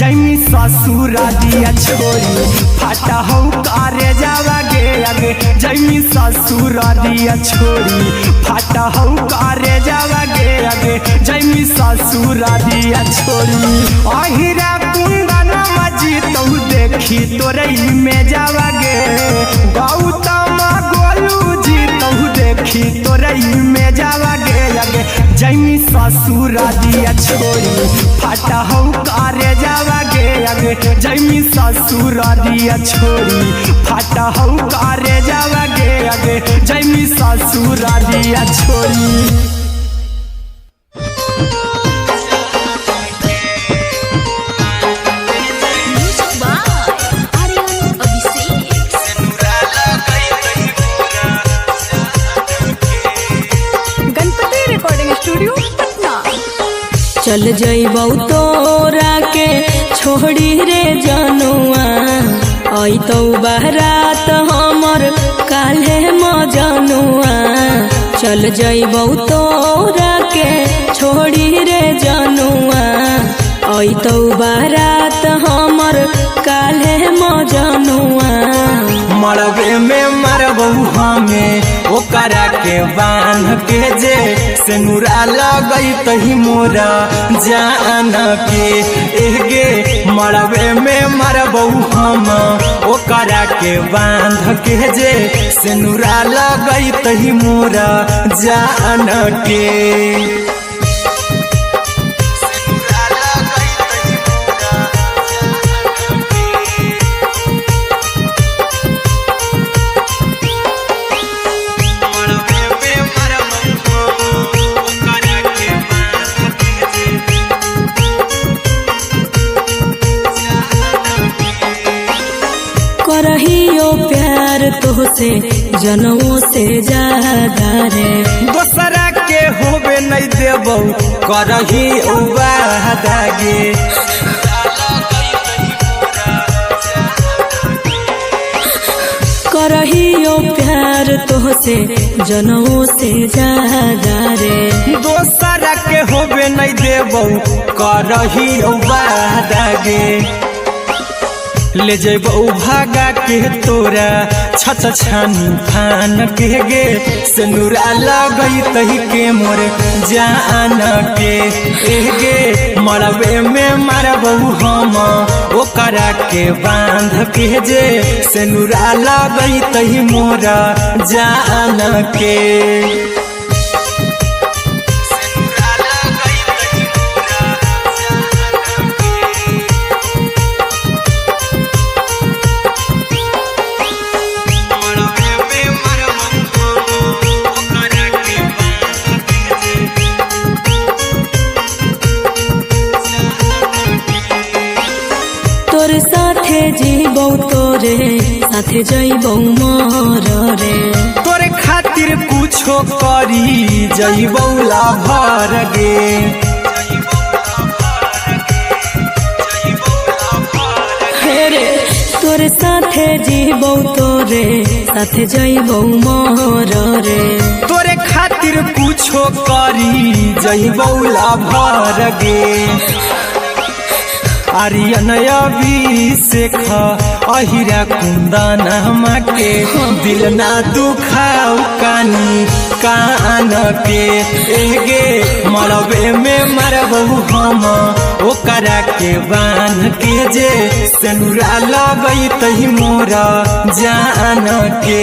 जैमी ससुर दिया छोरी फटा हौ करे जावागे आगे जैमी ससुर दिया छोरी फटा हौ करे जावागे आगे जैमी ससुर दिया छोरी अहिरा कुंदन मजी तौ देखी तोरई में जावागे गौतम गोलू जी तौ देखी तोरई में जावागे आगे जैमी ससुर दिया छोरी फटा हौ करे जावागे आगे जैमी ससुर दिया छोरी फटा हौ करे जावागे आगे जैमी ससुर दिया छोरी चल जइबौ तोरा के छोड़ी रे जनुआ अइतौ बारात हमर काल्हे मजनुआ चल जइबौ तोरा के छोड़ी रे जनुआ अइतौ बारात हमर काल्हे मजनुआ मरबे में मरबौ हमें ओकरा के बांध के जे सेनुरा लगई तही मोरा जान के एगे मरबे में मरबौ हम ओकरा के बांध के जे सेनुरा लगई तही मोरा जान के करहियो प्यार तोहसे जनमों से ज्यादा रे दोसरा के होबे नहीं देबौ करही उबादागे करहियो प्यार तोहसे जनमों से ज्यादा रे दोसरा के होबे नहीं देबौ करही उबादागे ले जेबौ भागा के तोरा छत छानी फान के गे सेनुरा लगई तही के मोर जान के एगे मरबे में मरबौ हम ओकरा के बांध के जे सेनुरा लगई तही मोरा जान के जीबौ तोरे साथे जइबौ मोर रे तोरे खातिर कुछो करी जइबौ लाभर गे हे रे तोरे साथे जीबौ तोरे साथे जइबौ मोर रे तोरे खातिर कुछो करी जइबौ लाभर गे आर्यन अभिषेक अहिरा कुंदन के दिल ना दुखाऊ कानी कान के एगे मरबे में मरबू हम ओकरा के बान के जे सेनुरा लगई तही मोरा जान के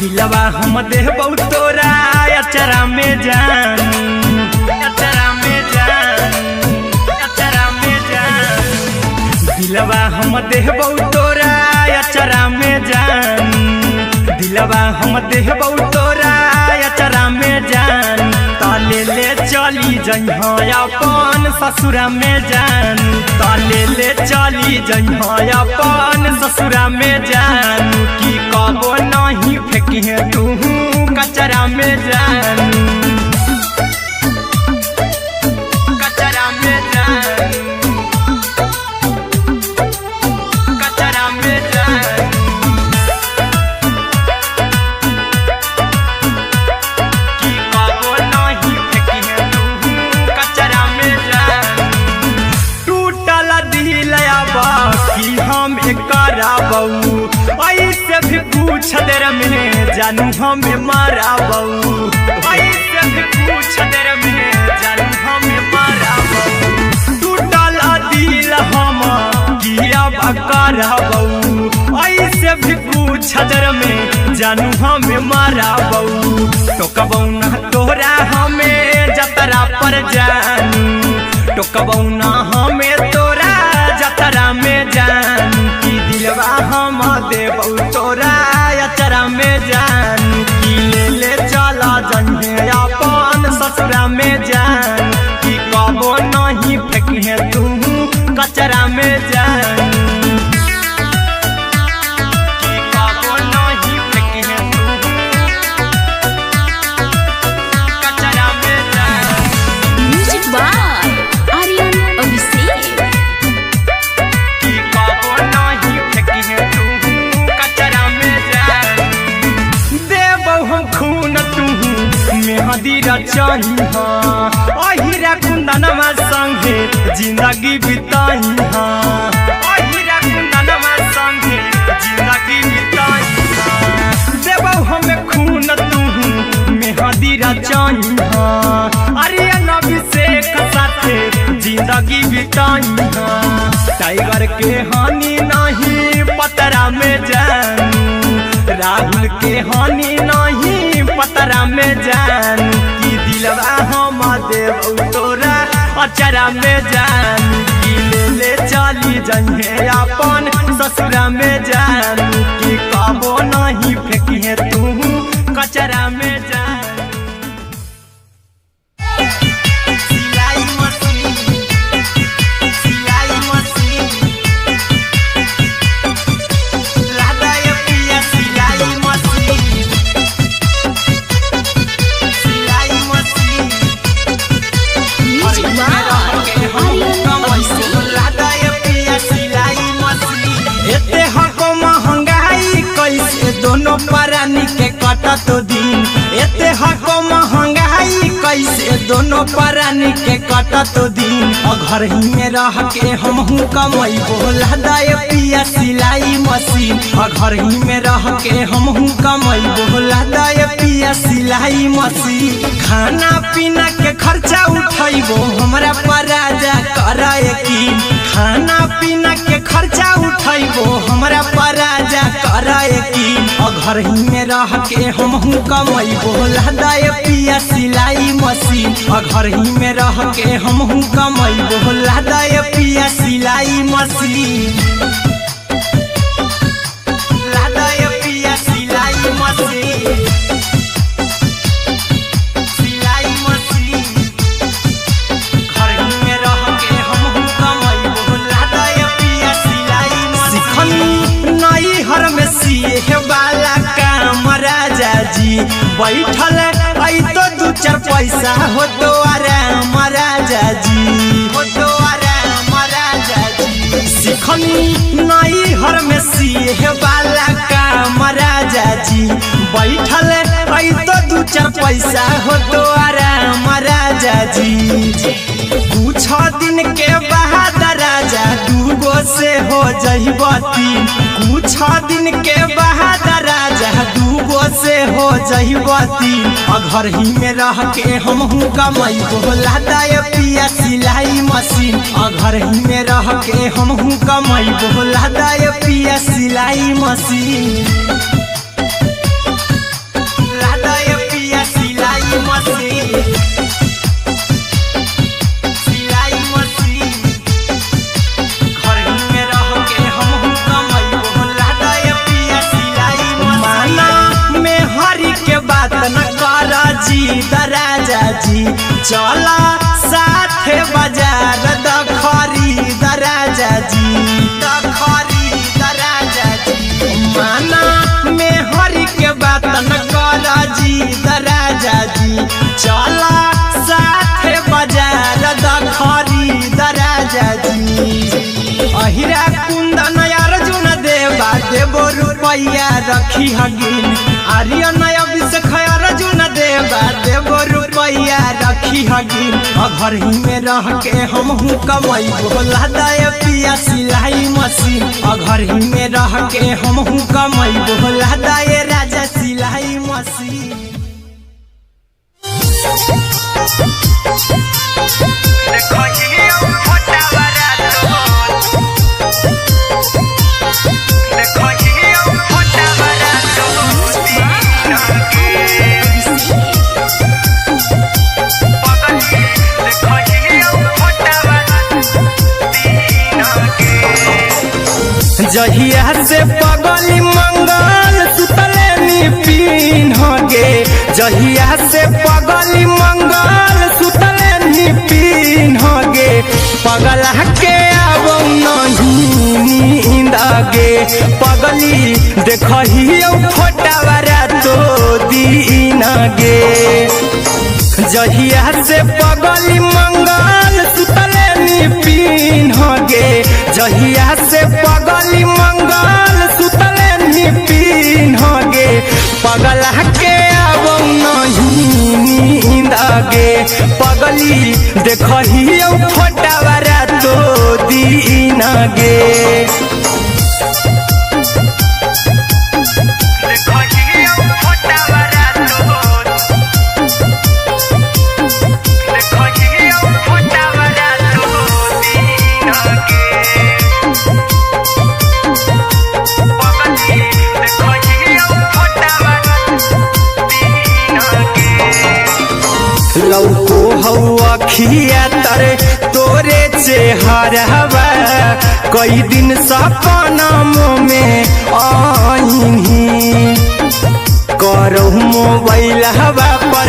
दिलवा हम देबौ तोरा अचरा में जान अचरा में जान अचरा में जान दिलवा हम देबौ तोरा अचरा में जान दिलवा हम देबौ तोरा अचरा में जान ताले ले चली जइहा अपन ससुरा में जान ताले ले चली जइहा अपन ससुरा में जान की कबो नहीं फेंकिहे तू कचरा में जान कचरा में जान कचरा में जान की कबो नहीं फेंकिहे तू कचरा में जान टूटल दिल आबा कि हम कराबौ ऐसे भी पूछ देर में जानू हमें माराबौ ऐसे भी पूछ देर में जानू हमें माराबौ टूटल दिल हम किया कराबौ ऐसे भी पूछ देर में जानू हमें माराबौ टोकबौ ना तोरा हमें जतरा पर जानू टोकबौ ना हमें तोरा जतरा में जानू की दिलवा हम देबौ तोरा अचरा में जान की ले ले चला जइहे अपन ससुरा में जान की कबो नहीं फेंकिहे तू कचरा में जान की कबो नहीं फेंकिहे तू कचरा में जान म्यूजिक बाय आर्यन अभिषेक की कबो नहीं फेंकिहे तू कचरा में जान देबौ हम खून तू मेहदी रचही अहिरा कुंदनमा संगे जिंदगी बिताई अहिरा कुंदनमा संगे जिंदगी बिताई देबौ हमें खून तू मेहदी रचही आर्यन अभिषेक साथे जिंदगी बिताई टाइगर के हानि नहीं पतरा में जानू राहुल के हानि नहीं पतरा में जानू की दिलवा हम देबौ तोरा अचरा में जानू की ले ले चली जइहे अपन ससुरा में जानू की कबो नहीं फेंकिहे तू कचरा में जानू सिलाई मशीन सिलाई मशीन लादा ये पिया सिलाई मशीन सिलाई machine music by Aryan Abhishek लादा ये पिया सिलाई मशीन एते हको महंगाई कैसे दोनों परानी के कटत दिन एते हको महंगाई कैसे दोनों परानी के कटत दिन घर ही में रह के हमहू कमैबो लादा ये पिया सिलाई मशीन घर ही में रह के हमहू कमैबो लादा ये पिया सिलाई मशीन खाना पीना के खर्चा उठैबो हमरा पर राजा करा यकीन खाना पीना के खर्चा उठैबो हमरा पर राजा करा यकीन घर ही में रह के हमहू कमैबो लादा ये पिया सिलाई मशीन घर ही में रह के हमहू कमैबो लादा ये पिया सिलाई मशीन लादा ये पिया सिलाई मशीन सिलाई मशीन बैठल आई तो दू चार पैसा हो तो आराम राजा जी, हो तो आराम राजा जी। सिखनी नई हर में सीहे वाला काम राजा जी, बैठल आई तो दू चार पैसा हो तो आराम राजा जी। कुछ दिन के बाद राजा दूगो से हो जहिबती, कुछ दिन के बाद राजा दूगो से हो जहिबती। घर ही में रह के हमहू कमाई बोला दाय पिया सिलाई मशीन, घर ही में रह के हमहू कमाई बोला दाय पिया सिलाई मशीन, लादाय पिया सिलाई मशीन, सिलाई मशीन। घर ही में रह के हमहू कमाई बोला दाय पिया सिलाई मशीन। माना में हरी के बात न कर जी दराजा जी, चला साथे बाजार द खरीद राजा जी, द खरीद राजा जी। माना में हरी के बात न कर जी दराजा जी, चला साथे बाजार द खरीद राजा जी। अहिरा कुंदन अर्जुन देवा देवो रुपैया रखी हगिन, आर्यन अभिषेक अर्जुन देवा देवो रुपैया रखी हगिन। घर ही में रह के हमहू कमाई बोला दाय पिया सिलाई मशीन, घर ही में रह के हमहू कमाई बोला दाय राजा सिलाई मशीन। जहिया से पगली मंगल सुतले निपिन गे, जहिया से पगली मंगल सुतले निपिन गे। पगला के अब नहीं नींद गे, पगली देखही फोटावारा तो दीन गे। जहिया से पगली मंगल सुतले निपिन गे, जहिया से पगली मंगल सुतले निपिन गे। पगला के अब नहीं नींद गे, पगली देखही फोटावारा तो दीन गे। लौको हवा खिया तरे तोरे चेहरवा, कई दिन सपना में आईनी। करहु मोबाइल हवा पर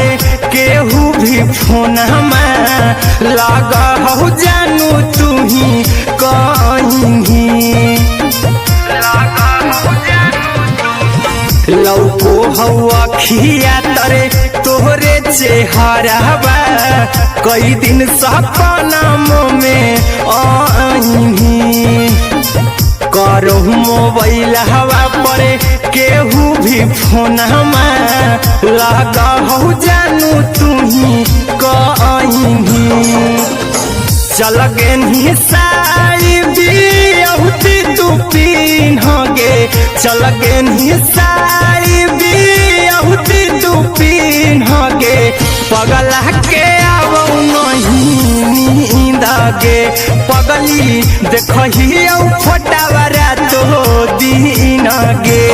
केहू भी फोन में लगा हो जानू तू ही कहीं। लौको हवा खिया तरे तोहरे चेहरवा, कई दिन सपना में आईनी। करहु मोबाइल हवा पर केहू भी फोन में लगा हो जानू तू ही कहीं। चल गे साड़ी बियहुती तू पीन गे, चल गे साड़ी बियहुती तू पीन गे। पगला के अब नहीं नींद गे, पगली देखही फोटावारा तो दीन गे।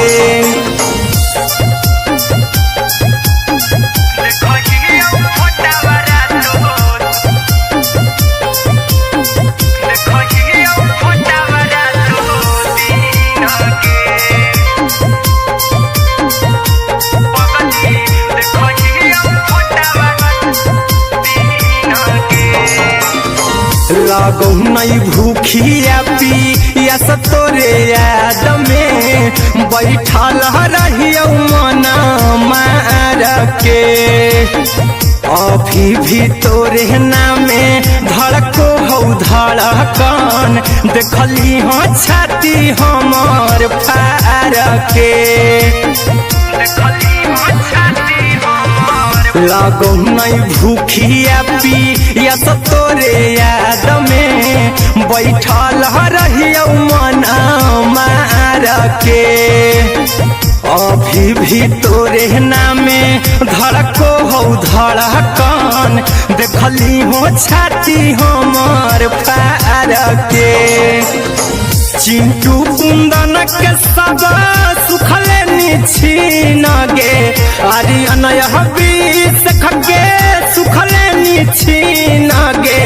लागो नहीं भूखिया पिया तोरे याद में बैठल रहियो मन मार के अभी भी तोरे नामे धड़को हो धड़कन देखली हो छाती हमर फार के लागो नहीं भूखिया पिया तोरे याद में बैठल रहियो मन मार के अभी भी तोरे नामे धड़को हो धड़कन देखली हो छाती हमर फार के चिंटू कुंदन के सब सुखले निछीन गे आर्यन बीस खगे सुखले निछीन गे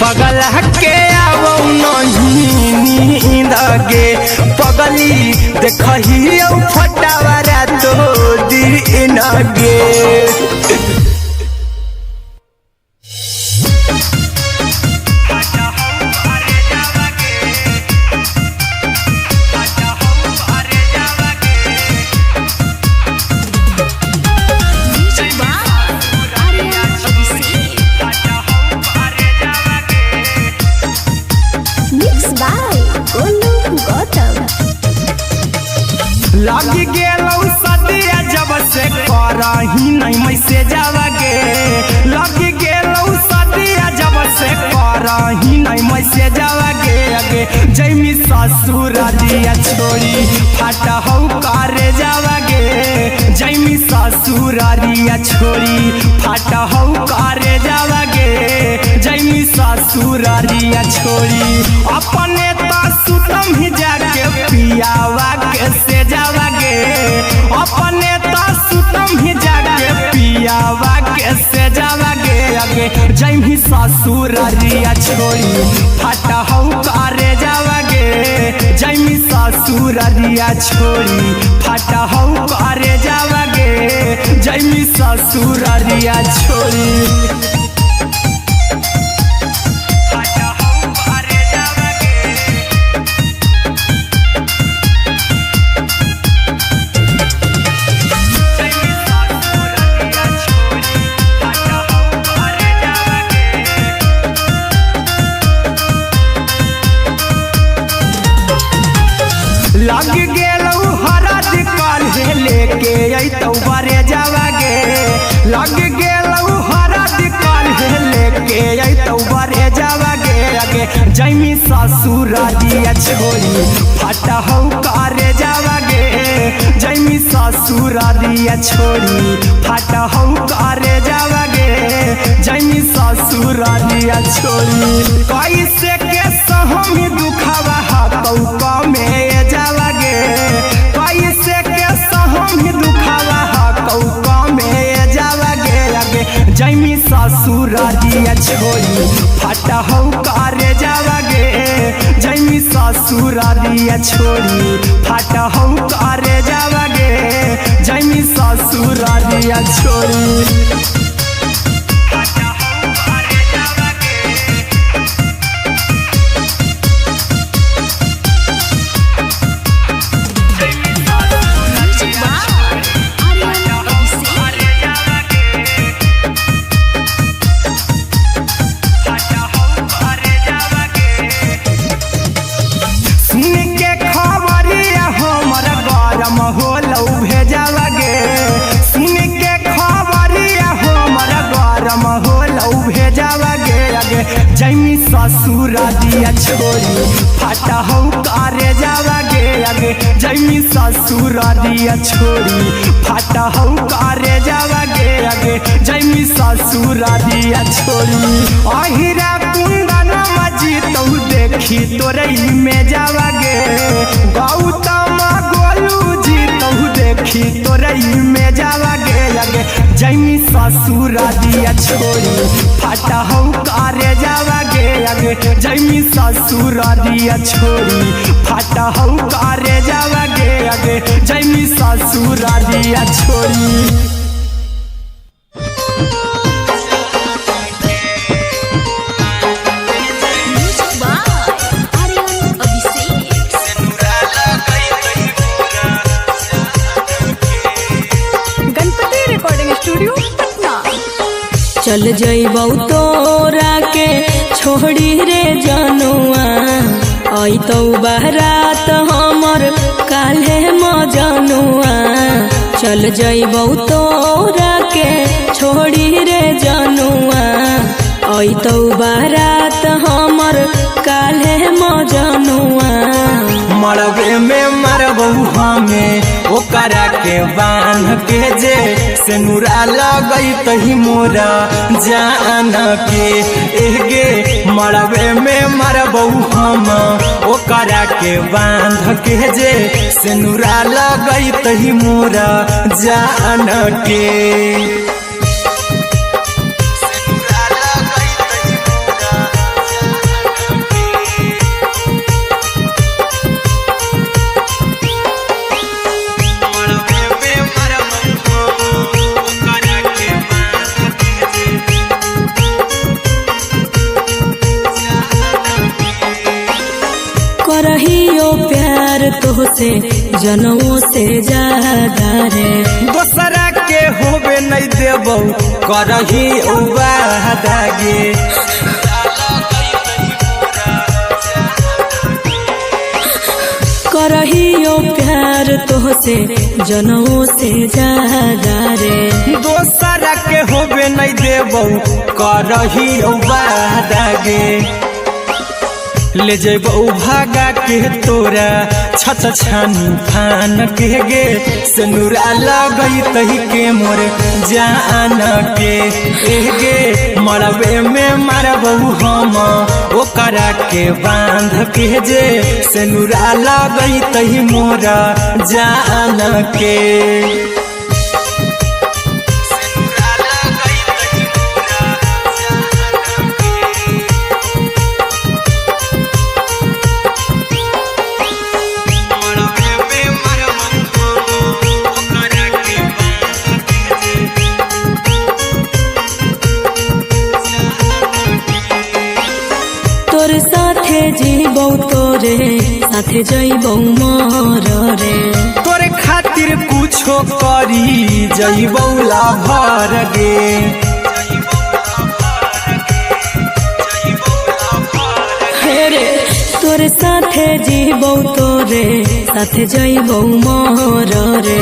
पगल के आवो नहीं नींद गे पगली देखही फटावरा तो दिन गे लगी गेलौ सदिया जब से करही नहीं मैसे जावगे लगी गेलौ सदिया जब से करही नहीं मैसे जावगे अगे जैमी ससुर दिया छोड़ी फाटा हो करे जावगे जैमी ससुर दिया छोड़ी फाटा हो करे जावगे जैमी ससुर दिया छोड़ी अपने तो सुतम ही जाके पियावा के से जावगे अपने तो सुतम ही जाके पियावा के से जावगे अगे जैमी ससुर रिया छोड़ी फाटा हो करे जावगे जैमी ससुर रिया छोड़ी फाटा हो करे जावगे जैमी ससुर रिया छोड़ी लग गेलौ हरद काल्हे लेके अइतौ बरे जावगे लग गेलौ हरद काल्हे लेके अइतौ बरे जावगे अगे जैमी ससुर दिया छोड़ी फाटा हो करे जावगे जैमी ससुर दिया छोड़ी फाटा हो करे जावगे जैमी ससुर दिया छोड़ी कैसे के सहमी दुखावा हाथौ कमे जावगे कैसे के सहमी दुखावा हाथौ में जावगे अगे जैमी ससुर दिया छोड़ी फाटा हो करे जावगे जैमी ससुर दिया छोड़ी फाटा हो करे जावगे जैमी ससुर दिया छोड़ी जैमी ससुर दिया छोड़ी फाटा हो करे जावगे अगे जैमी ससुर दिया छोड़ी फाटा हो करे जावगे अगे जैमी ससुर दिया छोड़ी अहिरा कुंदन मजीतौ देखी तोरई में जावगे गौतम गोलू जीतौ देखी तोरई में जावगे अगे जैमी ससुर दिया छोड़ी फाटा हो करे जावगे अगे जैमी ससुर दिया छोड़ी फाटा हो करे जावगे अगे जैमी ससुर दिया छोड़ी चल जइबौ तोरा के छोड़ी रे जनुआ अइतौ बारात हमर काल्हे मजनुआ चल जइबौ तोरा के छोड़ी रे जनुआ अइतौ बारात हमर काल्हे मजनुआ मरबे में मरबौ हमें ओकरा के बांध के जे सिनुरा लगई तही मोरा जान के एगे मरबे में मरबौ हम ओकरा के बांध के जे सिनुरा लगई तही मोरा जान के करहियो प्यार तोहसे जनमों से ज्यादा रे दोसरा के होबे नहीं देबौ करही वादागे करहियो प्यार तोहसे जनमों से ज्यादा रे दोसरा के होबे नहीं देबौ करही वादागे ले जेबौ भागा के तोरा छत छानी फान के गे सिनुरा लगई तही के मोर जान के एगे मरबे में मरबौ हम ओकरा के बांध के जे सिनुरा लगई तही मोरा जान के तोर साथे जीबौ तोरे साथे जइबौ मोर रे तोरे खातिर कुछो करी जइबौ लाभर गे रे तोर साथे जीबौ तोरे साथे जइबौ मोर रे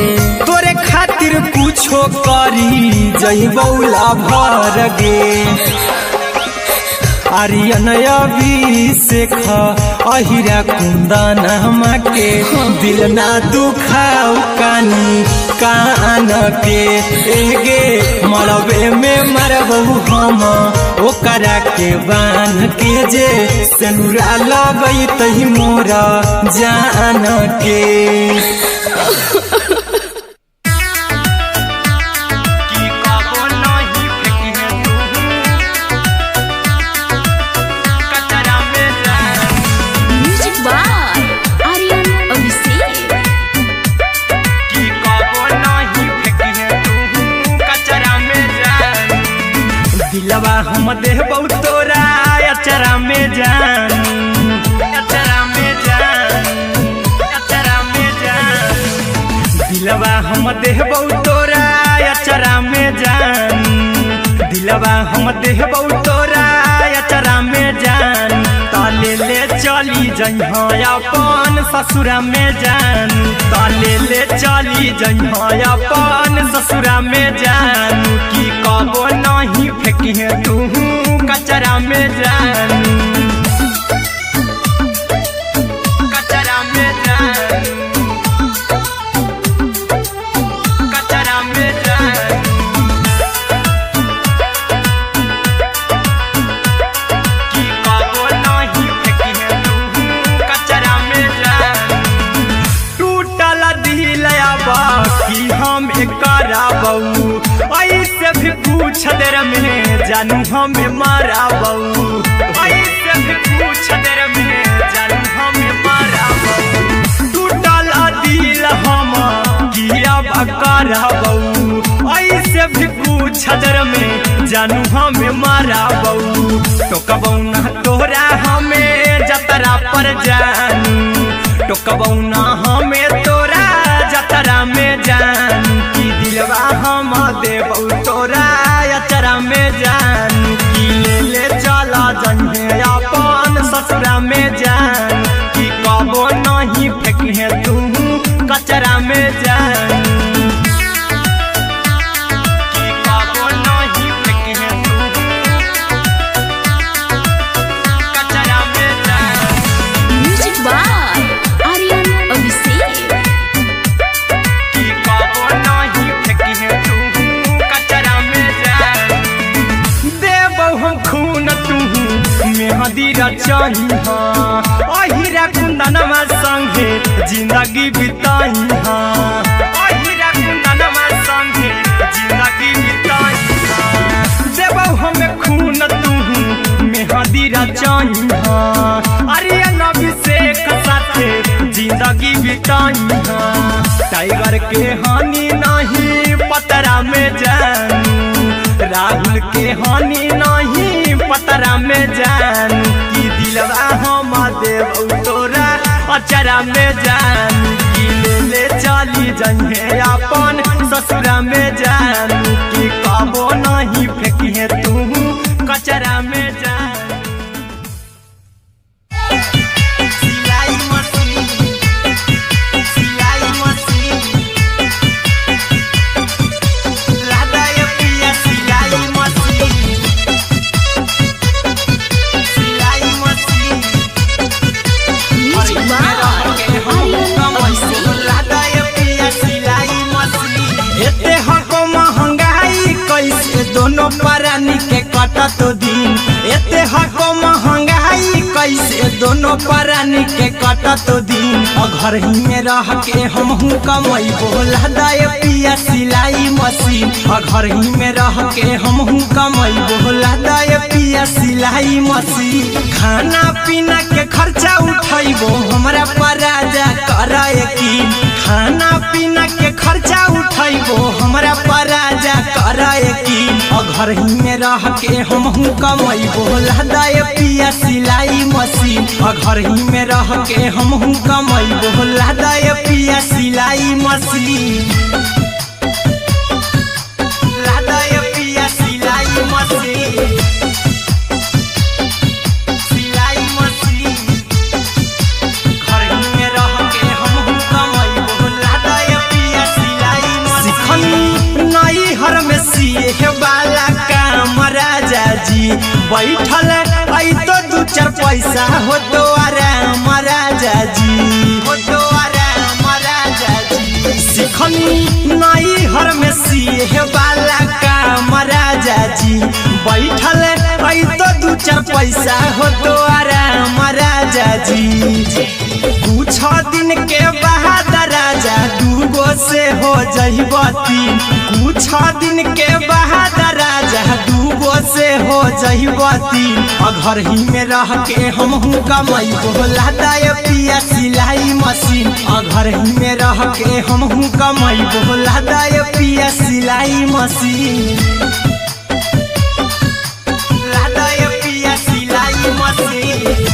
तोरे खातिर कुछो करी जइबौ लाभर गे आर्यन अभिषेक अहिरा कुंदन के दिल ना दुखाऊ कानी कान के एगे मरबे में मरबौ हम ओकरा के बांध के जे सिनुरा लगई तही मोरा जान के दिलवा हम देबौ तोरा अचरा में जान अचरा में जान अचरा में जान दिलवा हम देबौ तोरा अचरा में जान दिलवा हम देबौ तोरा अचरा में जान ताले ले चली जइहा अपन ससुरा में जान ताले ले चली जइहा अपन ससुरा में जान की कबो नहीं फेंकिहे तू कचरा में जान कचरा में जान कचरा में जान की कबो नहीं फेंकिहे तू कचरा में जान टूटल दिल बाकी हम कराबौ ऐसे भी पूछ देर में जानू हमें माराबौ ऐसे भी पूछ देर में जानू हमें माराबौ टूटल दिल हम किया कराबौ ऐसे भी पूछ देर में जानू हमें माराबौ टोकबौ ना तोरा हमें जतरा पर जानू टोकबौ ना हमें तोरा जतरा में जानू की दिलवा हम देबौ तोरा अचरा में जान खून तू मेहदी रचाई अहिरा कुंदनमा संगे जिंदगी बिताई अहिरा कुंदनमा संगे जिंदगी बिताई देव हमें खून तू मेहदी रचाई आर्यन अभिषेक साथे जिंदगी बिताई टाइगर के हानि नहीं पतरा में जानू राहुल के हानि नहीं पतरा में जानू कि दिलवा हम देव तोरा अचरा में जानू कि ले चली जइहे अपन ससुरा में जानू कि कबो नहीं फेंकिए तू कचरा में जानू दोनों परानी के कटत दिन एते हको महंगाई कैसे दोनों परानी के कटत दिन घर ही में रह के हमहू कमाई बोला दाय पिया सिलाई मशीन घर ही में रह के हमहू कमाई बोला दाय पिया सिलाई मशीन खाना पीना के खर्चा उठाइबो हमरा पर राजा करा यकीन खाना पीना के खर्चा उठाइबो हमरा पर राजा करा यकीन घर ही में रह के हमहू कमाई बोला दाय पिया सिलाई मशीन घर ही में रह के हमहू कमाई बोला दाय पिया सिलाई मशीन लादाय पिया सिलाई मशीन सिलाई मशीन घर ही में रह के हमहू कमाई बोला दाय पिया सिलाई मशीन नई हर में सिए वाला काम राजा जी बैठल आई तो दू चार पैसा हो तो आराम राजा जी हो तो आराम राजा जी सिखनी नई हर में सिए वाला काम राजा जी बैठल आई तो दू चार पैसा हो तो आराम राजा जी कुछ दिन के बाद राजा दूगो से हो जहिबती कुछ दिन के बाद राजा दूगो से हो जहिबती घर ही में रह के हमहू कमाई बोला दाय पिया सिलाई मशीन घर ही में रह के हमहू कमाई बोला दाय पिया सिलाई मशीन लादाय पिया सिलाई मशीन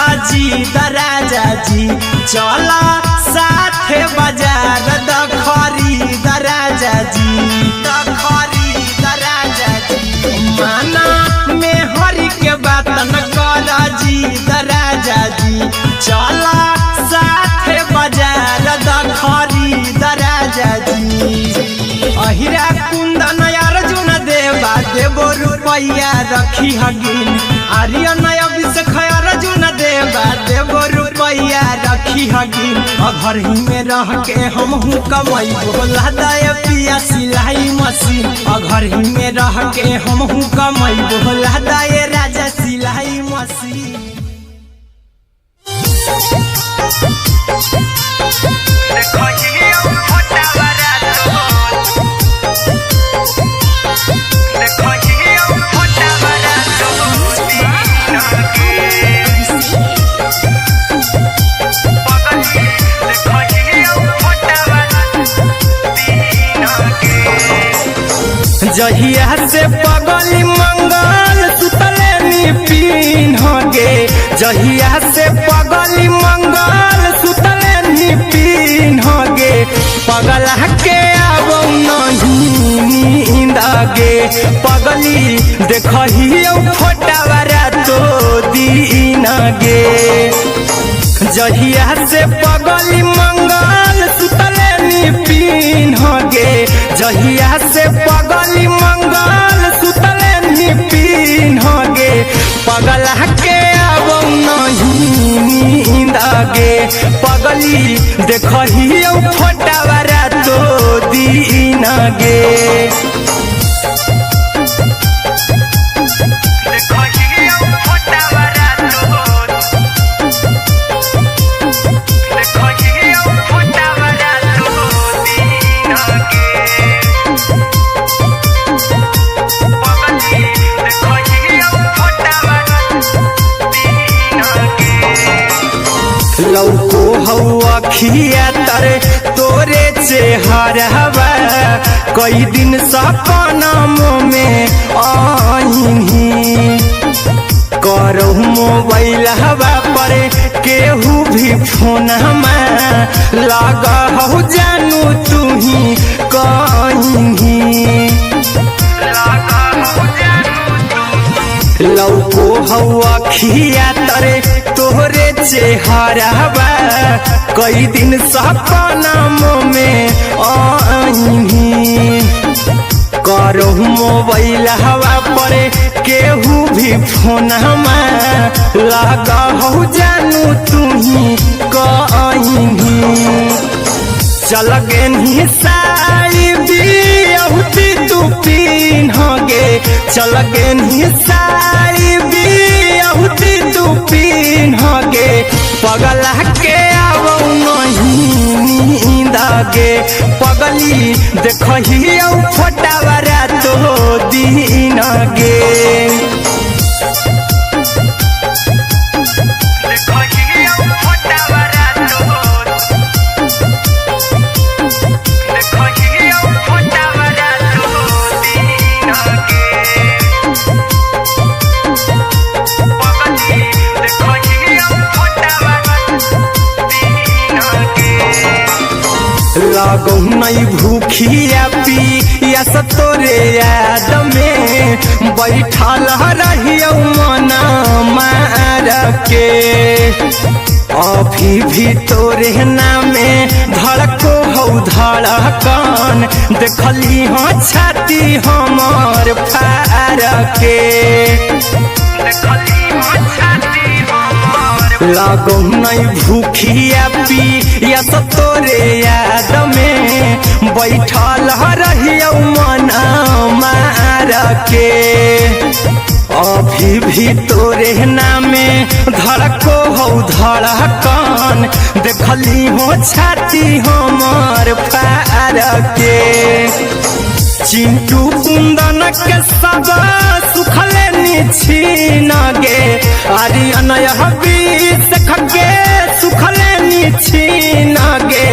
राजा जी चला साथे बाजार द खरीद राजा जी द खरीद राजा जी माना में हरी के बात न कर जी द राजा जी चला साथे बाजार द खरीद राजा जी अहिरा कुंदन अर्जुन देवा देवो रुपया रखी हगिन आर्यन अभिषेक अर्जुन देवा देवो रुपया रखी हगिन घर ही में रह के हमहू कमाई बोला दाय पिया सिलाई मशीन घर ही में रह के हमहू कमाई बोला दाय राजा सिलाई मशीन जहिया से पगली मंगल सुतले निपिन गे जहिया से पगली मंगल सुतले निपिन गे पगला के आवो नहीं नींद गे पगली देखहियो फोटावा तो दीन गे जहिया से पगली मंगल सुतले निपिन गे जहिया से पगली मंगल सुतले निपिन गे पगला के आवो गे पगली देखही फोटावा रातो दिन गे लौको हवा खिया तरे तोरे चेहरवा कई दिन सपना में आईनी करहु मोबाइल हवा पर केहू भी फोन लगा हो जानू तू ही कहीं लौको हवा खिया तरे तोहरे चेहरवा कई दिन सपना में आईनी करहु मोबाइल हवा पर केहू भी फोन लगा हो जानू तू ही कहीं चल गे साड़ी बियहुती तू पिन्ह गे चल गे साड़ी बियहुती तू पिन्ह गे पगला के आवौ नहीं नींद गे पगली देखही फोटावा रातो दिन गे लागो नहीं भूखिया पिया तोरे याद में बैठल रहियो मना मार के अभी भी तोरे नामे धड़को हो धड़कन देखली हाँ छाती हमार फार के लागो नहीं भूखिया पिया तोरे याद में बैठल रहियो मना मार के अभी भी तोरे नामे धड़को हो धड़कन देखली हो छाती हमार फार के चिंटू कुंदन के सब सुखले छीन गे आर्यन बीस खगे सुखले छीन गे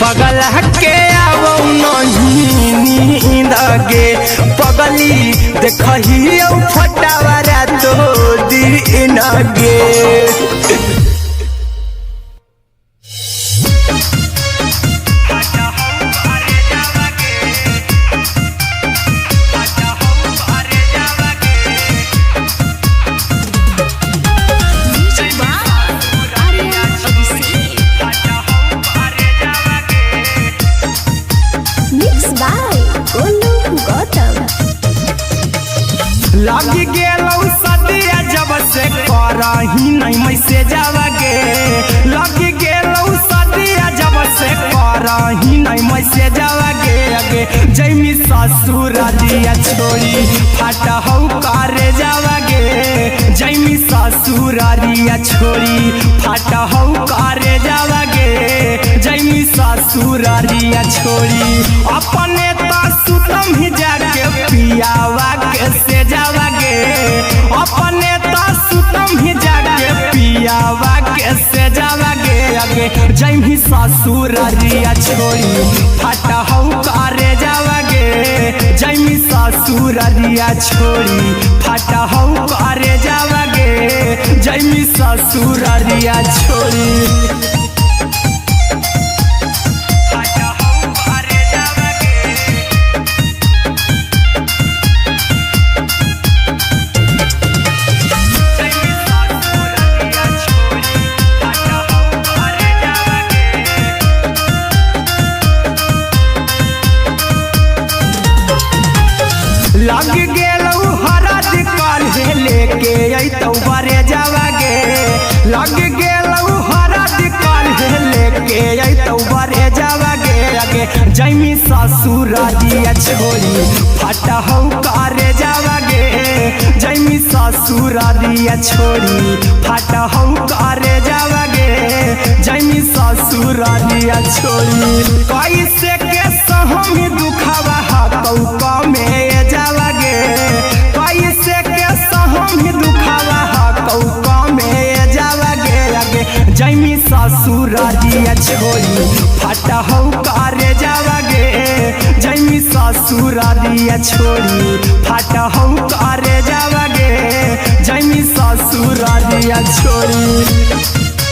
पगला के आवौ नहीं नींद गे पगली देखही फोटावा रातो दिन गे लगी गेलौ सदिया जब से करही नहीं मैसेजवा गे लगी गेलौ सदिया जब से करही नहीं मैसेजवा गे अगे जैमी ससुर दिया छोड़ी फाटा हौ करे जावा गे जैमी ससुर दिया छोड़ी फाटा हौ करे जावा गे जैमी ससुर दिया छोड़ी अपने तो सुतम ही जाके पियावा के से जावा गे अपने तो सुतम ही जाके पियावा के से जावा गे अगे जैमी ससुर दिया छोड़ी फाटा हौ करे जावा गे जैमी ससुर दिया छोड़ी फाटा हौ करे जावा गे जैमी ससुर दिया छोड़ी लग गेलौ हरद काल्हे लेके अइतौ बरे जावा गे लग गेलौ हरद ससुरारिया छोड़ी फाटा हौ करे जावागे जैमी ससुरारिया छोड़ी फाटा हौ करे जावागे जैमी ससुरारिया छोड़ी कैसे के सहमी दुखावा हाकौ कमे जावागे कैसे के सहमी दुखावा हाकौ कमे जावागे आगे जैमी ससुरारिया छोड़ी फाटा हौ करे जावागे जैमी ससुरारिया छोड़ी फाटा हौ करे जावागे जैमी ससुरारिया छोड़ी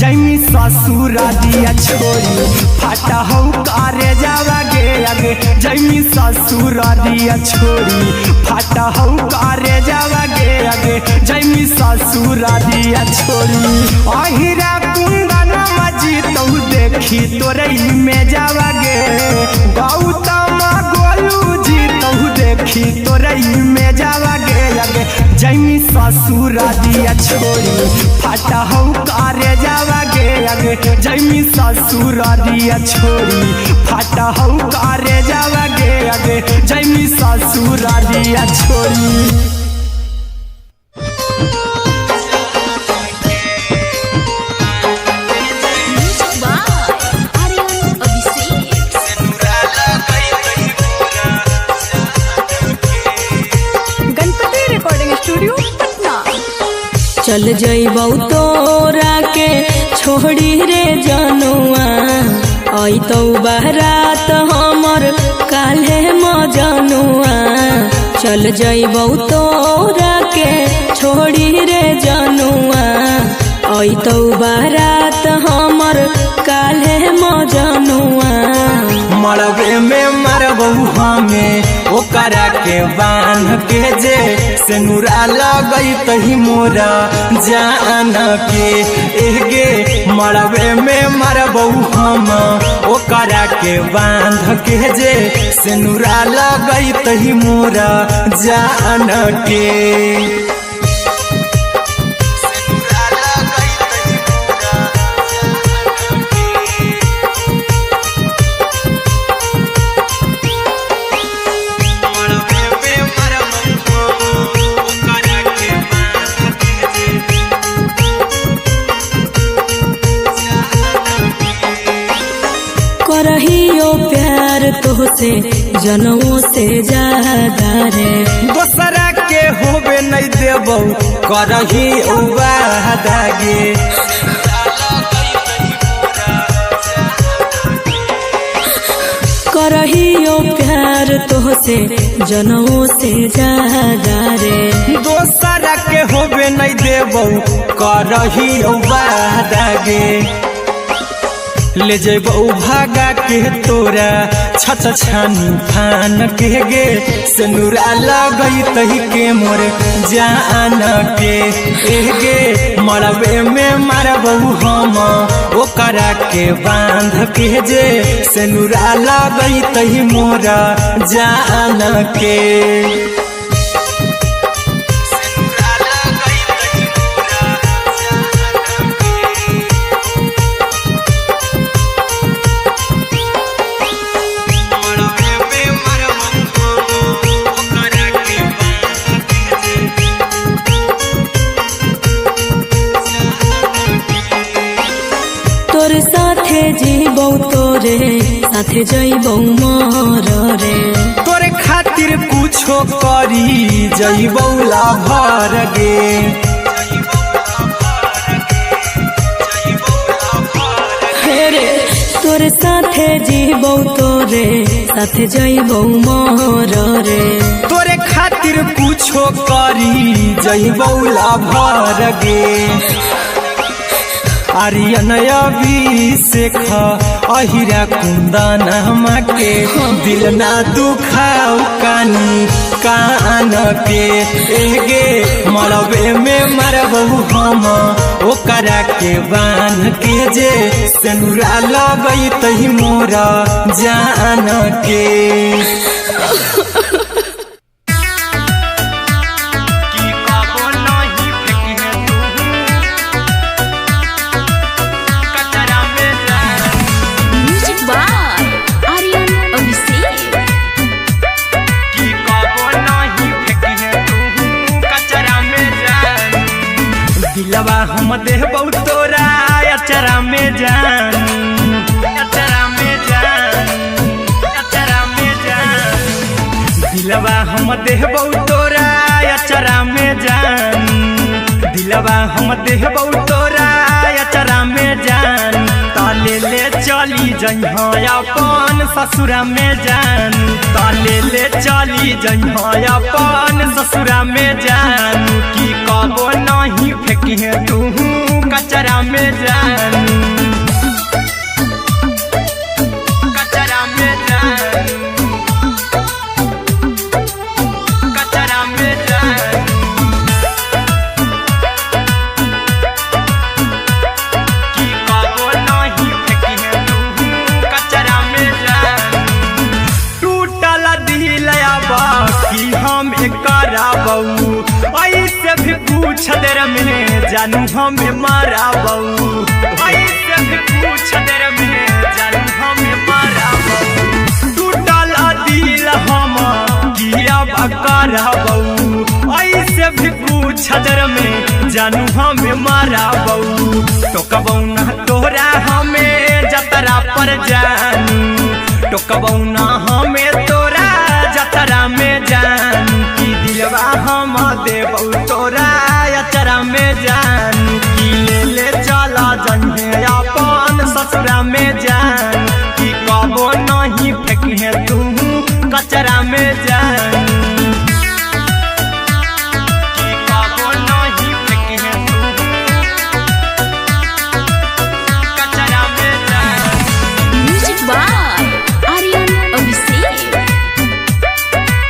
जैमी ससुरारिया छोड़ी फाटा हौ करे जावागे आगे जैमी ससुरारिया छोड़ी फाटा हौ करे जावागे आगे जैमी ससुरारिया छोड़ी अहिरा कुंदन मजी तो देखी तोरई में जावागे गौतम गोलू जी तो देखी तोरई में जावागे आगे जैमी ससुरारिया छोड़ी फाटा हौ करे जावागे आगे जैमी ससुरारिया छोड़ी फाटा हौ करे जावागे आगे जैमी ससुरारिया छोड़ी चल जइबौ तोरा के छोड़ी रे जनुआ अइतौ बारात हमर काल्हे मजनुआ चल जइबौ तोरा के छोड़ी रे जनुआ अइतौ बारात हमर काल्हे मजनुआ मरबे में मरबौ हमें ओकरा के बांध के जे सेनुरा लगई तही मोरा जान के एगे मरबे में मरबौ हम ओकरा के बांध के जे सेनुरा लगई तही मोरा जान के करहियो प्यार तोहसे जनमों से ज्यादा रे दोसरा के होबे नहीं देबौ करही वादागे करहियो प्यार तोहसे जनमों से ज्यादा रे दोसरा के होबे नहीं देबौ करही वादागे ले जेबौ भागा के तोरा छछ छानी फान के गे सेनुरा लगई तही के मोर जान के एगे मरबे में मरबौ हम ओकरा के बांध के जे सेनुरा लगई तही मोरा जान के तोर साथे जीबौ तोरे साथे जइबौ मर रे तोरे खातिर कुछो करी जइबौ लाभर गे रे तोर साथे जीबौ तोरे साथे जइबौ मर रे तोरे खातिर कुछो करी जइबौ लाभर गे आर्यन अभिषेक अहिरा कुंदन के दिल ना दुखाऊ कानी कान के एगे मरबे में मरबू हम ओकरा के बान के जे सेनुरा लगई तही मोरा जान के दिलवा हम देबौ तोरा अचरा में जान अचरा में जान अचरा में जान दिलवा हम देबौ तोरा अचरा में जान दिलवा हम देबौ तोरा अचरा में जान ताले ले चली जइहा अपन ससुरा में जान ताले ले चली जइहा अपन ससुरा में जान की कबो नहीं फेंकिहे तू कचरा में जान कचरा में जान कचरा में जान की कबो नहीं फेंकिहे तू कचरा में जान टूटल दिल बाकी हम कराबू ऐसे भी पूछ देर में जानू हमें माराबू ऐसे भी पूछ देर में जानू हमें माराबू टूटल दिल हम किया कराबू ऐसे भी पूछ देर में जानू हमें माराबू टोकबौ ना तोरा हमें जतरा पर जानू टोकबौ ना हमें तोरा जतरा में जानू की दिलवा हम देबौ तोरा अचरा में जानू की ले ले चला जइहे अपन ससुरा में जान की कबो नहीं फेंकिहे तू कचरा में जानू की कबो नहीं फेंकिहे तू कचरा में जानू म्यूजिक बाय आर्यन अभिषेक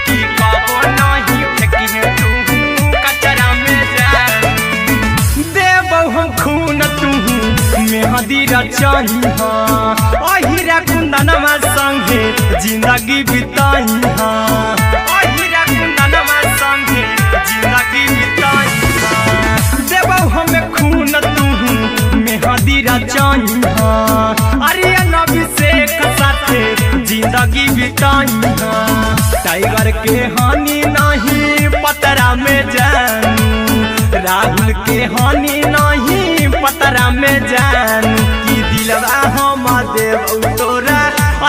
की कबो नहीं फेंकिहे तू कचरा में जान देबौ हम खून तू मेहदी रचाही अहिरा कुंदनमा संगे जिंदगी बिताई अहिरा कुंदनमा संगे जिंदगी बिताई देबौ हमें खून तू मेहदी रचाही आर्यन अभिषेक साथे जिंदगी बिताई टाइगर के हानि नहीं पतरा में जानू राहुल के हानि नहीं पतरा में जानू की दिलवा हम देबौ तोरा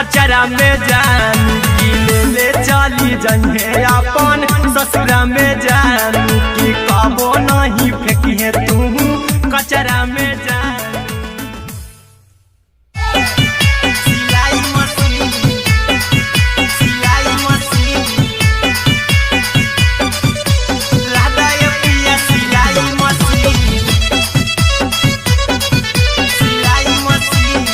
अचरा में जानू की ले ले चली जइहे अपन ससुरा में जानू की कबो नहीं फेंकिहे तू कचरा में जानू सिलाई मशीन सिलाई मशीन लादा ये पिया सिलाई मशीन सिलाई machine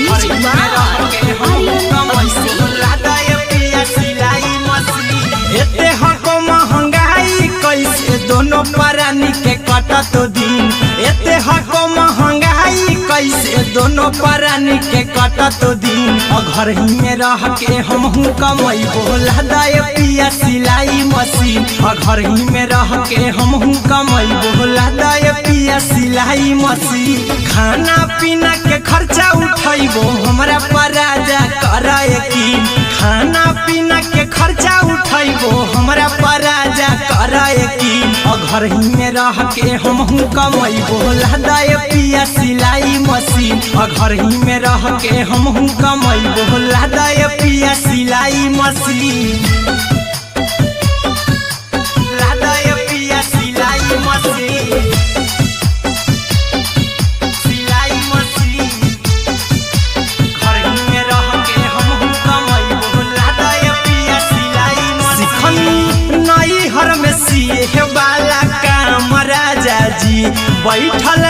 music by Aryan Abhishek लादा ये पिया सिलाई मशीन एते हको महंगाई कैसे दोनों परानी के कटत दिन एते हको महंगाई कैसे दोनों परानी के कटत दिन और घर ही में रह के हमहू कमैबो लादा ये पिया सिलाई मशीन और घर ही में रह के हमहू कमैबो लादा ये पिया सिलाई मशीन खाना पीना के खर्चा उठैबो हमरा पर राजा करा यकीन खाना पीना के खर्चा उठैबो हमरा पर राजा करा यकीन और घर ही में रह के हमहू कमैबो लादा ये पिया सिलाई मशीन और घर ही में रह के हमहू कमैबो लादा ये पिया सिलाई मशीन लादा ये पिया सिलाई मशीन सिलाई मशीन घर ही में रह के हमहू कमैबो लादा ये पिया सिलाई मशीन नई हर में सिए वाला काम राजा जी बैठल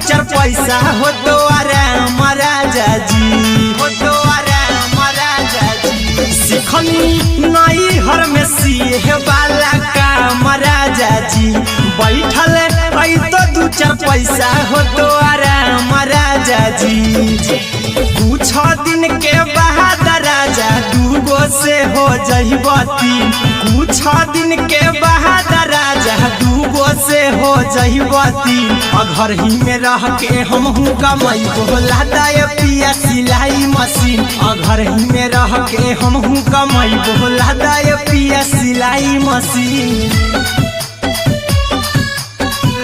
चार पैसा हो तो आराम राजा जी, हो तो आराम राजा जी। सिखनी नई हर में सीहे वाला काम राजा जी, बैठल आई तो दू चार पैसा हो तो आराम राजा जी। कुछ दिन के बाद राजा दूगो से हो जहिबती, कुछ दिन के बाद राजा दूगो से हो जहिबती। घर ही में रह के हम कमाई बोला दाय पिया सिलाई मशीन, घर ही में रह के हम कमाई बोला दाय पिया सिलाई मशीन,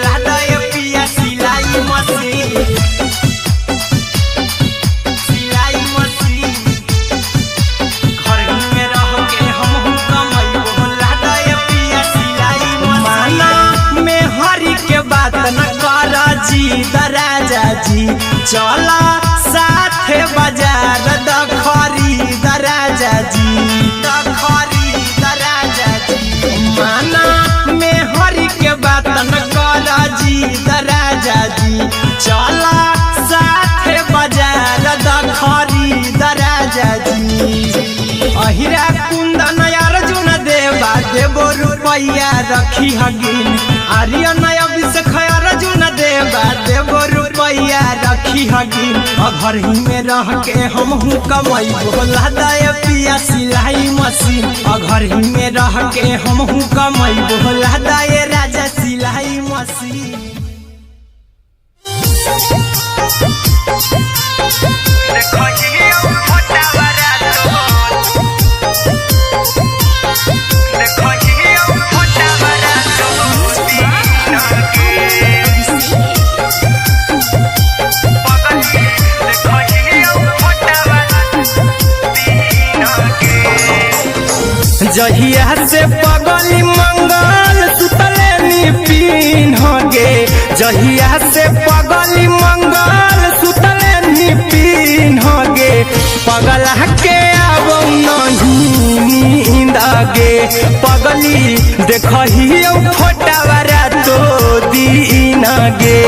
लादाय पिया सिलाई मशीन, सिलाई मशीन। घर ही में रह के हम कमाई बोला दाय पिया सिलाई मशीन। माना में हरी के बात न कर जी दराजा जी, चला साथे बाजार द खरीद राजा जी, द खरीद राजा जी। माना में हरी के बात न कर जी दराजा जी, चला साथे बाजार द खरीद राजा जी। अहिरा कुंदन अर्जुन देवा देवो रुपैया रखी हगिन, आर्यन अभिषेक अर्जुन देवा देवो रुपैया रखी हगिन। घर ही में रह के हम कमाई बोला दाय पिया सिलाई मशीन, घर ही में रह के हम कमाई बोला दाय राजा सिलाई मशीन। जहिया से पगली मंगल सुतले निपिन गे, जहिया से पगली मंगल सुतले निपिन गे। पगला के आब नहीं नींद गे, पगली देखही फोटावारा तो दीन गे।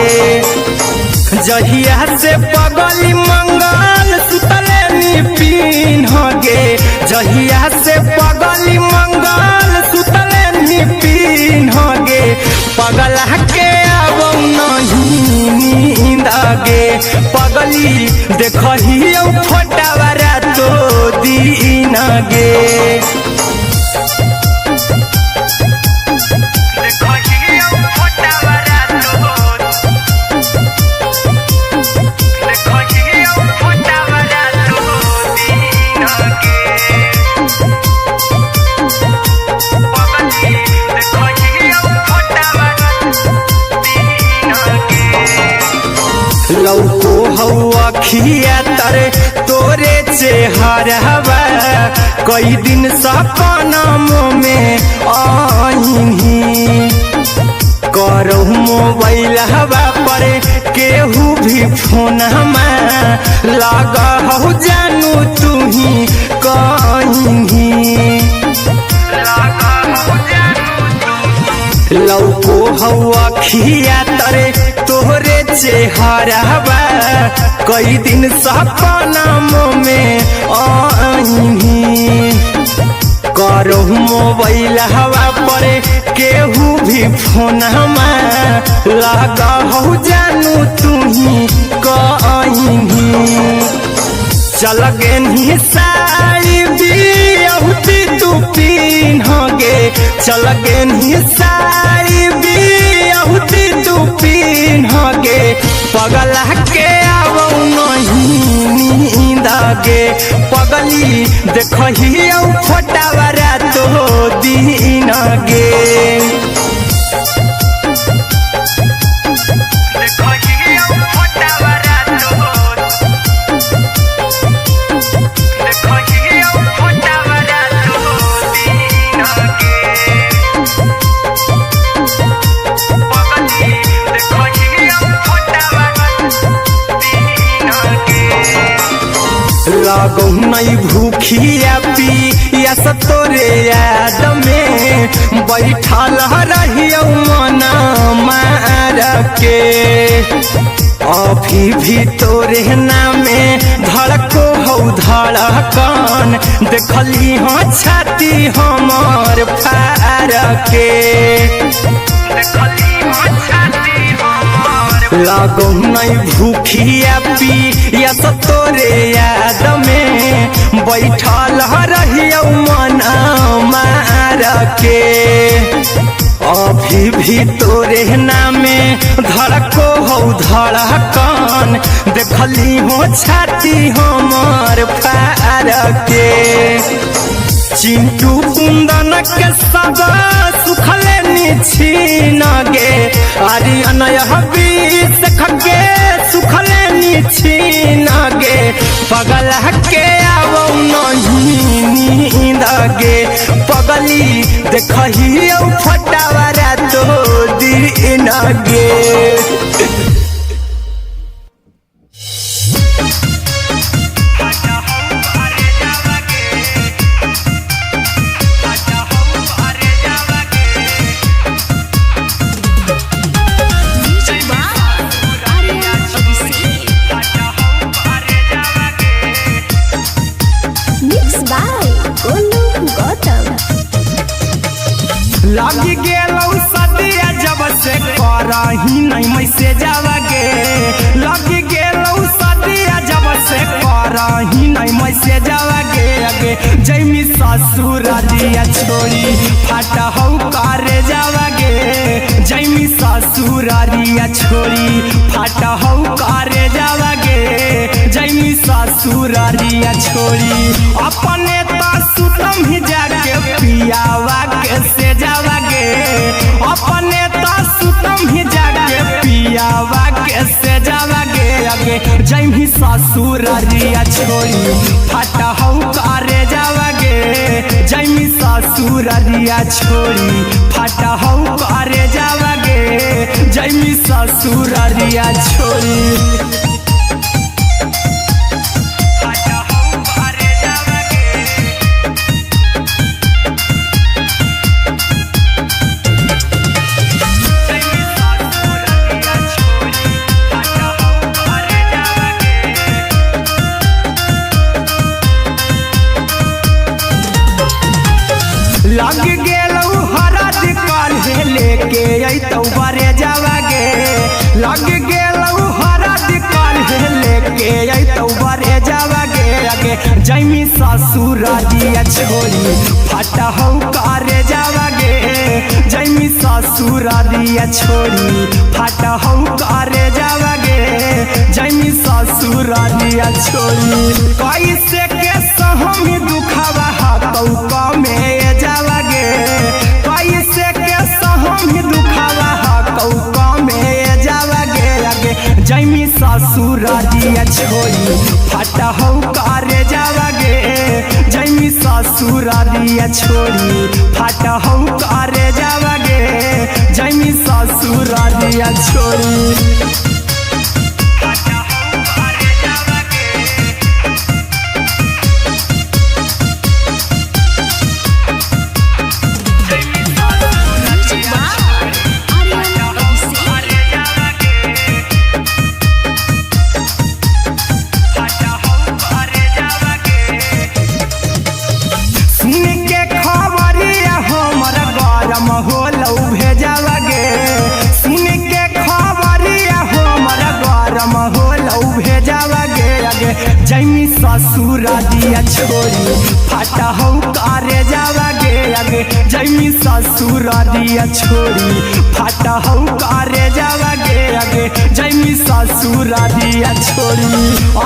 जहिया से पगली मंगल सुतले निपिन गे, जहिया से पगली मंगल सुतले निपिन गे। पगला के आब नहीं नींद गे, पगली देखही फोटावारा तो दीन गे। लौको हवा खिया तरे तोरे चेहरवा, कई दिन सपना में आईनी। करहु मोबाइल हवा पर केहू भी फोन लगा हो जानू तू ही कहीं। लौको हवा खिया तरे तोहरे चेहरवा, कई दिन सपना में आईनी। करहु मोबाइल हवा पर केहू भी फोन लगा हो जानू तू ही कहीं। चल गे साड़ी बियहुती तू पीन गे, चल गे साड़ी बियहुती तू पीन गे। पगला के आब नहीं नींद गे, पगली देखही फोटावारा तो दीन गे। लगो नहीं भूखिया पिया तोरे याद में, बैठल रहियो मन मार के। अभी भी तोरे नामे धड़को हो धड़कन देखली हो छाती हमर फार के लगो नहीं भूखिया पिया तोरे याद में बैठल रहियो मन मार के अभी भी तोरे नामे धड़को हो धड़कन देखली हो छाती हमर फार के चिंटू कुंदन के सब सुखले निछीन गे आर्यन हबीस खगे सुखले निछीन गे पगल के आवो नहीं नींद गे पगली देखही फटावरा तो दिन गे लगी गेलौ सदिया जब से करही नहीं मैसे जावगे लगी गेलौ सदिया जब से करही नहीं मैसे जावगे अगे जैमी ससुर दिया छोड़ी फाटा हो करे जावगे जैमी ससुर दिया छोड़ी फाटा हो करे जावगे जैमी ससुर दिया छोड़ी अपने तो सुतम ही जाके पियावा के से जावगे अपने तो सुतम ही जाके पियावा के से जावगे अगे जैमी ससुर दिया छोड़ी फाटा हो करे जावगे जैमी ससुर दिया छोड़ी फाटा हो करे जावगे जैमी ससुर दिया छोड़ी लग गेलौ हरद काल्हे लेके अइतौ बरे जावगे लग गेलौ हरद काल्हे लेके अइतौ बरे जावगे अगे जैमी ससुर दिया छोड़ी फाटा हो करे जावगे जैमी ससुर दिया छोड़ी फाटा हो करे जावगे जैमी ससुर दिया छोड़ी कैसे के सहम दुखवा हाथौ कमे जावगे कैसे के सहम दुखवा कौका में जावगे अगे जैमी ससुर दिया छोड़ी फाटा हो करे जावगे जैमी ससुर दिया छोड़ी फाटा हो करे जावगे जैमी ससुर दिया छोड़ी जैमी ससुर दिया छोड़ी फाटा हो करे जावगे अगे जैमी ससुर दिया छोड़ी फाटा हो करे जावगे अगे जैमी ससुर दिया छोड़ी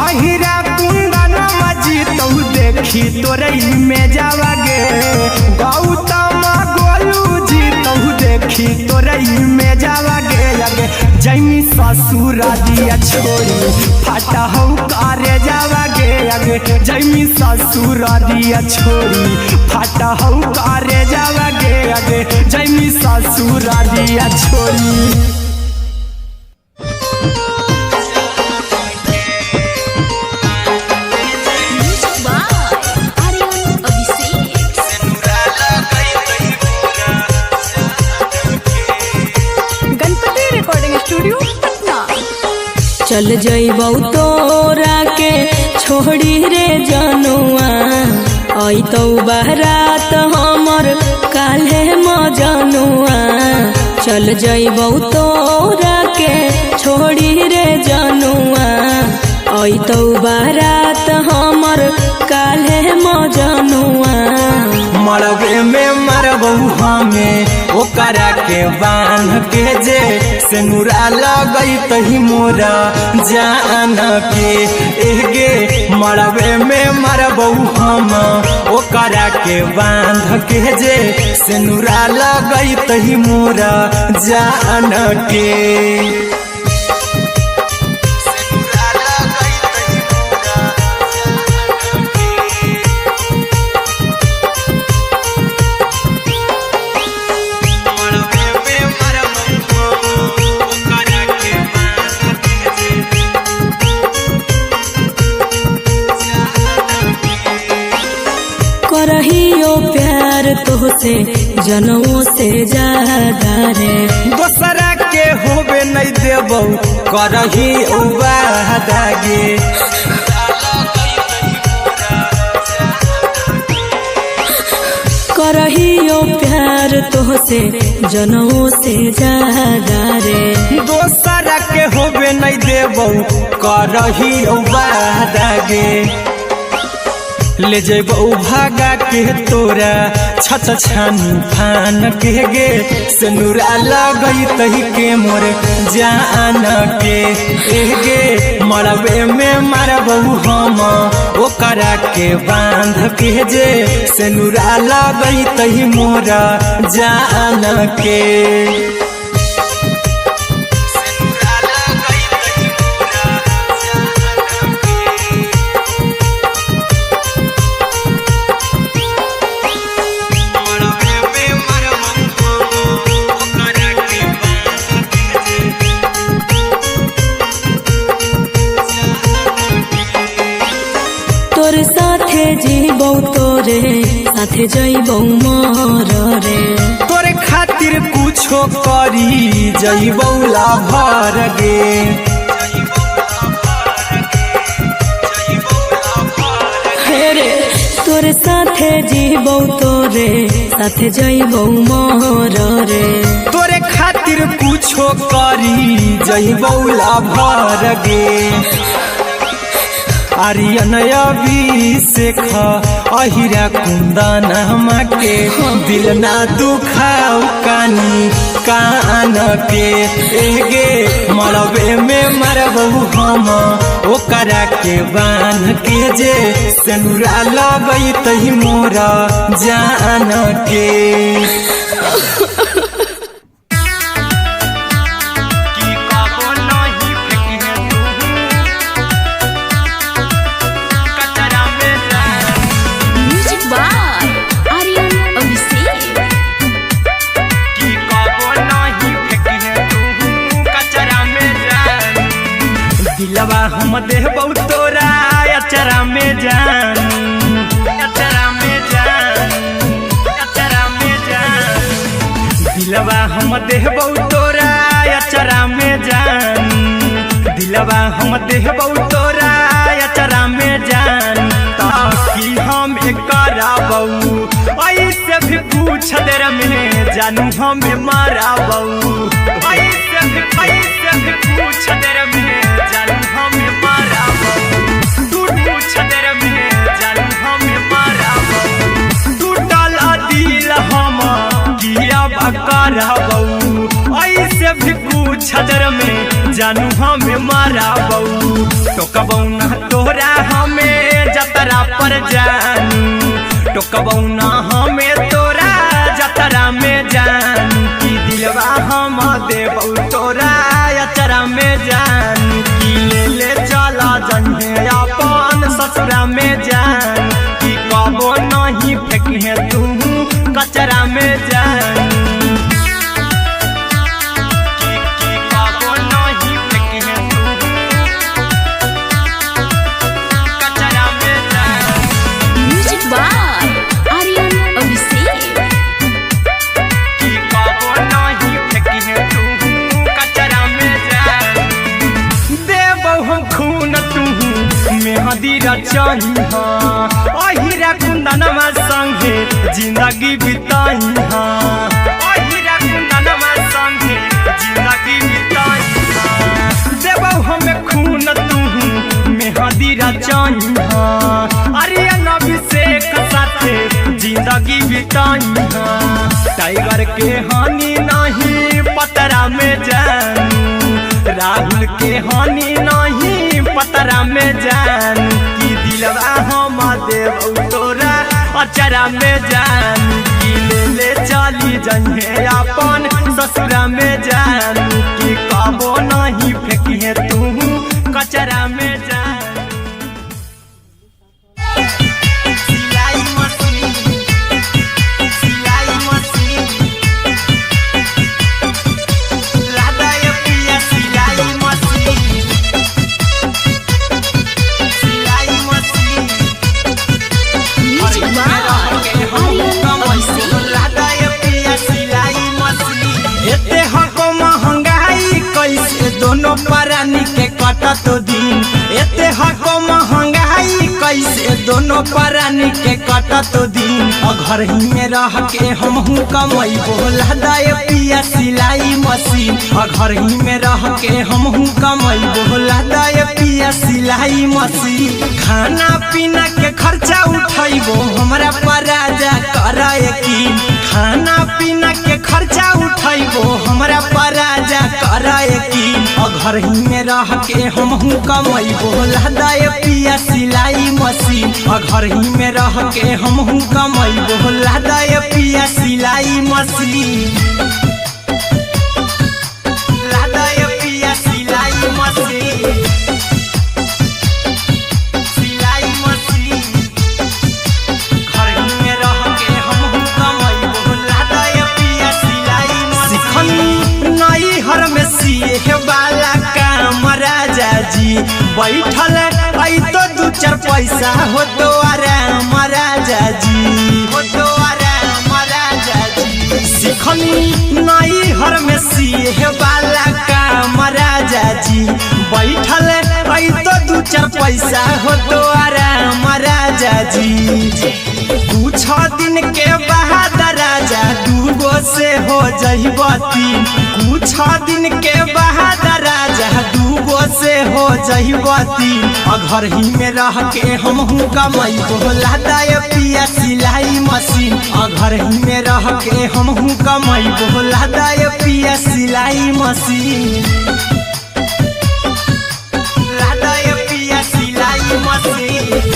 अहिरा कुंदन मजी तो देखी तोरई में जावगे गौतम गोलू जी तो देखी तोरई में जावगे अगे जैमी ससुर दिया छोड़ी फाटा हो करे जावगे अगे जैमी ससुर दिया छोड़ी फाटा हो करे जावगे अगे जैमी ससुर दिया छोड़ी चल जइबौ तोरा के छोड़ी रे जनुआ अइतौ बारात हमर काल्हे मजनुआ चल जइबौ तोरा के छोड़ी रे जनुआ अइतौ बारात हमर काल्हे मजनुआ मरबे में मरबौ हमें ओकरा के बांध के जे सिनुरा लगई तही मोरा जान के एगे मरबे में मरबौ हम ओकरा के बांध के जे सिनुरा लगई तही मोरा जान के करहियो प्यार तोहसे जनों से ज्यादा रे दोसरा के होबे नहीं देबौ करही वादा गे करहियो प्यार तोहसे जनों से ज्यादा रे दोसरा के होबे नहीं देबौ करही वादा गे ले जेबौ भागा के तोरा छत छानी फान के गे सिनुरा लगई तही के मोर जान के एगे मरबे में मरबौ हम ओकरा के बांध के जे सिनुरा लगई तही मोरा जान के तोर साथे जीबौ तोरे साथे जइबौ मर रे तोरे खातिर कुछो करी जइबौ ला भर गे रे तोर साथे जीबौ तोरे साथे जइबौ मर रे तोरे खातिर कुछो करी जइबौ ला भर गे आर्यन अभिषेक अहिरा कुंदन के दिल ना दुखाऊ कानी कान के एगे मरबे में मरबौ हम ओकरा के बांध के जे सिनुरा लगई तही मोरा जान के दिलवा हम देबौ तोरा अचरा में जान अचरा में जान अचरा में जान दिलवा हम देबौ तोरा अचरा में जान दिलवा हम देबौ तोरा अचरा में जान ताकि हम कराबौ ऐसे भी पूछ देर में जानू हमें माराबौ ऐसे भी पूछ देर में जानू हमें माराबौ तू पूछ देर में जानू हमें माराबौ टूटल दिल हम किया कराबौ ऐसे भी पूछ देर में जानू हमें माराबौ टोकबौ ना तोरा हमें जतरा पर जानू टोकबौ ना हमें तोरा जतरा में जानू की दिलवा हम देबौ तोरा अचरा में जानू की ले चला जन्हे अपन ससुरा में जान की कबो नहीं फेंके तू कचरा में जानू मेहंदी रचाई अहिरा कुंदनमा संगे जिंदगी बिताई अहिरा कुंदनमा संगे जिंदगी बिताई देबौ हमें खून तू मेहंदी रचाई आर्यन अभिषेक साथे जिंदगी बिताई टाइगर के हानि नहीं पतरा में जानू राहुल के हानि नहीं पतरा में जानू कि दिलवा हम देव तोरा अचरा में जानू कि ले चली जइहे अपन ससुरा में जानू कि कबो नहीं फेंकिए तू कचरा में जानू दोनों परानी के कटत दिन एते हको महंगाई कैसे दोनों परानी के कटत दिन घर ही में रह के हमहू कमाई बोला दाय पिया सिलाई मशीन घर ही में रह के हमहू कमाई बोला दाय पिया सिलाई मशीन खाना पीना के खर्चा उठाइबो हमरा पर राजा करा यकीन खाना पीना के खर्चा उठाइबो हमरा पर राजा करा यकीन घर ही में रह के हमहू कमाई बोला दाय पिया सिलाई मशीन घर ही में रह के हमहू कमाई बोला दाय पिया सिलाई मशीन लादाय पिया सिलाई मशीन सिलाई मशीन घर ही में रह के हमहू कमाई बोला दाय पिया सिलाई मशीन नई हर में सिए वाला काम राजा जी बैठल आई तो दू चार पैसा हो तो आराम राजा जी हो तो आराम राजा जी सिखनी नई हर में सिए वाला काम राजा जी बैठल आई तो दू चार पैसा हो तो आराम राजा जी कुछ दिन के बाद राजा दूगो से हो जहिबती कुछ दिन के बाद राजा दूगो से हो जहिबती घर ही में रह के हमहू कमाई बोला दाय पिया सिलाई मशीन घर ही में रह के हमहू कमाई बोला दाय पिया सिलाई मशीन लादाय पिया सिलाई मशीन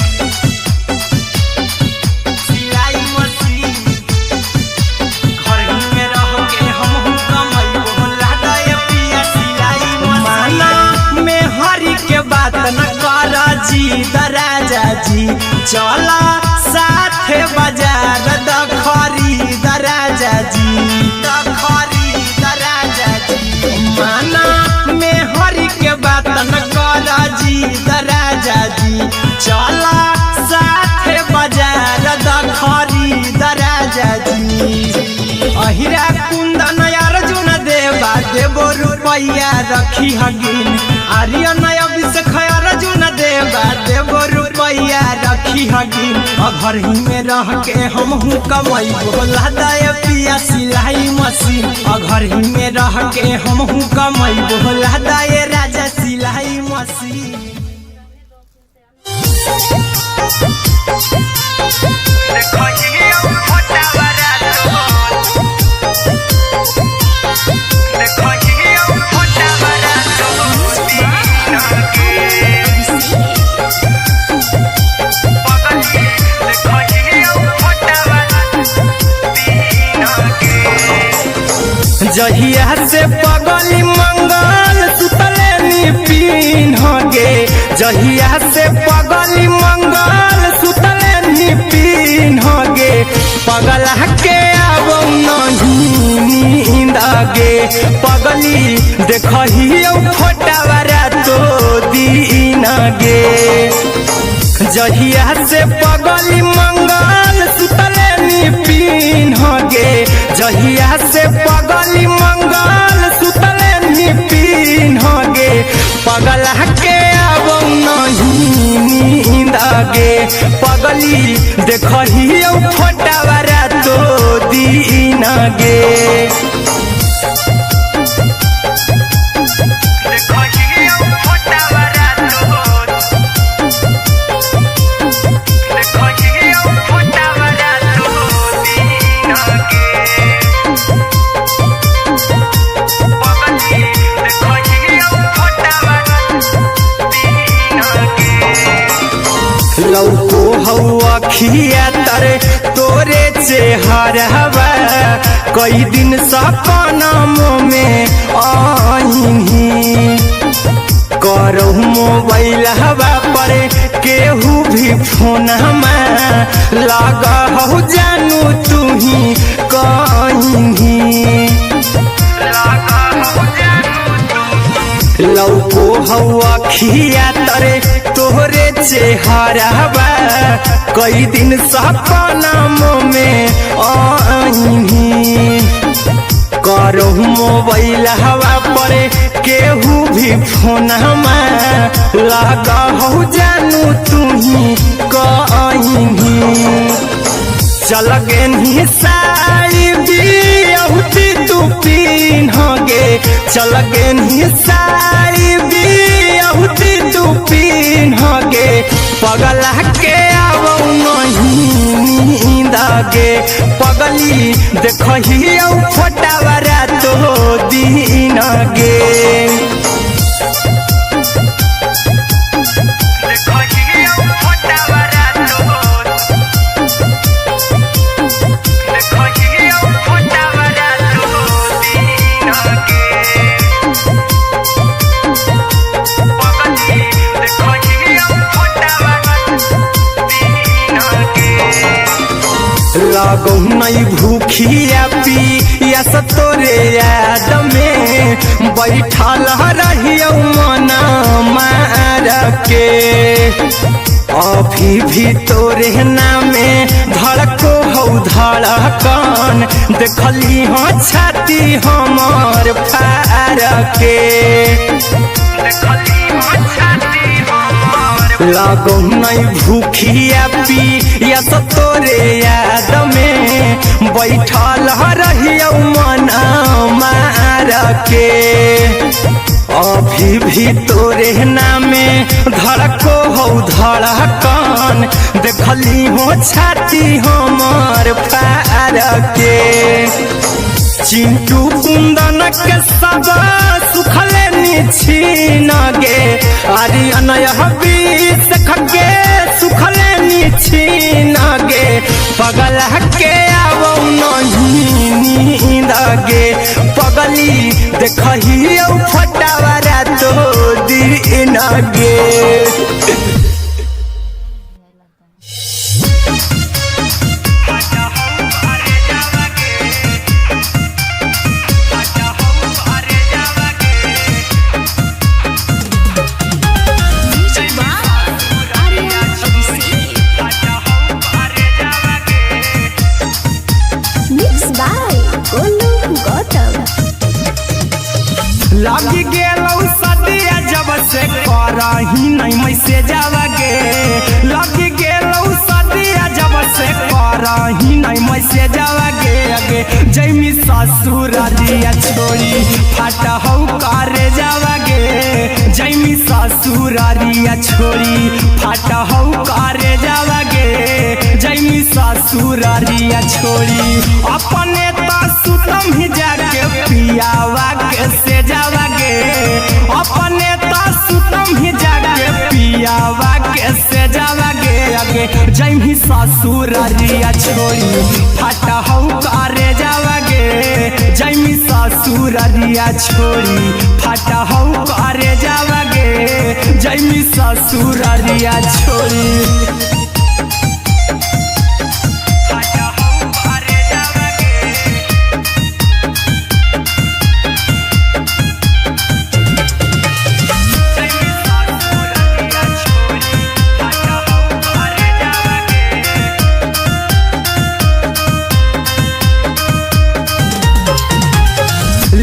राजा जी चला साथ बाजार द खरीद राजा जी द खरीद राजा जी माना में हरी के बात न कर जी राजा जी चला साथ बाजार द खरीद राजा जी अहिरा कुंदन अर्जुन देवा देवो रुपया रखी हगिन आर्यन अभिषेक अर्जुन देवा देवो रुपया रखी हगिन घर ही में रह के हमहू कमाई बोला दाय पिया सिलाई मशीन घर ही में रह के हमहू कमाई बोला दाय राजा सिलाई मशीन जहिया से पगली मंगल सुतले पीन गे जहिया से पगली मंगल सुतले पीन गे पगला के अब नहीं नींद गे पगली देखही फोटावारा तो दीन गे जहिया से पगली मंगल सुतले पीन गे जहिया से पगली मंगल सुतले पीन गे पगला के अब नहीं पगली देखही फोटावा रातो दिन गे लौको हवा खिया तरे तोरे चेहरवा कई दिन सपनों में आईनी करहु मोबाइल हवा पर केहू भी फोन लगा हो जानू तू ही कहीं लौको हवा खिया तरे तोहरे चेहरवा कई दिन सपनों में आईनी करहु मोबाइल हवा पर केहू भी फोन लगा हो जानू तू ही कहीं चल गे साड़ी बियहुती तू पिन्हगे चल गे साड़ी बियहुती तू पिन्हगे पगला के आवौ नहीं नींद गे पगली देखही फोटावा रातो दिन गे लगौ नहीं भूखिया पिया तोरे याद में बैठल रहियो मन मार के अभी भी तोरे नामे धड़को हो धड़कन देखली हो छाती हमर फार के लगौ नहीं भूखिया पिया तोरे याद में बैठल रहियो मन मार के अभी भी तोरे नामे धड़को हो धड़कन देखली हो छाती हमर फार के चिंटू कुंदन के सब सुखले छीन गे आर्यन बीस खगे सुखले छीन गे पगला के आवौ नहीं नींद गे पगली देखही फोटावा रातो दिन गे लगी गेलौ सदिया जब से करही नहीं मैसे जावगे लगी गेलौ सदिया जब से करही नहीं मैसे जावगे अगे जैमी ससुर दिया छोड़ी फाटा हो करे जावगे जैमी ससुर दिया छोड़ी फाटा हो करे जावगे जैमी ससुर दिया छोड़ी अपने तो सुतम ही जाके पियावा के से जावगे अपने तो सुतम ही जाके पियावा के से जावगे अगे जैमी ससुर दिया छोड़ी फाटा हो करे जावगे जैमी ससुर दिया छोड़ी फाटा हो करे जावगे जैमी ससुर दिया छोड़ी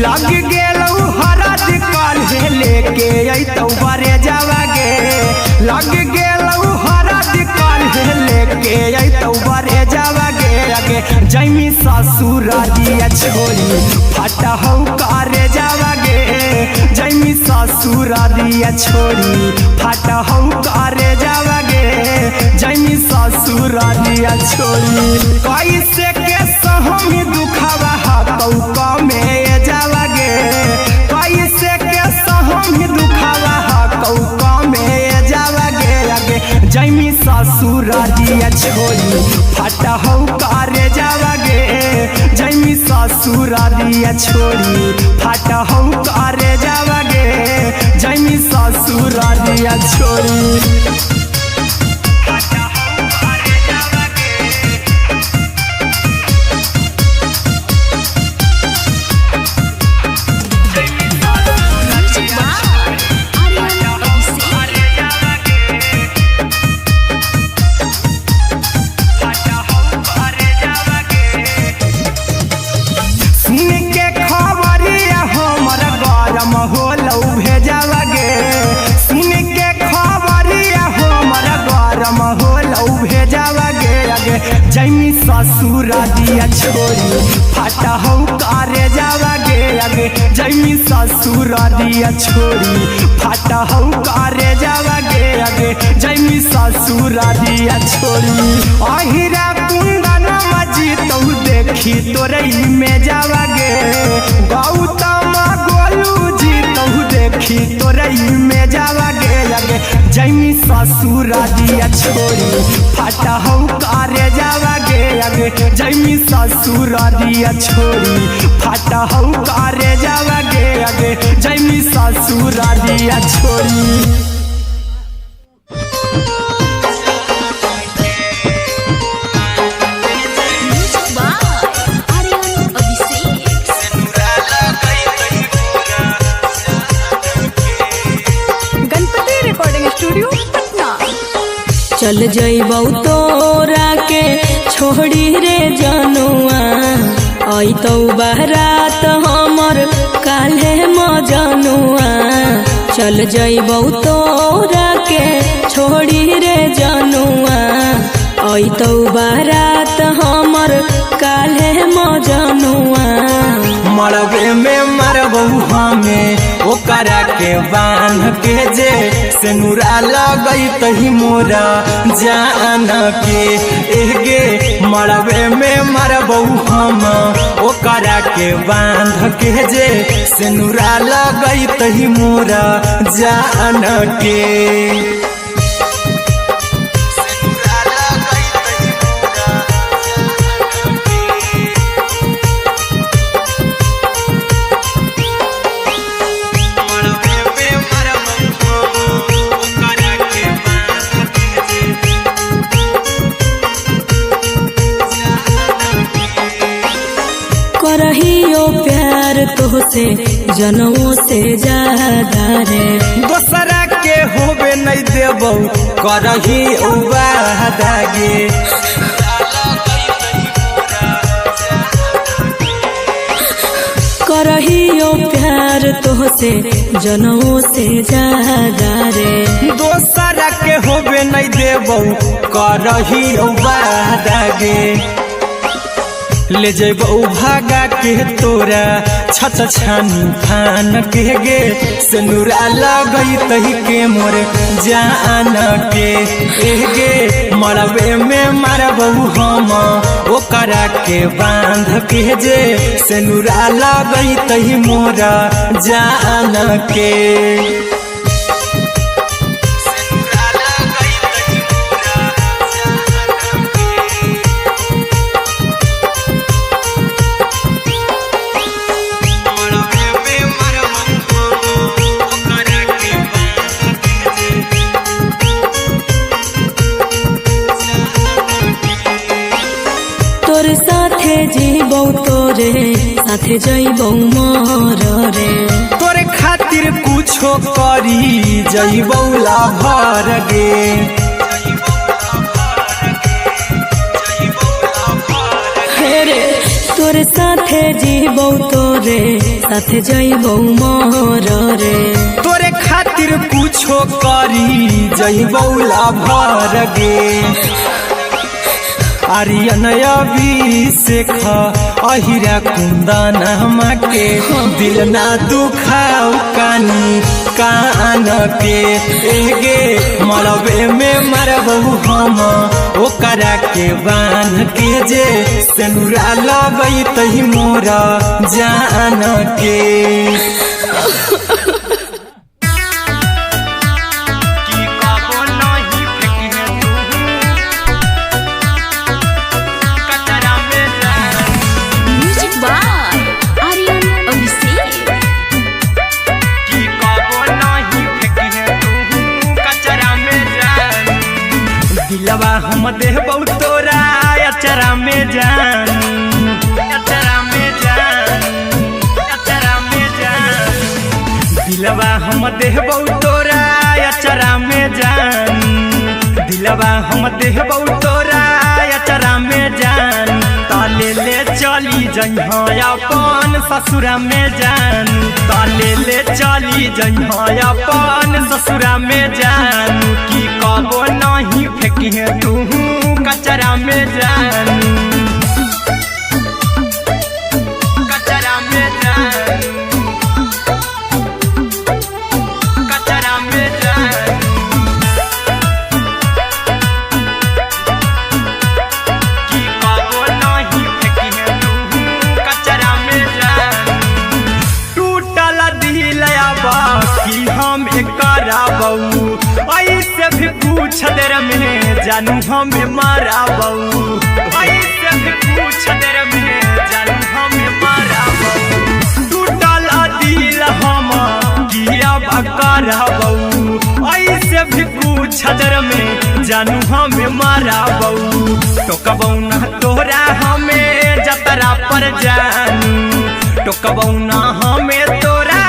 लग गेलौ हरद काल्हे लेके अइतौ बरे जावगे लग गेलौ हरद काल्हे जैमी ससुरारिया छोरी फाटा हौ करे जावागे जैमी ससुरारिया छोरी फाटा हौ करे जावागे जैमी ससुरारिया छोरी कैसे के सहमी दुखावा हाथौ कमे जावागे कैसे के सहमी दुखावा हाथौ कमे जावागे आगे जैमी ससुरारिया छोरी फाटा हौ करे जावागे जैमी ससुरारिया छोरी फाटा हौ करे जावागे जैमी ससुरारिया छोरी जैमी ससुरारिया छोरी फाटा हौ करे जावागे आगे जैमी ससुरारिया छोरी फाटा हौ करे जावागे आगे जैमी ससुरारिया छोरी अहिरा कुंदन मजी तौ देखी तोरई में जावागे गौतम गोलू जी तौ देखी तोरई में जावागे आगे जैमी ससुरारिया छोरी फाटा हौ करे जावागे आगे जैमी ससुरारिया छोरी फाटा हौ करे जावागे आगे जैमी ससुरारिया छोरी चल जइबौ तोरा के छोड़ी रे जनुआ अइतौ बारात हमर काल्हे मजनुआ चल जइबौ तोरा के छोड़ी रे जनुआ अइतौ बारात हमर काल्हे मजनुआ मरबे में मरबौ हमें ओकरा के बांध के जे सेनुरा लगई तही मोरा जान के एगे मरबे में मरबौ हम ओकरा के बांध के जे सेनुरा लगई तही मोरा जान के करहियो प्यार तोहसे जनों से ज्यादा रे दोसरा के होबे नहीं देबौ करही उबादागे करहियो प्यार तोहसे जनों से ज्यादा रे दोसरा के होबे नहीं देबौ करही उबादागे ले जेबौ भागा के तोरा छत छानी फान के गे सेनुरा लगई तही के मोर जान के एगे मरबे में मरबौ हम ओकरा के बांध के जे सेनुरा लगई तही मोरा जान के तोर साथे जीबौ तोरे साथे जइबौ मोर रे तोरे खातिर कुछो करी जइबौ लाभर गे रे तोर साथे जीबौ तोरे साथे जइबौ मोर रे तोरे खातिर कुछो करी जइबौ लाभर गे आर्यन अभिषेक अहिरा कुंदन के दिल ना दुखाऊ कानी कान के एगे मरबे में मरबू हम ओकरा के बान के जे सेनुरा लगई तही मोरा जान के दिलवा हम देबौ तोरा अचरा में जान अचरा में जान अचरा में जान दिलवा हम देबौ तोरा अचरा में जान दिलवा हम देबौ तोरा अचरा में जान ताले ले चली जइहा अपन ससुरा में जान ताले ले चली जइहा अपन ससुरा में जान की कबो नहीं फेंकिहे तू कचरा में जान कचरा में जान कचरा में जान की कबो नहीं फेंकिहे तू कचरा में जान टूटल दिल बाकी हम कराबू ऐसे भी पूछ देर में जानू हमें माराबू ऐसे भी पूछ देर में जानू हमें माराबू टूटल दिल हम किया कराबू ऐसे भी पूछ देर में जानू हमें माराबू टोकबौ ना तोरा हमें जतरा पर जानू टोकबौ ना हमें तोरा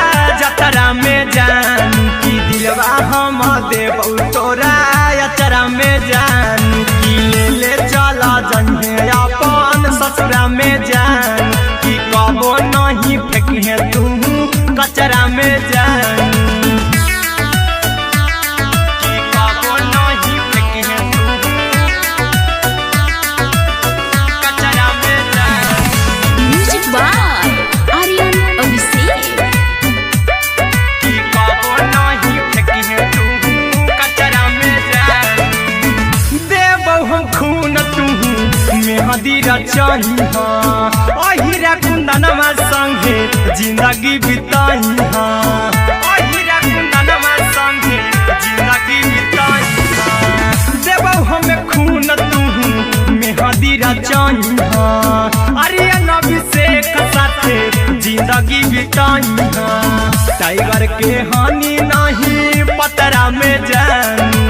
जतरा में जानू की दिलवा हम देबौ तोरा अचरा में जानू की ले चला जइहे अपन ससुरा में जान की कबो नहीं फेंकिहे तू कचरा में जानू की कबो नहीं फेंकिहे तू कचरा में जानू म्यूजिक बाय आर्यन अभिषेक की कबो नहीं फेंकिहे तू कचरा में जान देबौ हम खून तू मेहदी रचही अहिरा कुंदनमा संगे जिंदगी बिताई अहिरा कुंदनमा संगे जिंदगी बिताई देबौ हमें खून तू मेहदी रचही आर्यन अभिषेक साथे जिंदगी बिताई टाइगर के हानि नहीं पतरा में जानू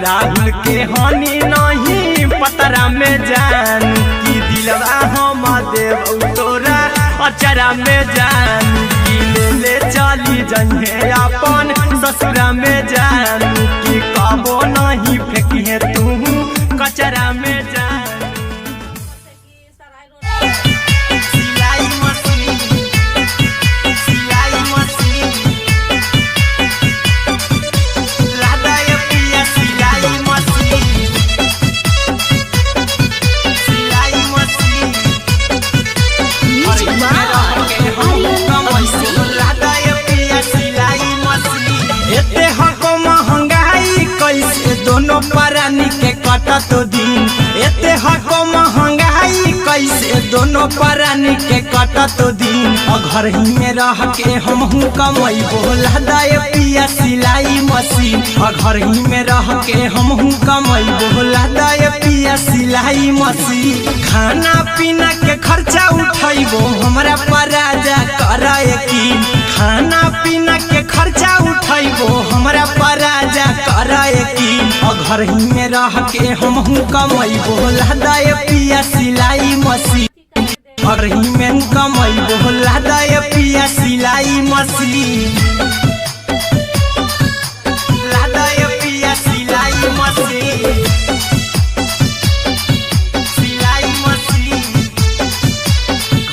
राहुल के हानि नहीं पतरा में जानू की दिलवा हम देबौ तोरा अचरा में जानू की ले चली जइहे अपन ससुरा में जानू की कबो नहीं फेंकिहे तू कचरा में जानू सिलाई मशीन सिलाई मशीन लादा ये पिया सिलाई मशीन सिलाई machine music by Aryan Abhishek लादा ये पिया सिलाई मशीन एते हको महंगाई कैसे दोनों परानी के कटत दिन एते हको महंगाई कैसे दोनों परानी के कटत दिन घर ही में रह के हमहू कमैबो लादा ये पिया सिलाई मशीन घर ही में रह के हमहू कमैबो लादा ये पिया सिलाई मशीन खाना पीना के खर्चा उठैबो हमरा पर राजा करा यकीन खाना पीना के खर्चा उठैबो हमरा पर राजा करा यकीन घर ही में रह के हमहू कमैबो लादा ये पिया सिलाई मशीन घर ही में कमैबो लादा ये पिया सिलाई मशीन लादा ये पिया सिलाई मशीन सिलाई मशीन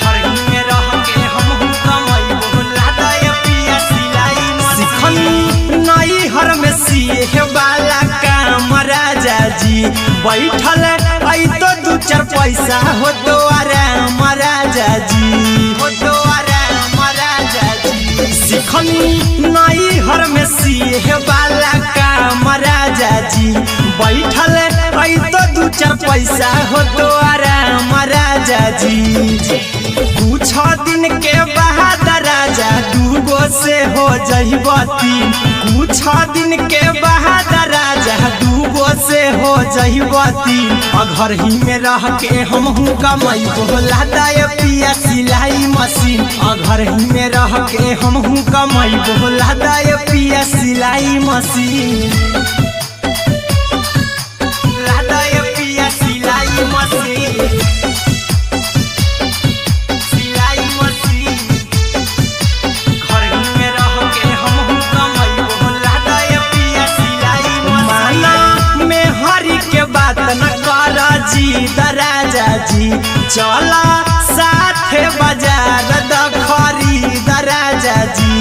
घर ही में रह के हमहू कमैबो लादा ये पिया सिलाई मशीन नई हर में सिए वाला काम राजा जी बैठल आई तो चार पैसा हो तो आराम राजा जी, हो तो आराम राजा जी। सिखनी नई हर में सीहे वाला काम राजा जी, बैठल आई तो दू चार पैसा हो तो आराम राजा जी। कुछ दिन के बाद राजा दूगो से हो जइब तीन, कुछ दिन के बाद राजा दूगो से हो जइब तीन। घर ही में रह के हमहू कमाई बोला दाय पिया सिलाई मशीन, घर ही में रह के हमहू कमाई बोला दाय पिया सिलाई मशीन, लादाय पिया सिलाई मशीन, सिलाई मशीन। घर ही में रह के हमहू कमाई बोला दाय पिया सिलाई मशीन। माना में हरी के बात न कर जी दराजा जी, चला साथे बाजार द खरीद राजा जी,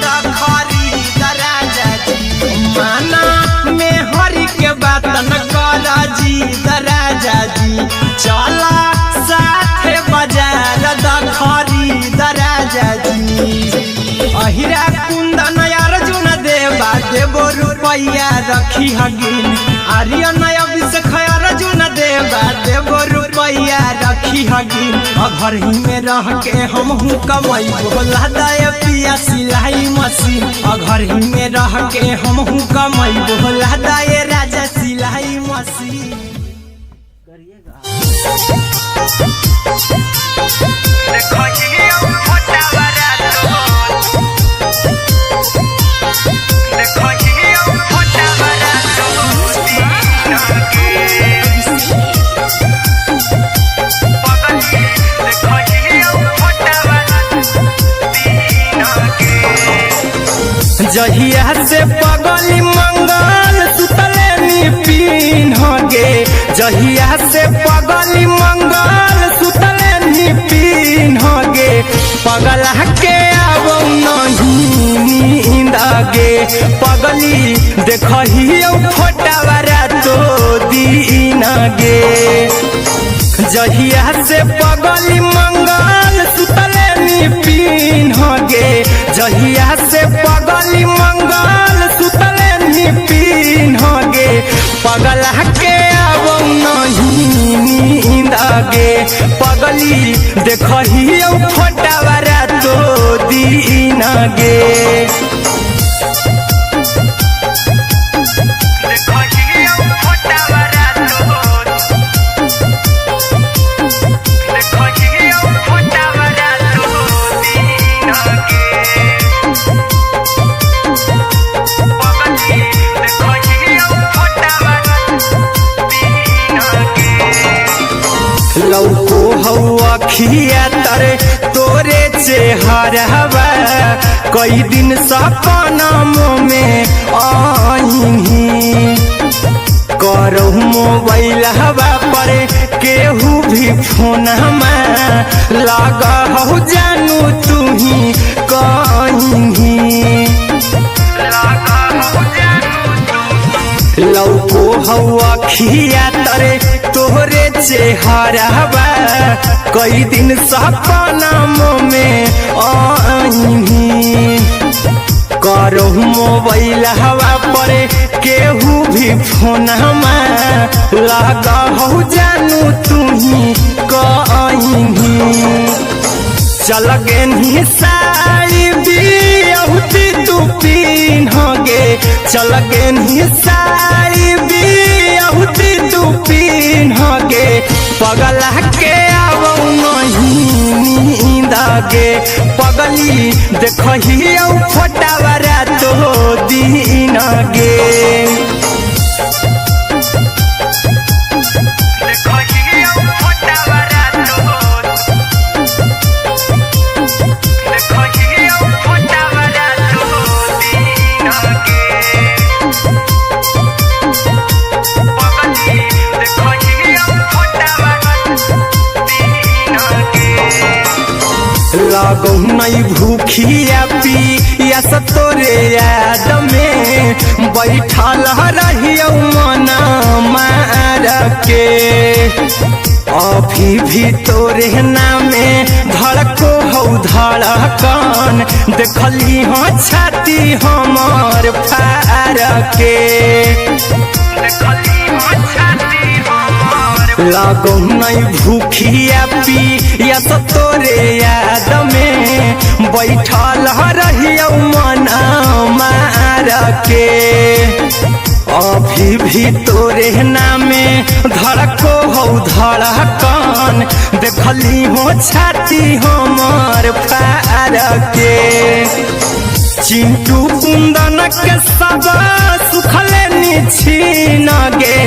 द खरीद राजा जी। माना में हरी के बात न कर जी दराजा जी, चला साथे बाजार द खरीद राजा जी। अहिरा कुंदन अर्जुन देवा देवो रुपया रखी हगिन, आर्यन अभिषेक अर्जुन देवा देवो रुपया रखी हगिन। घर ही में रह के हमहू कमाई बोला दाय पिया सिलाई मशीन, घर ही में रह के हमहू कमाई बोला दाय राजा सिलाई मशीन। जहिया से पगली मंगल सुतले निपिन गे, जहिया से पगली मंगल सुतले निपिन गे। पगला के आवो नहीं नींद गे, पगली देखही फोटावारा तो दीन गे। जहिया से पगली मंगल सुतले निपिन गे, जहिया से पगली मंगल सुतले निपिन गे। पगला के आवो नहीं नींद गे, पगली देखही फोटावारा तो दीन गे। लौको हवा खिया तरे तोरे चेहरवा, कई दिन सपनों में आईनी। करहु मोबाइल हवा पर केहू भी फोन लगा हो जानू तू ही कहीं। लौको हवा खिया तरे तोहरे चेहरवा, कई दिन सपनों में आईनी। करहु मोबाइल हवा पर केहू भी फोन लगा हो जानू तू ही कहीं। चल गे साड़ी बियहुती तू पीन गे, चल गे साड़ी बियहुती तू पीन गे। पगला के आवो नहीं नींद गे, पगली देखही फोटावारा तो दीन गे। लगौ नहीं भूखिया पिया तोरे याद में, बैठल रहियो मन मार के। अभी भी तोरे नामे धड़को हौ धड़कन देखली हो छाती हमर फार के लागो नहीं भूखिया पिया तो तोरे याद में बैठल रहियो मन मार के अभी भी तोरे नामे धड़को हौ धड़कन देखली हो छाती हमर फार के चिंटू कुंदन के सब सुखले निछीन गे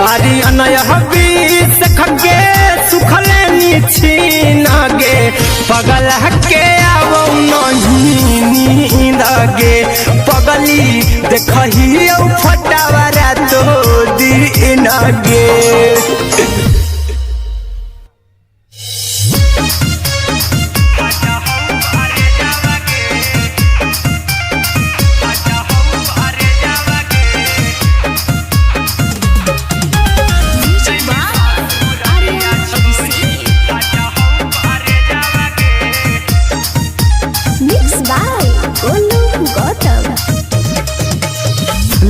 आर्यन हबीस खगे सुखले निछीन गे पगल के आवो नहीं नींद गे पगली देखही फटावरा तो दिन गे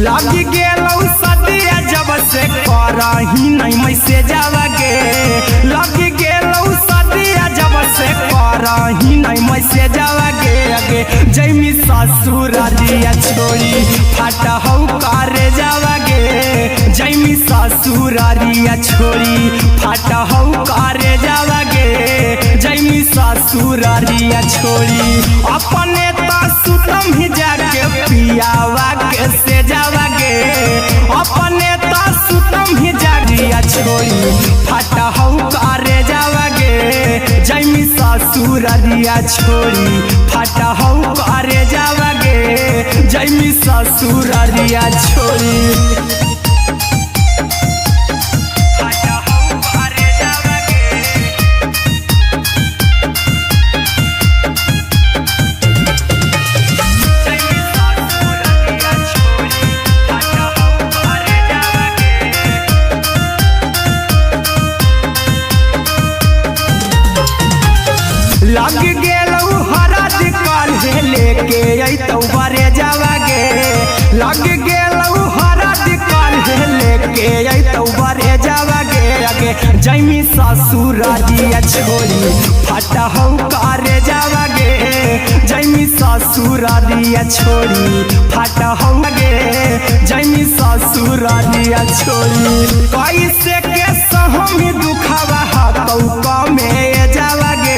लगी गेलौ सदिया जब से करही नहीं मैसेज गे लगी गेलौ सदिया जब से करही नहीं मैसेज गे अगे जैमी ससुरारिया छोड़ी फाटा हौ करे जावा गे जैमी ससुरारिया छोड़ी फाटा हौ करे जावा गे जैमी ससुरारिया छोड़ी अपने तो सुतम ही जाके पियावा के से जावा गे अपने तो सुतम ही जागिया छोड़ी फाटा हौ करे जावा गे जैमी ससुरारिया छोड़ी फाटा हौ करे जावा गे जैमी ससुरारिया छोड़ी लग गेलौ हरद काल्हे लेके अइतौ बरे जावा गे लग गेलौ हरद काल्हे लेके अइतौ बरे जावा गे अगे जैमी ससुरारिया छोड़ी फाटा हौ करे जावा गे जैमी ससुरारिया छोड़ी फाटा हौ गे जैमी ससुरारिया छोड़ी कैसे के सहमी दुखावा हतौ कमे जावा गे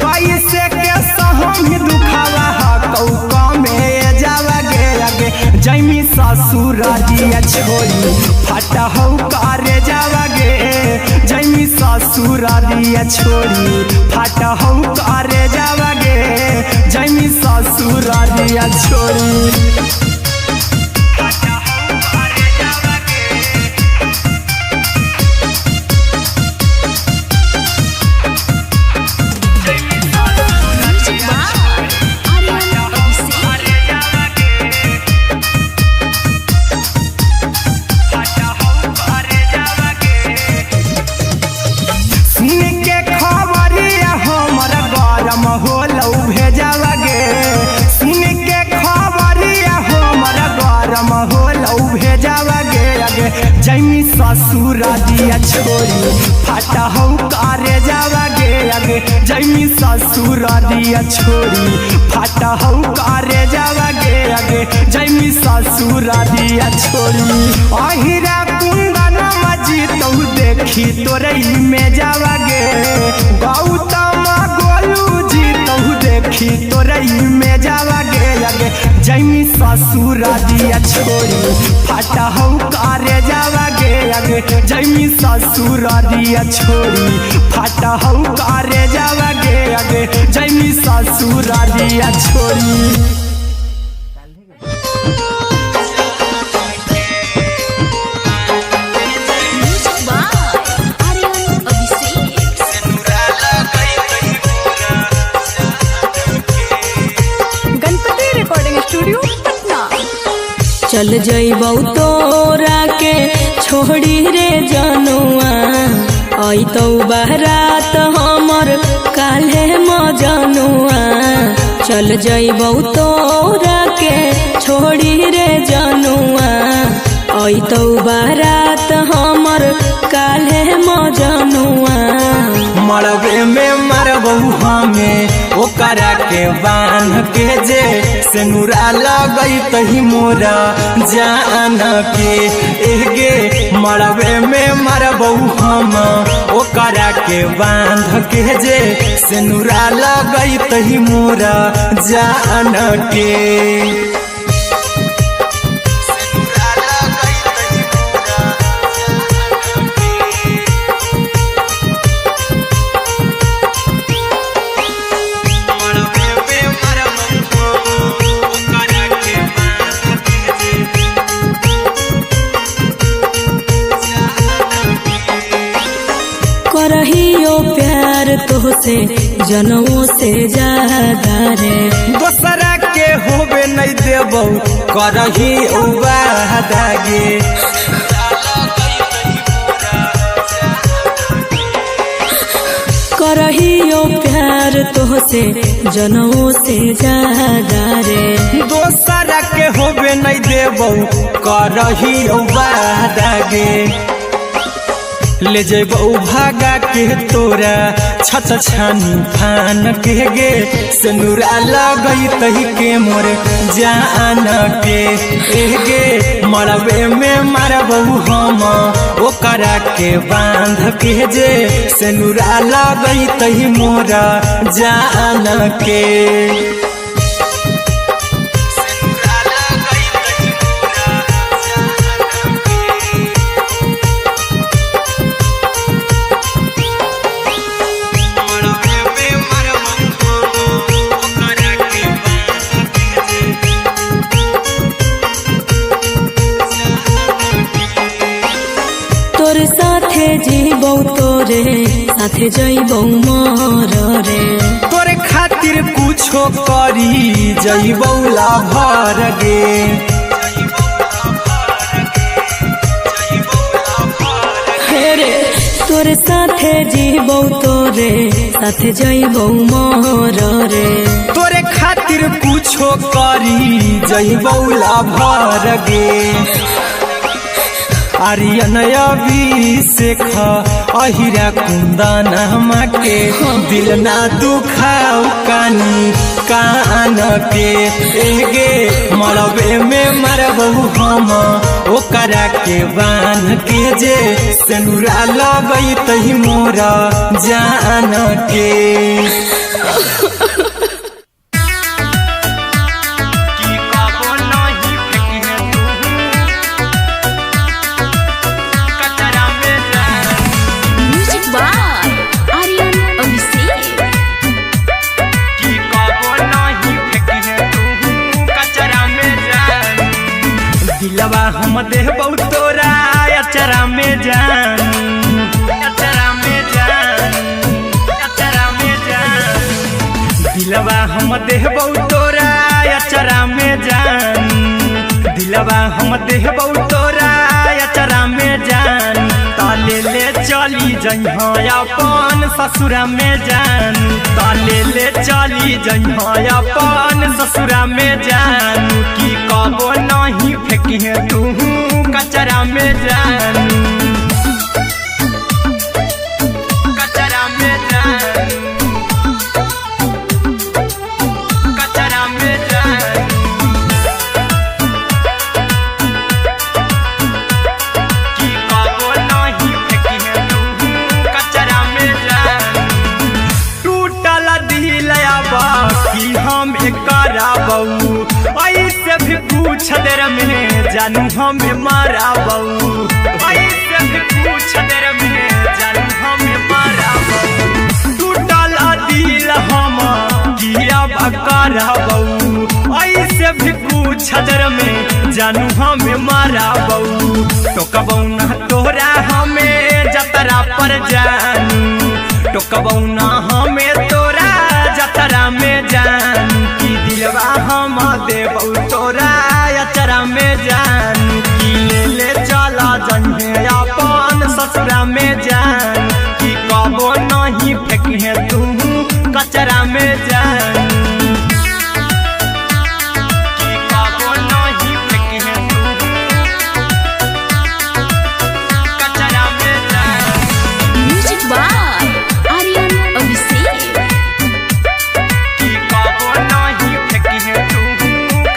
कैसे के सहमी दुखावा हतौ कमे जावा गे अगे जैमी ससुरारिया छोड़ी फाटा हौ करे जावा गे जैमी ससुरारिया छोड़ी फाटा हौ करे जावा गे जैमी ससुरारिया छोड़ी जैमी ससुरारिया छोड़ी फाटा हौ करे जावा गे अगे जैमी ससुरारिया छोड़ी फाटा हौ करे जावा गे अगे जैमी ससुरारिया छोड़ी अहिरा कुंदन मजी तो देखी तोरई में जावा गे गौतम गोलू जी तो देखी तोरई में जावा गे अगे जैमी ससुरारिया छोड़ी फाटा हौ करे जावा गे अगे जैमी ससुरारिया छोड़ी फाटा हौ करे जावा गे अगे जैमी ससुरारिया छोड़ी चल जइबौ तोरा के छोड़ी रे जनुआ आई तो बारात हमर काल्हे मजनुआ चल जइबौ तोरा के छोड़ी रे जनुआ आई तो बारात हमर काल्हे मजनुआ मरबे में मरबू हमें ओकरा के बांध के जे सिनुरा लगई तही मोरा जान के एगे मरबे में मरबू हम ओकरा के बांध के जे सिनुरा लगई तही मोरा जान के करहियो प्यार तोहसे जनमों से ज्यादा रे दोसरा के होबे नहीं देबौ करही उबादागे करहियो प्यार तोहसे जनमों से ज्यादा रे दोसरा के होबे नहीं देबौ करही उबादागे ले जेबौ भागा के तोरा छत छानी फान के गे सिनुरा लगई तही के मोर जान के एगे मरबे में मरबौ हम ओकरा के बांध के जे सिनुरा लगई तही मोरा जान के तोर साथे जीबौ तोरे साथे जइबौ मर रे तोरे खातिर कुछो करी जइबौ लाभर गे रे तोर साथे जीबौ तोरे साथे जइबौ मर रे तोरे खातिर कुछो करी जइबौ लाभर गे आर्यन अभिषेक अहिरा कुंदन के दिल ना दुखाऊ कानी कान के एगे मरबे में मरबू हम ओकरा के बांध के जे सिनुरा लगई तही मोरा जान के दिलवा हम देबौ तोरा अचरा में जान अचरा में जान अचरा में जान दिलवा हम देबौ तोरा अचरा में जान दिलवा हम देबौ तोरा अचरा में जान ताले ले चली जइहा अपन ससुरा में जान ताले ले चली जइहा अपन ससुरा में जान की कबो नहीं फेंकी तू कचरा में जान कचरा में जान कचरा में जान की कबो नहीं फेंकी तू कचरा में जान टूटल दिल बाकी हम कराबौ ऐसे भी पूछ देर में जानू हमें माराबौ ऐसे भी पूछ देर में जानू हमें माराबौ टूटल दिल हम किया कराबौ ऐसे भी पूछ देर में जानू हमें माराबौ टोकबौ ना तोरा हमें जतरा पर जानू टोकबौ ना हमें तोरा जतरा में जान की दिलवा हम देबौ तोरा अचरा में जान की ले चला जन्हे अपन ससुरा में जान कचरा में जानू कि कबो नहीं फेंकी है तू कचरा में जानू म्यूजिक बाय आर्यन अभिषेक। कि कबो नहीं फेंकी है तू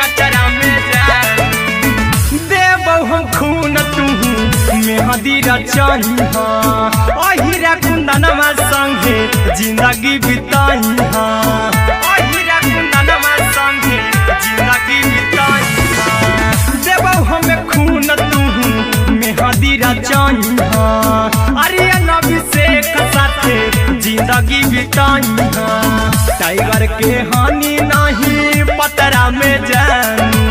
कचरा में जानू देबो हम खून तू मेहदी रचाई हाँ अहिरा कुंदनमा संगे जिंदगी बिताई हाँ अहिरा कुंदनमा संगे जिंदगी बिताई हाँ देबो हमें खून तू मेहदी रचाई हाँ आर्यन अभिषेक साथे जिंदगी बिताई हाँ टाइगर के हानि नहीं पतरा में जानू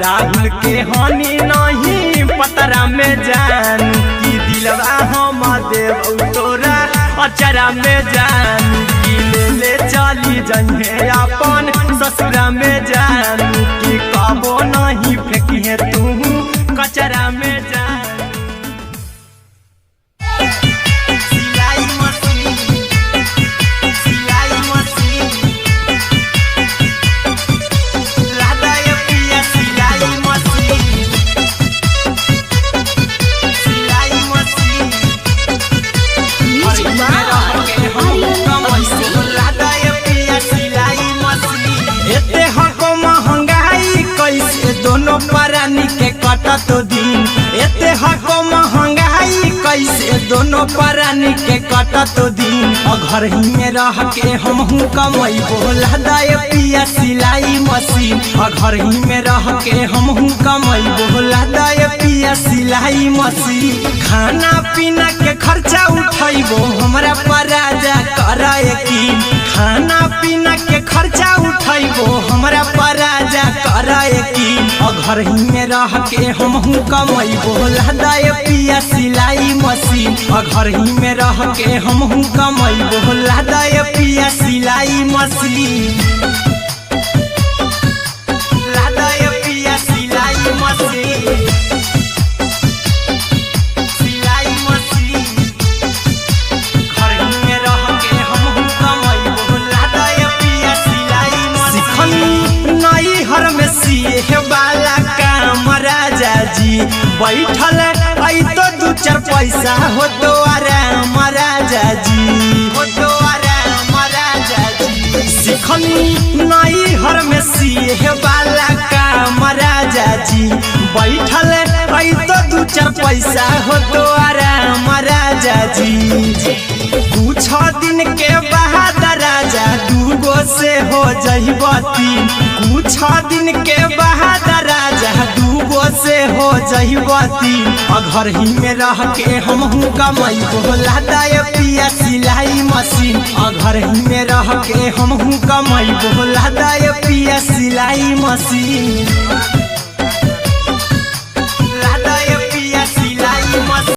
राहुल के हानि नहीं पतरा में जानू कि दिलवा हम देव तोरा अचरा में जानू कि ले चली जइहे अपन ससुरा में जानू कि कबो नहीं फेंकी है तू कचरा में जानू सिलाई मशीन लादा ये पिया सिलाई machine music by Aryan Abhishek. लादा ये पिया सिलाई मशीन एते हको महंगाई कैसे दोनों प्राणी के कटत दिन एते हको महंगाई कैसे दोनों प्राणी के कटत दिन घर ही में रह के हमहू कमैबो लादा ये पिया सिलाई मशीन घर ही में रह के हमहू कमैबो लादा ये पिया सिलाई मशीन खाना पीना के खर्चा उठैबो हमरा पराजा करा यकीन खाना पीना के खर्चा उठैबो हमरा पराजा करा यकीन घर ही में रह के हमहू कमैबो लादा ये पिया सिलाई मशीन घर ही में रह के हमहू कमैबो लादा ये पिया सिलाई मशीन लादा ये पिया सिलाई मशीन सिलाई मशीन घर ही में रह के हमहू कमैबो लादा ये पिया सिलाई मशीन सिखनी नई हर में सीहे वाला काम राजा जी बैठल आई तो दू चार पैसा हो तो आराम राजा जी हो तो आराम राजा जी सिखनी नई हर में सीहे वाला काम राजा जी बैठल आई तो दू चार पैसा हो तो आराम राजा जी कुछ दिन के बाद राजा दूगो से हो जइबो तीन कुछ दिन के बाद राजा दूगो से हो जइबो तीन घर ही में रह के हमहू कमैबो लादा ये पिया सिलाई मशीन घर ही में रह के हमहू कमैबो लादा ये पिया सिलाई मशीन।